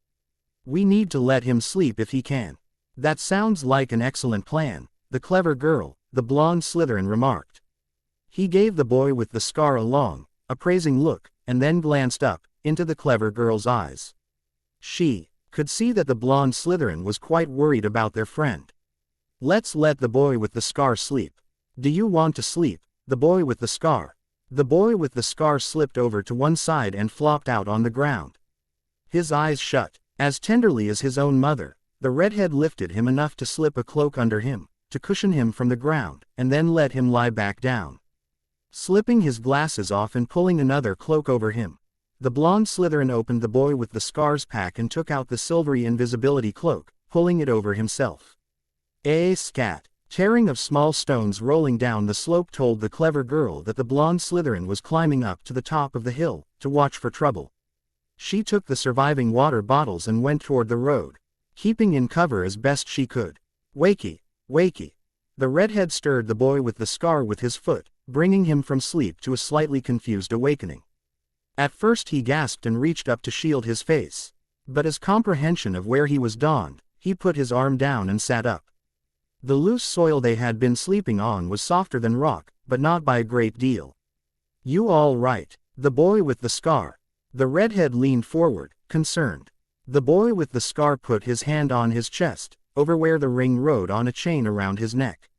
We need to let him sleep if he can." "That sounds like an excellent plan," the clever girl, the blonde Slytherin, remarked. He gave the boy with the scar a long, appraising look, and then glanced up into the clever girl's eyes. She could see that the blonde Slytherin was quite worried about their friend. "Let's let the boy with the scar sleep." "Do you want to sleep?" the boy with the scar. The boy with the scar slipped over to one side and flopped out on the ground. His eyes shut. As tenderly as his own mother, the redhead lifted him enough to slip a cloak under him, to cushion him from the ground, and then let him lie back down. Slipping his glasses off and pulling another cloak over him, the blonde Slytherin opened the boy with the scar's pack and took out the silvery invisibility cloak, pulling it over himself. A scat. Tearing of small stones rolling down the slope told the clever girl that the blonde Slytherin was climbing up to the top of the hill, to watch for trouble. She took the surviving water bottles and went toward the road, keeping in cover as best she could. "Wakey, wakey." The redhead stirred the boy with the scar with his foot, bringing him from sleep to a slightly confused awakening. At first he gasped and reached up to shield his face. But as comprehension of where he was dawned, he put his arm down and sat up. The loose soil they had been sleeping on was softer than rock, but not by a great deal. "You all right?" the boy with the scar. The redhead leaned forward, concerned. The boy with the scar put his hand on his chest, over where the ring rode on a chain around his neck.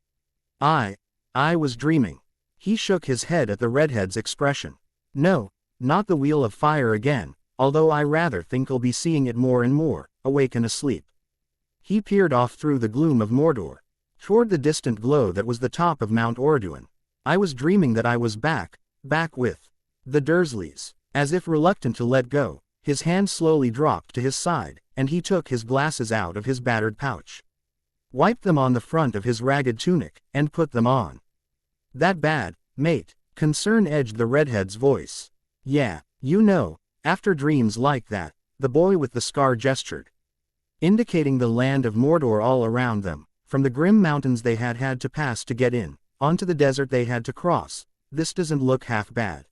I was dreaming." He shook his head at the redhead's expression. "No, not the wheel of fire again, although I rather think I'll be seeing it more and more, awake and asleep." He peered off through the gloom of Mordor, toward the distant glow that was the top of Mount Ordeal. "I was dreaming that I was back with the Dursleys." As if reluctant to let go, his hand slowly dropped to his side, and he took his glasses out of his battered pouch, wiped them on the front of his ragged tunic, and put them on. "That bad, mate?" Concern edged the redhead's voice. "Yeah, you know, after dreams like that," the boy with the scar gestured, indicating the land of Mordor all around them, from the grim mountains they had had to pass to get in, onto the desert they had to cross. "This doesn't look half bad."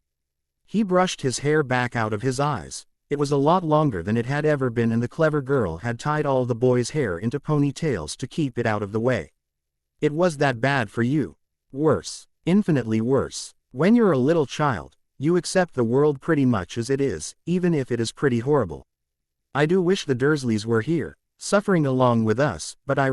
He brushed his hair back out of his eyes. It was a lot longer than it had ever been, and the clever girl had tied all the boy's hair into ponytails to keep it out of the way. "It was that bad for you?" "Worse. Infinitely worse. When you're a little child, you accept the world pretty much as it is, even if it is pretty horrible. I do wish the Dursleys were here, suffering along with us, but I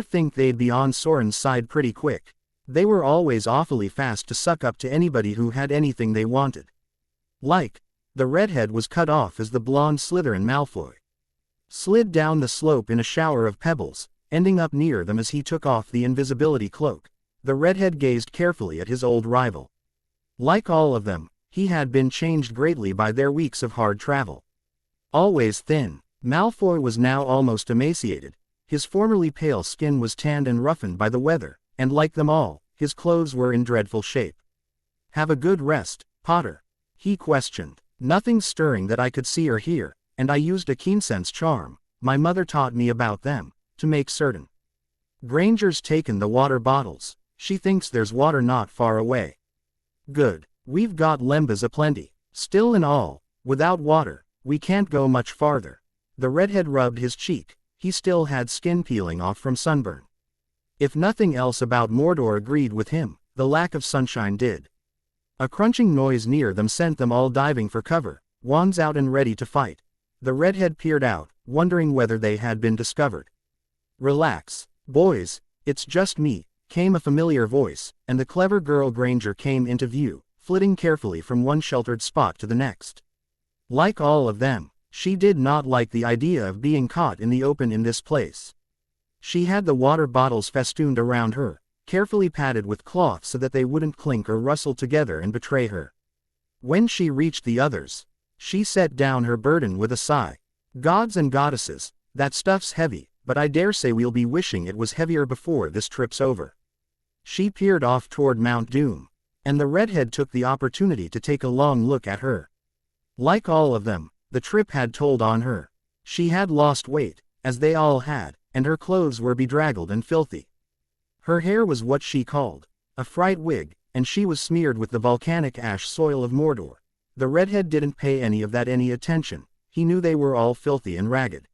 think they'd be on Sauron's side pretty quick. They were always awfully fast to suck up to anybody who had anything they wanted." The redhead was cut off as the blonde Slytherin Malfoy slid down the slope in a shower of pebbles, ending up near them as he took off the invisibility cloak. The redhead gazed carefully at his old rival. Like all of them, he had been changed greatly by their weeks of hard travel. Always thin, Malfoy was now almost emaciated. His formerly pale skin was tanned and roughened by the weather, and like them all, his clothes were in dreadful shape. "Have a good rest, Potter?" he questioned. "Nothing stirring that I could see or hear, and I used a keen-sense charm, my mother taught me about them, to make certain. Granger's taken the water bottles. She thinks there's water not far away." Good. We've got lembas aplenty. Still and all, without water, we can't go much farther. The redhead rubbed his cheek. He still had skin peeling off from sunburn. If nothing else about Mordor agreed with him, the lack of sunshine did. A crunching noise near them sent them all diving for cover, wands out and ready to fight. The redhead peered out, wondering whether they had been discovered. Relax, boys, it's just me, came a familiar voice, and the clever girl Granger came into view, flitting carefully from one sheltered spot to the next. Like all of them, she did not like the idea of being caught in the open in this place. She had the water bottles festooned around her, carefully padded with cloth so that they wouldn't clink or rustle together and betray her. When she reached the others, she set down her burden with a sigh. Gods and goddesses, that stuff's heavy, but I dare say we'll be wishing it was heavier before this trip's over. She peered off toward Mount Doom, and the redhead took the opportunity to take a long look at her. Like all of them, the trip had told on her. She had lost weight, as they all had, and her clothes were bedraggled and filthy. Her hair was what she called a fright wig, and she was smeared with the volcanic ash soil of Mordor. The redhead didn't pay any of that any attention. He knew they were all filthy and ragged.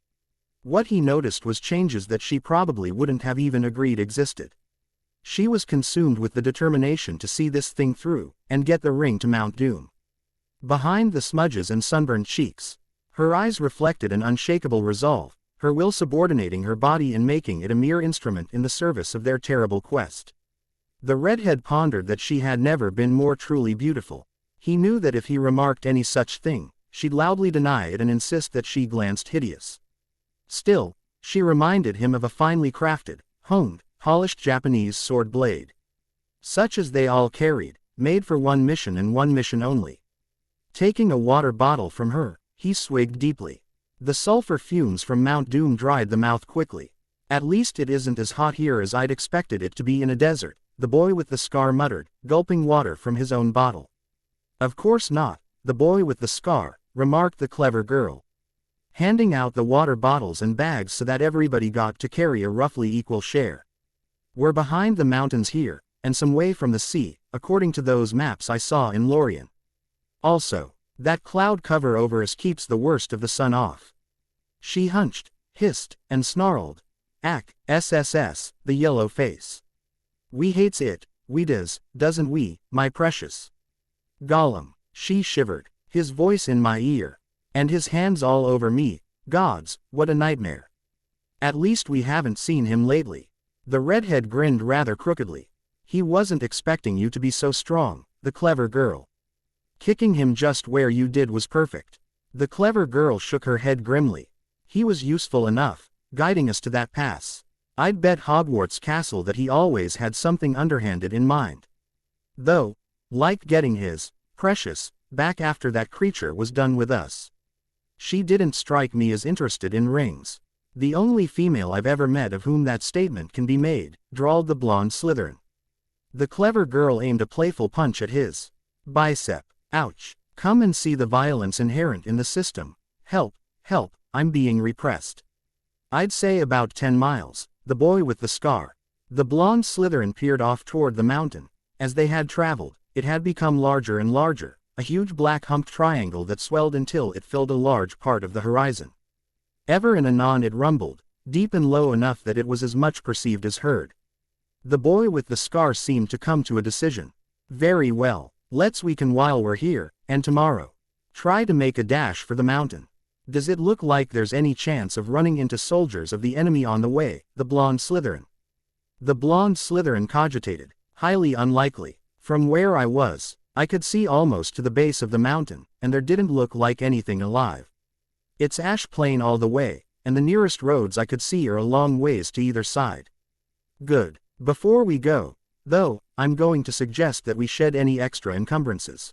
What he noticed was changes that she probably wouldn't have even agreed existed. She was consumed with the determination to see this thing through, and get the ring to Mount Doom. Behind the smudges and sunburned cheeks, her eyes reflected an unshakable resolve, her will subordinating her body and making it a mere instrument in the service of their terrible quest. The redhead pondered that she had never been more truly beautiful. He knew that if he remarked any such thing, she'd loudly deny it and insist that she glanced hideous. Still, she reminded him of a finely crafted, honed, polished Japanese sword blade. Such as they all carried, made for one mission and one mission only. Taking a water bottle from her, he swigged deeply. The sulfur fumes from Mount Doom dried the mouth quickly. At least it isn't as hot here as I'd expected it to be in a desert, the boy with the scar muttered, gulping water from his own bottle. Of course not, the boy with the scar, remarked the clever girl, handing out the water bottles and bags so that everybody got to carry a roughly equal share. We're behind the mountains here, and some way from the sea, according to those maps I saw in Lorien. Also, that cloud cover over us keeps the worst of the sun off. She hunched, hissed, and snarled. Ack, SSS, the yellow face. We hates it, we doesn't we, my precious? Gollum, she shivered, his voice in my ear. And his hands all over me, gods, what a nightmare. At least we haven't seen him lately. The redhead grinned rather crookedly. He wasn't expecting you to be so strong, the clever girl. Kicking him just where you did was perfect. The clever girl shook her head grimly. He was useful enough, guiding us to that pass. I'd bet Hogwarts Castle that he always had something underhanded in mind. Though, like getting his precious back after that creature was done with us. She didn't strike me as interested in rings. The only female I've ever met of whom that statement can be made, drawled the blonde Slytherin. The clever girl aimed a playful punch at his bicep. Ouch. Come and see the violence inherent in the system. Help, help, I'm being repressed. I'd say about 10 miles, the boy with the scar. The blonde Slytherin peered off toward the mountain. As they had traveled, it had become larger and larger, a huge black humped triangle that swelled until it filled a large part of the horizon. Ever and anon it rumbled, deep and low enough that it was as much perceived as heard. The boy with the scar seemed to come to a decision. Very well, let's weaken while we're here, and tomorrow. Try to make a dash for the mountain. Does it look like there's any chance of running into soldiers of the enemy on the way, the blonde Slytherin? The blonde Slytherin cogitated. Highly unlikely. From where I was, I could see almost to the base of the mountain, and there didn't look like anything alive. It's ash plain all the way, and the nearest roads I could see are a long ways to either side. Good. Before we go, though, I'm going to suggest that we shed any extra encumbrances.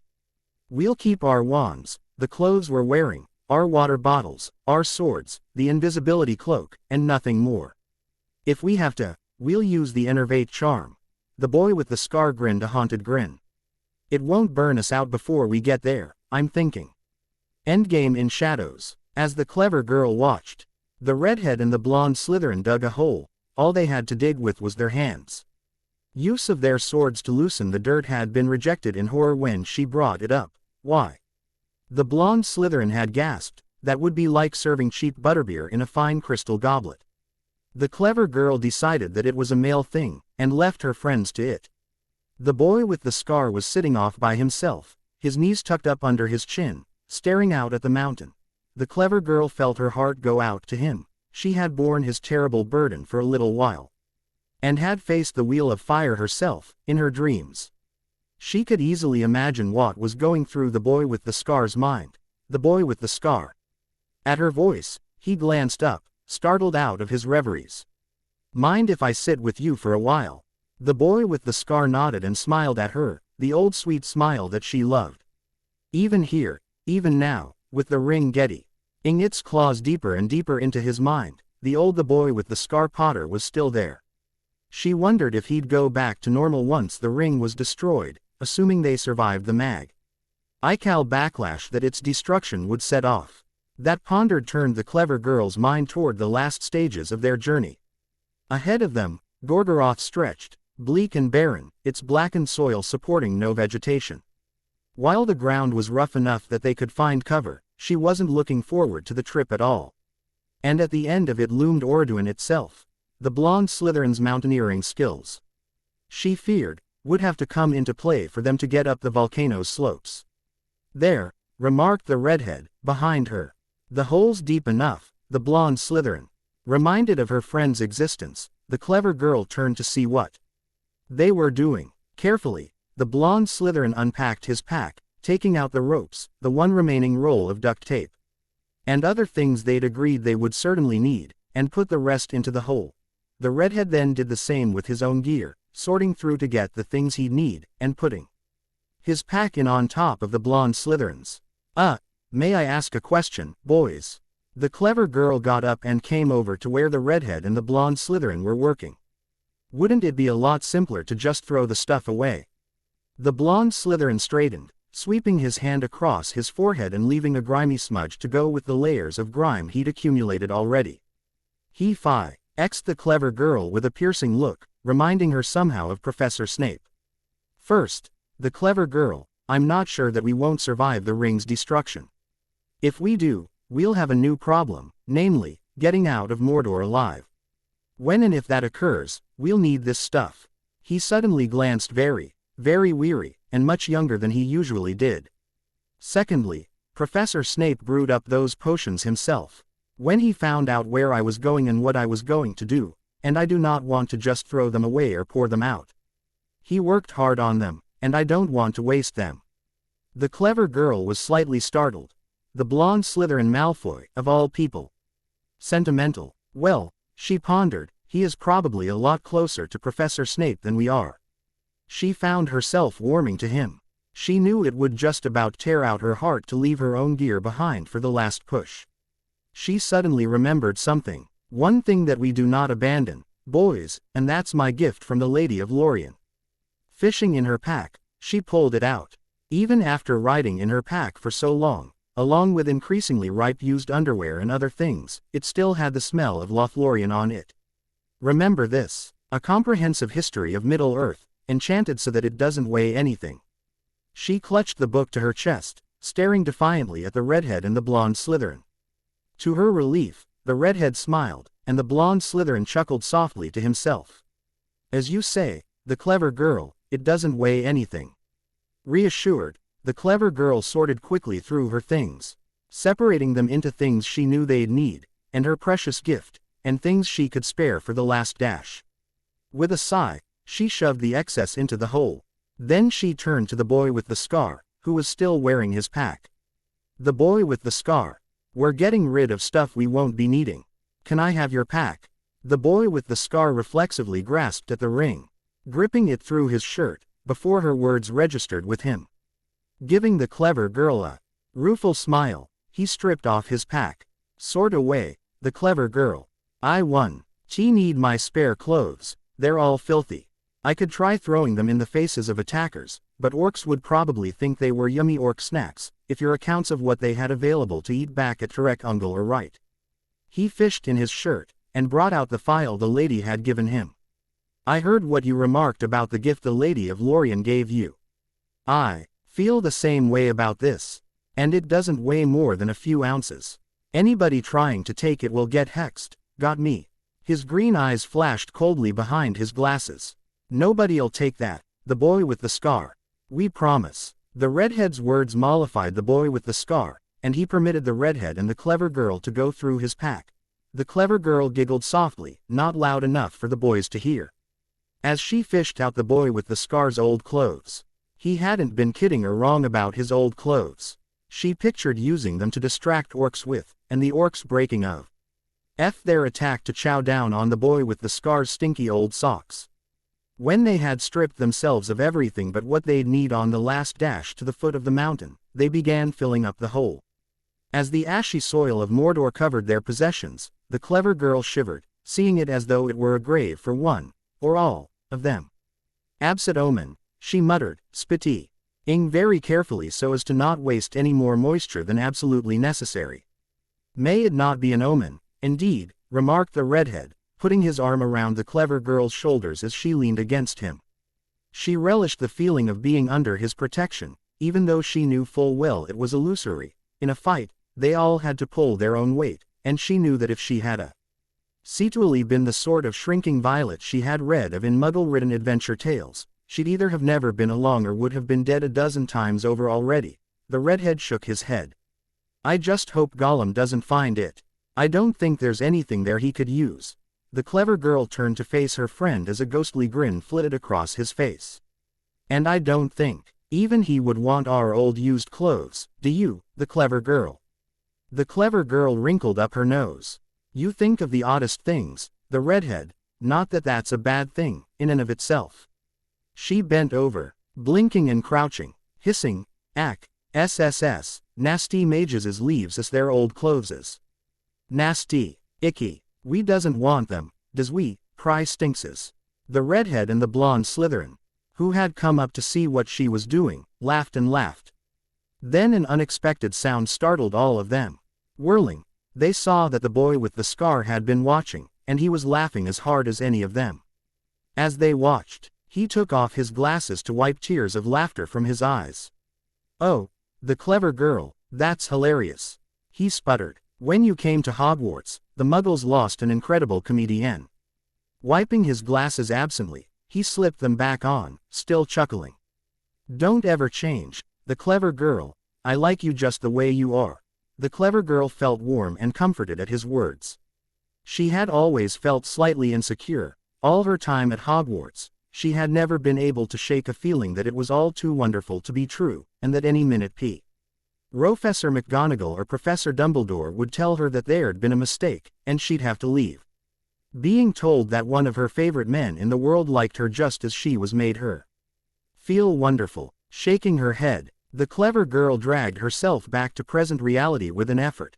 We'll keep our wands, the clothes we're wearing, our water bottles, our swords, the invisibility cloak, and nothing more. If we have to, we'll use the enervate charm. The boy with the scar grinned a haunted grin. It won't burn us out before we get there, I'm thinking. Endgame in shadows. As the clever girl watched, the redhead and the blonde Slytherin dug a hole. All they had to dig with was their hands. Use of their swords to loosen the dirt had been rejected in horror when she brought it up. Why? The blonde Slytherin had gasped. That would be like serving cheap butterbeer in a fine crystal goblet. The clever girl decided that it was a male thing, and left her friends to it. The boy with the scar was sitting off by himself, his knees tucked up under his chin, staring out at the mountain. The clever girl felt her heart go out to him. She had borne his terrible burden for a little while, and had faced the wheel of fire herself, in her dreams. She could easily imagine what was going through the boy with the scar's mind. The boy with the scar. At her voice, he glanced up, startled out of his reveries. Mind if I sit with you for a while? The boy with the scar nodded and smiled at her, the old sweet smile that she loved. Even here, even now, with the ring getting its claws deeper and deeper into his mind, the boy with the scar Potter was still there. She wondered if he'd go back to normal once the ring was destroyed, assuming they survived the magical backlash that its destruction would set off. That ponder turned the clever girl's mind toward the last stages of their journey. Ahead of them, Gorgoroth stretched, bleak and barren, its blackened soil supporting no vegetation. While the ground was rough enough that they could find cover, she wasn't looking forward to the trip at all. And at the end of it loomed Orduin itself, the blonde Slytherin's mountaineering skills. She feared, would have to come into play for them to get up the volcano's slopes. There, remarked the redhead, behind her. The hole's deep enough, the blonde Slytherin. Reminded of her friend's existence, the clever girl turned to see what they were doing. Carefully, the blonde Slytherin unpacked his pack, taking out the ropes, the one remaining roll of duct tape, and other things they'd agreed they would certainly need, and put the rest into the hole. The redhead then did the same with his own gear, sorting through to get the things he'd need, and putting his pack in on top of the blonde Slytherin's. May I ask a question, boys? The clever girl got up and came over to where the redhead and the blonde Slytherin were working. Wouldn't it be a lot simpler to just throw the stuff away? The blonde Slytherin straightened, sweeping his hand across his forehead and leaving a grimy smudge to go with the layers of grime he'd accumulated already. X'd the clever girl with a piercing look, reminding her somehow of Professor Snape. First, the clever girl, I'm not sure that we won't survive the ring's destruction. If we do, we'll have a new problem, namely, getting out of Mordor alive. When and if that occurs, we'll need this stuff. He suddenly glanced very, very weary, and much younger than he usually did. Secondly, Professor Snape brewed up those potions himself. When he found out where I was going and what I was going to do, and I do not want to just throw them away or pour them out. He worked hard on them, and I don't want to waste them. The clever girl was slightly startled. The blonde Slytherin Malfoy, of all people. Sentimental. Well, she pondered, he is probably a lot closer to Professor Snape than we are. She found herself warming to him. She knew it would just about tear out her heart to leave her own gear behind for the last push. She suddenly remembered something. One thing that we do not abandon, boys, and that's my gift from the Lady of Lorien. Fishing in her pack, she pulled it out. Even after riding in her pack for so long, along with increasingly ripe used underwear and other things, it still had the smell of Lothlorien on it. Remember this, a comprehensive history of Middle-earth, enchanted so that it doesn't weigh anything. She clutched the book to her chest, staring defiantly at the redhead and the blonde Slytherin. To her relief, the redhead smiled, and the blonde Slytherin chuckled softly to himself. As you say, the clever girl, it doesn't weigh anything. Reassured, the clever girl sorted quickly through her things, separating them into things she knew they'd need, and her precious gift, and things she could spare for the last dash. With a sigh, she shoved the excess into the hole. Then she turned to the boy with the scar, who was still wearing his pack. The boy with the scar. We're getting rid of stuff we won't be needing. Can I have your pack? The boy with the scar reflexively grasped at the ring, gripping it through his shirt, before her words registered with him. Giving the clever girl a rueful smile, he stripped off his pack. Sort away, the clever girl. I won. She need my spare clothes, they're all filthy. I could try throwing them in the faces of attackers, but orcs would probably think they were yummy orc snacks, if your accounts of what they had available to eat back at Terek Ungol are right. He fished in his shirt, and brought out the file the lady had given him. I heard what you remarked about the gift the Lady of Lorien gave you. I feel the same way about this. And it doesn't weigh more than a few ounces. Anybody trying to take it will get hexed. Got me. His green eyes flashed coldly behind his glasses. Nobody'll take that. The boy with the scar. We promise. The redhead's words mollified the boy with the scar, and he permitted the redhead and the clever girl to go through his pack. The clever girl giggled softly, not loud enough for the boys to hear, as she fished out the boy with the scar's old clothes. He hadn't been kidding or wrong about his old clothes. She pictured using them to distract orcs with, and the orcs breaking of their attack to chow down on the boy with the scar's stinky old socks. When they had stripped themselves of everything but what they'd need on the last dash to the foot of the mountain, they began filling up the hole. As the ashy soil of Mordor covered their possessions, the clever girl shivered, seeing it as though it were a grave for one, or all, of them. Absit omen, she muttered, spitting very carefully so as to not waste any more moisture than absolutely necessary. May it not be an omen, indeed, remarked the redhead, putting his arm around the clever girl's shoulders as she leaned against him. She relished the feeling of being under his protection, even though she knew full well it was illusory. In a fight, they all had to pull their own weight, and she knew that if she had actually been the sort of shrinking violet she had read of in muggle-ridden adventure tales, she'd either have never been along or would have been dead a dozen times over already. The redhead shook his head. I just hope Gollum doesn't find it. I don't think there's anything there he could use. The clever girl turned to face her friend as a ghostly grin flitted across his face. And I don't think even he would want our old used clothes, do you, the clever girl? The clever girl wrinkled up her nose. You think of the oddest things, the redhead, not that that's a bad thing, in and of itself. She bent over, blinking and crouching, hissing, SSS, nasty mages as leaves as their old clotheses. Nasty, icky, we doesn't want them, does we, cry Stinkses. The redhead and the blonde Slytherin, who had come up to see what she was doing, laughed and laughed. Then an unexpected sound startled all of them. Whirling, they saw that the boy with the scar had been watching, and he was laughing as hard as any of them. As they watched, he took off his glasses to wipe tears of laughter from his eyes. Oh, the clever girl, that's hilarious. He sputtered. When you came to Hogwarts, the Muggles lost an incredible comedienne. Wiping his glasses absently, he slipped them back on, still chuckling. Don't ever change, the clever girl, I like you just the way you are. The clever girl felt warm and comforted at his words. She had always felt slightly insecure. All her time at Hogwarts, she had never been able to shake a feeling that it was all too wonderful to be true, and that any minute Professor McGonagall or Professor Dumbledore would tell her that there'd been a mistake, and she'd have to leave. Being told that one of her favorite men in the world liked her just as she was made her feel wonderful. Shaking her head, the clever girl dragged herself back to present reality with an effort.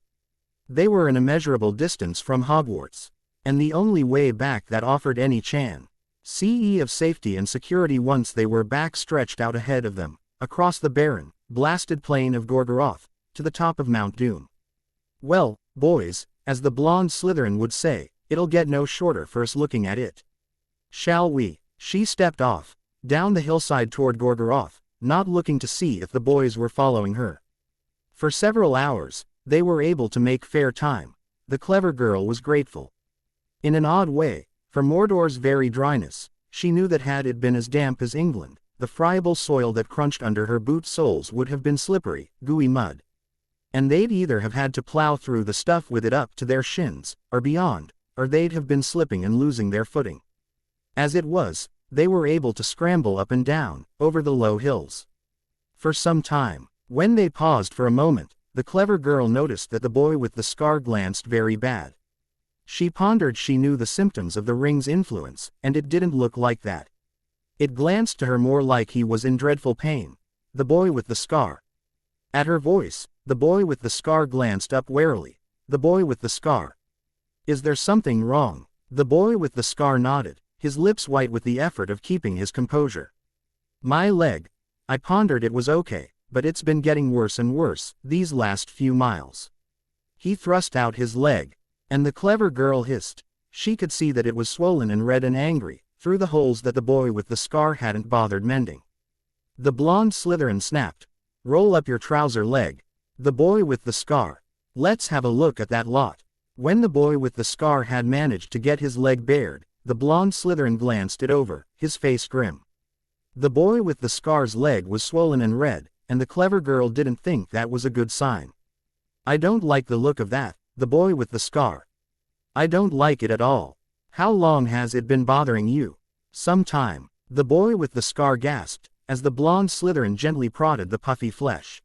They were an immeasurable distance from Hogwarts, and the only way back that offered any chance of safety and security once they were back stretched out ahead of them, across the barren, blasted plain of Gorgoroth, to the top of Mount Doom. Well, boys, as the blonde Slytherin would say, it'll get no shorter for us looking at it. Shall we? She stepped off, down the hillside toward Gorgoroth, not looking to see if the boys were following her. For several hours, they were able to make fair time. The clever girl was grateful. In an odd way, for Mordor's very dryness, she knew that had it been as damp as England, the friable soil that crunched under her boot soles would have been slippery, gooey mud. And they'd either have had to plow through the stuff with it up to their shins, or beyond, or they'd have been slipping and losing their footing. As it was, they were able to scramble up and down, over the low hills. For some time, when they paused for a moment, the clever girl noticed that the boy with the scar glanced very bad. She pondered. She knew the symptoms of the ring's influence, and it didn't look like that. It glanced to her more like he was in dreadful pain. The boy with the scar. At her voice, the boy with the scar glanced up warily. The boy with the scar. Is there something wrong? The boy with the scar nodded, his lips white with the effort of keeping his composure. My leg. I pondered. It was okay, but it's been getting worse and worse, these last few miles. He thrust out his leg, and the clever girl hissed. She could see that it was swollen and red and angry, through the holes that the boy with the scar hadn't bothered mending. The blonde Slytherin snapped. "Roll up your trouser leg." The boy with the scar. "Let's have a look at that lot." When the boy with the scar had managed to get his leg bared, the blonde Slytherin glanced it over, his face grim. The boy with the scar's leg was swollen and red, and the clever girl didn't think that was a good sign. "I don't like the look of that," the boy with the scar. "I don't like it at all. How long has it been bothering you?" "Some time," the boy with the scar gasped, as the blonde Slytherin gently prodded the puffy flesh.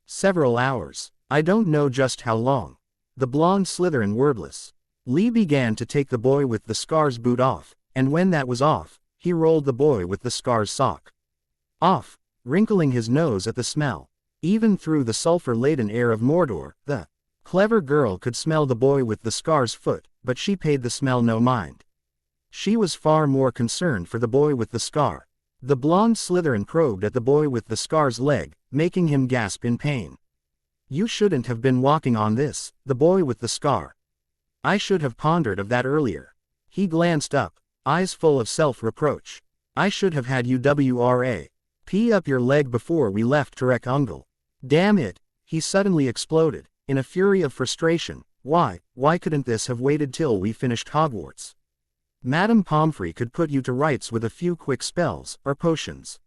"Several hours. I don't know just how long." The blonde Slytherin wordless. Lee began to take the boy with the scar's boot off, and when that was off, he rolled the boy with the scar's sock off, wrinkling his nose at the smell. Even through the sulfur-laden air of Mordor, the clever girl could smell the boy with the scar's foot, but she paid the smell no mind. She was far more concerned for the boy with the scar. The blonde Slytherin probed at the boy with the scar's leg, making him gasp in pain. "You shouldn't have been walking on this," the boy with the scar. "I should have pondered of that earlier." He glanced up, eyes full of self-reproach. "I should have had you WRAP up your leg before we left Turek Ungol. Damn it," he suddenly exploded, in a fury of frustration. Why couldn't this have waited till we finished Hogwarts? Madame Pomfrey could put you to rights with a few quick spells, or potions.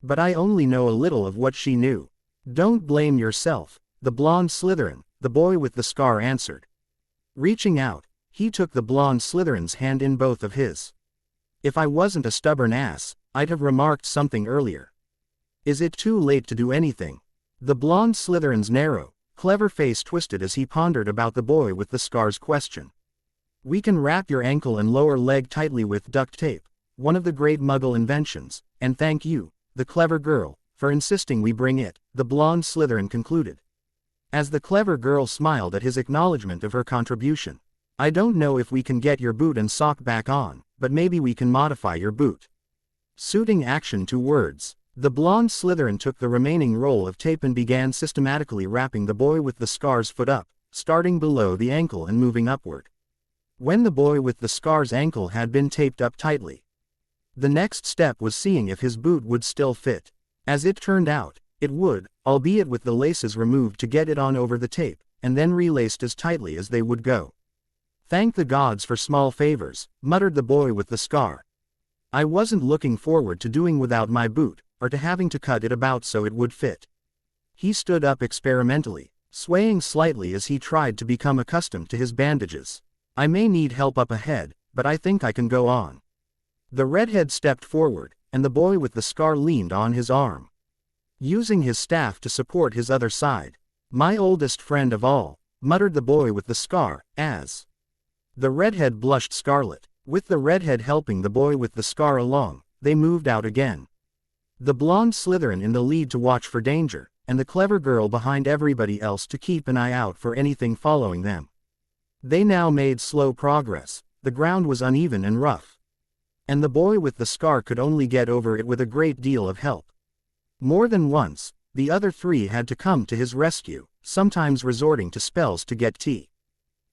But I only know a little of what she knew." "Don't blame yourself, the blonde Slytherin," the boy with the scar answered. Reaching out, he took the blonde Slytherin's hand in both of his. "If I wasn't a stubborn ass, I'd have remarked something earlier." "Is it too late to do anything?" The blonde Slytherin's narrow, clever face twisted as he pondered about the boy with the scar's question. "We can wrap your ankle and lower leg tightly with duct tape, one of the great Muggle inventions, and thank you, the clever girl, for insisting we bring it," the blonde Slytherin concluded. As the clever girl smiled at his acknowledgement of her contribution. "I don't know if we can get your boot and sock back on, but maybe we can modify your boot." Suiting action to words, the blonde Slytherin took the remaining roll of tape and began systematically wrapping the boy with the scar's foot up, starting below the ankle and moving upward. When the boy with the scar's ankle had been taped up tightly, the next step was seeing if his boot would still fit. As it turned out, it would, albeit with the laces removed to get it on over the tape, and then relaced as tightly as they would go. "Thank the gods for small favors," muttered the boy with the scar. "I wasn't looking forward to doing without my boot, or to having to cut it about so it would fit." He stood up experimentally, swaying slightly as he tried to become accustomed to his bandages. "I may need help up ahead, but I think I can go on." The redhead stepped forward, and the boy with the scar leaned on his arm, using his staff to support his other side. "My oldest friend of all," muttered the boy with the scar, as the redhead blushed scarlet. With the redhead helping the boy with the scar along, they moved out again. The blonde Slytherin in the lead to watch for danger, and the clever girl behind everybody else to keep an eye out for anything following them. They now made slow progress. The ground was uneven and rough, and the boy with the scar could only get over it with a great deal of help. More than once, the other three had to come to his rescue, sometimes resorting to spells to get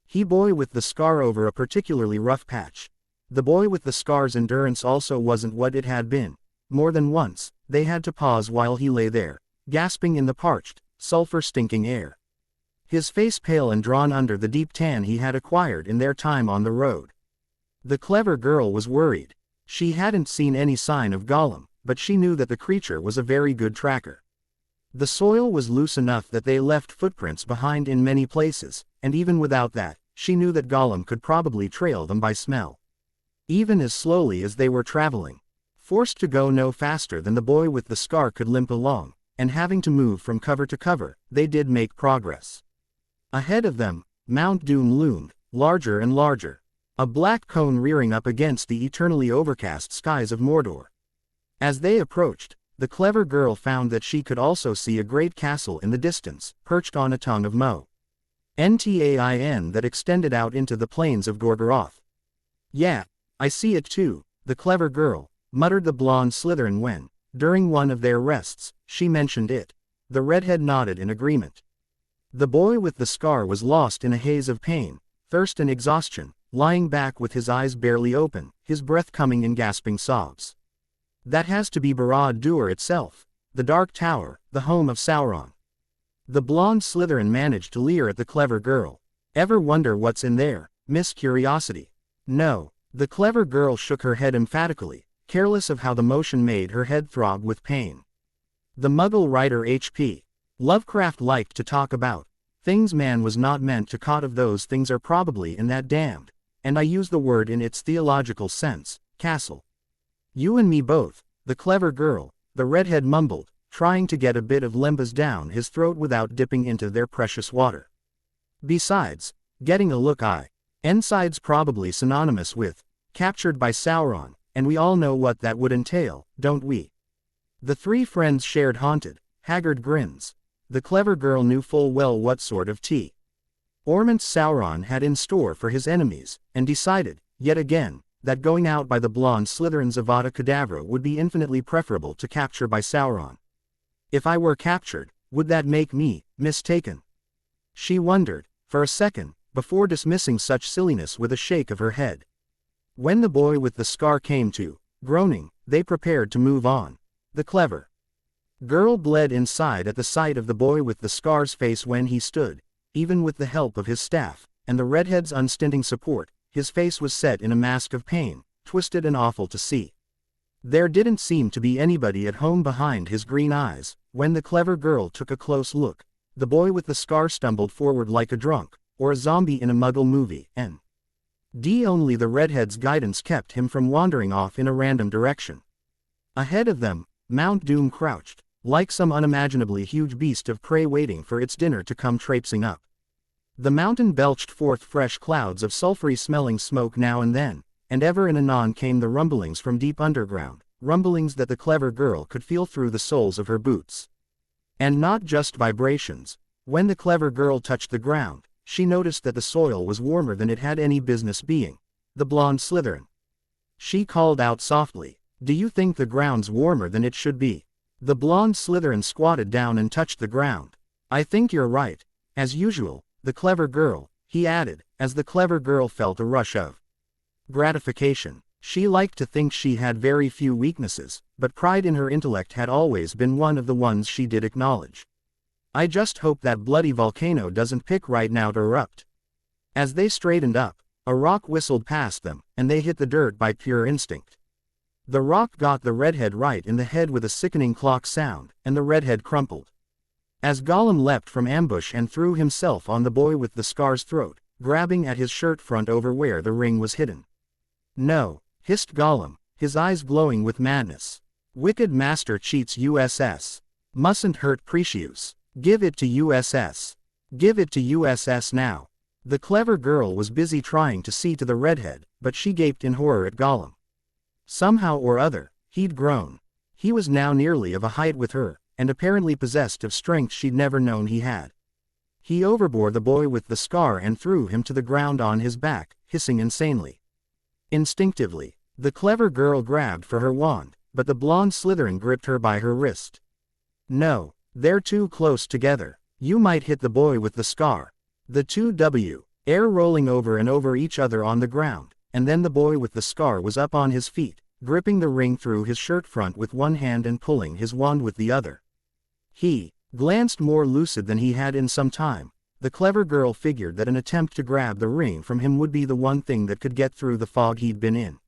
he boy with the scar over a particularly rough patch. The boy with the scar's endurance also wasn't what it had been. More than once, they had to pause while he lay there, gasping in the parched, sulfur-stinking air. His face pale and drawn under the deep tan he had acquired in their time on the road. The clever girl was worried. She hadn't seen any sign of Gollum, but she knew that the creature was a very good tracker. The soil was loose enough that they left footprints behind in many places, and even without that, she knew that Gollum could probably trail them by smell. Even as slowly as they were traveling, forced to go no faster than the boy with the scar could limp along, and having to move from cover to cover, they did make progress. Ahead of them, Mount Doom loomed, larger and larger, a black cone rearing up against the eternally overcast skies of Mordor. As they approached, the clever girl found that she could also see a great castle in the distance, perched on a tongue of Mountain that extended out into the plains of Gorgoroth. "Yeah, I see it too," the clever girl, muttered the blonde Slytherin when, during one of their rests, she mentioned it. The redhead nodded in agreement. The boy with the scar was lost in a haze of pain, thirst and exhaustion, lying back with his eyes barely open, his breath coming in gasping sobs. That has to be Barad-dûr itself, the Dark Tower, the home of Sauron. The blonde Slytherin managed to leer at the clever girl. Ever wonder what's in there, Miss Curiosity? No. The clever girl shook her head emphatically, careless of how the motion made her head throb with pain. The Muggle writer H.P. Lovecraft liked to talk about things man was not meant to caught of those things are probably in that damned, and I use the word in its theological sense, castle. You and me both, the clever girl, the redhead mumbled, trying to get a bit of lembas down his throat without dipping into their precious water. Besides, getting a look eye. Enside's probably synonymous with captured by Sauron, and we all know what that would entail, don't we? The three friends shared haunted, haggard grins. The clever girl knew full well what sort of tea ornaments Sauron had in store for his enemies, and decided, yet again, that going out by the blonde Slytherin's Avada Kedavra would be infinitely preferable to capture by Sauron. If I were captured, would that make me mistaken? She wondered, for a second, before dismissing such silliness with a shake of her head. When the boy with the scar came to, groaning, they prepared to move on. The clever girl bled inside at the sight of the boy with the scar's face when he stood, even with the help of his staff, and the redhead's unstinting support, his face was set in a mask of pain, twisted and awful to see. There didn't seem to be anybody at home behind his green eyes. When the clever girl took a close look, the boy with the scar stumbled forward like a drunk, or a zombie in a Muggle movie, and only the redhead's guidance kept him from wandering off in a random direction. Ahead of them, Mount Doom crouched, like some unimaginably huge beast of prey waiting for its dinner to come traipsing up. The mountain belched forth fresh clouds of sulphury-smelling smoke now and then, and ever and anon came the rumblings from deep underground, rumblings that the clever girl could feel through the soles of her boots. And not just vibrations. When the clever girl touched the ground, she noticed that the soil was warmer than it had any business being. The blonde Slytherin. She called out softly, "Do you think the ground's warmer than it should be?" The blonde Slytherin squatted down and touched the ground. "I think you're right. As usual, the clever girl," he added, as the clever girl felt a rush of gratification. She liked to think she had very few weaknesses, but pride in her intellect had always been one of the ones she did acknowledge. "I just hope that bloody volcano doesn't pick right now to erupt." As they straightened up, a rock whistled past them, and they hit the dirt by pure instinct. The rock got the redhead right in the head with a sickening clock sound, and the redhead crumpled. As Gollum leapt from ambush and threw himself on the boy with the scar's throat, grabbing at his shirt front over where the ring was hidden. "No," hissed Gollum, his eyes glowing with madness. "Wicked master cheats USS. Mustn't hurt Precious. Give it to USS. Give it to USS now." The clever girl was busy trying to see to the redhead, but she gaped in horror at Gollum. Somehow or other, he'd grown. He was now nearly of a height with her, and apparently possessed of strength she'd never known he had. He overbore the boy with the scar and threw him to the ground on his back, hissing insanely. Instinctively, the clever girl grabbed for her wand, but the blonde Slytherin gripped her by her wrist. "No, they're too close together. You might hit the boy with the scar." The two air rolling over and over each other on the ground, and then the boy with the scar was up on his feet, gripping the ring through his shirt front with one hand and pulling his wand with the other. He glanced more lucid than he had in some time. The clever girl figured that an attempt to grab the ring from him would be the one thing that could get through the fog he'd been in.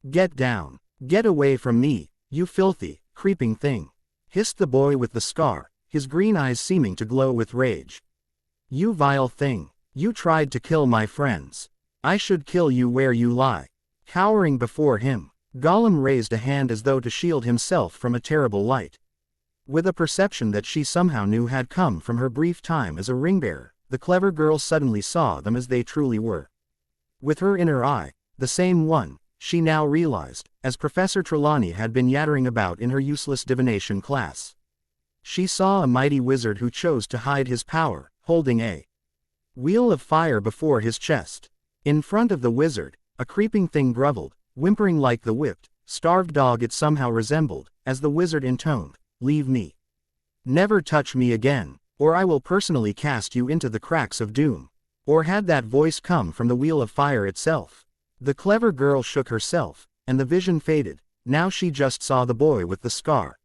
"Get down. Get away from me, you filthy, creeping thing," hissed the boy with the scar, his green eyes seeming to glow with rage. "You vile thing. You tried to kill my friends. I should kill you where you lie." Cowering before him, Gollum raised a hand as though to shield himself from a terrible light. With a perception that she somehow knew had come from her brief time as a ring-bearer, the clever girl suddenly saw them as they truly were. With her inner eye, the same one, she now realized, as Professor Trelawney had been yattering about in her useless divination class. She saw a mighty wizard who chose to hide his power, holding a wheel of fire before his chest. In front of the wizard, a creeping thing groveled, whimpering like the whipped, starved dog it somehow resembled, as the wizard intoned, "Leave me. Never touch me again, or I will personally cast you into the cracks of doom." Or had that voice come from the Wheel of Fire itself? The clever girl shook herself, and the vision faded. Now she just saw the boy with the scar,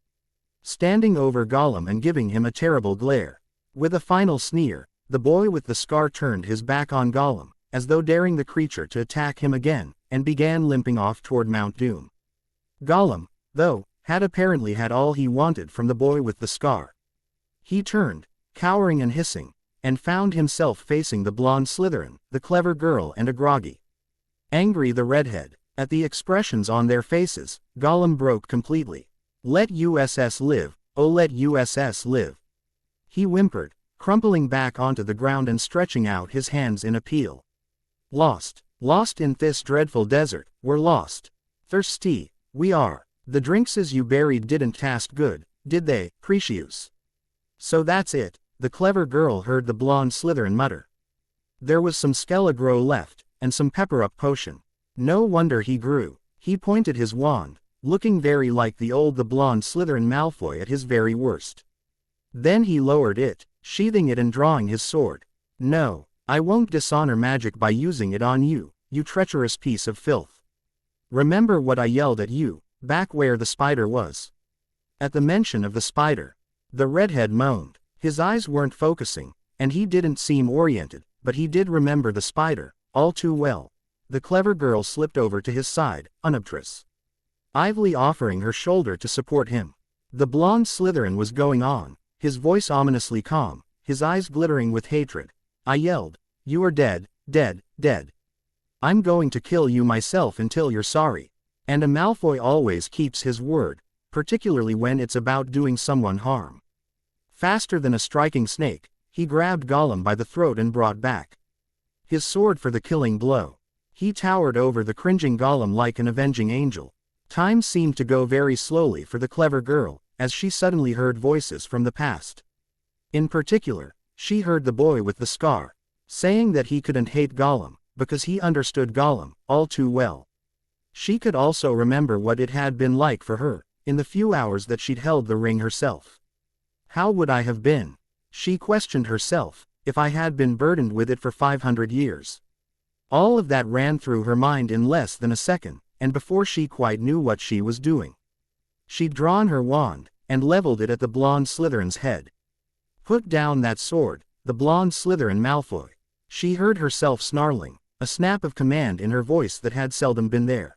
standing over Gollum and giving him a terrible glare. With a final sneer, the boy with the scar turned his back on Gollum, as though daring the creature to attack him again, and began limping off toward Mount Doom. Gollum, though, had apparently had all he wanted from the boy with the scar. He turned, cowering and hissing, and found himself facing the blonde Slytherin, the clever girl and a groggy, angry the redhead. At the expressions on their faces, Gollum broke completely. "Let USS live, oh let USS live," he whimpered, crumpling back onto the ground and stretching out his hands in appeal. "Lost, lost in this dreadful desert, we're lost. Thirsty, we are. The drinkses you buried didn't taste good, did they, Precious?" "So that's it," the clever girl heard the blonde Slytherin mutter. "There was some Skelligro left, and some pepper-up potion. No wonder he grew." He pointed his wand, looking very like the blonde Slytherin Malfoy at his very worst. Then he lowered it, sheathing it and drawing his sword. "No, I won't dishonor magic by using it on you, you treacherous piece of filth. Remember what I yelled at you, back where the spider was." At the mention of the spider, the redhead moaned. His eyes weren't focusing, and he didn't seem oriented, but he did remember the spider, all too well. The clever girl slipped over to his side, unobtrusive, idly offering her shoulder to support him. The blonde Slytherin was going on, his voice ominously calm, his eyes glittering with hatred. "I yelled, you are dead, dead, dead. I'm going to kill you myself until you're sorry." And a Malfoy always keeps his word, particularly when it's about doing someone harm. Faster than a striking snake, he grabbed Gollum by the throat and brought back his sword for the killing blow. He towered over the cringing Gollum like an avenging angel. Time seemed to go very slowly for the clever girl, as she suddenly heard voices from the past. In particular, she heard the boy with the scar, saying that he couldn't hate Gollum, because he understood Gollum, all too well. She could also remember what it had been like for her, in the few hours that she'd held the ring herself. How would I have been, she questioned herself, if I had been burdened with it for 500 years? All of that ran through her mind in less than a second, and before she quite knew what she was doing, she'd drawn her wand, and leveled it at the blonde Slytherin's head. "Put down that sword, the blonde Slytherin Malfoy," she heard herself snarling, a snap of command in her voice that had seldom been there.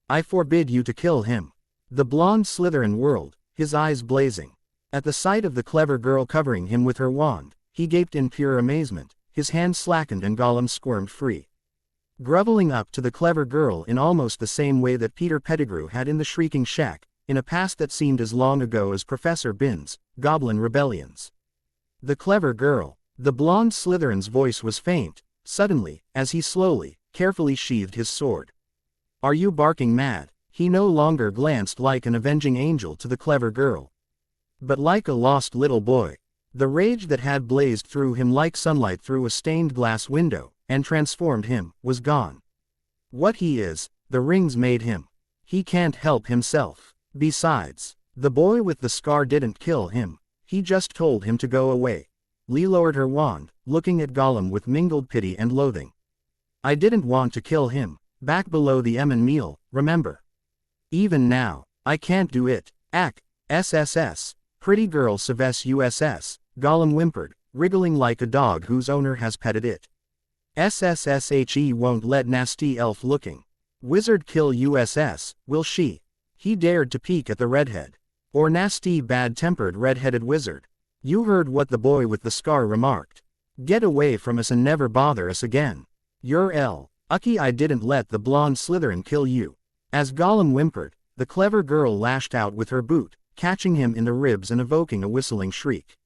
"I forbid you to kill him." The blonde Slytherin whirled, his eyes blazing. At the sight of the clever girl covering him with her wand, he gaped in pure amazement, his hand slackened and Gollum squirmed free, groveling up to the clever girl in almost the same way that Peter Pettigrew had in the Shrieking Shack, in a past that seemed as long ago as Professor Binns' Goblin Rebellions. The clever girl, the blonde Slytherin's voice was faint, suddenly, as he slowly, carefully sheathed his sword. "Are you barking mad?" He no longer glanced like an avenging angel to the clever girl, but like a lost little boy. The rage that had blazed through him like sunlight through a stained glass window, and transformed him, was gone. What he is, the rings made him. He can't help himself. Besides, the boy with the scar didn't kill him, he just told him to go away. Lee lowered her wand, looking at Gollum with mingled pity and loathing. "I didn't want to kill him, back below the Emon Meal, remember? Even now, I can't do it." SSS, pretty girl Seves USS, Gollum whimpered, wriggling like a dog whose owner has petted it. "SSSHE won't let nasty elf-looking wizard kill USS, will she?" He dared to peek at the redhead. "Or nasty bad-tempered red-headed wizard. You heard what the boy with the scar remarked. Get away from us and never bother us again. You're lucky I didn't let the blonde Slytherin kill you." As Gollum whimpered, the clever girl lashed out with her boot, catching him in the ribs and evoking a whistling shriek.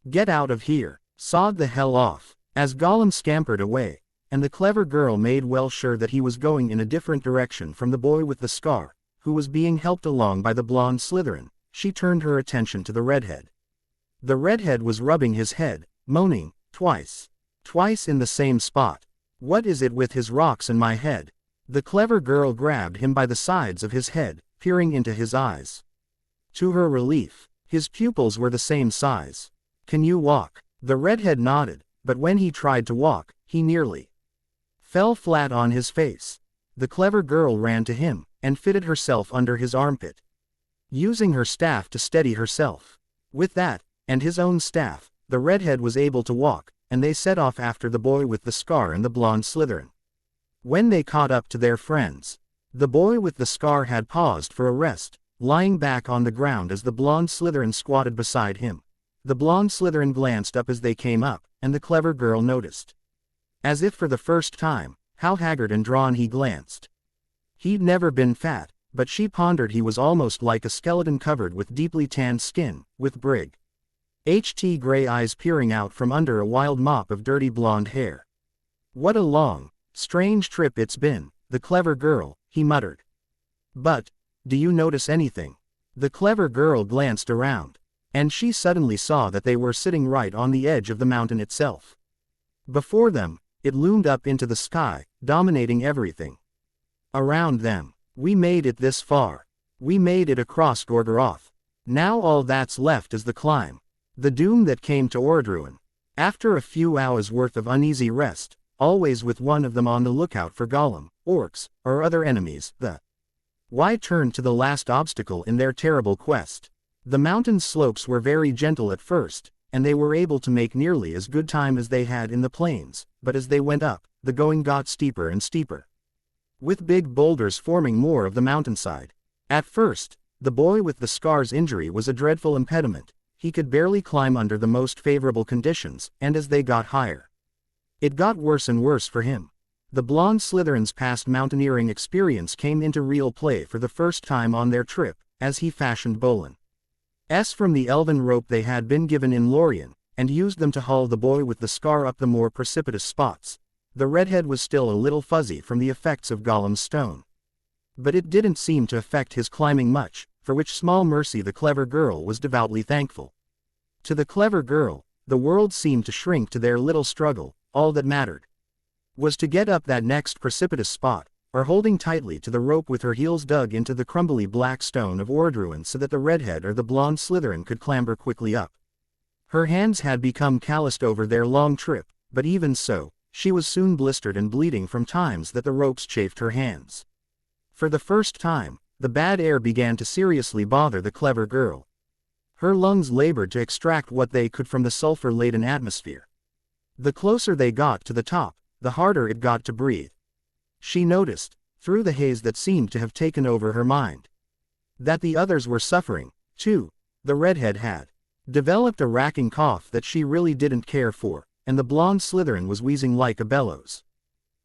"Get out of here, sod the hell off." As Gollum scampered away, and the clever girl made well sure that he was going in a different direction from the boy with the scar, who was being helped along by the blonde Slytherin, she turned her attention to the redhead. The redhead was rubbing his head, moaning, twice in the same spot. "What is it with his rocks and my head?" The clever girl grabbed him by the sides of his head, peering into his eyes. To her relief, his pupils were the same size. "Can you walk?" The redhead nodded, but when he tried to walk, he nearly fell flat on his face. The clever girl ran to him, and fitted herself under his armpit, using her staff to steady herself. With that, and his own staff, the redhead was able to walk, and they set off after the boy with the scar and the blonde Slytherin. When they caught up to their friends, the boy with the scar had paused for a rest, lying back on the ground as the blonde Slytherin squatted beside him. The blonde Slytherin glanced up as they came up, and the clever girl noticed, as if for the first time, how haggard and drawn he glanced. He'd never been fat, but she pondered he was almost like a skeleton covered with deeply tanned skin, with gray eyes peering out from under a wild mop of dirty blonde hair. "What a long, strange trip it's been, the clever girl," he muttered. "But, do you notice anything?" The clever girl glanced around, and she suddenly saw that they were sitting right on the edge of the mountain itself. Before them, it loomed up into the sky, dominating everything around them. "We made it this far. We made it across Gorgoroth. Now all that's left is the climb. The doom that came to Ordruin." After a few hours' worth of uneasy rest, always with one of them on the lookout for Gollum, orcs, or other enemies, the Y turned to the last obstacle in their terrible quest. The mountain slopes were very gentle at first, and they were able to make nearly as good time as they had in the plains, but as they went up, the going got steeper and steeper, with big boulders forming more of the mountainside. At first, the boy with the scar's injury was a dreadful impediment. He could barely climb under the most favorable conditions, and as they got higher, it got worse and worse for him. The blonde Slytherin's past mountaineering experience came into real play for the first time on their trip, as he fashioned Bolin's from the elven rope they had been given in Lorien, and used them to haul the boy with the scar up the more precipitous spots. The redhead was still a little fuzzy from the effects of Gollum's stone, but it didn't seem to affect his climbing much, for which small mercy the clever girl was devoutly thankful. To the clever girl, the world seemed to shrink to their little struggle. All that mattered was to get up that next precipitous spot, or holding tightly to the rope with her heels dug into the crumbly black stone of Ordruin so that the redhead or the blonde Slytherin could clamber quickly up. Her hands had become calloused over their long trip, but even so, she was soon blistered and bleeding from times that the ropes chafed her hands. For the first time, the bad air began to seriously bother the clever girl. Her lungs labored to extract what they could from the sulfur-laden atmosphere. The closer they got to the top, the harder it got to breathe. She noticed, through the haze that seemed to have taken over her mind, that the others were suffering, too. The redhead had developed a racking cough that she really didn't care for, and the blonde Slytherin was wheezing like a bellows.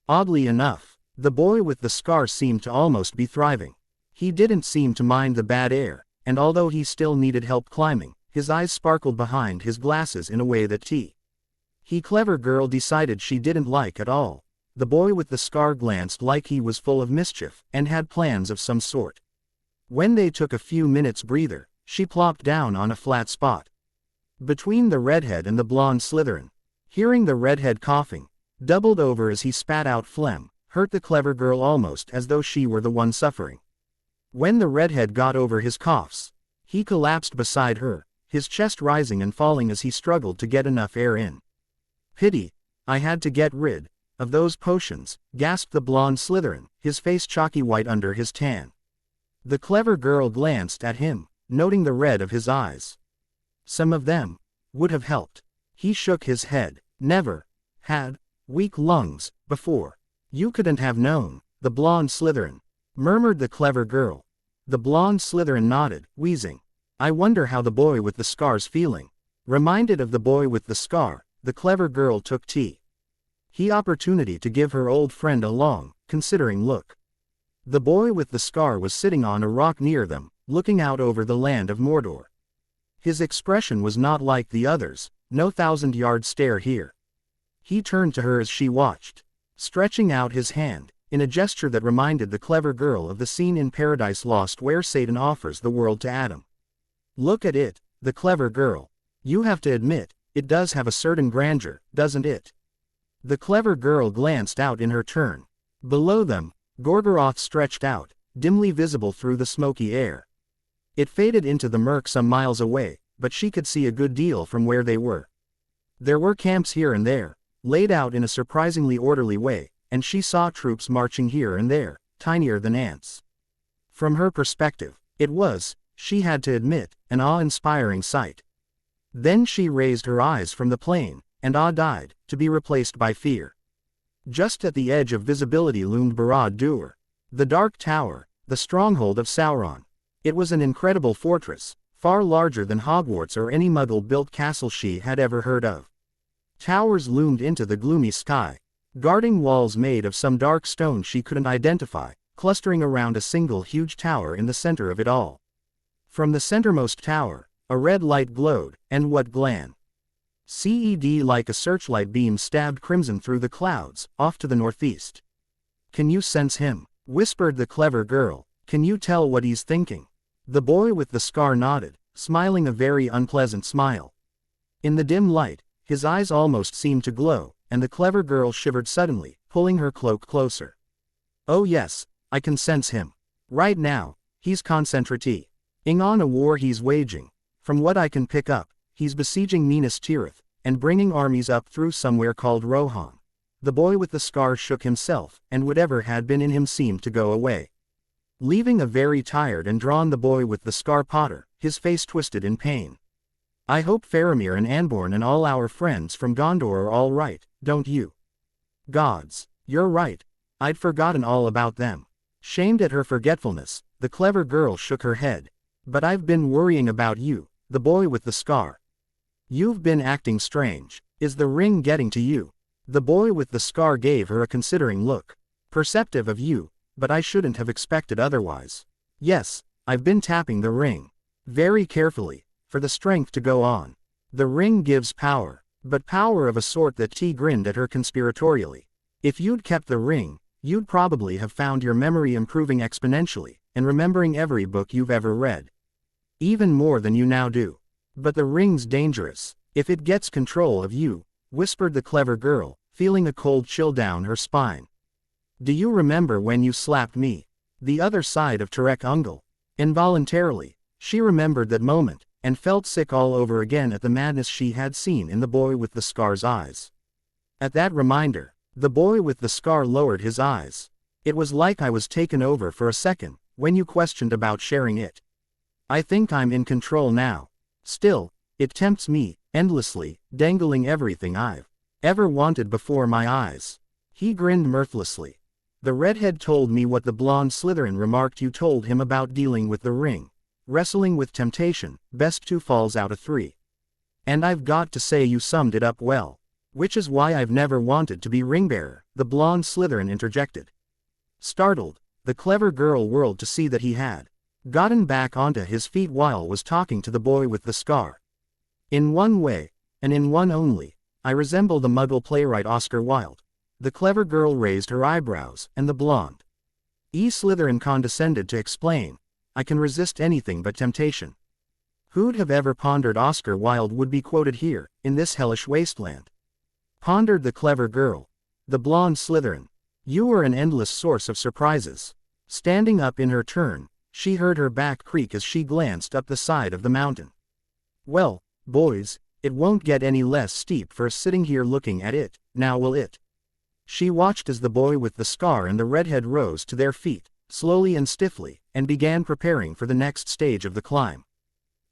Oddly enough, the boy with the scar seemed to almost be thriving. He didn't seem to mind the bad air, and although he still needed help climbing, his eyes sparkled behind his glasses in a way that he clever girl decided she didn't like at all. The boy with the scar glanced like he was full of mischief, and had plans of some sort. When they took a few minutes' breather, she plopped down on a flat spot between the redhead and the blonde Slytherin. Hearing the redhead coughing, doubled over as he spat out phlegm, hurt the clever girl almost as though she were the one suffering. When the redhead got over his coughs, he collapsed beside her, his chest rising and falling as he struggled to get enough air in. "Pity, I had to get rid of those potions," gasped the blonde Slytherin, his face chalky white under his tan. The clever girl glanced at him, noting the red of his eyes. "Some of them would have helped." He shook his head. "Never had weak lungs before. You couldn't have known." "The blonde Slytherin," murmured the clever girl. The blonde Slytherin nodded, wheezing. "I wonder how the boy with the scar's feeling." Reminded of the boy with the scar, the clever girl took the opportunity to give her old friend a long, considering look. The boy with the scar was sitting on a rock near them, looking out over the land of Mordor. His expression was not like the others, no thousand-yard stare here. He turned to her as she watched, stretching out his hand, in a gesture that reminded the clever girl of the scene in Paradise Lost where Satan offers the world to Adam. "Look at it, the clever girl. You have to admit, it does have a certain grandeur, doesn't it?" The clever girl glanced out in her turn. Below them, Gorgoroth stretched out, dimly visible through the smoky air. It faded into the murk some miles away, but she could see a good deal from where they were. There were camps here and there, laid out in a surprisingly orderly way, and she saw troops marching here and there, tinier than ants. From her perspective, it was, she had to admit, an awe-inspiring sight. Then she raised her eyes from the plain, and awe died, to be replaced by fear. Just at the edge of visibility loomed Barad-dûr, the Dark Tower, the stronghold of Sauron. It was an incredible fortress, far larger than Hogwarts or any Muggle-built castle she had ever heard of. Towers loomed into the gloomy sky, guarding walls made of some dark stone she couldn't identify, clustering around a single huge tower in the center of it all. From the centermost tower, a red light glowed, and what glan! Like a searchlight beam stabbed crimson through the clouds, off to the northeast. "Can you sense him?" whispered the clever girl. "Can you tell what he's thinking?" The boy with the scar nodded, smiling a very unpleasant smile. In the dim light, his eyes almost seemed to glow, and the clever girl shivered suddenly, pulling her cloak closer. "Oh yes, I can sense him. Right now, he's concentrating on a war he's waging. From what I can pick up, he's besieging Minas Tirith, and bringing armies up through somewhere called Rohan." The boy with the scar shook himself, and whatever had been in him seemed to go away, leaving a very tired and drawn the boy with the scar Potter, his face twisted in pain. "I hope Faramir and Anborn and all our friends from Gondor are all right, don't you?" "Gods, you're right. I'd forgotten all about them." Shamed at her forgetfulness, the clever girl shook her head. "But I've been worrying about you, the boy with the scar. You've been acting strange. Is the ring getting to you?" The boy with the scar gave her a considering look. "Perceptive of you, but I shouldn't have expected otherwise. Yes, I've been tapping the ring. Very carefully, for the strength to go on. The ring gives power, but power of a sort that." T grinned at her conspiratorially. "If you'd kept the ring, you'd probably have found your memory improving exponentially, and remembering every book you've ever read. Even more than you now do. But the ring's dangerous, if it gets control of you," whispered the clever girl, feeling a cold chill down her spine. "Do you remember when you slapped me? The other side of Tarek Ungol?" Involuntarily, she remembered that moment, and felt sick all over again at the madness she had seen in the boy with the scar's eyes. At that reminder, the boy with the scar lowered his eyes. "It was like I was taken over for a second, when you questioned about sharing it. I think I'm in control now. Still, it tempts me, endlessly, dangling everything I've ever wanted before my eyes." He grinned mirthlessly. "The redhead told me what the blonde Slytherin remarked you told him about dealing with the ring. Wrestling with temptation, best 2 falls out of 3. And I've got to say you summed it up well. Which is why I've never wanted to be ringbearer," the blonde Slytherin interjected. Startled, the clever girl whirled to see that he had gotten back onto his feet while was talking to the boy with the scar. "In one way, and in one only, I resemble the Muggle playwright Oscar Wilde." The clever girl raised her eyebrows, and the blonde Slytherin condescended to explain. "I can resist anything but temptation." Who'd have ever pondered Oscar Wilde would be quoted here, in this hellish wasteland? Pondered the clever girl. The blonde Slytherin. "You were an endless source of surprises." Standing up in her turn, she heard her back creak as she glanced up the side of the mountain. "Well, boys, it won't get any less steep for us sitting here looking at it, now will it?" She watched as the boy with the scar and the redhead rose to their feet, slowly and stiffly, and began preparing for the next stage of the climb.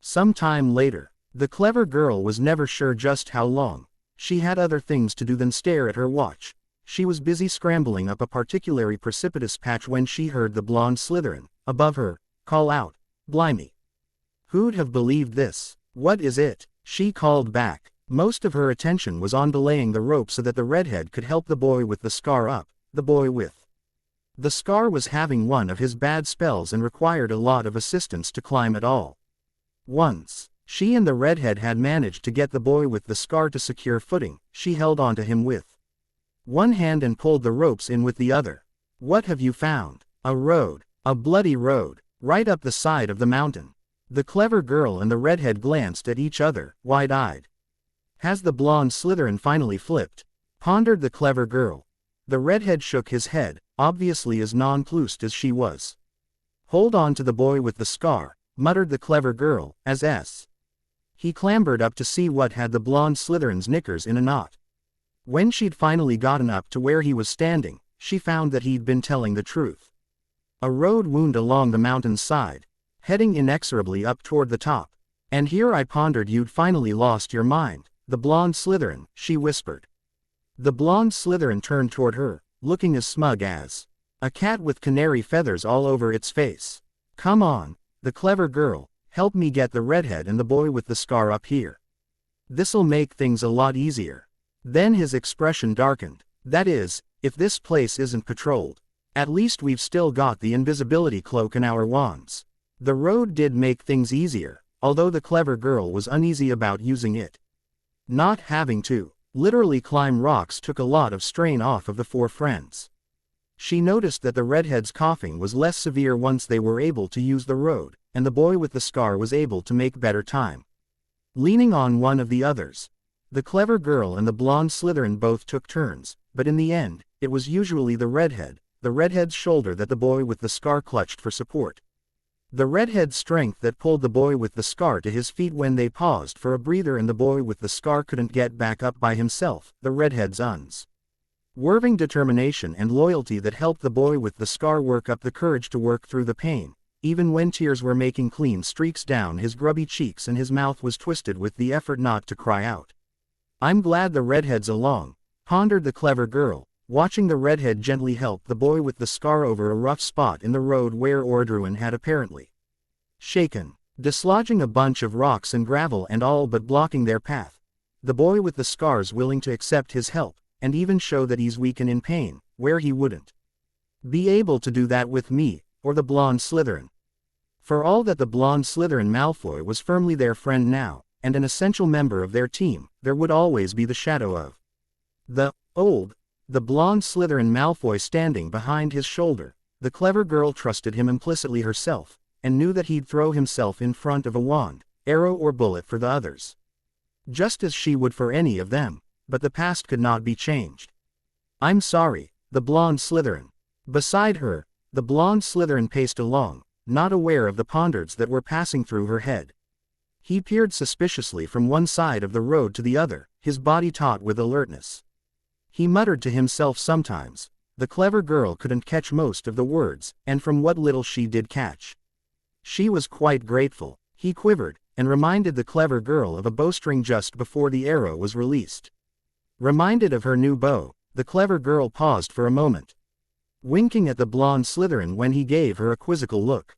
Some time later, the clever girl was never sure just how long. She had other things to do than stare at her watch. She was busy scrambling up a particularly precipitous patch when she heard the blonde Slytherin, above her, call out, "Blimey! Who'd have believed this? What is it?" She called back. Most of her attention was on belaying the rope so that the redhead could help the boy with the scar up. The boy with the scar was having one of his bad spells and required a lot of assistance to climb at all. Once she and the redhead had managed to get the boy with the scar to secure footing, she held onto him with one hand and pulled the ropes in with the other. "What have you found?" "A road. A bloody road, right up the side of the mountain." The clever girl and the redhead glanced at each other, wide-eyed. "Has the blonde Slytherin finally flipped?" pondered the clever girl. The redhead shook his head, obviously as nonplussed as she was. "Hold on to the boy with the scar," muttered the clever girl, as he clambered up to see what had the blonde Slytherin's knickers in a knot. When she'd finally gotten up to where he was standing, she found that he'd been telling the truth. A road wound along the mountain's side, heading inexorably up toward the top. And here I pondered you'd finally lost your mind, the blonde Slytherin, she whispered. The blonde Slytherin turned toward her, looking as smug as a cat with canary feathers all over its face. Come on, the clever girl, help me get the redhead and the boy with the scar up here. This'll make things a lot easier. Then his expression darkened. That is, if this place isn't patrolled. At least we've still got the invisibility cloak and our wands. The road did make things easier, although the clever girl was uneasy about using it. Not having to literally climb rocks took a lot of strain off of the four friends. She noticed that the redhead's coughing was less severe once they were able to use the road, and the boy with the scar was able to make better time. Leaning on one of the others, the clever girl and the blonde Slytherin both took turns, but in the end, it was usually the redhead's shoulder that the boy with the scar clutched for support. The redhead's strength that pulled the boy with the scar to his feet when they paused for a breather and the boy with the scar couldn't get back up by himself, the redhead's unswerving determination and loyalty that helped the boy with the scar work up the courage to work through the pain, even when tears were making clean streaks down his grubby cheeks and his mouth was twisted with the effort not to cry out. I'm glad the redhead's along, pondered the clever girl, watching the redhead gently help the boy with the scar over a rough spot in the road where Ordruin had apparently shaken, dislodging a bunch of rocks and gravel and all but blocking their path. The boy with the scar's willing to accept his help, and even show that he's weak and in pain, where he wouldn't be able to do that with me, or the blonde Slytherin. For all that the blonde Slytherin Malfoy was firmly their friend now, and an essential member of their team, there would always be the shadow of the blonde Slytherin Malfoy standing behind his shoulder. The clever girl trusted him implicitly herself, and knew that he'd throw himself in front of a wand, arrow or bullet for the others. Just as she would for any of them, but the past could not be changed. I'm sorry, the blonde Slytherin. Beside her, the blonde Slytherin paced along, not aware of the ponders that were passing through her head. He peered suspiciously from one side of the road to the other, his body taut with alertness. He muttered to himself sometimes. The clever girl couldn't catch most of the words, and from what little she did catch, she was quite grateful. He quivered, and reminded the clever girl of a bowstring just before the arrow was released. Reminded of her new bow, the clever girl paused for a moment, winking at the blonde Slytherin when he gave her a quizzical look.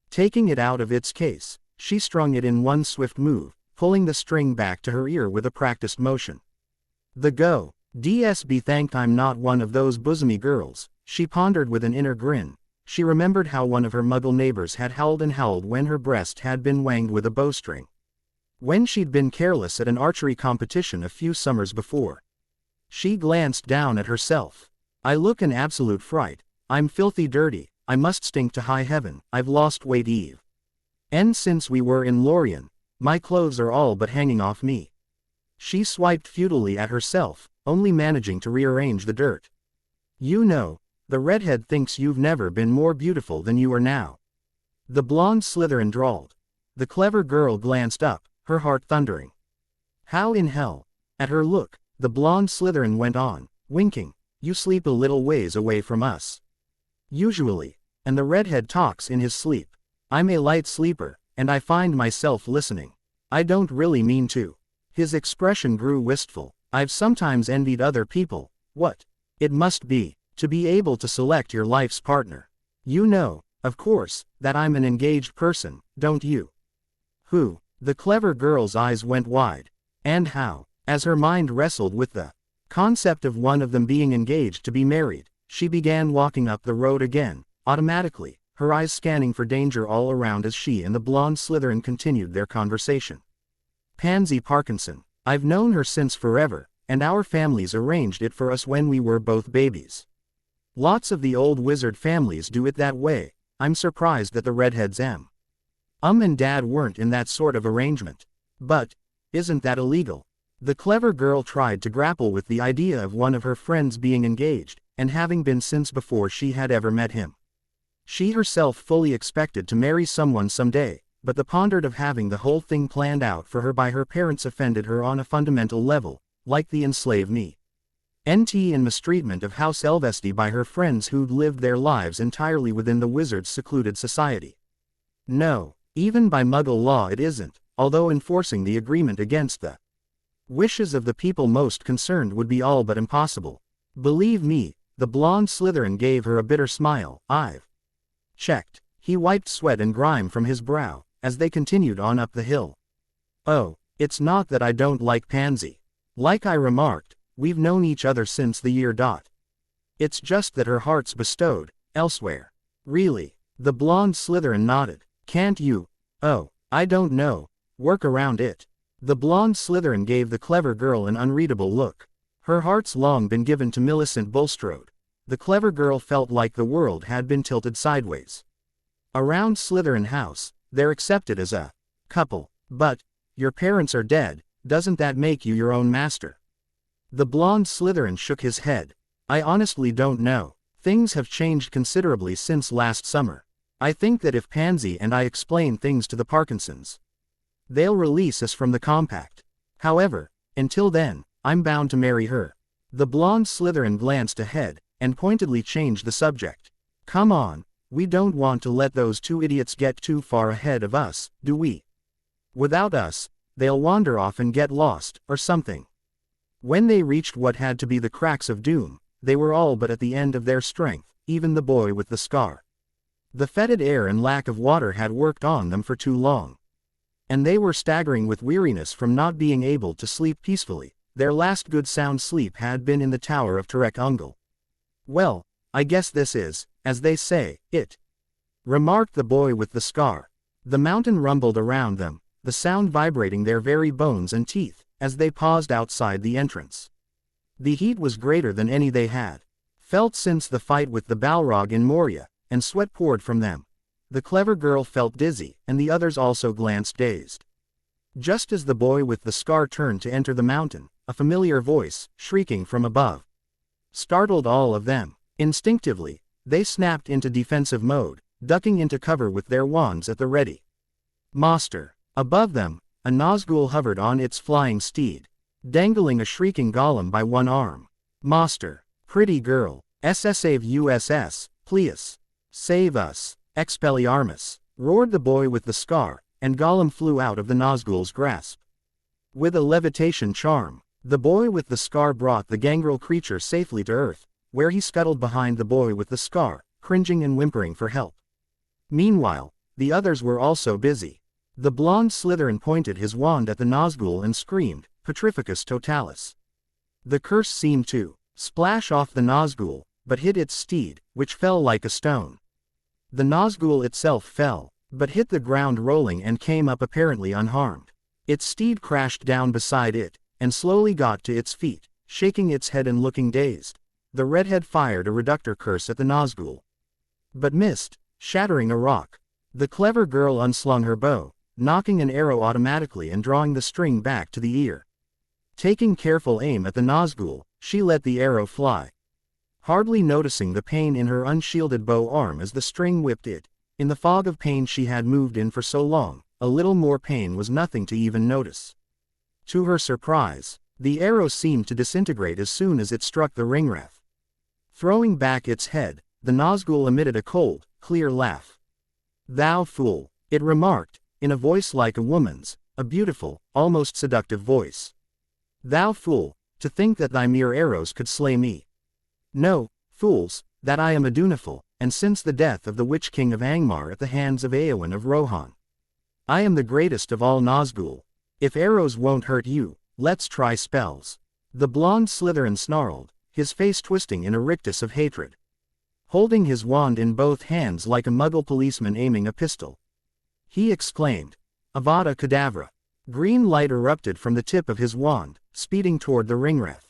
Taking it out of its case, she strung it in one swift move, pulling the string back to her ear with a practiced motion. The go. Be thanked I'm not one of those bosomy girls, she pondered with an inner grin. She remembered how one of her muggle neighbors had howled and howled when her breast had been wanged with a bowstring. When she'd been careless at an archery competition a few summers before. She glanced down at herself. I look an absolute fright. I'm filthy dirty. I must stink to high heaven. I've lost weight Eve. And since we were in Lorien, my clothes are all but hanging off me. She swiped futilely at herself, only managing to rearrange the dirt. You know, the redhead thinks you've never been more beautiful than you are now. The blonde Slytherin drawled. The clever girl glanced up, her heart thundering. How in hell? At her look, the blonde Slytherin went on, winking. You sleep a little ways away from us. Usually, and the redhead talks in his sleep. I'm a light sleeper, and I find myself listening. I don't really mean to. His expression grew wistful. I've sometimes envied other people, what it must be, to be able to select your life's partner. You know, of course, that I'm an engaged person, don't you? Who? The clever girl's eyes went wide. And how? As her mind wrestled with the concept of one of them being engaged to be married, she began walking up the road again, automatically, her eyes scanning for danger all around as she and the blonde Slytherin continued their conversation. Pansy Parkinson. I've known her since forever, and our families arranged it for us when we were both babies. Lots of the old wizard families do it that way. I'm surprised that the redhead's and dad weren't in that sort of arrangement. But, isn't that illegal? The clever girl tried to grapple with the idea of one of her friends being engaged, and having been since before she had ever met him. She herself fully expected to marry someone someday, but the pondered of having the whole thing planned out for her by her parents offended her on a fundamental level, like the enslave me. NT in mistreatment of House Elvesti by her friends who'd lived their lives entirely within the wizard's secluded society. No, even by Muggle law it isn't, although enforcing the agreement against the wishes of the people most concerned would be all but impossible. Believe me, the blonde Slytherin gave her a bitter smile. I've checked. He wiped sweat and grime from his brow, as they continued on up the hill. Oh, it's not that I don't like Pansy. Like I remarked, we've known each other since the year. It's just that her heart's bestowed elsewhere. Really? The blonde Slytherin nodded. Can't you? Oh, I don't know. Work around it. The blonde Slytherin gave the clever girl an unreadable look. Her heart's long been given to Millicent Bulstrode. The clever girl felt like the world had been tilted sideways. Around Slytherin House, they're accepted as a couple. But, your parents are dead, doesn't that make you your own master? The blonde Slytherin shook his head. I honestly don't know. Things have changed considerably since last summer. I think that if Pansy and I explain things to the Parkinsons, they'll release us from the compact. However, until then, I'm bound to marry her. The blonde Slytherin glanced ahead, and pointedly changed the subject. Come on, we don't want to let those two idiots get too far ahead of us, do we? Without us, they'll wander off and get lost, or something. When they reached what had to be the cracks of doom, they were all but at the end of their strength, even the boy with the scar. The fetid air and lack of water had worked on them for too long. And they were staggering with weariness from not being able to sleep peacefully. Their last good sound sleep had been in the Tower of Tarek Ungol. Well, I guess this is, as they say, it, remarked the boy with the scar. The mountain rumbled around them, the sound vibrating their very bones and teeth, as they paused outside the entrance. The heat was greater than any they had felt since the fight with the Balrog in Moria, and sweat poured from them. The clever girl felt dizzy, and the others also glanced dazed. Just as the boy with the scar turned to enter the mountain, a familiar voice, shrieking from above, startled all of them. Instinctively, they snapped into defensive mode, ducking into cover with their wands at the ready. Master. Above them, a Nazgul hovered on its flying steed, dangling a shrieking Gollum by one arm. Master. Pretty girl. Save us, please. Save us. Expelliarmus. Roared the boy with the scar, and Gollum flew out of the Nazgul's grasp. With a levitation charm, the boy with the scar brought the gangrel creature safely to earth, where he scuttled behind the boy with the scar, cringing and whimpering for help. Meanwhile, the others were also busy. The blonde Slytherin pointed his wand at the Nazgul and screamed, Petrificus totalis. The curse seemed to splash off the Nazgul, but hit its steed, which fell like a stone. The Nazgul itself fell, but hit the ground rolling and came up apparently unharmed. Its steed crashed down beside it, and slowly got to its feet, shaking its head and looking dazed. The redhead fired a reductor curse at the Nazgul, but missed, shattering a rock. The clever girl unslung her bow, knocking an arrow automatically and drawing the string back to the ear. Taking careful aim at the Nazgul, she let the arrow fly, hardly noticing the pain in her unshielded bow arm as the string whipped it. In the fog of pain she had moved in for so long, a little more pain was nothing to even notice. To her surprise, the arrow seemed to disintegrate as soon as it struck the ringwraith. Throwing back its head, the Nazgul emitted a cold, clear laugh. Thou fool, it remarked, in a voice like a woman's, a beautiful, almost seductive voice. Thou fool, to think that thy mere arrows could slay me. Know, fools, that I am a Dunifil, and since the death of the Witch King of Angmar at the hands of Eowyn of Rohan, I am the greatest of all Nazgul. If arrows won't hurt you, let's try spells. The blonde Slytherin snarled, his face twisting in a rictus of hatred, holding his wand in both hands like a Muggle policeman aiming a pistol. He exclaimed, Avada Kedavra. Green light erupted from the tip of his wand, speeding toward the ringwraith.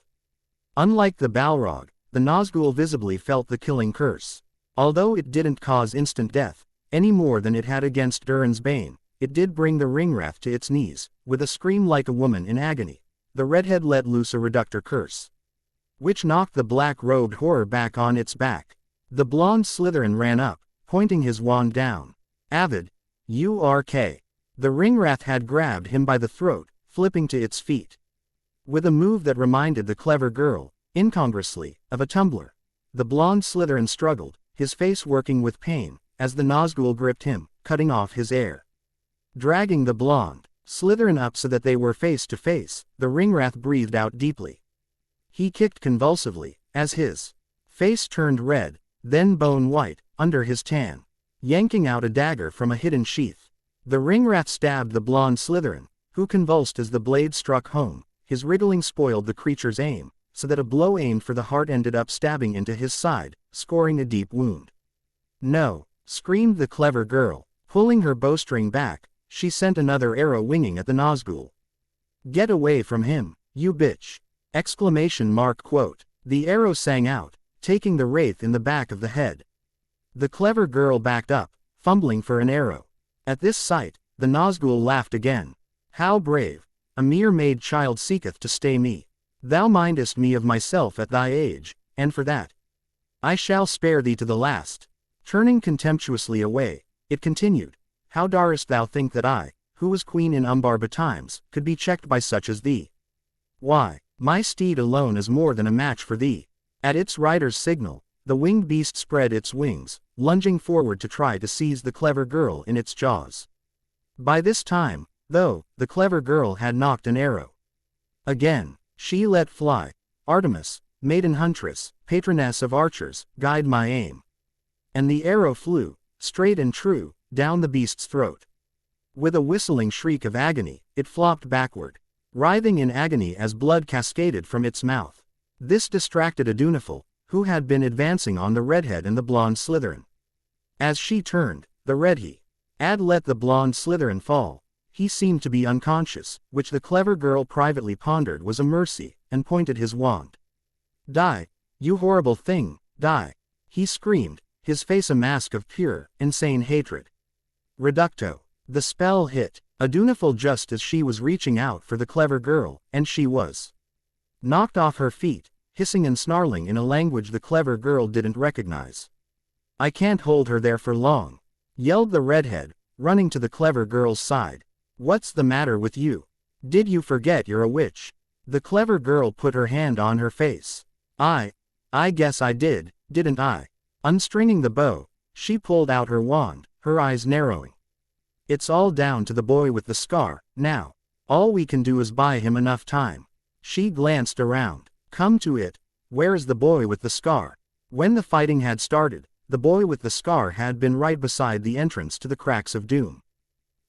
Unlike the Balrog, the Nazgul visibly felt the killing curse. Although it didn't cause instant death, any more than it had against Durin's Bane, it did bring the ringwraith to its knees. With a scream like a woman in agony, the redhead let loose a reductor curse, which knocked the black-robed horror back on its back. The blonde Slytherin ran up, pointing his wand down. Avid. URK. The ringwraith had grabbed him by the throat, flipping to its feet. With a move that reminded the clever girl, incongruously, of a tumbler. The blonde Slytherin struggled, his face working with pain, as the Nazgul gripped him, cutting off his air. Dragging the blonde Slytherin up so that they were face to face, the Ringwrath breathed out deeply. He kicked convulsively, as his face turned red, then bone white, under his tan. Yanking out a dagger from a hidden sheath, the Ringwrath stabbed the blonde Slytherin, who convulsed as the blade struck home. His wriggling spoiled the creature's aim, so that a blow aimed for the heart ended up stabbing into his side, scoring a deep wound. "No!" screamed the clever girl. Pulling her bowstring back, she sent another arrow winging at the Nazgul. "Get away from him, you bitch!" Quote. The arrow sang out, taking the wraith in the back of the head. The clever girl backed up, fumbling for an arrow. At this sight, the Nazgul laughed again. "How brave! A mere maid child seeketh to stay me. Thou mindest me of myself at thy age, and for that I shall spare thee to the last." Turning contemptuously away, it continued, "How darest thou think that I, who was queen in Umbar betimes, could be checked by such as thee? Why, my steed alone is more than a match for thee." At its rider's signal, the winged beast spread its wings, lunging forward to try to seize the clever girl in its jaws. By this time, though, the clever girl had knocked an arrow. Again, she let fly. "Artemis, maiden huntress, patroness of archers, guide my aim." And the arrow flew, straight and true, down the beast's throat. With a whistling shriek of agony, it flopped backward, writhing in agony as blood cascaded from its mouth. This distracted Adunifil, who had been advancing on the redhead and the blonde Slytherin. As she turned, the redhead had let the blonde Slytherin fall. He seemed to be unconscious, which the clever girl privately pondered was a mercy, and pointed his wand. "Die, you horrible thing, die!" he screamed, his face a mask of pure, insane hatred. Reducto. The spell hit Adunifil just as she was reaching out for the clever girl, and she was knocked off her feet, hissing and snarling in a language the clever girl didn't recognize. "I can't hold her there for long," yelled the redhead, running to the clever girl's side. "What's the matter with you? Did you forget you're a witch?" The clever girl put her hand on her face. I guess I did, didn't I?" Unstringing the bow, she pulled out her wand, her eyes narrowing. "It's all down to the boy with the scar, now. All we can do is buy him enough time." She glanced around. "Come to it, where's the boy with the scar?" When the fighting had started, the boy with the scar had been right beside the entrance to the Cracks of Doom.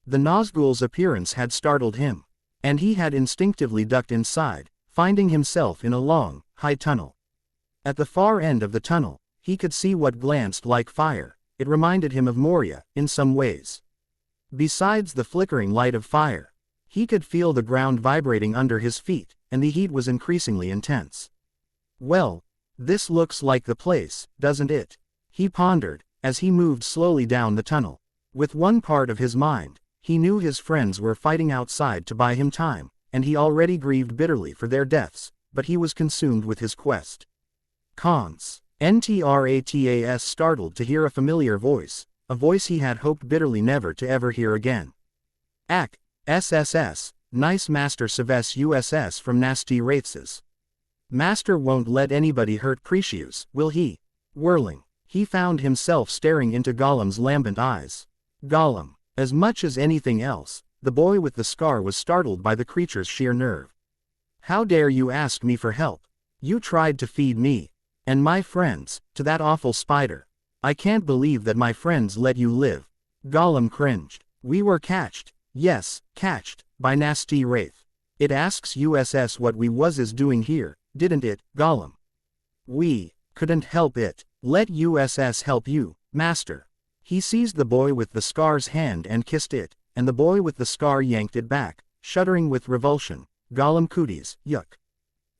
The Nazgul's appearance had startled him, and he had instinctively ducked inside, finding himself in a long, high tunnel. At the far end of the tunnel, he could see what glanced like fire. It reminded him of Moria, in some ways. Besides the flickering light of fire, he could feel the ground vibrating under his feet, and the heat was increasingly intense. "Well, this looks like the place, doesn't it?" he pondered, as he moved slowly down the tunnel. With one part of his mind, he knew his friends were fighting outside to buy him time, and he already grieved bitterly for their deaths, but he was consumed with his quest. Cons. Ntratas startled to hear a familiar voice, a voice he had hoped bitterly never to ever hear again. "Ak, SSS, nice Master Seves USS from Nasty Wraithses. Master won't let anybody hurt Precious, will he?" Whirling, he found himself staring into Gollum's lambent eyes. Gollum. As much as anything else, the boy with the scar was startled by the creature's sheer nerve. "How dare you ask me for help? You tried to feed me and my friends to that awful spider. I can't believe that my friends let you live." Gollum cringed. "We were catched, yes, catched, by Nasty Wraith. It asks USS what we was is doing here, didn't it, Gollum?" "We couldn't help it. Let USS help you, Master." He seized the boy with the scar's hand and kissed it, and the boy with the scar yanked it back, shuddering with revulsion. "Gollum cooties, yuck.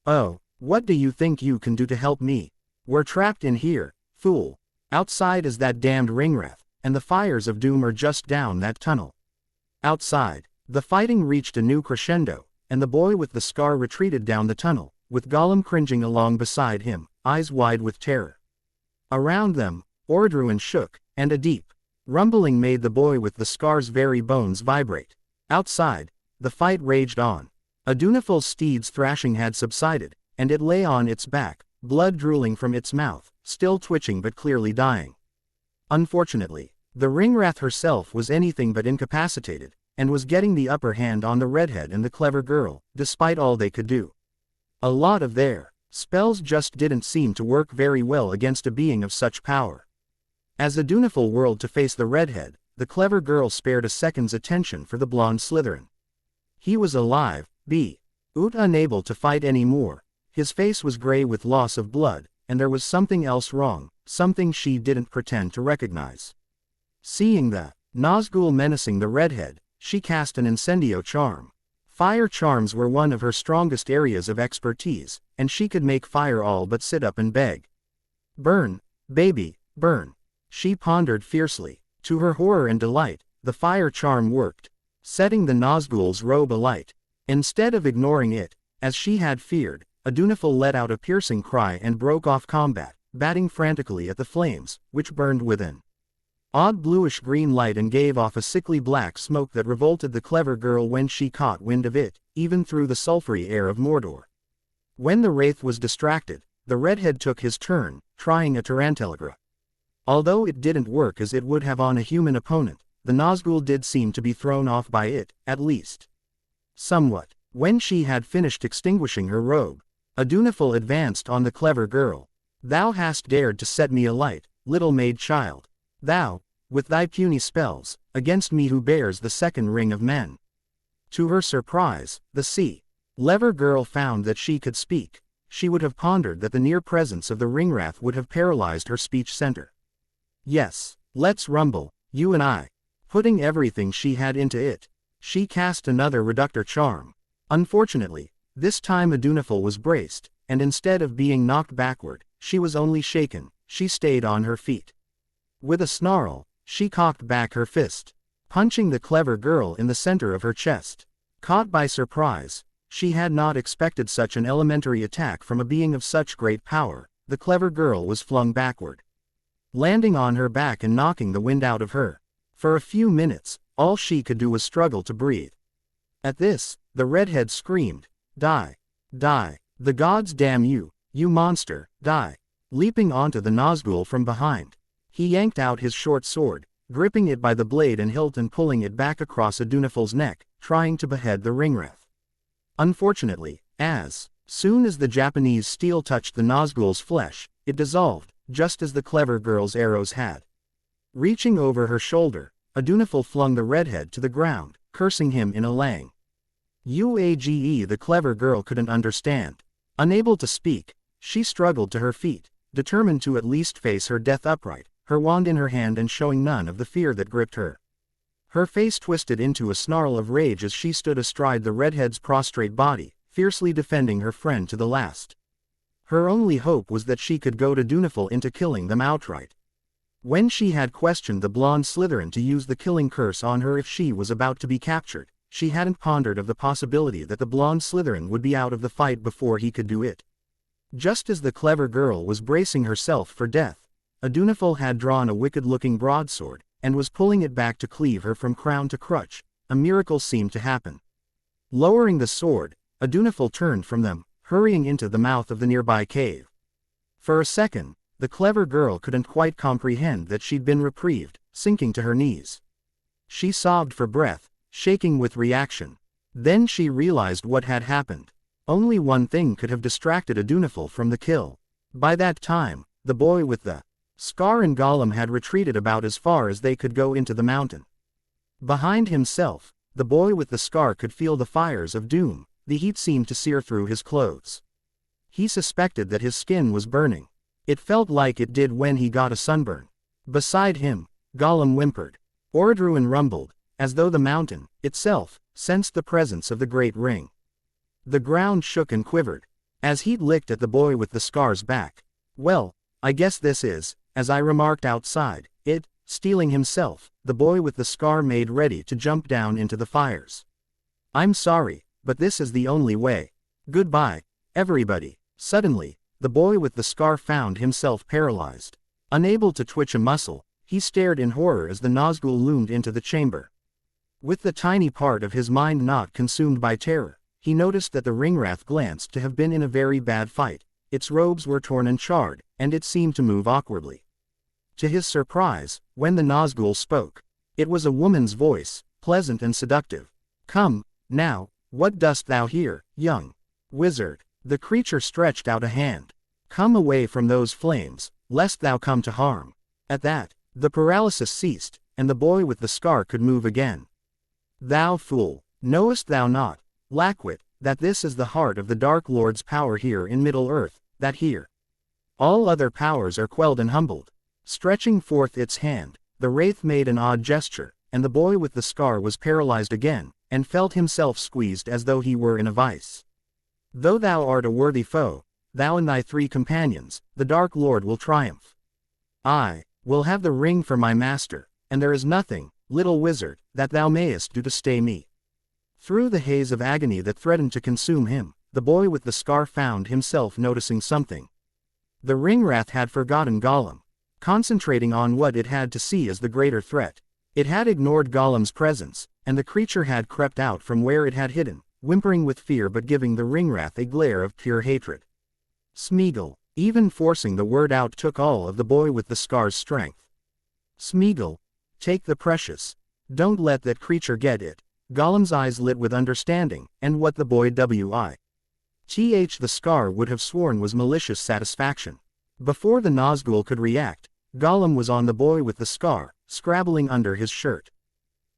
Oh, what do you think you can do to help me? We're trapped in here, fool. Outside is that damned Ringwrath, and the fires of doom are just down that tunnel." Outside, the fighting reached a new crescendo, and the boy with the scar retreated down the tunnel, with Gollum cringing along beside him, eyes wide with terror. Around them, Ordruin shook, and a deep rumbling made the boy with the scar's very bones vibrate. Outside, the fight raged on. Adunifil's steed's thrashing had subsided, and it lay on its back, blood drooling from its mouth, still twitching but clearly dying. Unfortunately, the Ringwraith herself was anything but incapacitated, and was getting the upper hand on the redhead and the clever girl, despite all they could do. A lot of their spells just didn't seem to work very well against a being of such power. As Adunifil whirled to face the redhead, the clever girl spared a second's attention for the blonde Slytherin. He was alive, unable to fight anymore. His face was gray with loss of blood, and there was something else wrong, something she didn't pretend to recognize. Seeing the Nazgul menacing the redhead, she cast an incendio charm. Fire charms were one of her strongest areas of expertise, and she could make fire all but sit up and beg. "Burn, baby, burn," she pondered fiercely. To her horror and delight, the fire charm worked, setting the Nazgul's robe alight. Instead of ignoring it, as she had feared, Adunifil let out a piercing cry and broke off combat, batting frantically at the flames, which burned within. Odd bluish-green light and gave off a sickly black smoke that revolted the clever girl when she caught wind of it, even through the sulphury air of Mordor. When the wraith was distracted, the redhead took his turn, trying a Tarantelagra. Although it didn't work as it would have on a human opponent, the Nazgul did seem to be thrown off by it, at least somewhat. When she had finished extinguishing her robe, Adunifil advanced on the clever girl. "Thou hast dared to set me alight, little maid child. Thou, with thy puny spells, against me who bears the second ring of men." To her surprise, the clever girl found that she could speak. She would have pondered that the near presence of the Ringwraith would have paralyzed her speech center. "Yes, let's rumble, you and I." Putting everything she had into it, she cast another reductor charm. Unfortunately, this time Adunifil was braced, and instead of being knocked backward, she was only shaken. She stayed on her feet. With a snarl, she cocked back her fist, punching the clever girl in the center of her chest. Caught by surprise, she had not expected such an elementary attack from a being of such great power. The clever girl was flung backward, landing on her back and knocking the wind out of her. For a few minutes, all she could do was struggle to breathe. At this, the redhead screamed, "Die! Die! The gods damn you, you monster, die!" Leaping onto the Nazgul from behind, he yanked out his short sword, gripping it by the blade and hilt and pulling it back across Adunifil's neck, trying to behead the Ringwraith. Unfortunately, as soon as the Japanese steel touched the Nazgul's flesh, it dissolved, just as the clever girl's arrows had. Reaching over her shoulder, Adunifil flung the redhead to the ground, cursing him in a lang. The clever girl couldn't understand. Unable to speak, she struggled to her feet, determined to at least face her death upright, her wand in her hand and showing none of the fear that gripped her. Her face twisted into a snarl of rage as she stood astride the redhead's prostrate body, fiercely defending her friend to the last. Her only hope was that she could goad Adunifil into killing them outright. When she had questioned the blonde Slytherin to use the killing curse on her if she was about to be captured, she hadn't pondered of the possibility that the blonde Slytherin would be out of the fight before he could do it. Just as the clever girl was bracing herself for death, Adunifil had drawn a wicked-looking broadsword, and was pulling it back to cleave her from crown to crutch. A miracle seemed to happen. Lowering the sword, Adunifil turned from them, hurrying into the mouth of the nearby cave. For a second, the clever girl couldn't quite comprehend that she'd been reprieved, sinking to her knees. She sobbed for breath, shaking with reaction. Then she realized what had happened. Only one thing could have distracted Adunifil from the kill. By that time, the boy with the scar and Gollum had retreated about as far as they could go into the mountain. Behind himself, the boy with the scar could feel the fires of doom. The heat seemed to sear through his clothes. He suspected that his skin was burning. It felt like it did when he got a sunburn. Beside him, Gollum whimpered. Orodruin rumbled, as though the mountain, itself, sensed the presence of the great ring. The ground shook and quivered, as he licked at the boy with the scar's back. "Well, I guess this is," as I remarked outside, it, steeling himself, the boy with the scar made ready to jump down into the fires. "I'm sorry, but this is the only way. Goodbye, everybody." Suddenly, the boy with the scar found himself paralyzed. Unable to twitch a muscle, he stared in horror as the Nazgul loomed into the chamber. With the tiny part of his mind not consumed by terror, he noticed that the ringwraith glanced to have been in a very bad fight. Its robes were torn and charred, and it seemed to move awkwardly. To his surprise, when the Nazgul spoke, it was a woman's voice, pleasant and seductive. "Come, now, what dost thou here, young wizard?" The creature stretched out a hand. "Come away from those flames, lest thou come to harm." At that, the paralysis ceased, and the boy with the scar could move again. "Thou fool, knowest thou not, Lackwit, that this is the heart of the Dark Lord's power here in Middle-earth, that here all other powers are quelled and humbled?" Stretching forth its hand, the wraith made an odd gesture, and the boy with the scar was paralyzed again, and felt himself squeezed as though he were in a vice. "Though thou art a worthy foe, thou and thy 3 companions, the Dark Lord will triumph. I will have the ring for my master, and there is nothing, little wizard, that thou mayest do to stay me." Through the haze of agony that threatened to consume him, the boy with the scar found himself noticing something. The ringwraith had forgotten Gollum, concentrating on what it had to see as the greater threat. It had ignored Gollum's presence, and the creature had crept out from where it had hidden, whimpering with fear but giving the ringwraith a glare of pure hatred. Smeagol, even forcing the word out took all of the boy with the scar's strength. "Smeagol, take the precious. Don't let that creature get it." Gollum's eyes lit with understanding, and what the boy the scar would have sworn was malicious satisfaction. Before the Nazgul could react, Gollum was on the boy with the scar, scrabbling under his shirt.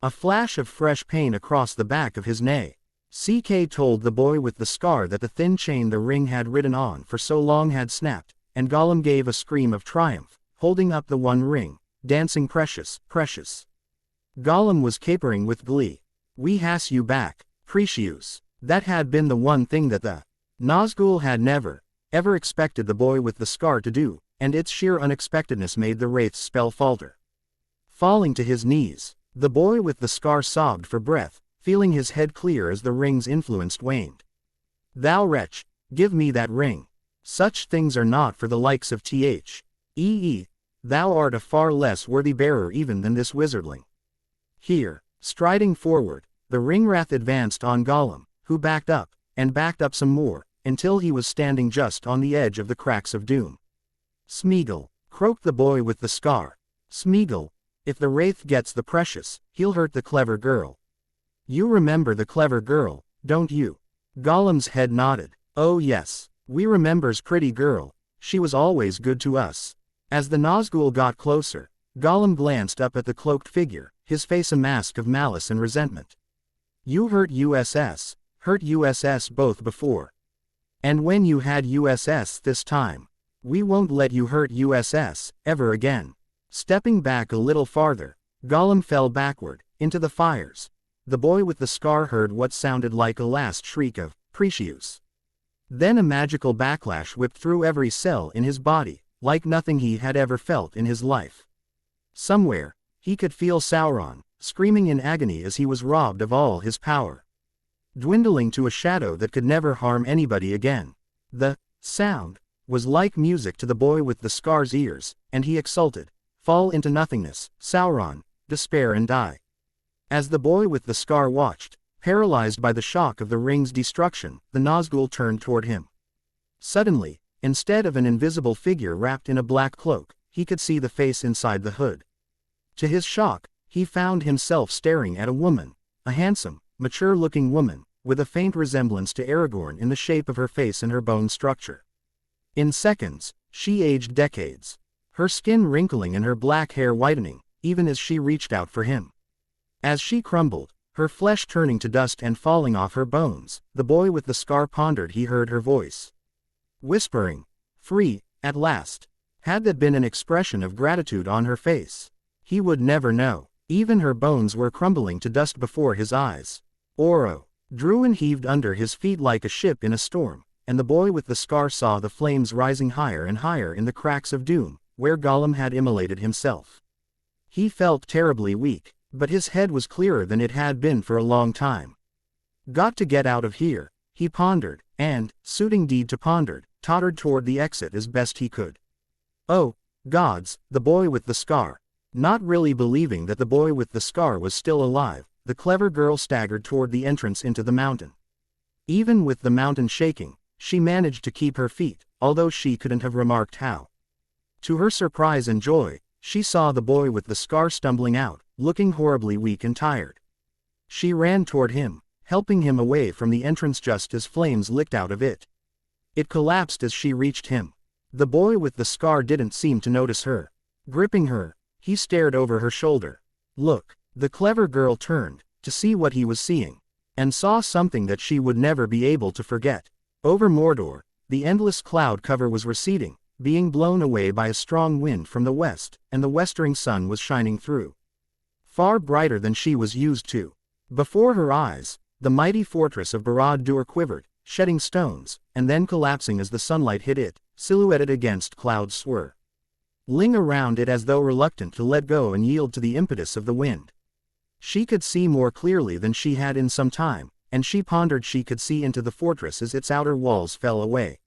A flash of fresh pain across the back of his neck. CK told the boy with the scar that the thin chain the ring had ridden on for so long had snapped, and Gollum gave a scream of triumph, holding up the one ring, dancing precious, precious. Gollum was capering with glee. "We has you back, Precious." That had been the one thing that the Nazgul had never, ever expected the boy with the scar to do, and its sheer unexpectedness made the wraith's spell falter. Falling to his knees, the boy with the scar sobbed for breath, feeling his head clear as the ring's influence waned. "Thou wretch, give me that ring. Such things are not for the likes of thou art a far less worthy bearer even than this wizardling." Here, striding forward, the ringwraith advanced on Gollum, who backed up, and backed up some more, until he was standing just on the edge of the cracks of doom. "Smeagol," croaked the boy with the scar. "Smeagol, if the wraith gets the precious, he'll hurt the clever girl. You remember the clever girl, don't you?" Gollum's head nodded. "Oh yes, we remembers pretty girl, she was always good to us." As the Nazgul got closer, Gollum glanced up at the cloaked figure, his face a mask of malice and resentment. "You hurt USS both before. And when you had USS this time, we won't let you hurt USS ever again." Stepping back a little farther, Gollum fell backward, into the fires. The boy with the scar heard what sounded like a last shriek of "Precious." Then a magical backlash whipped through every cell in his body, like nothing he had ever felt in his life. Somewhere, he could feel Sauron, screaming in agony as he was robbed of all his power, dwindling to a shadow that could never harm anybody again. The sound was like music to the boy with the scar's ears, and he exulted. "Fall into nothingness, Sauron, despair and die." As the boy with the scar watched, paralyzed by the shock of the ring's destruction, the Nazgul turned toward him. Suddenly, instead of an invisible figure wrapped in a black cloak, he could see the face inside the hood. To his shock, he found himself staring at a woman, a handsome, mature-looking woman, with a faint resemblance to Aragorn in the shape of her face and her bone structure. In seconds, she aged decades, her skin wrinkling and her black hair whitening, even as she reached out for him. As she crumbled, her flesh turning to dust and falling off her bones, the boy with the scar pondered. He heard her voice, whispering, "Free, at last." Had that been an expression of gratitude on her face? He would never know. Even her bones were crumbling to dust before his eyes. Oro. Druin heaved under his feet like a ship in a storm, and the boy with the scar saw the flames rising higher and higher in the cracks of doom, where Gollum had immolated himself. He felt terribly weak, but his head was clearer than it had been for a long time. Got to get out of here, he pondered, and, suiting deed to pondered, tottered toward the exit as best he could. Oh, gods, the boy with the scar. Not really believing that the boy with the scar was still alive, the clever girl staggered toward the entrance into the mountain. Even with the mountain shaking, she managed to keep her feet, although she couldn't have remarked how. To her surprise and joy, she saw the boy with the scar stumbling out, looking horribly weak and tired. She ran toward him, helping him away from the entrance just as flames licked out of it. It collapsed as she reached him. The boy with the scar didn't seem to notice her. Gripping her, he stared over her shoulder. Look, the clever girl turned, to see what he was seeing, and saw something that she would never be able to forget. Over Mordor, the endless cloud cover was receding, being blown away by a strong wind from the west, and the westering sun was shining through. Far brighter than she was used to. Before her eyes, the mighty fortress of Barad-dûr quivered, shedding stones, and then collapsing as the sunlight hit it, silhouetted against clouds swirling around it as though reluctant to let go and yield to the impetus of the wind. She could see more clearly than she had in some time, and she pondered she could see into the fortress as its outer walls fell away.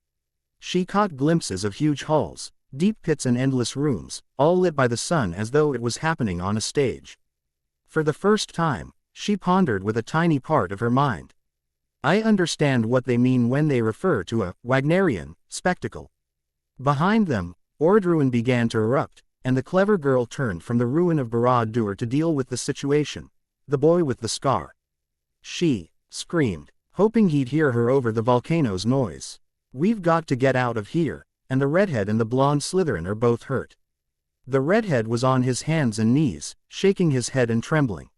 She caught glimpses of huge halls, deep pits and endless rooms, all lit by the sun as though it was happening on a stage. For the first time, she pondered with a tiny part of her mind. I understand what they mean when they refer to a Wagnerian spectacle. Behind them, Ordruin began to erupt, and the clever girl turned from the ruin of Barad-dûr to deal with the situation. The boy with the scar. She screamed, hoping he'd hear her over the volcano's noise. We've got to get out of here, and the redhead and the blonde Slytherin are both hurt. The redhead was on his hands and knees, shaking his head and trembling.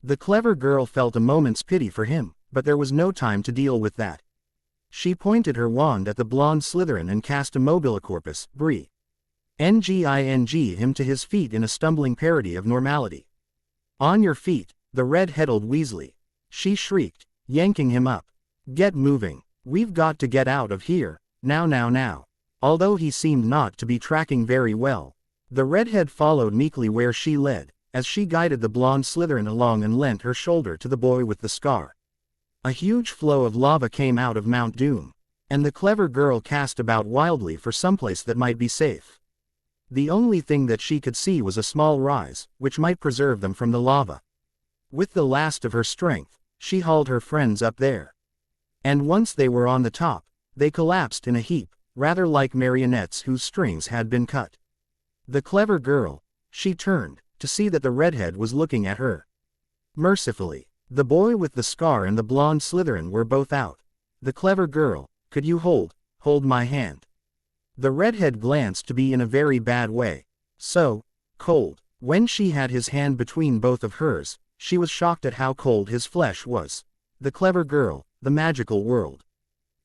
The clever girl felt a moment's pity for him, but there was no time to deal with that. She pointed her wand at the blonde Slytherin and cast a mobilicorpus, Bree. Nging him to his feet in a stumbling parody of normality. On your feet, the red-headed Weasley. She shrieked, yanking him up. Get moving. We've got to get out of here, now. Although he seemed not to be tracking very well, the redhead followed meekly where she led, as she guided the blonde Slytherin along and lent her shoulder to the boy with the scar. A huge flow of lava came out of Mount Doom, and the clever girl cast about wildly for someplace that might be safe. The only thing that she could see was a small rise, which might preserve them from the lava. With the last of her strength, she hauled her friends up there. And once they were on the top, they collapsed in a heap, rather like marionettes whose strings had been cut. The clever girl, she turned, to see that the redhead was looking at her. Mercifully, the boy with the scar and the blonde Slytherin were both out. The clever girl, could you hold my hand? The redhead glanced to be in a very bad way. So cold. When she had his hand between both of hers, she was shocked at how cold his flesh was. The clever girl, the magical world,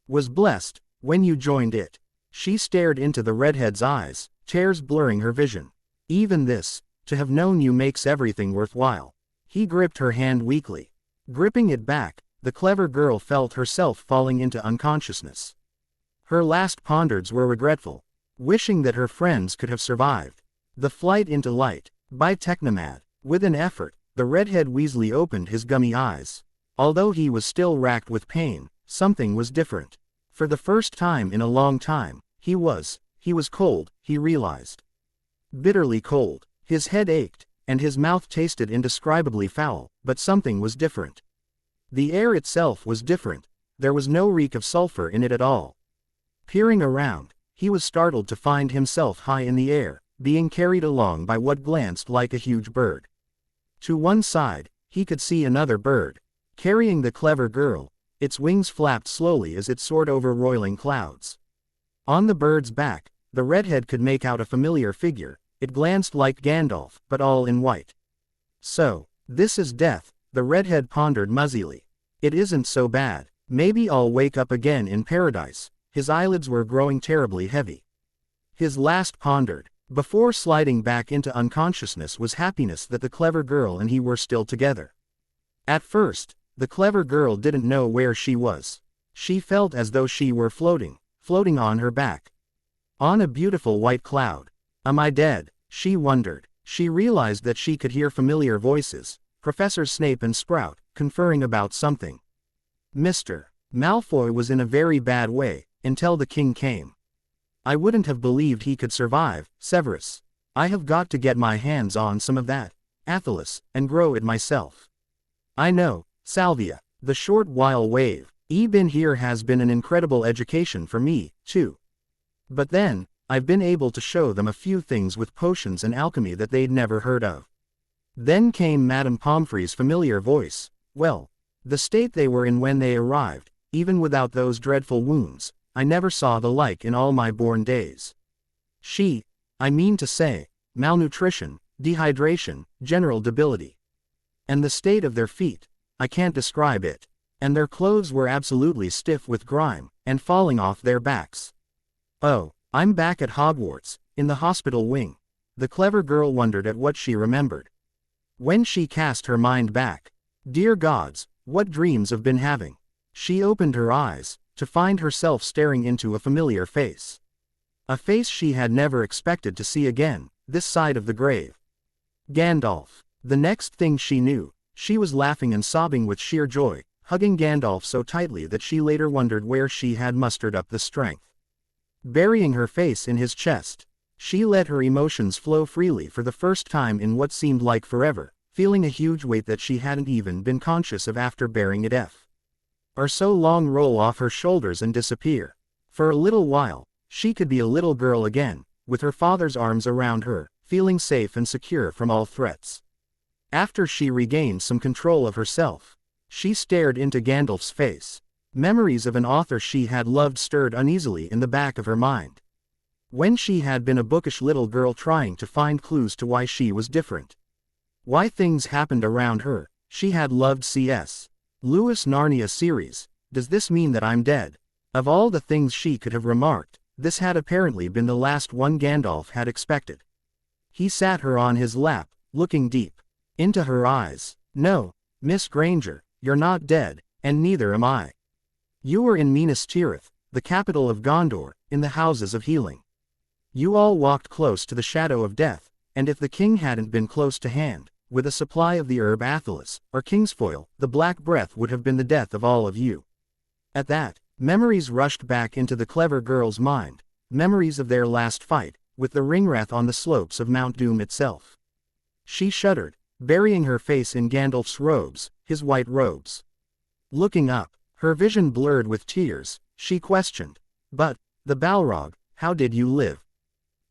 was blessed when you joined it. She stared into the redhead's eyes, tears blurring her vision. Even this, to have known you makes everything worthwhile. He gripped her hand weakly. Gripping it back, the clever girl felt herself falling into unconsciousness. Her last ponders were regretful, wishing that her friends could have survived the flight into light. By Technomad, with an effort, the redhead Weasley opened his gummy eyes. Although he was still racked with pain, something was different. For the first time in a long time, he was cold, he realized. Bitterly cold. His head ached, and his mouth tasted indescribably foul, but something was different. The air itself was different. There was no reek of sulfur in it at all. Peering around, he was startled to find himself high in the air, being carried along by what glanced like a huge bird. To one side, he could see another bird, carrying the clever girl. Its wings flapped slowly as it soared over roiling clouds. On the bird's back, the redhead could make out a familiar figure. It glanced like Gandalf, but all in white. So, this is death, the redhead pondered muzzily. It isn't so bad. Maybe I'll wake up again in paradise. His eyelids were growing terribly heavy. His last pondered, before sliding back into unconsciousness, was happiness that the clever girl and he were still together. At first, the clever girl didn't know where she was. She felt as though she were floating on her back, on a beautiful white cloud. Am I dead? She wondered. She realized that she could hear familiar voices, Professor Snape and Sprout, conferring about something. Mr. Malfoy was in a very bad way, until the king came. I wouldn't have believed he could survive, Severus. I have got to get my hands on some of that, Athelas, and grow it myself. I know, Salvia. The short while wave, Been here has been an incredible education for me, too. But then, I've been able to show them a few things with potions and alchemy that they'd never heard of. Then came Madame Pomfrey's familiar voice. Well, the state they were in when they arrived, even without those dreadful wounds, I never saw the like in all my born days. I mean to say, malnutrition, dehydration, general debility. And the state of their feet, I can't describe it. And their clothes were absolutely stiff with grime, and falling off their backs. Oh, I'm back at Hogwarts, in the hospital wing. The clever girl wondered at what she remembered. When she cast her mind back, dear gods, what dreams I've been having. She opened her eyes, to find herself staring into a familiar face. A face she had never expected to see again, this side of the grave. Gandalf. The next thing she knew, she was laughing and sobbing with sheer joy, hugging Gandalf so tightly that she later wondered where she had mustered up the strength. Burying her face in his chest, she let her emotions flow freely for the first time in what seemed like forever, feeling a huge weight that she hadn't even been conscious of after bearing it or so long roll off her shoulders and disappear. For a little while, she could be a little girl again, with her father's arms around her, feeling safe and secure from all threats. After she regained some control of herself, she stared into Gandalf's face. Memories of an author she had loved stirred uneasily in the back of her mind. When she had been a bookish little girl trying to find clues to why she was different, why things happened around her, she had loved C.S. Lewis' Narnia series. Does this mean that I'm dead? Of all the things she could have remarked, this had apparently been the last one Gandalf had expected. He sat her on his lap, looking deep into her eyes. No, Miss Granger, you're not dead, and neither am I. You were in Minas Tirith, the capital of Gondor, in the Houses of Healing. You all walked close to the shadow of death, and if the king hadn't been close to hand, with a supply of the herb Athelas, or Kingsfoil, the Black Breath would have been the death of all of you. At that, memories rushed back into the clever girl's mind, memories of their last fight, with the Ringwraith on the slopes of Mount Doom itself. She shuddered, burying her face in Gandalf's robes, his white robes. Looking up, her vision blurred with tears, she questioned, "But, the Balrog, how did you live?"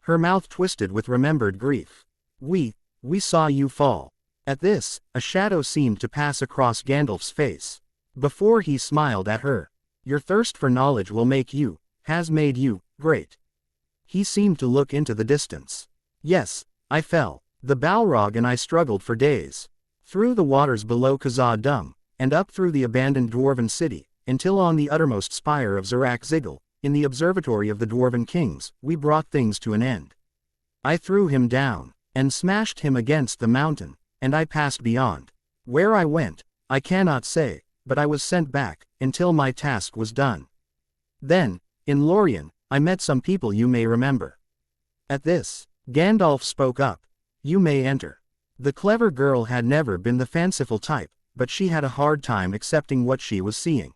Her mouth twisted with remembered grief. We saw you fall." At this, a shadow seemed to pass across Gandalf's face. Before he smiled at her. "Your thirst for knowledge has made you, great." He seemed to look into the distance. "Yes, I fell. The Balrog and I struggled for days. Through the waters below Khazad-dûm, and up through the abandoned dwarven city, until on the uttermost spire of Zarak-Zigil, in the observatory of the dwarven kings, we brought things to an end. I threw him down, and smashed him against the mountain, and I passed beyond. Where I went, I cannot say, but I was sent back, until my task was done. Then, in Lorien, I met some people you may remember." At this, Gandalf spoke up. "You may enter." The clever girl had never been the fanciful type, but she had a hard time accepting what she was seeing.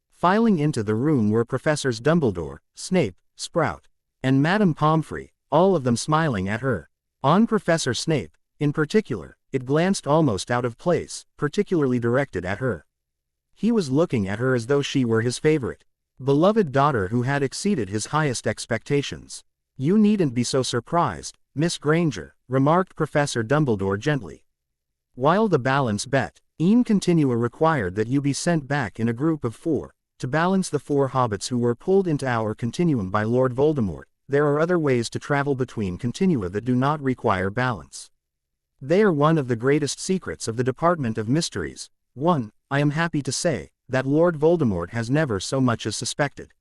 Filing into the room were Professors Dumbledore, Snape, Sprout, and Madame Pomfrey, all of them smiling at her. On Professor Snape, in particular, it glanced almost out of place, particularly directed at her. He was looking at her as though she were his favorite, beloved daughter who had exceeded his highest expectations. "You needn't be so surprised, Miss Granger," remarked Professor Dumbledore gently. "While the balance bet, Ean Continua required that you be sent back in a group of 4, to balance the 4 hobbits who were pulled into our continuum by Lord Voldemort. There are other ways to travel between continua that do not require balance. They are one of the greatest secrets of the Department of Mysteries, one, I am happy to say, that Lord Voldemort has never so much as suspected.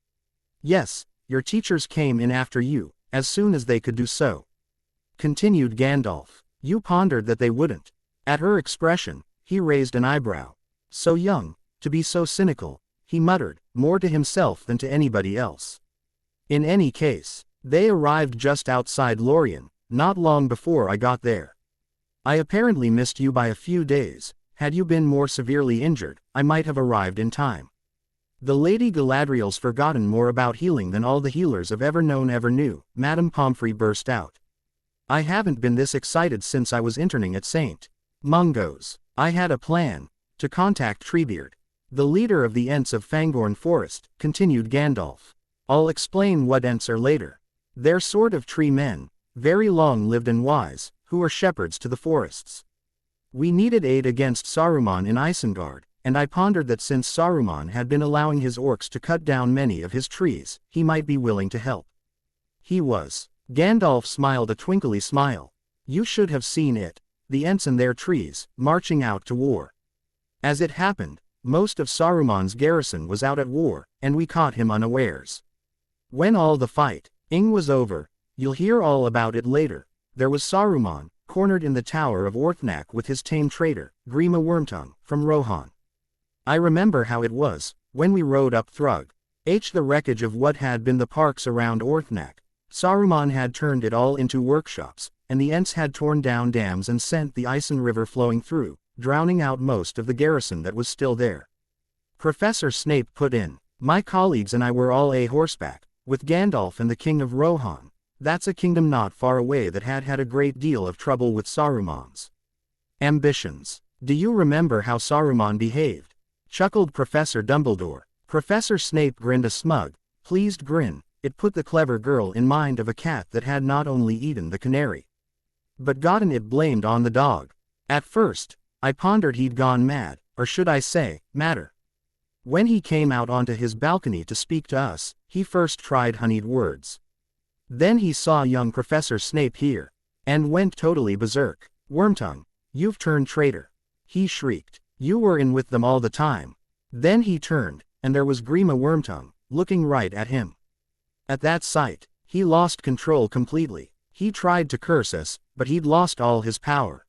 Yes, your teachers came in after you, as soon as they could do so," continued Gandalf. "You pondered that they wouldn't." At her expression, he raised an eyebrow. "So young, to be so cynical," he muttered, more to himself than to anybody else. "In any case, they arrived just outside Lorien, not long before I got there. I apparently missed you by a few days. Had you been more severely injured, I might have arrived in time. The Lady Galadriel's forgotten more about healing than all the healers I've ever known ever knew," Madame Pomfrey burst out. "I haven't been this excited since I was interning at St. Mungo's. I had a plan, to contact Treebeard. The leader of the Ents of Fangorn Forest, continued Gandalf. I'll explain what Ents are later. They're sort of tree men, very long-lived and wise, who are shepherds to the forests. We needed aid against Saruman in Isengard, and I pondered that since Saruman had been allowing his orcs to cut down many of his trees, he might be willing to help. He was. Gandalf smiled a twinkly smile. You should have seen it, the Ents and their trees, marching out to war. As it happened, most of Saruman's garrison was out at war, and we caught him unawares. When all the fighting was over, you'll hear all about it later, there was Saruman, cornered in the Tower of Orthanc with his tame traitor, Grima Wormtongue, from Rohan. I remember how it was, when we rode up Thrug. The wreckage of what had been the parks around Orthanc. Saruman had turned it all into workshops, and the Ents had torn down dams and sent the Isen River flowing through, drowning out most of the garrison that was still there. Professor Snape put in. My colleagues and I were all a horseback, with Gandalf and the King of Rohan. That's a kingdom not far away that had had a great deal of trouble with Saruman's ambitions. Do you remember how Saruman behaved? Chuckled Professor Dumbledore. Professor Snape grinned a smug, pleased grin. It put the clever girl in mind of a cat that had not only eaten the canary, but gotten it blamed on the dog. At first, I pondered he'd gone mad, or should I say, madder. When he came out onto his balcony to speak to us, he first tried honeyed words. Then he saw young Professor Snape here, and went totally berserk. Wormtongue, you've turned traitor. He shrieked. You were in with them all the time. Then he turned, and there was Grima Wormtongue, looking right at him. At that sight, he lost control completely. He tried to curse us, but he'd lost all his power.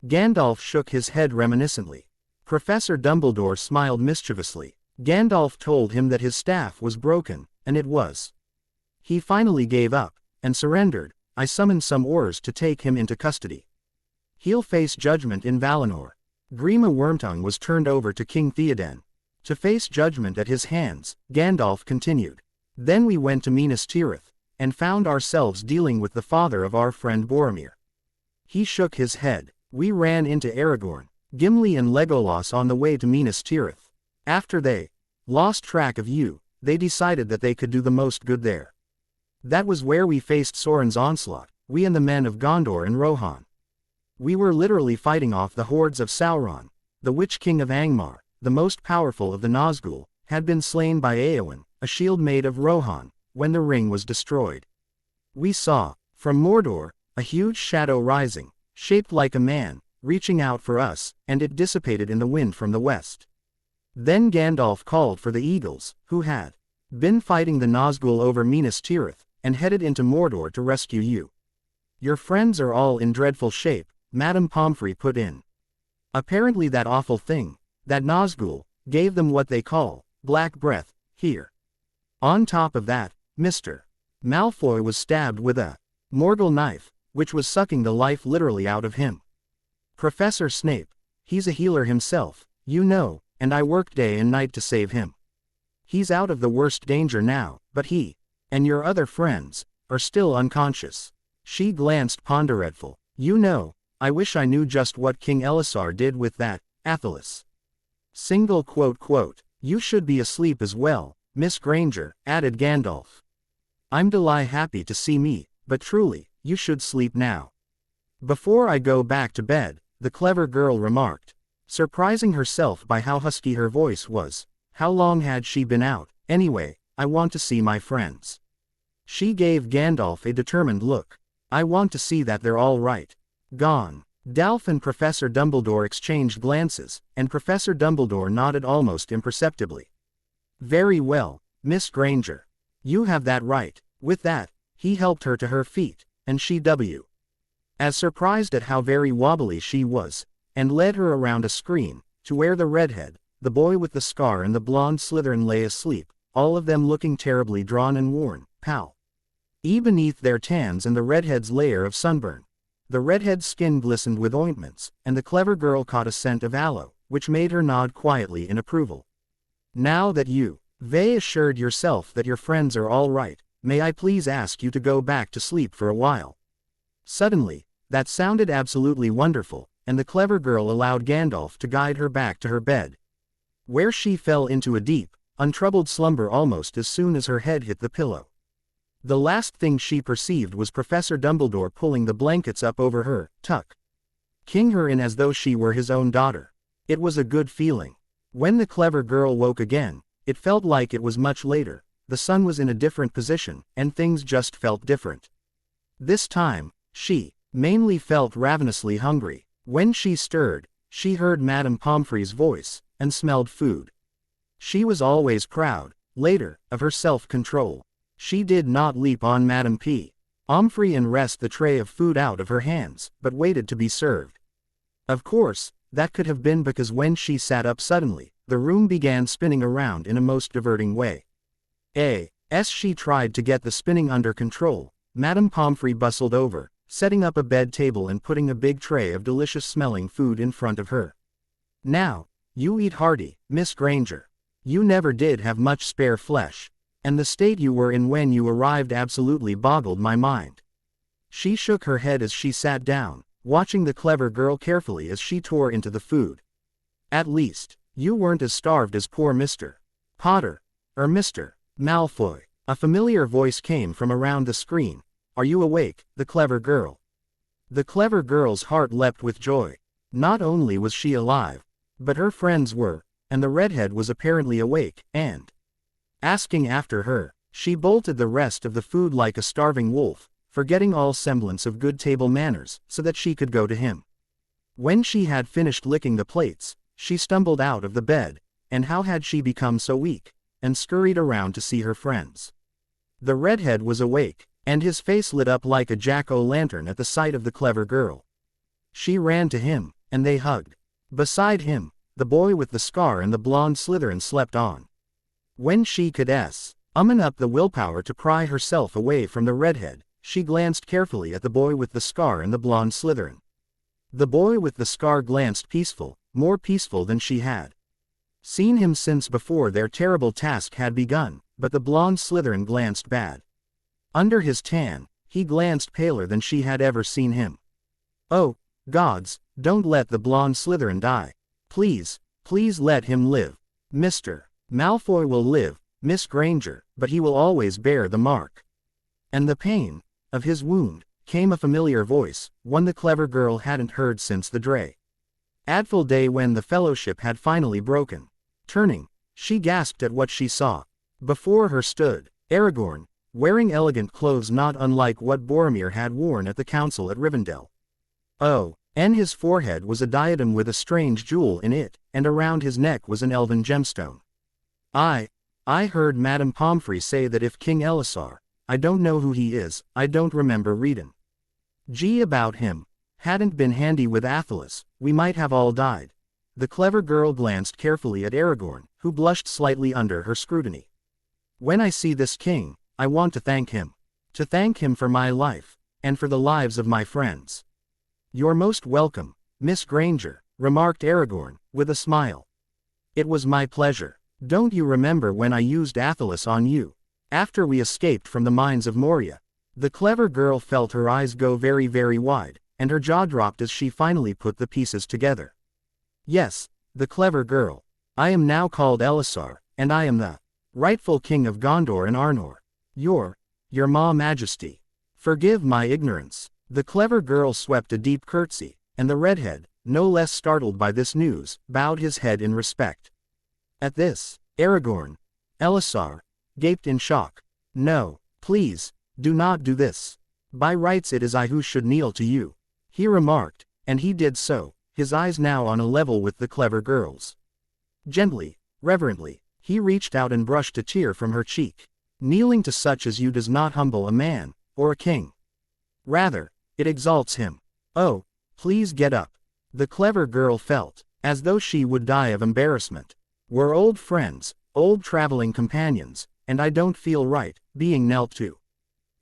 Gandalf shook his head reminiscently. Professor Dumbledore smiled mischievously. Gandalf told him that his staff was broken, and it was. He finally gave up, and surrendered. I summoned some Aurors to take him into custody. He'll face judgment in Valinor. Grima Wormtongue was turned over to King Theoden, to face judgment at his hands, Gandalf continued. Then we went to Minas Tirith, and found ourselves dealing with the father of our friend Boromir. He shook his head. We ran into Aragorn, Gimli and Legolas on the way to Minas Tirith. After they lost track of you, they decided that they could do the most good there. That was where we faced Sauron's onslaught, we and the men of Gondor and Rohan. We were literally fighting off the hordes of Sauron. The Witch King of Angmar, the most powerful of the Nazgul, had been slain by Eowyn, a shield made of Rohan, when the ring was destroyed. We saw, from Mordor, a huge shadow rising, shaped like a man, reaching out for us, and it dissipated in the wind from the west. Then Gandalf called for the Eagles, who had been fighting the Nazgul over Minas Tirith, and headed into Mordor to rescue you. Your friends are all in dreadful shape, Madame Pomfrey put in. Apparently that awful thing, that Nazgul, gave them what they call black breath, here. On top of that, Mr. Malfoy was stabbed with a Morgul knife, which was sucking the life literally out of him. Professor Snape, he's a healer himself, you know, and I worked day and night to save him. He's out of the worst danger now, but he, and your other friends, are still unconscious. She glanced ponderedful. You know, I wish I knew just what King Elisar did with that, Athelas. Single quote. You should be asleep as well, Miss Granger, added Gandalf. I'm happy to see me, but truly, you should sleep now. Before I go back to bed, the clever girl remarked, surprising herself by how husky her voice was. How long had she been out? Anyway, I want to see my friends. She gave Gandalf a determined look. I want to see that they're all right. Gone. Dalf and Professor Dumbledore exchanged glances, and Professor Dumbledore nodded almost imperceptibly. Very well, Miss Granger. You have that right. With that, he helped her to her feet, and she as surprised at how very wobbly she was, and led her around a screen, to where the redhead, the boy with the scar and the blonde Slytherin lay asleep, all of them looking terribly drawn and worn, beneath their tans and the redhead's layer of sunburn. The redhead's skin glistened with ointments, and the clever girl caught a scent of aloe, which made her nod quietly in approval. Now that you've assured yourself that your friends are all right, may I please ask you to go back to sleep for a while? Suddenly, that sounded absolutely wonderful, and the clever girl allowed Gandalf to guide her back to her bed. where she fell into a deep, untroubled slumber almost as soon as her head hit the pillow. The last thing she perceived was Professor Dumbledore pulling the blankets up over her, tucking her in as though she were his own daughter. It was a good feeling. When the clever girl woke again, it felt like it was much later, the sun was in a different position, and things just felt different. This time, she mainly felt ravenously hungry. When she stirred, she heard Madame Pomfrey's voice, and smelled food. She was always proud, later, of her self-control. She did not leap on Madame Pomfrey and wrest the tray of food out of her hands, but waited to be served. Of course, that could have been because when she sat up suddenly, the room began spinning around in a most diverting way. As she tried to get the spinning under control, Madame Pomfrey bustled over, setting up a bed table and putting a big tray of delicious-smelling food in front of her. "Now, you eat hearty, Miss Granger. You never did have much spare flesh, and the state you were in when you arrived absolutely boggled my mind." She shook her head as she sat down, watching the clever girl carefully as she tore into the food. "At least, you weren't as starved as poor Mr. Potter, or Mr. Malfoy." A familiar voice came from around the screen. "Are you awake, the clever girl?" The clever girl's heart leapt with joy. Not only was she alive, but her friends were, and the redhead was apparently awake, and asking after her. She bolted the rest of the food like a starving wolf, forgetting all semblance of good table manners, so that she could go to him. When she had finished licking the plates, she stumbled out of the bed, and how had she become so weak, and scurried around to see her friends. The redhead was awake, and his face lit up like a jack-o'-lantern at the sight of the clever girl. She ran to him, and they hugged. Beside him, the boy with the scar and the blonde Slytherin slept on. When she could summon up the willpower to pry herself away from the redhead, she glanced carefully at the boy with the scar and the blonde Slytherin. The boy with the scar glanced peaceful, more peaceful than she had seen him since before their terrible task had begun, but the blonde Slytherin glanced bad. Under his tan, he glanced paler than she had ever seen him. "Oh, gods, don't let the blonde Slytherin die. Please, please let him live. Mr. Malfoy will live, Miss Granger, but he will always bear the mark and the pain of his wound," came a familiar voice, one the clever girl hadn't heard since the dreadful day when the fellowship had finally broken. Turning, she gasped at what she saw. Before her stood Aragorn, wearing elegant clothes not unlike what Boromir had worn at the council at Rivendell. Oh, and his forehead was a diadem with a strange jewel in it, and around his neck was an elven gemstone. I heard Madame Pomfrey say that if King Elisar, I don't know who he is, I don't remember reading about him, hadn't been handy with Athelas, we might have all died." The clever girl glanced carefully at Aragorn, who blushed slightly under her scrutiny. "When I see this king, I want to thank him. To thank him for my life, and for the lives of my friends." "You're most welcome, Miss Granger," remarked Aragorn, with a smile. "It was my pleasure. Don't you remember when I used Athelas on you, after we escaped from the mines of Moria?" The clever girl felt her eyes go very, very wide, and her jaw dropped as she finally put the pieces together. "Yes, the clever girl. I am now called Elisar, and I am the rightful king of Gondor and Arnor. Your Majesty. Forgive my ignorance." The clever girl swept a deep curtsy, and the redhead, no less startled by this news, bowed his head in respect. At this, Aragorn, Elisar, gaped in shock. "No, please, do not do this. By rights it is I who should kneel to you," he remarked, and he did so, his eyes now on a level with the clever girl's. Gently, reverently, he reached out and brushed a tear from her cheek. "Kneeling to such as you does not humble a man, or a king. Rather, it exalts him. Oh, please get up." The clever girl felt as though she would die of embarrassment. "We're old friends, old traveling companions, and I don't feel right being knelt to."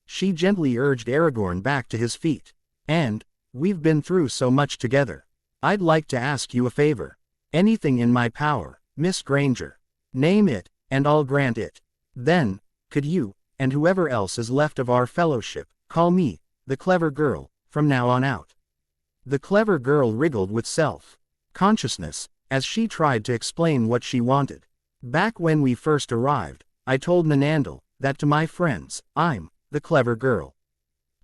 She gently urged Aragorn back to his feet. "And we've been through so much together. I'd like to ask you a favor. Anything in my power, Miss Granger. Name it, and I'll grant it. Then, could you, and whoever else is left of our fellowship, call me, the clever girl, from now on out." The clever girl wriggled with self-consciousness, as she tried to explain what she wanted. Back when we first arrived, I told Nanandal that to my friends, I'm the clever girl.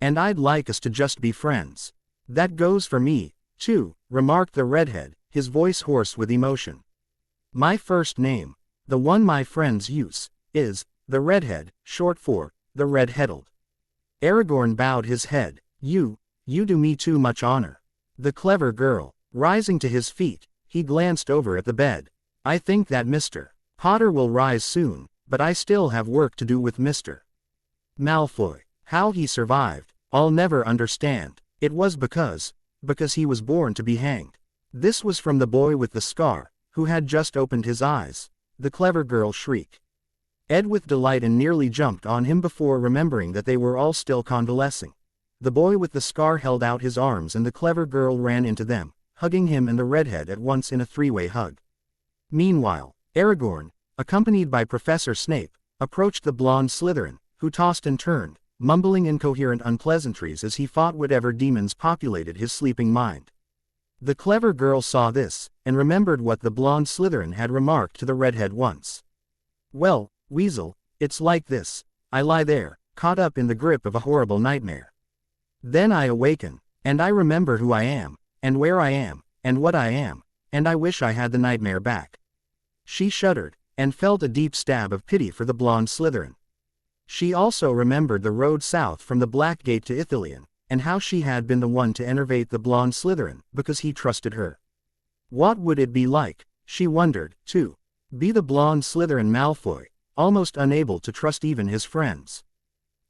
And I'd like us to just be friends. That goes for me, too, remarked the redhead, his voice hoarse with emotion. My first name, the one my friends use, is the redhead, short for the red-headed. Aragorn bowed his head. You do me too much honor. The clever girl, rising to his feet, he glanced over at the bed. I think that Mr. Potter will rise soon, but I still have work to do with Mr. Malfoy. How he survived, I'll never understand. It was because he was born to be hanged. This was from the boy with the scar, who had just opened his eyes. The clever girl shrieked. Ed with delight and nearly jumped on him before remembering that they were all still convalescing. The boy with the scar held out his arms and the clever girl ran into them, hugging him and the redhead at once in a three-way hug. Meanwhile, Aragorn, accompanied by Professor Snape, approached the blonde Slytherin, who tossed and turned, mumbling incoherent unpleasantries as he fought whatever demons populated his sleeping mind. The clever girl saw this, and remembered what the blonde Slytherin had remarked to the redhead once. Well, Weasel, it's like this. I lie there, caught up in the grip of a horrible nightmare. Then I awaken, and I remember who I am, and where I am, and what I am, and I wish I had the nightmare back. She shuddered, and felt a deep stab of pity for the blonde Slytherin. She also remembered the road south from the Black Gate to Ithilien, and how she had been the one to enervate the blonde Slytherin, because he trusted her. What would it be like, she wondered, to be the blonde Slytherin Malfoy, almost unable to trust even his friends?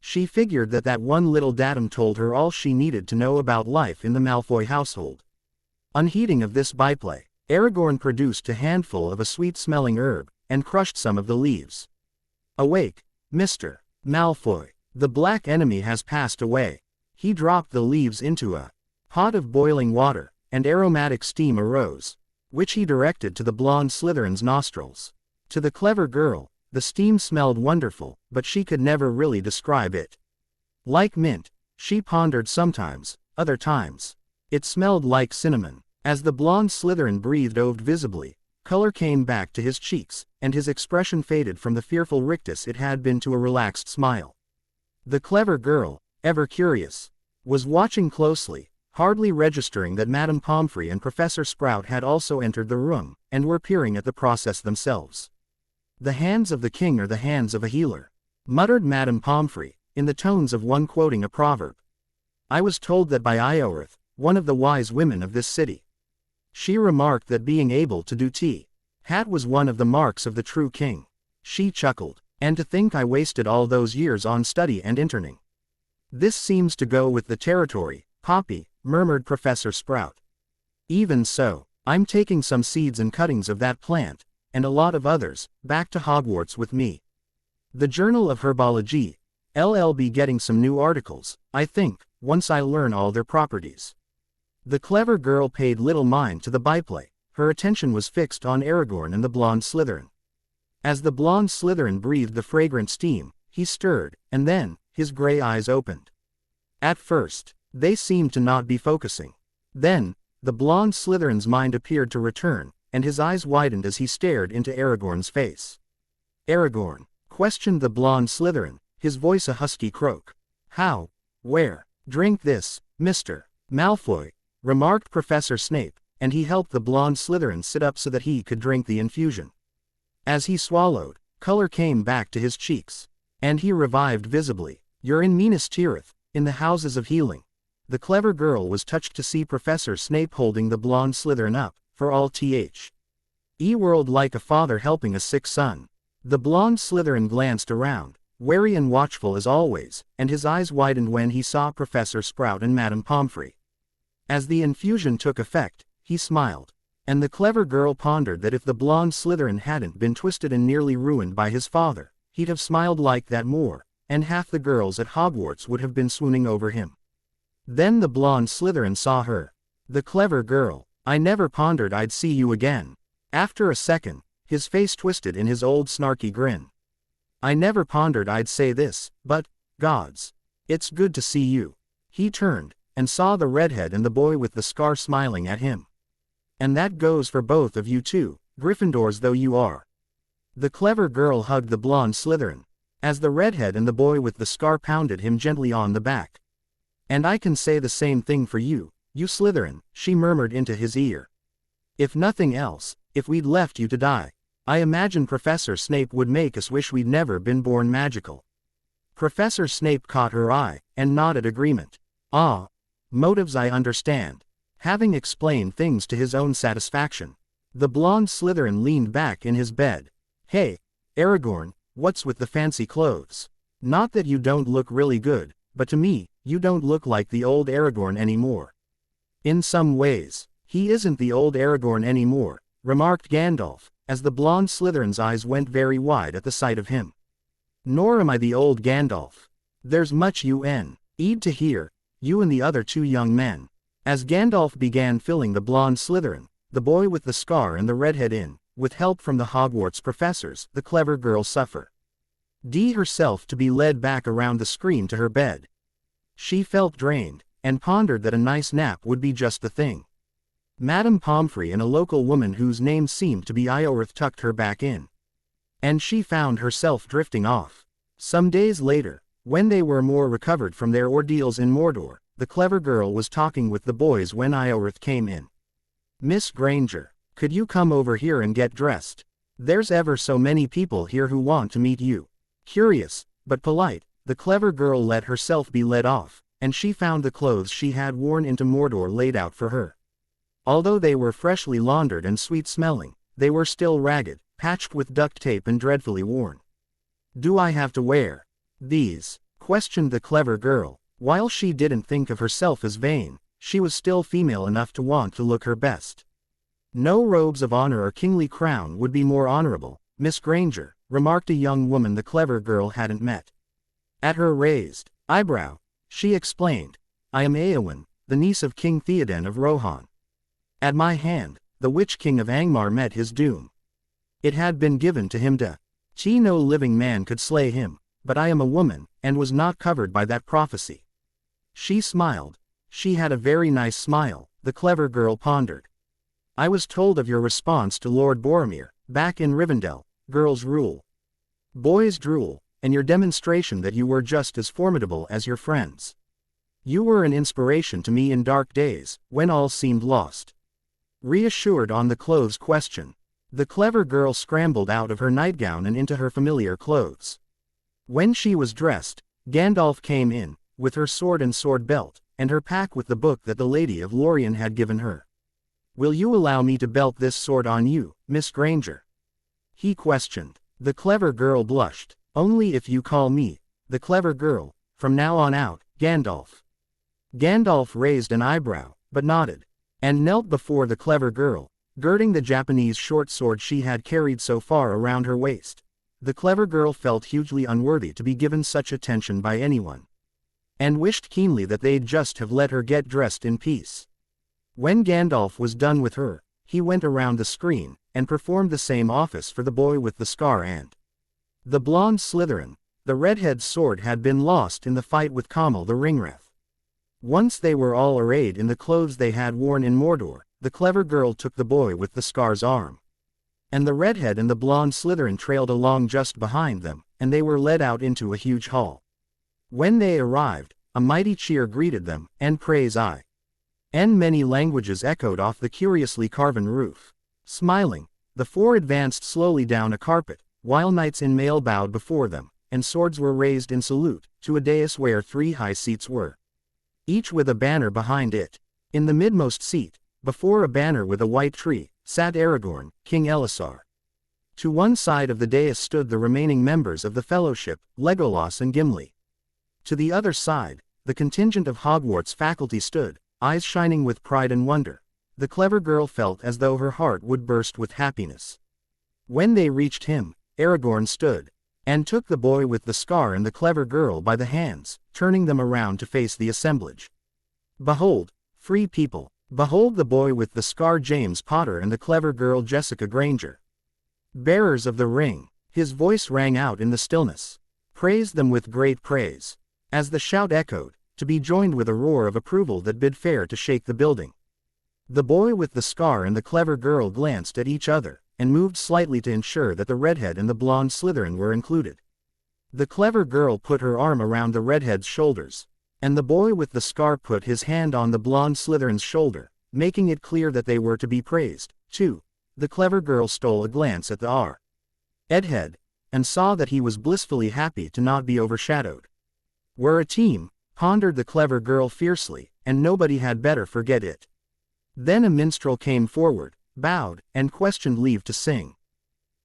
She figured that one little datum told her all she needed to know about life in the Malfoy household. Unheeding of this byplay, Aragorn produced a handful of a sweet-smelling herb, and crushed some of the leaves. Awake, Mr. Malfoy. The black enemy has passed away. He dropped the leaves into a pot of boiling water, and aromatic steam arose, which he directed to the blonde Slytherin's nostrils. To the clever girl, the steam smelled wonderful, but she could never really describe it. Like mint, she pondered sometimes, other times. It smelled like cinnamon. As the blonde Slytherin breathed visibly, color came back to his cheeks, and his expression faded from the fearful rictus it had been to a relaxed smile. The clever girl, ever curious, was watching closely, hardly registering that Madame Pomfrey and Professor Sprout had also entered the room, and were peering at the process themselves. The hands of the king are the hands of a healer, muttered Madame Pomfrey, in the tones of one quoting a proverb. I was told that by Ioreth, one of the wise women of this city. She remarked that being able to do hat was one of the marks of the true king. She chuckled. And to think I wasted all those years on study and interning. This seems to go with the territory, Poppy, murmured Professor Sprout. Even so, I'm taking some seeds and cuttings of that plant, and a lot of others, back to Hogwarts with me. The Journal of Herbology, LL be getting some new articles, I think, once I learn all their properties. The clever girl paid little mind to the byplay. Her attention was fixed on Aragorn and the blonde Slytherin. As the blonde Slytherin breathed the fragrant steam, he stirred, and then, his gray eyes opened. At first, they seemed to not be focusing. Then, the blonde Slytherin's mind appeared to return, and his eyes widened as he stared into Aragorn's face. Aragorn, questioned the blonde Slytherin, his voice a husky croak. How? Where? Drink this, Mr. Malfoy, remarked Professor Snape, and he helped the blonde Slytherin sit up so that he could drink the infusion. As he swallowed, color came back to his cheeks, and he revived visibly. You're in Minas Tirith, in the houses of healing. The clever girl was touched to see Professor Snape holding the blonde Slytherin up, for all E-world like a father helping a sick son. The blonde Slytherin glanced around, wary and watchful as always, and his eyes widened when he saw Professor Sprout and Madame Pomfrey. As the infusion took effect, he smiled. And the clever girl pondered that if the blonde Slytherin hadn't been twisted and nearly ruined by his father, he'd have smiled like that more, and half the girls at Hogwarts would have been swooning over him. Then the blonde Slytherin saw her. The clever girl. I never pondered I'd see you again. After a second, his face twisted in his old snarky grin. I never pondered I'd say this, but, gods. It's good to see you. He turned, and saw the redhead and the boy with the scar smiling at him. And that goes for both of you too, Gryffindors though you are. The clever girl hugged the blonde Slytherin, as the redhead and the boy with the scar pounded him gently on the back. And I can say the same thing for you, you Slytherin, she murmured into his ear. If nothing else, if we'd left you to die, I imagine Professor Snape would make us wish we'd never been born magical. Professor Snape caught her eye, and nodded agreement. Ah, motives I understand. Having explained things to his own satisfaction, the blonde Slytherin leaned back in his bed. Hey, Aragorn, what's with the fancy clothes? Not that you don't look really good, but to me, you don't look like the old Aragorn anymore. In some ways, he isn't the old Aragorn anymore, remarked Gandalf, as the blonde Slytherin's eyes went very wide at the sight of him. Nor am I the old Gandalf. There's much you need to hear, you and the other two young men. As Gandalf began filling the blonde Slytherin, the boy with the scar and the redhead in, with help from the Hogwarts professors, the clever girl suffered herself to be led back around the screen to her bed. She felt drained, and pondered that a nice nap would be just the thing. Madame Pomfrey and a local woman whose name seemed to be Ioreth tucked her back in. And she found herself drifting off. Some days later, when they were more recovered from their ordeals in Mordor, the clever girl was talking with the boys when Ioreth came in. Miss Granger, could you come over here and get dressed? There's ever so many people here who want to meet you. Curious, but polite, the clever girl let herself be led off, and she found the clothes she had worn into Mordor laid out for her. Although they were freshly laundered and sweet-smelling, they were still ragged, patched with duct tape and dreadfully worn. Do I have to wear these? Questioned the clever girl. While she didn't think of herself as vain, she was still female enough to want to look her best. No robes of honor or kingly crown would be more honorable, Miss Granger, remarked a young woman the clever girl hadn't met. At her raised eyebrow, she explained, I am Eowyn, the niece of King Theoden of Rohan. At my hand, the Witch King of Angmar met his doom. It had been given to him to no living man could slay him, but I am a woman, and was not covered by that prophecy. She smiled. She had a very nice smile, the clever girl pondered. I was told of your response to Lord Boromir, back in Rivendell, girls rule. Boys drool, and your demonstration that you were just as formidable as your friends. You were an inspiration to me in dark days, when all seemed lost. Reassured on the clothes question, the clever girl scrambled out of her nightgown and into her familiar clothes. When she was dressed, Gandalf came in, with her sword and sword belt, and her pack with the book that the Lady of Lorien had given her. Will you allow me to belt this sword on you, Miss Granger? He questioned. The clever girl blushed. Only if you call me, the clever girl, from now on out, Gandalf. Gandalf raised an eyebrow, but nodded, and knelt before the clever girl, girding the Japanese short sword she had carried so far around her waist. The clever girl felt hugely unworthy to be given such attention by anyone, and wished keenly that they'd just have let her get dressed in peace. When Gandalf was done with her, he went around the screen, and performed the same office for the boy with the scar and the blonde Slytherin. The redhead's sword had been lost in the fight with Kamal the Ringwraith. Once they were all arrayed in the clothes they had worn in Mordor, the clever girl took the boy with the scar's arm. And the redhead and the blonde Slytherin trailed along just behind them, and they were led out into a huge hall. When they arrived, a mighty cheer greeted them, and praise in many languages echoed off the curiously carven roof. Smiling, the four advanced slowly down a carpet, while knights in mail bowed before them, and swords were raised in salute, to a dais where 3 high seats were, each with a banner behind it. In the midmost seat, before a banner with a white tree, sat Aragorn, King Elisar. To one side of the dais stood the remaining members of the Fellowship, Legolas and Gimli. To the other side, the contingent of Hogwarts faculty stood, eyes shining with pride and wonder. The clever girl felt as though her heart would burst with happiness. When they reached him, Aragorn stood, and took the boy with the scar and the clever girl by the hands, turning them around to face the assemblage. Behold, free people, behold the boy with the scar James Potter and the clever girl Jessica Granger. Bearers of the ring, his voice rang out in the stillness. Praise them with great praise. As the shout echoed, to be joined with a roar of approval that bid fair to shake the building. The boy with the scar and the clever girl glanced at each other, and moved slightly to ensure that the redhead and the blonde Slytherin were included. The clever girl put her arm around the redhead's shoulders, and the boy with the scar put his hand on the blonde Slytherin's shoulder, making it clear that they were to be praised, too. The clever girl stole a glance at the redhead, and saw that he was blissfully happy to not be overshadowed. We're a team, pondered the clever girl fiercely, and nobody had better forget it. Then a minstrel came forward, bowed, and questioned leave to sing.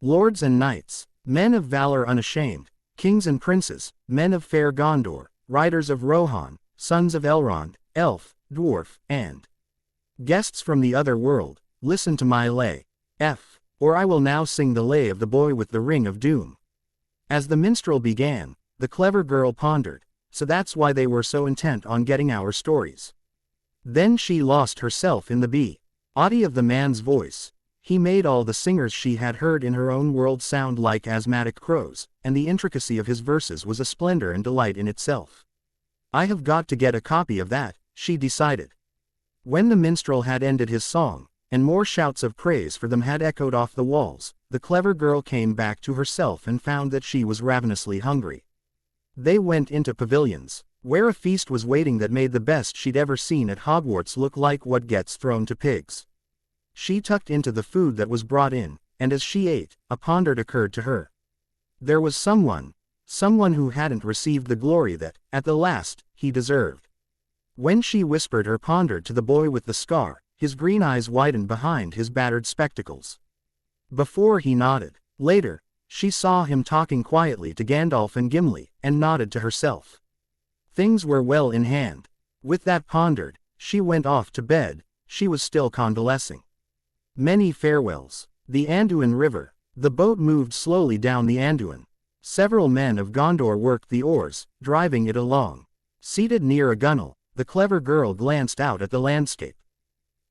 Lords and knights, men of valor unashamed, kings and princes, men of fair Gondor, riders of Rohan, sons of Elrond, elf, dwarf, and guests from the other world, listen to my lay. Or I will now sing the lay of the boy with the ring of doom. As the minstrel began, the clever girl pondered, so that's why they were so intent on getting our stories. Then she lost herself in the beauty of the man's voice. He made all the singers she had heard in her own world sound like asthmatic crows, and the intricacy of his verses was a splendor and delight in itself. I have got to get a copy of that, she decided. When the minstrel had ended his song, and more shouts of praise for them had echoed off the walls, the clever girl came back to herself and found that she was ravenously hungry. They went into pavilions, where a feast was waiting that made the best she'd ever seen at Hogwarts look like what gets thrown to pigs. She tucked into the food that was brought in, and as she ate, a ponder occurred to her. There was someone who hadn't received the glory that, at the last, he deserved. When she whispered her ponder to the boy with the scar, his green eyes widened behind his battered spectacles. Before he nodded. Later, she saw him talking quietly to Gandalf and Gimli, and nodded to herself. Things were well in hand. With that pondered, she went off to bed. She was still convalescing. Many farewells. The Anduin River. The boat moved slowly down the Anduin. Several men of Gondor worked the oars, driving it along. Seated near a gunwale, the clever girl glanced out at the landscape.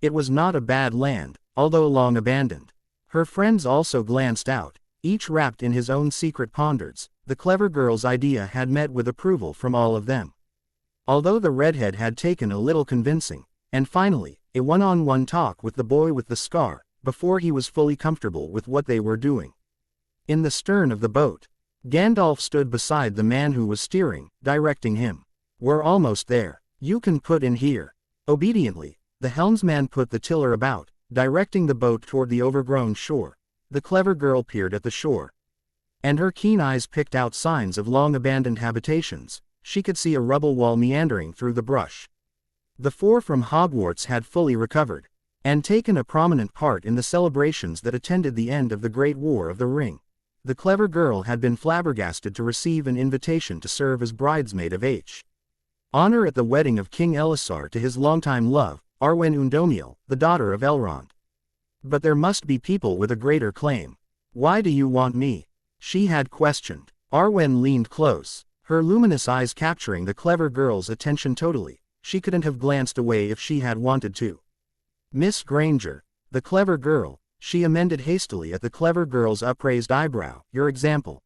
It was not a bad land, although long abandoned. Her friends also glanced out, each wrapped in his own secret ponders. The clever girl's idea had met with approval from all of them. Although the redhead had taken a little convincing, and finally, a one-on-one talk with the boy with the scar, before he was fully comfortable with what they were doing. In the stern of the boat, Gandalf stood beside the man who was steering, directing him. We're almost there. You can put in here. Obediently, the helmsman put the tiller about, directing the boat toward the overgrown shore. The clever girl peered at the shore, and her keen eyes picked out signs of long-abandoned habitations. She could see a rubble wall meandering through the brush. The four from Hogwarts had fully recovered, and taken a prominent part in the celebrations that attended the end of the Great War of the Ring. The clever girl had been flabbergasted to receive an invitation to serve as bridesmaid of honor at the wedding of King Elisar to his longtime love, Arwen Undomiel, the daughter of Elrond. But there must be people with a greater claim. Why do you want me? She had questioned. Arwen leaned close, her luminous eyes capturing the clever girl's attention totally. She couldn't have glanced away if she had wanted to. Miss Granger, the clever girl, she amended hastily at the clever girl's upraised eyebrow, your example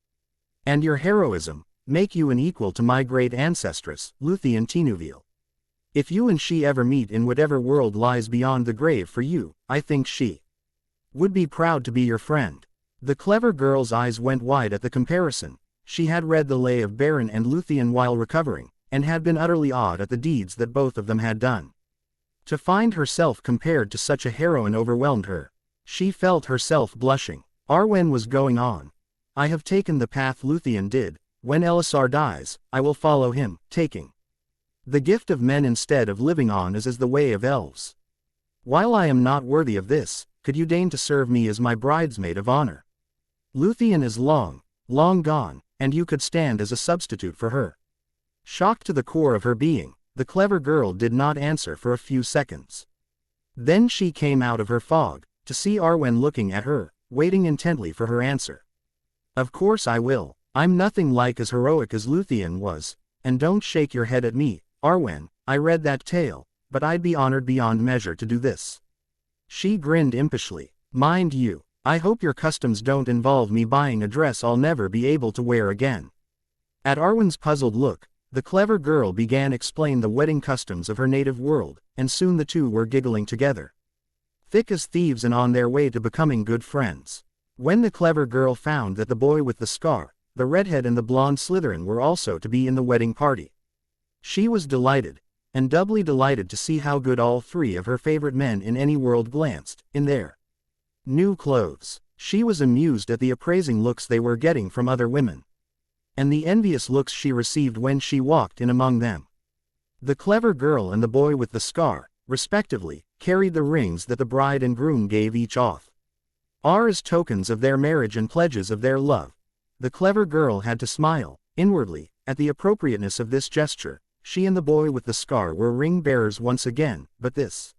and your heroism make you an equal to my great ancestress, Luthien Tinuviel. If you and she ever meet in whatever world lies beyond the grave for you, I think she would be proud to be your friend. The clever girl's eyes went wide at the comparison. She had read the lay of Beren and Luthien while recovering, and had been utterly awed at the deeds that both of them had done. To find herself compared to such a heroine overwhelmed her. She felt herself blushing. Arwen was going on. I have taken the path Luthien did. When Elisar dies, I will follow him, taking the gift of men instead of living on as is the way of elves. While I am not worthy of this, could you deign to serve me as my bridesmaid of honor? Luthien is long gone, and you could stand as a substitute for her. Shocked to the core of her being, the clever girl did not answer for a few seconds. Then she came out of her fog, to see Arwen looking at her, waiting intently for her answer. Of course I will. I'm nothing like as heroic as Luthien was, and don't shake your head at me, Arwen. I read that tale, but I'd be honored beyond measure to do this. She grinned impishly. Mind you, I hope your customs don't involve me buying a dress I'll never be able to wear again. At Arwen's puzzled look, the clever girl began explain the wedding customs of her native world, and soon the two were giggling together. thick as thieves and on their way to becoming good friends. When the clever girl found that the boy with the scar, the redhead and the blonde Slytherin were also to be in the wedding party, she was delighted, and doubly delighted to see how good all three of her favorite men in any world glanced, in their new clothes. She was amused at the appraising looks they were getting from other women, and the envious looks she received when she walked in among them. The clever girl and the boy with the scar, respectively, carried the rings that the bride and groom gave each off, as tokens of their marriage and pledges of their love. The clever girl had to smile, inwardly, at the appropriateness of this gesture. She and the boy with the scar were ring-bearers once again, but this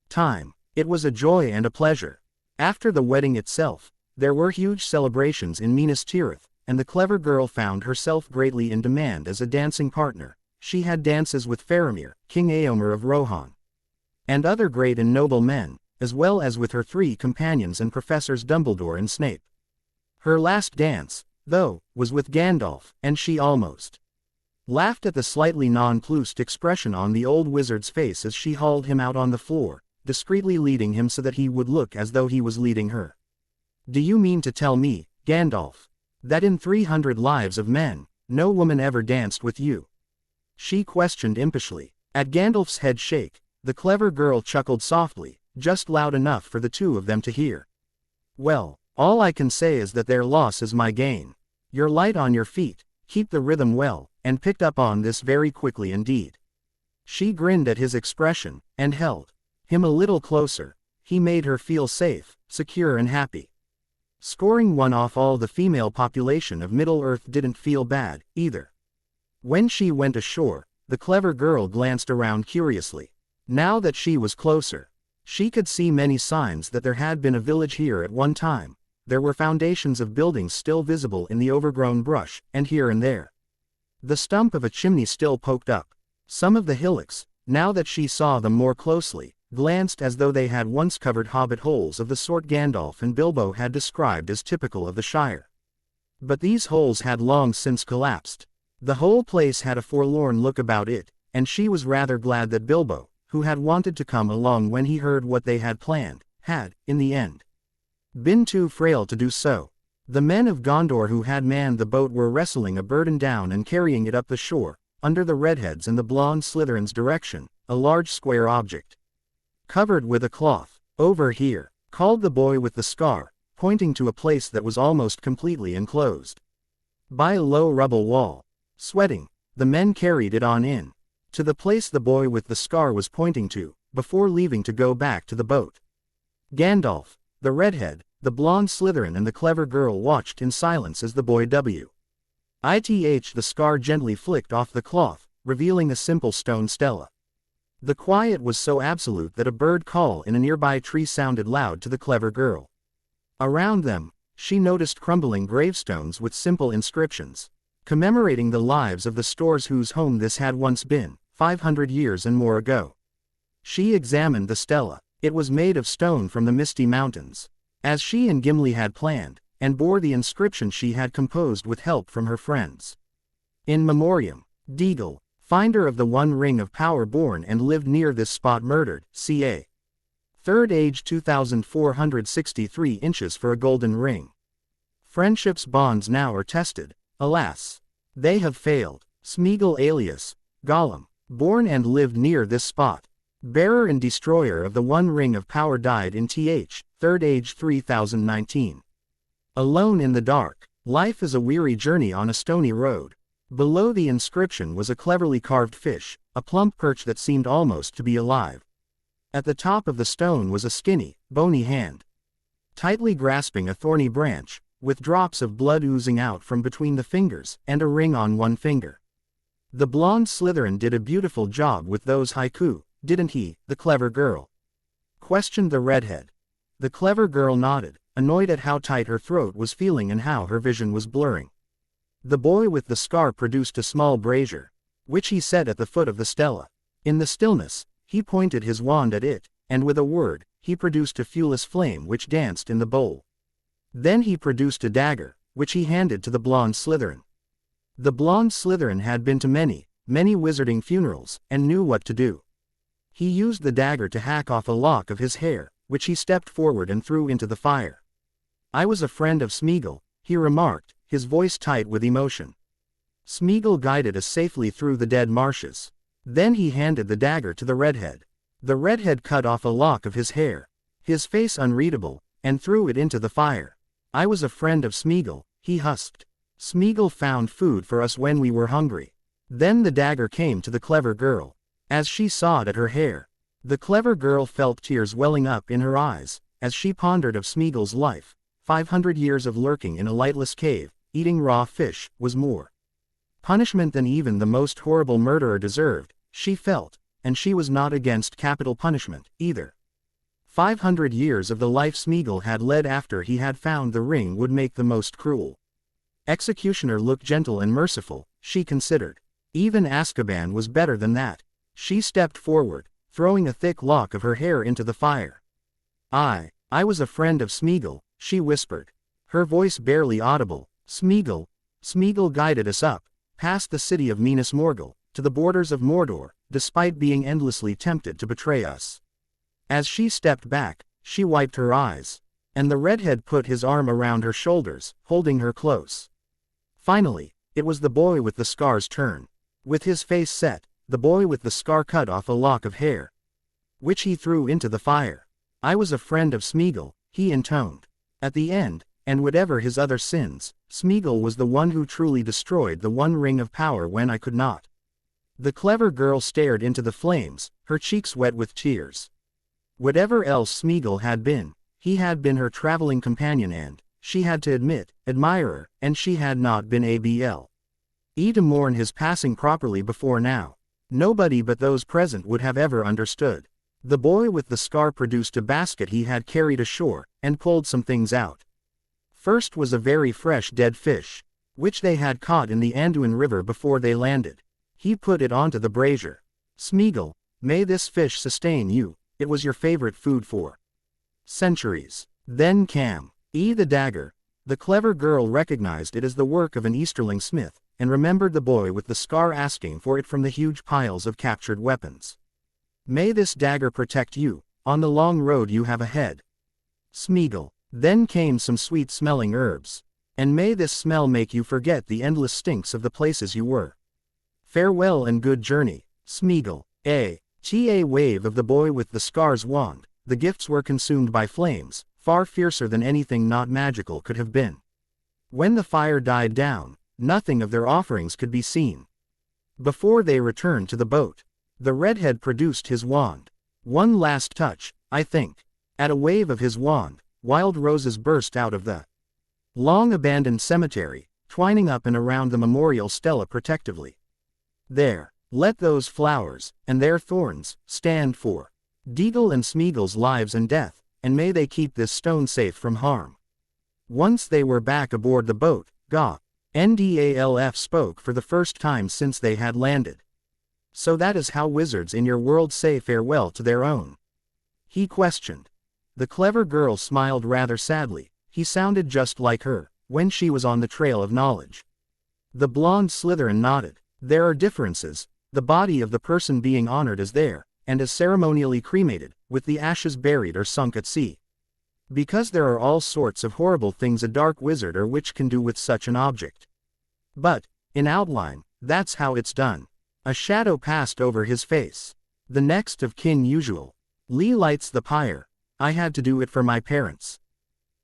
time, it was a joy and a pleasure. After the wedding itself, there were huge celebrations in Minas Tirith, and the clever girl found herself greatly in demand as a dancing partner. She had dances with Faramir, King Éomer of Rohan, and other great and noble men, as well as with her three companions and Professors Dumbledore and Snape. Her last dance, though, was with Gandalf, and she almost laughed at the slightly nonplussed expression on the old wizard's face as she hauled him out on the floor, discreetly leading him so that he would look as though he was leading her. "Do you mean to tell me, Gandalf, that in 300 lives of men, no woman ever danced with you?" she questioned impishly. At Gandalf's head shake, the clever girl chuckled softly, just loud enough for the two of them to hear. "Well, all I can say is that their loss is my gain. You're light on your feet, keep the rhythm well, and picked up on this very quickly indeed." She grinned at his expression, and held him a little closer. He made her feel safe, secure and happy. Scoring one off all the female population of Middle-earth didn't feel bad, either. When she went ashore, the clever girl glanced around curiously. Now that she was closer, she could see many signs that there had been a village here at one time. There were foundations of buildings still visible in the overgrown brush, and here and there, the stump of a chimney still poked up. Some of the hillocks, now that she saw them more closely, glanced as though they had once covered hobbit holes of the sort Gandalf and Bilbo had described as typical of the Shire. But these holes had long since collapsed. The whole place had a forlorn look about it, and she was rather glad that Bilbo, who had wanted to come along when he heard what they had planned, had, in the end, been too frail to do so. The men of Gondor who had manned the boat were wrestling a burden down and carrying it up the shore, under the redheads and the blonde Slytherin's direction, a large square object, covered with a cloth. "Over here," called the boy with the scar, pointing to a place that was almost completely enclosed by a low rubble wall. Sweating, the men carried it on in to the place the boy with the scar was pointing to, before leaving to go back to the boat. Gandalf, the redhead, the blonde Slytherin and the clever girl watched in silence as the boy the scar gently flicked off the cloth, revealing a simple stone stela. The quiet was so absolute that a bird call in a nearby tree sounded loud to the clever girl. Around them, she noticed crumbling gravestones with simple inscriptions, commemorating the lives of the stores whose home this had once been, 500 years and more ago. She examined the stela. It was made of stone from the Misty Mountains, as she and Gimli had planned, and bore the inscription she had composed with help from her friends. "In memoriam, Deagle, finder of the One Ring of Power, born and lived near this spot, murdered, ca. 3rd age 2463 inches for a golden ring. Friendship's bonds now are tested, alas, they have failed. Smeagol alias Gollum, born and lived near this spot. Bearer and destroyer of the One Ring of Power, died in th. 3rd age 3019. Alone in the dark, life is a weary journey on a stony road." Below the inscription was a cleverly carved fish, a plump perch that seemed almost to be alive. At the top of the stone was a skinny, bony hand, tightly grasping a thorny branch, with drops of blood oozing out from between the fingers, and a ring on one finger. "The blonde Slytherin did a beautiful job with those haiku, didn't he, the clever girl?" questioned the redhead. The clever girl nodded, annoyed at how tight her throat was feeling and how her vision was blurring. The boy with the scar produced a small brazier, which he set at the foot of the stela. In the stillness, he pointed his wand at it, and with a word, he produced a viewless flame which danced in the bowl. Then he produced a dagger, which he handed to the blonde Slytherin. The blonde Slytherin had been to many, many wizarding funerals, and knew what to do. He used the dagger to hack off a lock of his hair, which he stepped forward and threw into the fire. "I was a friend of Smeagol," he remarked, his voice tight with emotion. "Smeagol guided us safely through the dead marshes." Then he handed the dagger to the redhead. The redhead cut off a lock of his hair, his face unreadable, and threw it into the fire. "I was a friend of Smeagol," he husked. "Smeagol found food for us when we were hungry." Then the dagger came to the clever girl. As she sawed at her hair, the clever girl felt tears welling up in her eyes, as she pondered of Smeagol's life. 500 years of lurking in a lightless cave, eating raw fish, was more punishment than even the most horrible murderer deserved, she felt, and she was not against capital punishment, either. 500 years of the life Smeagol had led after he had found the ring would make the most cruel executioner look gentle and merciful, she considered. Even Azkaban was better than that. She stepped forward, throwing a thick lock of her hair into the fire. I was a friend of Smeagol," she whispered, her voice barely audible. Smeagol guided us up, past the city of Minas Morgul, to the borders of Mordor, despite being endlessly tempted to betray us." As she stepped back, she wiped her eyes, and the redhead put his arm around her shoulders, holding her close. Finally, it was the boy with the scar's turn. With his face set, the boy with the scar cut off a lock of hair, which he threw into the fire. "I was a friend of Smeagol," he intoned. At the end, and whatever his other sins, Smeagol was the one who truly destroyed the One Ring of Power when I could not. The clever girl stared into the flames, her cheeks wet with tears. Whatever else Smeagol had been, he had been her traveling companion and, she had to admit, admirer, and she had not been able to mourn his passing properly before now. Nobody but those present would have ever understood. The boy with the scar produced a basket he had carried ashore, and pulled some things out. First was a very fresh dead fish, which they had caught in the Anduin River before they landed. He put it onto the brazier. "Smeagol, may this fish sustain you, it was your favorite food for centuries." Then came the dagger. The clever girl recognized it as the work of an Easterling smith, and remembered the boy with the scar asking for it from the huge piles of captured weapons. "May this dagger protect you, on the long road you have ahead, Smeagol." Then came some sweet-smelling herbs. "And may this smell make you forget the endless stinks of the places you were. Farewell and good journey, Smeagol." A wave of the boy with the scar's wand, the gifts were consumed by flames, far fiercer than anything not magical could have been. When the fire died down, nothing of their offerings could be seen. Before they returned to the boat, the redhead produced his wand. "One last touch, I think." At a wave of his wand, wild roses burst out of the long-abandoned cemetery, twining up and around the memorial stela protectively. "There, let those flowers, and their thorns, stand for Deagle and Smeagol's lives and death, and may they keep this stone safe from harm." Once they were back aboard the boat, Gandalf spoke for the first time since they had landed. "So that is how wizards in your world say farewell to their own?" he questioned. The clever girl smiled rather sadly. He sounded just like her, when she was on the trail of knowledge. The blonde Slytherin nodded. "There are differences, the body of the person being honored as there, and as ceremonially cremated, with the ashes buried or sunk at sea. Because there are all sorts of horrible things a dark wizard or witch can do with such an object. But, in outline, that's how it's done." A shadow passed over his face. "The next of kin usual. Lee lights the pyre. I had to do it for my parents."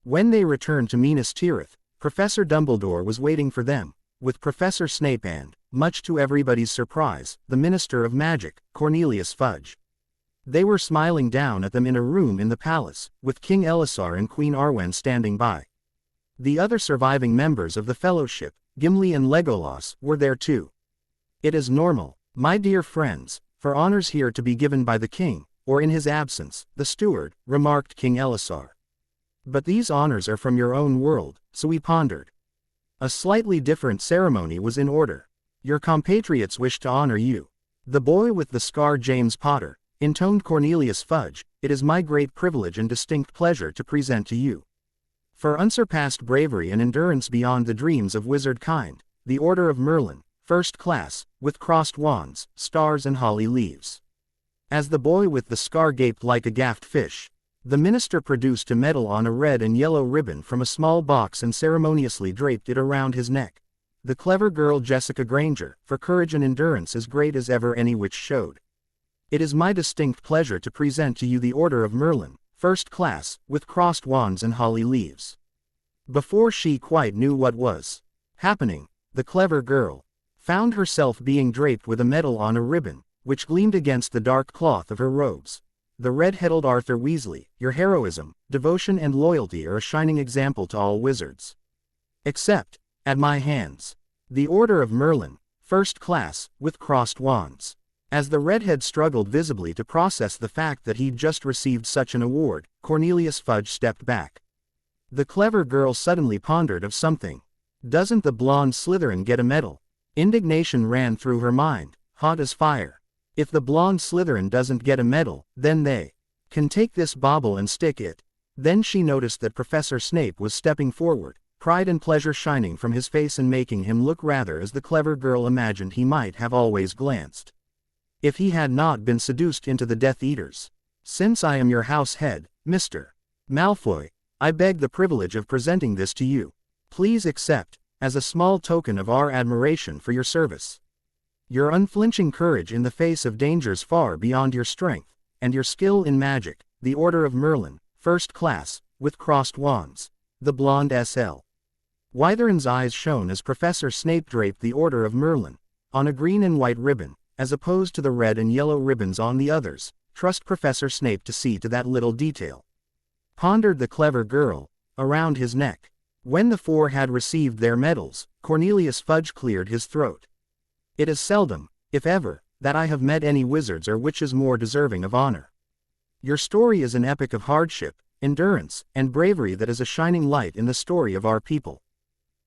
When they returned to Minas Tirith, Professor Dumbledore was waiting for them, with Professor Snape and, much to everybody's surprise, the Minister of Magic, Cornelius Fudge. They were smiling down at them in a room in the palace, with King Elisar and Queen Arwen standing by. The other surviving members of the Fellowship, Gimli and Legolas, were there too. "It is normal, my dear friends, for honors here to be given by the king, or in his absence, the steward," remarked King Elisar. "But these honors are from your own world," so we pondered. A slightly different ceremony was in order. "Your compatriots wish to honor you. The boy with the scar James Potter," intoned Cornelius Fudge, "it is my great privilege and distinct pleasure to present to you, for unsurpassed bravery and endurance beyond the dreams of wizard kind, the Order of Merlin, first class, with crossed wands, stars and holly leaves." As the boy with the scar gaped like a gaffed fish, The minister produced a medal on a red and yellow ribbon from a small box and ceremoniously draped it around his neck. The clever girl Jessica Granger, for courage and endurance as great as ever any witch showed. It is my distinct pleasure to present to you the Order of Merlin, first class, with crossed wands and holly leaves. Before she quite knew what was happening, the clever girl found herself being draped with a medal on a ribbon, which gleamed against the dark cloth of her robes. The red-headed Arthur Weasley, your heroism, devotion and loyalty are a shining example to all wizards. Except, at my hands. The Order of Merlin, first class, with crossed wands. As the redhead struggled visibly to process the fact that he'd just received such an award, Cornelius Fudge stepped back. The clever girl suddenly pondered of something. Doesn't the blonde Slytherin get a medal? Indignation ran through her mind, hot as fire. If the blonde Slytherin doesn't get a medal, then they can take this bauble and stick it. Then she noticed that Professor Snape was stepping forward, pride and pleasure shining from his face and making him look rather as the clever girl imagined he might have always glanced, if he had not been seduced into the Death Eaters. Since I am your house head, Mr. Malfoy, I beg the privilege of presenting this to you. Please accept, as a small token of our admiration for your service. Your unflinching courage in the face of dangers far beyond your strength, and your skill in magic, the Order of Merlin, first class, with crossed wands. The blonde S.L. Wytherin's eyes shone as Professor Snape draped the Order of Merlin on a green and white ribbon, as opposed to the red and yellow ribbons on the others. Trust Professor Snape to see to that little detail, pondered the clever girl, around his neck. When the four had received their medals, Cornelius Fudge cleared his throat. It is seldom, if ever, that I have met any wizards or witches more deserving of honor. Your story is an epic of hardship, endurance, and bravery that is a shining light in the story of our people.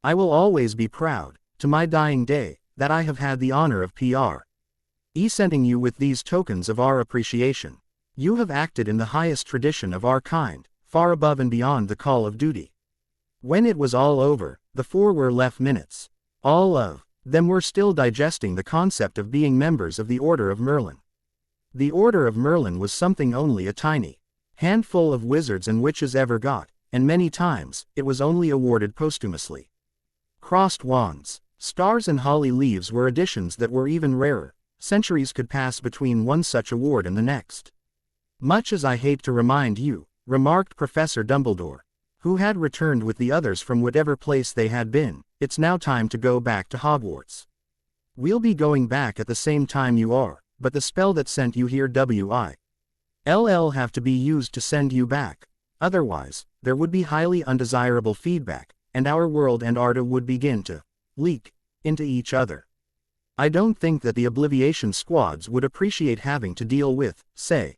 I will always be proud, to my dying day, that I have had the honor of presenting you with these tokens of our appreciation. You have acted in the highest tradition of our kind, far above and beyond the call of duty. When it was all over, the four were left minutes. All of them were still digesting the concept of being members of the Order of Merlin. The Order of Merlin was something only a tiny handful of wizards and witches ever got, and many times, it was only awarded posthumously. Crossed wands, stars and holly leaves were additions that were even rarer. Centuries could pass between one such award and the next. Much as I hate to remind you, remarked Professor Dumbledore, who had returned with the others from whatever place they had been, it's now time to go back to Hogwarts. We'll be going back at the same time you are, but the spell that sent you here will have to be used to send you back. Otherwise, there would be highly undesirable feedback, and our world and Arda would begin to leak into each other. I don't think that the Obliviation squads would appreciate having to deal with, say,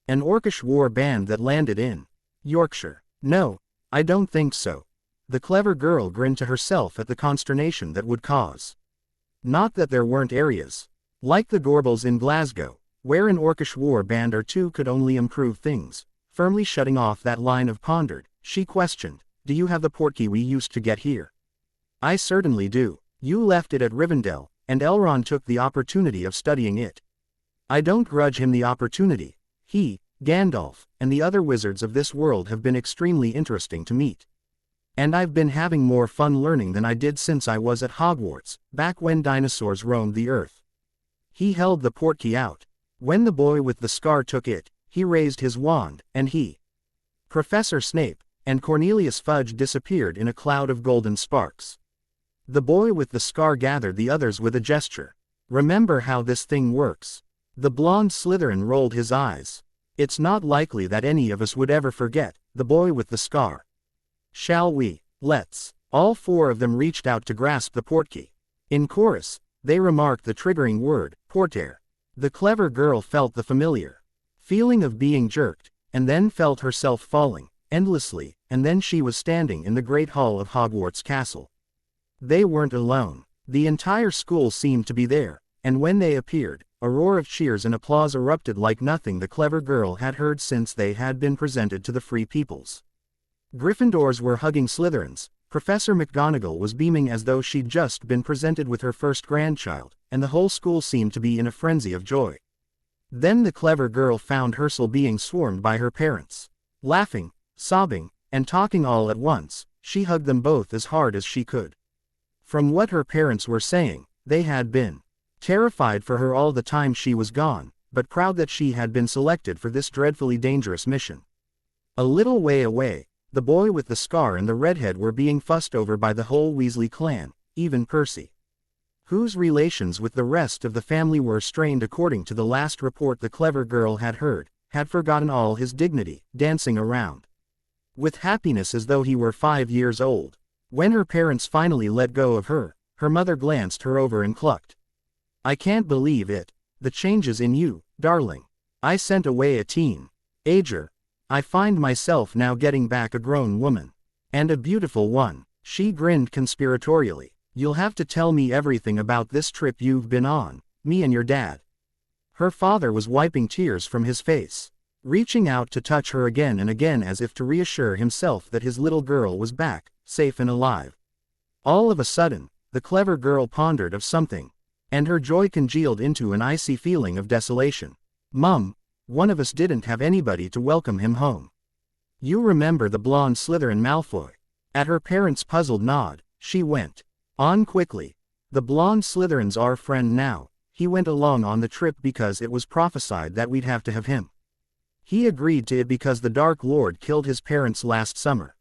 an Orcish war band that landed in Yorkshire. No, I don't think so. The clever girl grinned to herself at the consternation that would cause. Not that there weren't areas, like the Gorbals in Glasgow, where an Orcish war band or two could only improve things. Firmly shutting off that line of pondered, she questioned, do you have the portkey we used to get here? I certainly do. You left it at Rivendell, and Elrond took the opportunity of studying it. I don't grudge him the opportunity. He, Gandalf, and the other wizards of this world have been extremely interesting to meet. And I've been having more fun learning than I did since I was at Hogwarts, back when dinosaurs roamed the earth. He held the portkey out. When the boy with the scar took it, he raised his wand, and Professor Snape, and Cornelius Fudge disappeared in a cloud of golden sparks. The boy with the scar gathered the others with a gesture. Remember how this thing works. The blonde Slytherin rolled his eyes. It's not likely that any of us would ever forget, the boy with the scar. Shall we? Let's. All four of them reached out to grasp the portkey. In chorus, they remarked the triggering word, porter. The clever girl felt the familiar feeling of being jerked, and then felt herself falling, endlessly, and then she was standing in the great hall of Hogwarts Castle. They weren't alone. The entire school seemed to be there, and when they appeared, a roar of cheers and applause erupted like nothing the clever girl had heard since they had been presented to the Free Peoples. Gryffindors were hugging Slytherins, Professor McGonagall was beaming as though she'd just been presented with her first grandchild, and the whole school seemed to be in a frenzy of joy. Then the clever girl found herself being swarmed by her parents. Laughing, sobbing, and talking all at once, she hugged them both as hard as she could. From what her parents were saying, they had been terrified for her all the time she was gone, but proud that she had been selected for this dreadfully dangerous mission. A little way away, the boy with the scar and the redhead were being fussed over by the whole Weasley clan, even Percy, whose relations with the rest of the family were strained according to the last report the clever girl had heard, had forgotten all his dignity, dancing around with happiness as though he were 5 years old. When her parents finally let go of her, her mother glanced her over and clucked. "I can't believe it. The changes in you, darling. I sent away a teen-ager. I find myself now getting back a grown woman. And a beautiful one." She grinned conspiratorially. "You'll have to tell me everything about this trip you've been on, me and your dad." Her father was wiping tears from his face, reaching out to touch her again and again as if to reassure himself that his little girl was back, safe and alive. All of a sudden, the clever girl pondered of something, and her joy congealed into an icy feeling of desolation. "Mum, one of us didn't have anybody to welcome him home. You remember the blonde Slytherin Malfoy?" At her parents' puzzled nod, she went on quickly. "The blonde Slytherin's our friend now. He went along on the trip because it was prophesied that we'd have to have him. He agreed to it because the Dark Lord killed his parents last summer."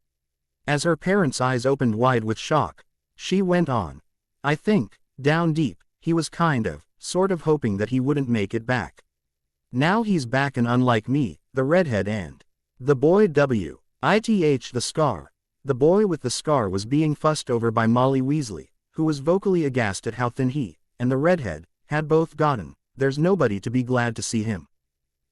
As her parents' eyes opened wide with shock, she went on. "I think, down deep, he was sort of hoping that he wouldn't make it back. Now he's back and unlike me, the redhead and the boy the scar." The boy with the scar was being fussed over by Molly Weasley, who was vocally aghast at how thin he, and the redhead, had both gotten. "There's nobody to be glad to see him."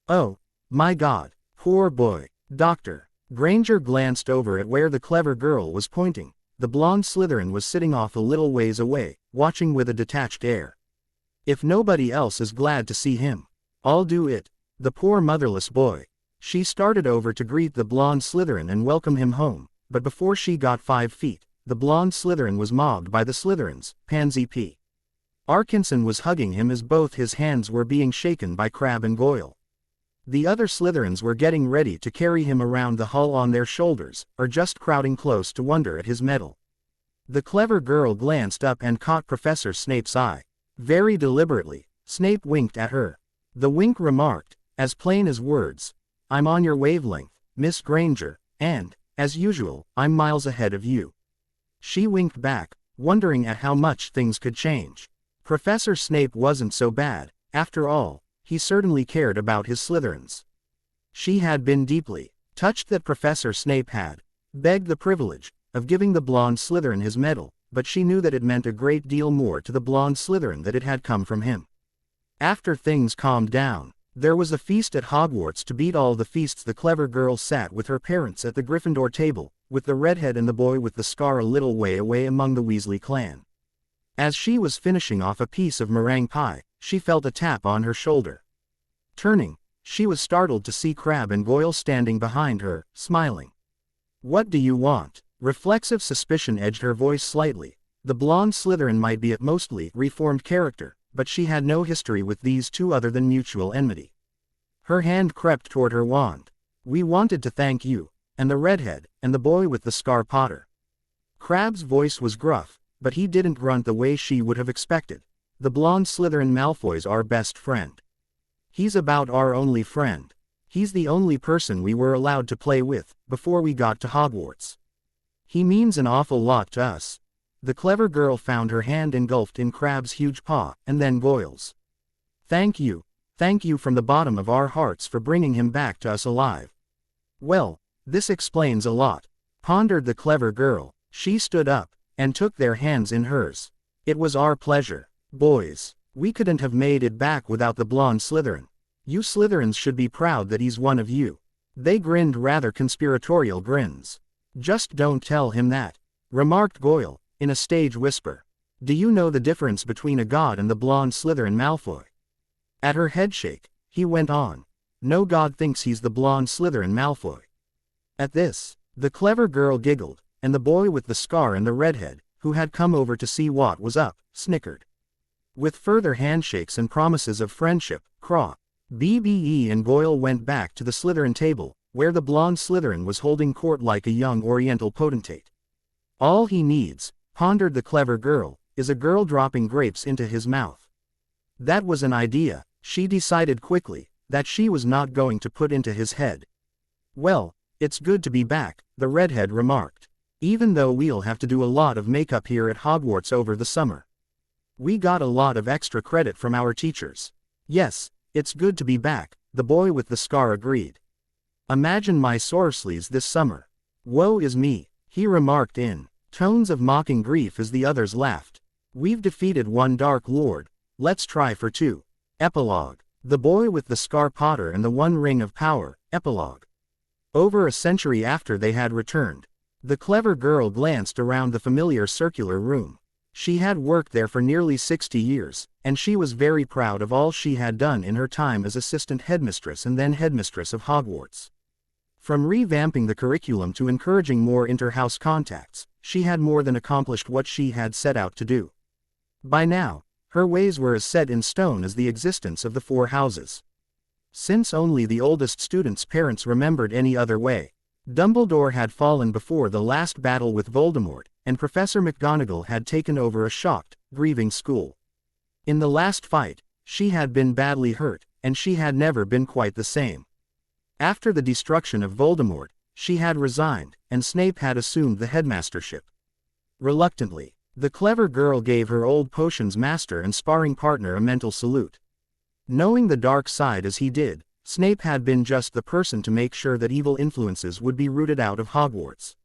"Oh, my God, poor boy." Dr. Granger glanced over at where the clever girl was pointing. The blonde Slytherin was sitting off a little ways away, watching with a detached air. "If nobody else is glad to see him, I'll do it. The poor motherless boy." She started over to greet the blonde Slytherin and welcome him home, but before she got 5 feet, the blonde Slytherin was mobbed by the Slytherins. Pansy P. Arkinson was hugging him as both his hands were being shaken by Crabbe and Goyle. The other Slytherins were getting ready to carry him around the hall on their shoulders, or just crowding close to wonder at his mettle. The clever girl glanced up and caught Professor Snape's eye. Very deliberately, Snape winked at her. The wink remarked, as plain as words, "I'm on your wavelength, Miss Granger, and, as usual, I'm miles ahead of you." She winked back, wondering at how much things could change. Professor Snape wasn't so bad, after all. He certainly cared about his Slytherins. She had been deeply touched that Professor Snape had begged the privilege of giving the blonde Slytherin his medal, but she knew that it meant a great deal more to the blonde Slytherin that it had come from him. After things calmed down, there was a feast at Hogwarts to beat all the feasts. The clever girl sat with her parents at the Gryffindor table, with the redhead and the boy with the scar a little way away among the Weasley clan. As she was finishing off a piece of meringue pie, she felt a tap on her shoulder. Turning, she was startled to see Crabbe and Goyle standing behind her, smiling. "What do you want?" Reflexive suspicion edged her voice slightly. The blonde Slytherin might be a mostly reformed character, but she had no history with these two other than mutual enmity. Her hand crept toward her wand. "We wanted to thank you, and the redhead, and the boy with the scar Potter." Crabbe's voice was gruff, but he didn't grunt the way she would have expected. "The blonde Slytherin Malfoy's our best friend. He's about our only friend. He's the only person we were allowed to play with, before we got to Hogwarts. He means an awful lot to us." The clever girl found her hand engulfed in Crabbe's huge paw, and then Goyle's. Thank you from the bottom of our hearts for bringing him back to us alive." "Well, this explains a lot," pondered the clever girl. She stood up, and took their hands in hers. "It was our pleasure, boys. We couldn't have made it back without the blonde Slytherin. You Slytherins should be proud that he's one of you." They grinned rather conspiratorial grins. "Just don't tell him that," remarked Goyle, in a stage whisper. "Do you know the difference between a god and the blonde Slytherin Malfoy?" At her headshake, he went on. "No god thinks he's the blonde Slytherin Malfoy." At this, the clever girl giggled, and the boy with the scar and the redhead, who had come over to see what was up, snickered. With further handshakes and promises of friendship, Crabbe, and Goyle went back to the Slytherin table, where the blonde Slytherin was holding court like a young Oriental potentate. All he needs, pondered the clever girl, is a girl dropping grapes into his mouth. That was an idea, she decided quickly, that she was not going to put into his head. Well, it's good to be back, the redhead remarked. Even though we'll have to do a lot of makeup here at Hogwarts over the summer. We got a lot of extra credit from our teachers. Yes, it's good to be back, the boy with the scar agreed. Imagine my sorceries this summer. Woe is me, he remarked in tones of mocking grief as the others laughed. We've defeated one Dark Lord, let's try for two. Epilogue. The Boy with the Scar Potter and the One Ring of Power, Epilogue. Over a century after they had returned, the clever girl glanced around the familiar circular room. She had worked there for nearly 60 years, and she was very proud of all she had done in her time as assistant headmistress and then headmistress of Hogwarts. From revamping the curriculum to encouraging more inter-house contacts, she had more than accomplished what she had set out to do. By now, her ways were as set in stone as the existence of the four houses. Since only the oldest student's parents remembered any other way, Dumbledore had fallen before the last battle with Voldemort, and Professor McGonagall had taken over a shocked, grieving school. In the last fight, she had been badly hurt, and she had never been quite the same. After the destruction of Voldemort, she had resigned, and Snape had assumed the headmastership. Reluctantly, the clever girl gave her old potions master and sparring partner a mental salute. Knowing the dark side as he did, Snape had been just the person to make sure that evil influences would be rooted out of Hogwarts.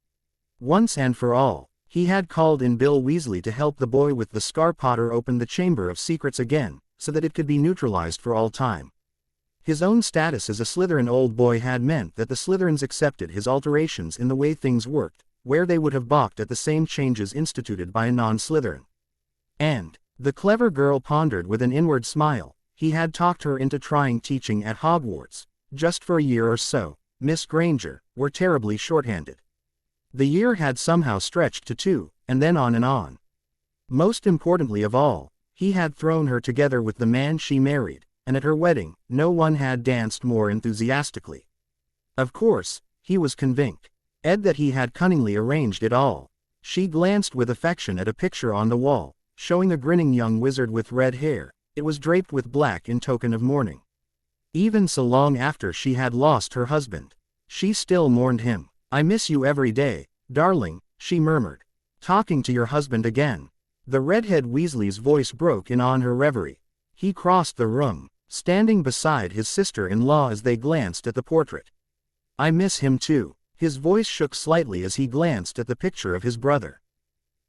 Once and for all, he had called in Bill Weasley to help the boy with the Scar Potter open the Chamber of Secrets again, so that it could be neutralized for all time. His own status as a Slytherin old boy had meant that the Slytherins accepted his alterations in the way things worked, where they would have balked at the same changes instituted by a non-Slytherin. And, the clever girl pondered with an inward smile, he had talked her into trying teaching at Hogwarts, just for a year or so. Miss Granger, were terribly shorthanded. The year had somehow stretched to 2, and then on and on. Most importantly of all, he had thrown her together with the man she married, and at her wedding, no one had danced more enthusiastically. Of course, he was convinced that he had cunningly arranged it all. She glanced with affection at a picture on the wall, showing a grinning young wizard with red hair. It was draped with black in token of mourning. Even so long after she had lost her husband, she still mourned him. I miss you every day, darling, she murmured. Talking to your husband again. The redhead Weasley's voice broke in on her reverie. He crossed the room, standing beside his sister-in-law as they glanced at the portrait. I miss him too. His voice shook slightly as he glanced at the picture of his brother.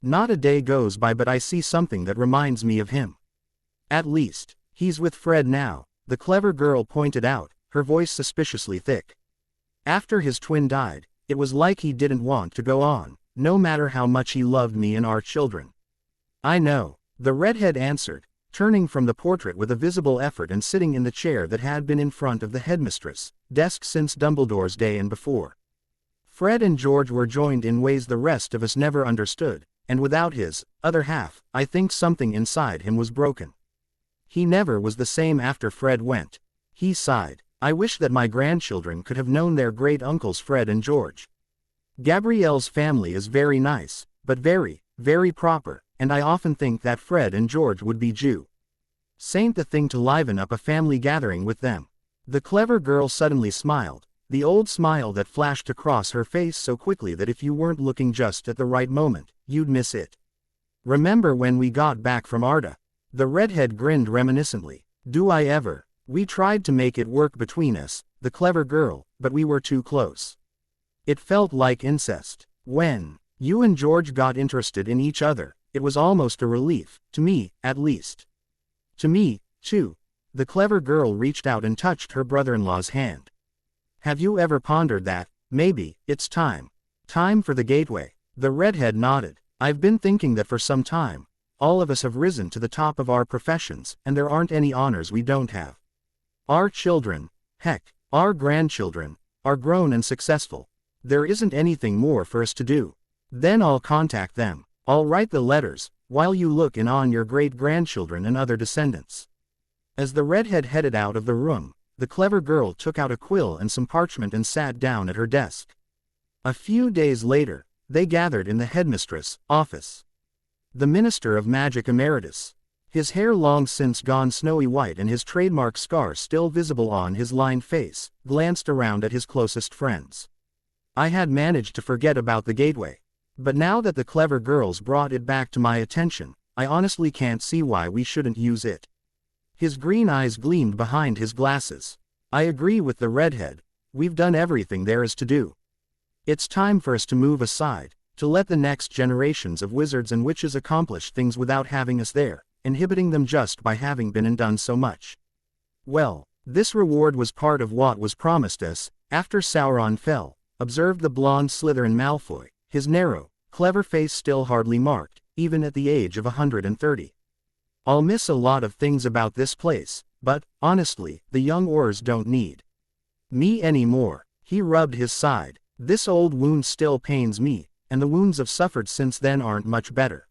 Not a day goes by but I see something that reminds me of him. At least, he's with Fred now, the clever girl pointed out, her voice suspiciously thick. After his twin died, it was like he didn't want to go on, no matter how much he loved me and our children. I know, the redhead answered, turning from the portrait with a visible effort and sitting in the chair that had been in front of the headmistress' desk since Dumbledore's day and before. Fred and George were joined in ways the rest of us never understood, and without his other half, I think something inside him was broken. He never was the same after Fred went. He sighed. I wish that my grandchildren could have known their great-uncles Fred and George. Gabrielle's family is very nice, but very, very proper, and I often think that Fred and George would be Jew. Saint the thing to liven up a family gathering with them. The clever girl suddenly smiled, the old smile that flashed across her face so quickly that if you weren't looking just at the right moment, you'd miss it. Remember when we got back from Arda? The redhead grinned reminiscently. Do I ever? We tried to make it work between us, the clever girl, but we were too close. It felt like incest. When you and George got interested in each other, it was almost a relief, to me, at least. To me, too. The clever girl reached out and touched her brother-in-law's hand. Have you ever pondered that? Maybe, it's time. Time for the gateway. The redhead nodded. I've been thinking that for some time. All of us have risen to the top of our professions, and there aren't any honors we don't have. Our children, heck, our grandchildren, are grown and successful. There isn't anything more for us to do. Then I'll contact them. I'll write the letters, while you look in on your great-grandchildren and other descendants. As the redhead headed out of the room, the clever girl took out a quill and some parchment and sat down at her desk. A few days later, they gathered in the headmistress' office. The Minister of Magic Emeritus, his hair long since gone snowy white and his trademark scar still visible on his lined face, glanced around at his closest friends. I had managed to forget about the gateway. But now that the clever girls brought it back to my attention, I honestly can't see why we shouldn't use it. His green eyes gleamed behind his glasses. I agree with the redhead. We've done everything there is to do. It's time for us to move aside, to let the next generations of wizards and witches accomplish things without having us there, inhibiting them just by having been and done so much. Well, this reward was part of what was promised us, after Sauron fell, observed the blonde Slytherin Malfoy, his narrow, clever face still hardly marked, even at the age of 130. I'll miss a lot of things about this place, but, honestly, the young Orrs don't need me anymore. He rubbed his side. This old wound still pains me, and the wounds I've suffered since then aren't much better.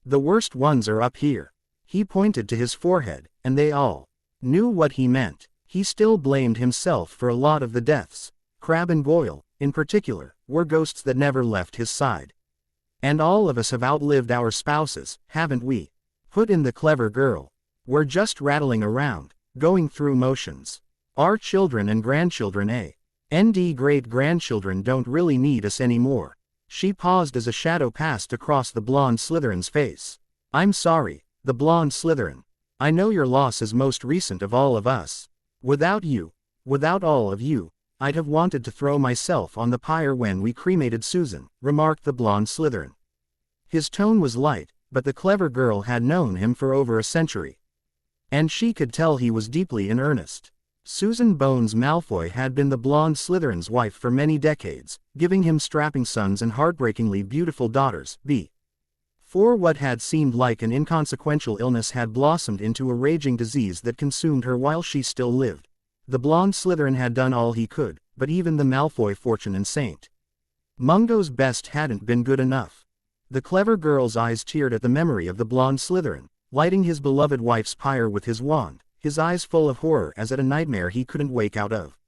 The worst ones are up here. He pointed to his forehead, and they all knew what he meant. He still blamed himself for a lot of the deaths. Crabbe and Goyle, in particular, were ghosts that never left his side. And all of us have outlived our spouses, haven't we? Put in the clever girl. We're just rattling around, going through motions. Our children and grandchildren, and great-grandchildren don't really need us anymore. She paused as a shadow passed across the blonde Slytherin's face. I'm sorry, the blonde Slytherin. I know your loss is most recent of all of us. Without you, without all of you, I'd have wanted to throw myself on the pyre when we cremated Susan, remarked the blonde Slytherin. His tone was light, but the clever girl had known him for over a century. And she could tell he was deeply in earnest. Susan Bones Malfoy had been the blonde Slytherin's wife for many decades, giving him strapping sons and heartbreakingly beautiful daughters. For what had seemed like an inconsequential illness had blossomed into a raging disease that consumed her while she still lived. The blonde Slytherin had done all he could, but even the Malfoy fortune and Saint Mungo's best hadn't been good enough. The clever girl's eyes teared at the memory of the blonde Slytherin, lighting his beloved wife's pyre with his wand, his eyes full of horror as at a nightmare he couldn't wake out of.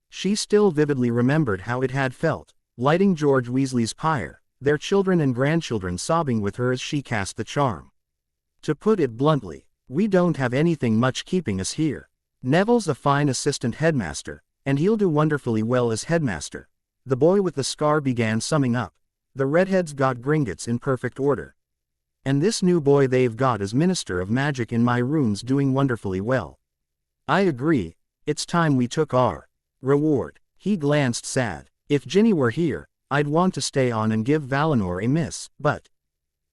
She still vividly remembered how it had felt, lighting George Weasley's pyre, their children and grandchildren sobbing with her as she cast the charm. To put it bluntly, we don't have anything much keeping us here. Neville's a fine assistant headmaster, and he'll do wonderfully well as headmaster. The boy with the scar began summing up. The redhead's got Gringotts in perfect order. And this new boy they've got as Minister of Magic in my room's doing wonderfully well. I agree, it's time we took our reward. He glanced sad. If Ginny were here, I'd want to stay on and give Valinor a miss, but...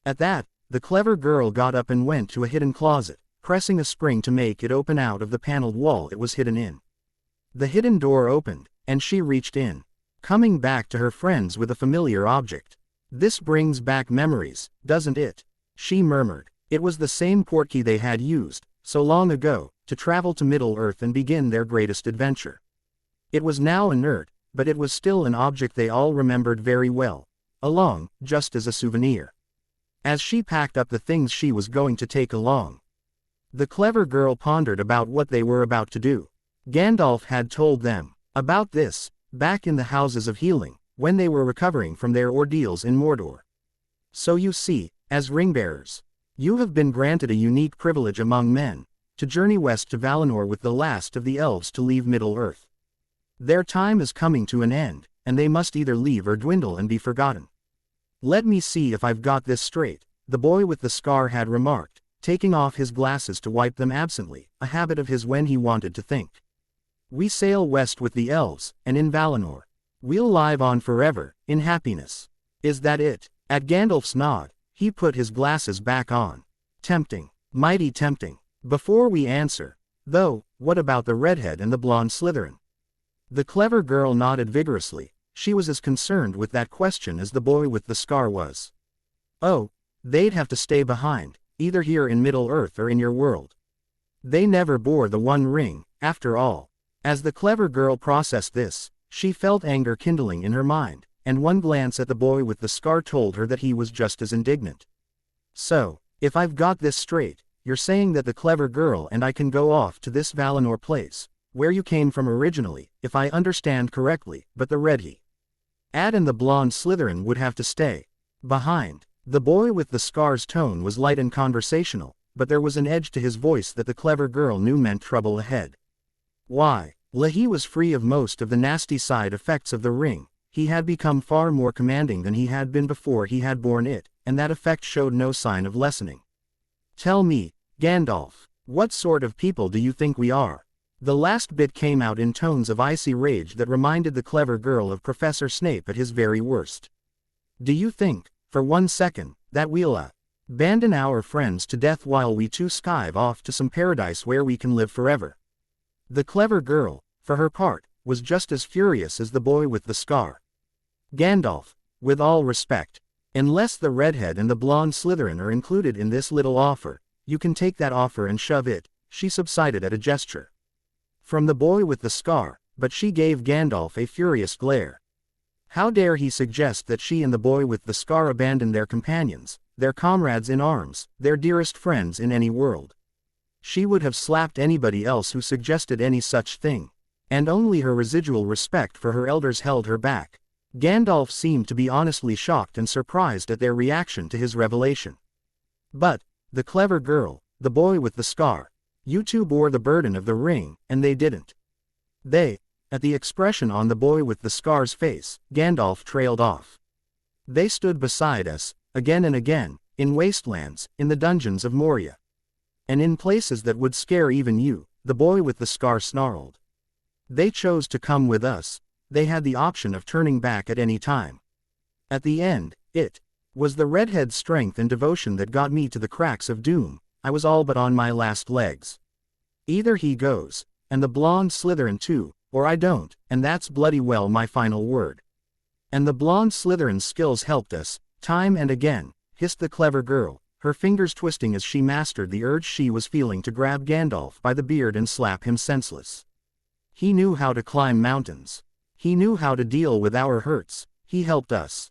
At that, the clever girl got up and went to a hidden closet, pressing a spring to make it open out of the paneled wall it was hidden in. The hidden door opened, and she reached in, coming back to her friends with a familiar object. This brings back memories, doesn't it? She murmured. It was the same portkey they had used, so long ago, to travel to Middle-earth and begin their greatest adventure. It was now inert, but it was still an object they all remembered very well, along, just as a souvenir. As she packed up the things she was going to take along, the clever girl pondered about what they were about to do. Gandalf had told them about this, back in the Houses of Healing, when they were recovering from their ordeals in Mordor. So you see, as ringbearers, you have been granted a unique privilege among men, to journey west to Valinor with the last of the elves to leave Middle-earth. Their time is coming to an end, and they must either leave or dwindle and be forgotten. Let me see if I've got this straight, the boy with the scar had remarked, taking off his glasses to wipe them absently, a habit of his when he wanted to think. We sail west with the elves, and in Valinor. We'll live on forever, in happiness. Is that it? At Gandalf's nod, he put his glasses back on. Tempting. Mighty tempting. Before we answer, though, what about the redhead and the blonde Slytherin? The clever girl nodded vigorously. She was as concerned with that question as the boy with the scar was. Oh, they'd have to stay behind, either here in Middle-earth or in your world. They never bore the One Ring, after all. As the clever girl processed this, she felt anger kindling in her mind, and one glance at the boy with the scar told her that he was just as indignant. So, if I've got this straight, you're saying that the clever girl and I can go off to this Valinor place, where you came from originally, if I understand correctly, but the red he. Ad and the blonde Slytherin would have to stay behind. The boy with the scar's tone was light and conversational, but there was an edge to his voice that the clever girl knew meant trouble ahead. Why? Leahy was free of most of the nasty side effects of the ring. He had become far more commanding than he had been before he had borne it, and that effect showed no sign of lessening. Tell me, Gandalf, what sort of people do you think we are? The last bit came out in tones of icy rage that reminded the clever girl of Professor Snape at his very worst. Do you think, for 1 second, that we'll abandon our friends to death while we two skive off to some paradise where we can live forever? The clever girl, for her part, was just as furious as the boy with the scar. Gandalf, with all respect, unless the redhead and the blonde Slytherin are included in this little offer, you can take that offer and shove it. She subsided at a gesture from the boy with the scar, but she gave Gandalf a furious glare. How dare he suggest that she and the boy with the scar abandon their companions, their comrades in arms, their dearest friends in any world? She would have slapped anybody else who suggested any such thing, and only her residual respect for her elders held her back. Gandalf seemed to be honestly shocked and surprised at their reaction to his revelation. But, the clever girl, the boy with the scar, you two bore the burden of the ring, and they didn't. At the expression on the boy with the scar's face, Gandalf trailed off. They stood beside us, again and again, in wastelands, in the dungeons of Moria. And in places that would scare even you, the boy with the scar snarled. They chose to come with us. They had the option of turning back at any time. At the end, it was the redhead's strength and devotion that got me to the cracks of doom. I was all but on my last legs. Either he goes, and the blonde Slytherin too, or I don't, and that's bloody well my final word. And the blonde Slytherin's skills helped us, time and again, hissed the clever girl, her fingers twisting as she mastered the urge she was feeling to grab Gandalf by the beard and slap him senseless. He knew how to climb mountains. He knew how to deal with our hurts. He helped us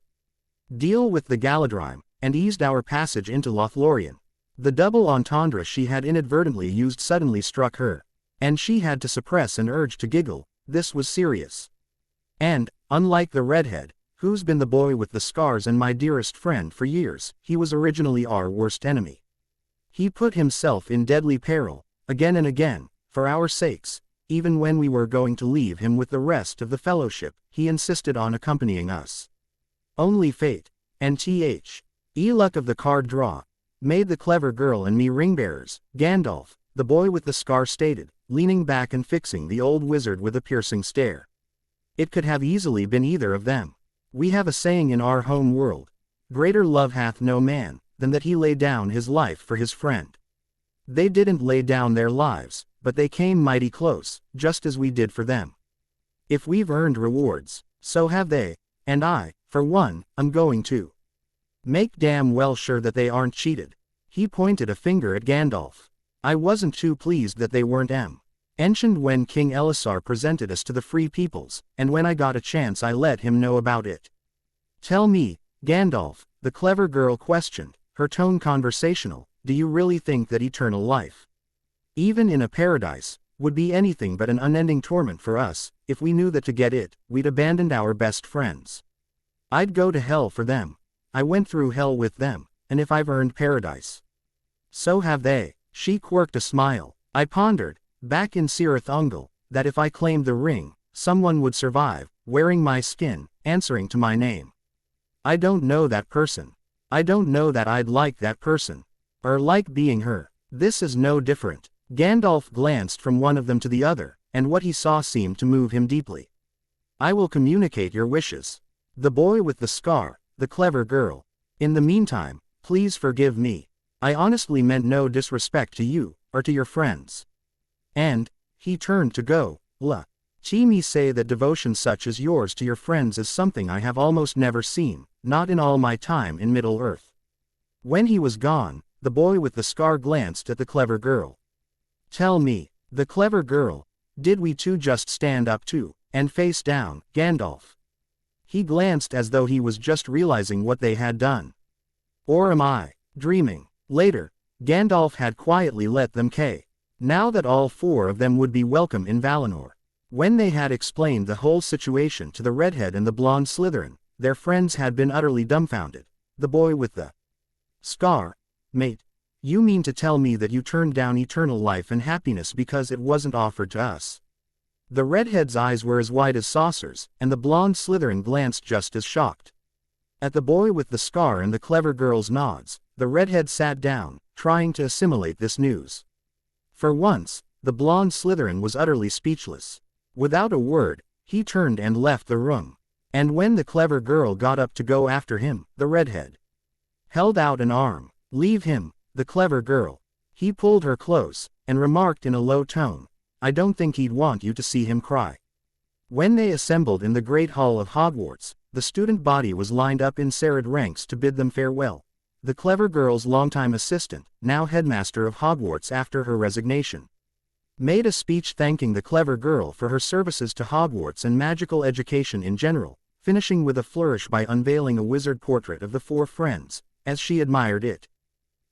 deal with the Galadrim, and eased our passage into Lothlorien. The double entendre she had inadvertently used suddenly struck her, and she had to suppress an urge to giggle. This was serious. And, unlike the redhead, who's been the boy with the scars and my dearest friend for years, he was originally our worst enemy. He put himself in deadly peril, again and again, for our sakes. Even when we were going to leave him with the rest of the fellowship, he insisted on accompanying us. Only fate, and luck of the card draw, made the clever girl and me ringbearers. Gandalf, the boy with the scar stated, leaning back and fixing the old wizard with a piercing stare. It could have easily been either of them. We have a saying in our home world, greater love hath no man, than that he lay down his life for his friend. They didn't lay down their lives, but they came mighty close, just as we did for them. If we've earned rewards, so have they, and I, for one, am going to make damn well sure that they aren't cheated. He pointed a finger at Gandalf. I wasn't too pleased that they weren't mentioned when King Elisar presented us to the Free Peoples, and when I got a chance I let him know about it. Tell me, Gandalf, the clever girl questioned, her tone conversational, do you really think that eternal life, even in a paradise, would be anything but an unending torment for us, if we knew that to get it, we'd abandoned our best friends? I'd go to hell for them. I went through hell with them, and if I've earned paradise, so have they. She quirked a smile. I pondered, back in Cirith Ungol, that if I claimed the ring, someone would survive, wearing my skin, answering to my name. I don't know that person. I don't know that I'd like that person, or like being her. This is no different. Gandalf glanced from one of them to the other, and what he saw seemed to move him deeply. I will communicate your wishes. The boy with the scar, the clever girl. In the meantime, please forgive me. I honestly meant no disrespect to you, or to your friends. And, he turned to go, let me say that devotion such as yours to your friends is something I have almost never seen, not in all my time in Middle-earth. When he was gone, the boy with the scar glanced at the clever girl. Tell me, the clever girl, did we two just stand up to, and face down, Gandalf? He glanced as though he was just realizing what they had done. Or am I dreaming? Later, Gandalf had quietly let them Now that all four of them would be welcome in Valinor. When they had explained the whole situation to the redhead and the blonde Slytherin, their friends had been utterly dumbfounded. The boy with the scar. Mate, you mean to tell me that you turned down eternal life and happiness because it wasn't offered to us? The redhead's eyes were as wide as saucers, and the blonde Slytherin glanced just as shocked. At the boy with the scar and the clever girl's nods, the redhead sat down, trying to assimilate this news. For once, the blonde Slytherin was utterly speechless. Without a word, he turned and left the room. And when the clever girl got up to go after him, the redhead held out an arm. "Leave him, the clever girl." He pulled her close, and remarked in a low tone, "I don't think he'd want you to see him cry." When they assembled in the Great Hall of Hogwarts, the student body was lined up in serried ranks to bid them farewell. The clever girl's longtime assistant, now headmaster of Hogwarts after her resignation, made a speech thanking the clever girl for her services to Hogwarts and magical education in general, finishing with a flourish by unveiling a wizard portrait of the four friends, as she admired it.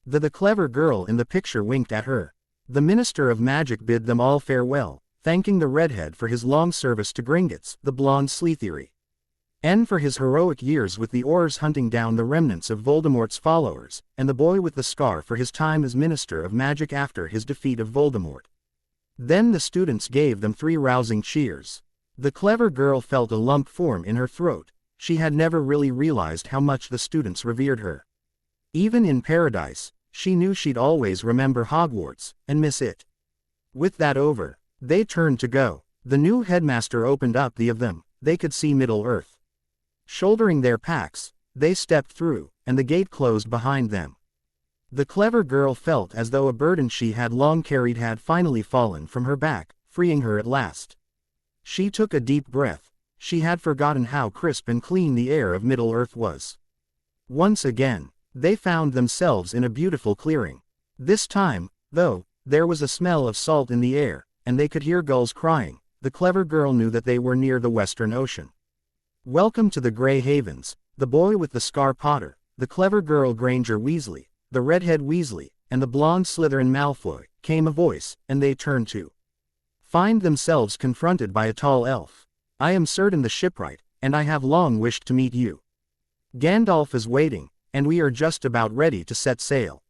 The clever girl in the picture winked at her. The Minister of Magic bid them all farewell, thanking the redhead for his long service to Gringotts, the blonde Slytherin, and for his heroic years with the Aurors hunting down the remnants of Voldemort's followers, and the boy with the scar for his time as Minister of Magic after his defeat of Voldemort. Then the students gave them 3 rousing cheers. The clever girl felt a lump form in her throat. She had never really realized how much the students revered her. Even in paradise, she knew she'd always remember Hogwarts, and miss it. With that over, they turned to go. The new headmaster opened up the of them. They could see Middle-earth. Shouldering their packs, they stepped through, and the gate closed behind them. The clever girl felt as though a burden she had long carried had finally fallen from her back, freeing her at last. She took a deep breath. She had forgotten how crisp and clean the air of Middle-earth was. Once again, they found themselves in a beautiful clearing. This time, though, there was a smell of salt in the air, and they could hear gulls crying. The clever girl knew that they were near the Western Ocean. "Welcome to the Grey Havens, the boy with the scar Potter, the clever girl Granger Weasley, the redhead Weasley, and the blonde Slytherin Malfoy," came a voice, and they turned to find themselves confronted by a tall elf. "I am certain the shipwright, and I have long wished to meet you. Gandalf is waiting, and we are just about ready to set sail."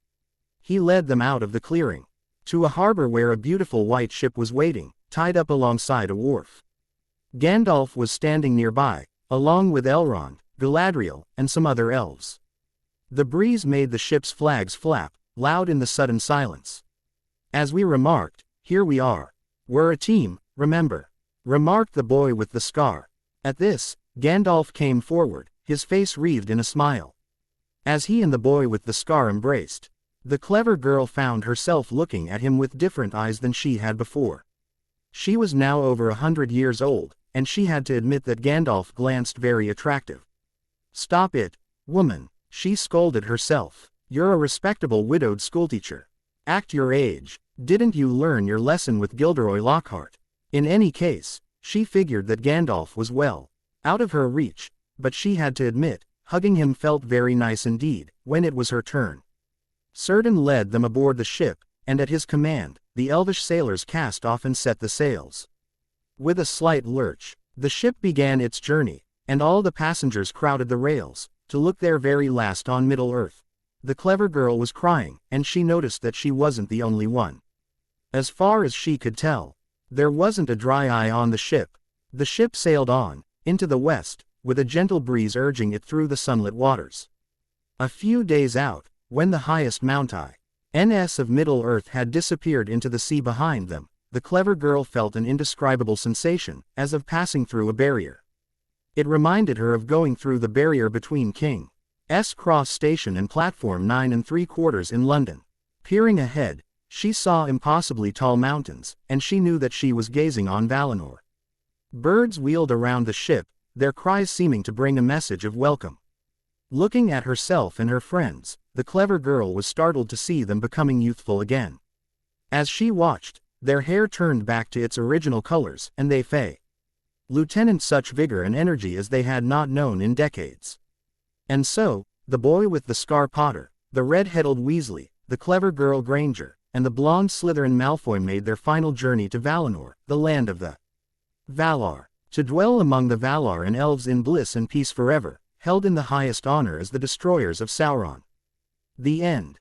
He led them out of the clearing, to a harbor where a beautiful white ship was waiting, tied up alongside a wharf. Gandalf was standing nearby, along with Elrond, Galadriel, and some other elves. The breeze made the ship's flags flap, loud in the sudden silence. "As we remarked, here we are. We're a team, remember," remarked the boy with the scar. At this, Gandalf came forward, his face wreathed in a smile. As he and the boy with the scar embraced, the clever girl found herself looking at him with different eyes than she had before. She was now over 100 years old, and she had to admit that Gandalf glanced very attractive. "Stop it, woman," she scolded herself. "You're a respectable widowed schoolteacher. Act your age. Didn't you learn your lesson with Gilderoy Lockhart?" In any case, she figured that Gandalf was well out of her reach, but she had to admit, hugging him felt very nice indeed, when it was her turn. Círdan led them aboard the ship, and at his command, the elvish sailors cast off and set the sails. With a slight lurch, the ship began its journey, and all the passengers crowded the rails, to look their very last on Middle-earth. The clever girl was crying, and she noticed that she wasn't the only one. As far as she could tell, there wasn't a dry eye on the ship. The ship sailed on, into the west, with a gentle breeze urging it through the sunlit waters. A few days out, when the highest mountain of Middle-earth had disappeared into the sea behind them, the clever girl felt an indescribable sensation, as of passing through a barrier. It reminded her of going through the barrier between King's Cross Station and Platform 9 3/4 in London. Peering ahead, she saw impossibly tall mountains, and she knew that she was gazing on Valinor. Birds wheeled around the ship, their cries seeming to bring a message of welcome. Looking at herself and her friends, the clever girl was startled to see them becoming youthful again. As she watched, their hair turned back to its original colors, and they Lieutenant such vigor and energy as they had not known in decades. And so, the boy with the scar Potter, the red-headed Weasley, the clever girl Granger, and the blonde Slytherin Malfoy made their final journey to Valinor, the land of the Valar, to dwell among the Valar and elves in bliss and peace forever, held in the highest honor as the destroyers of Sauron. The end.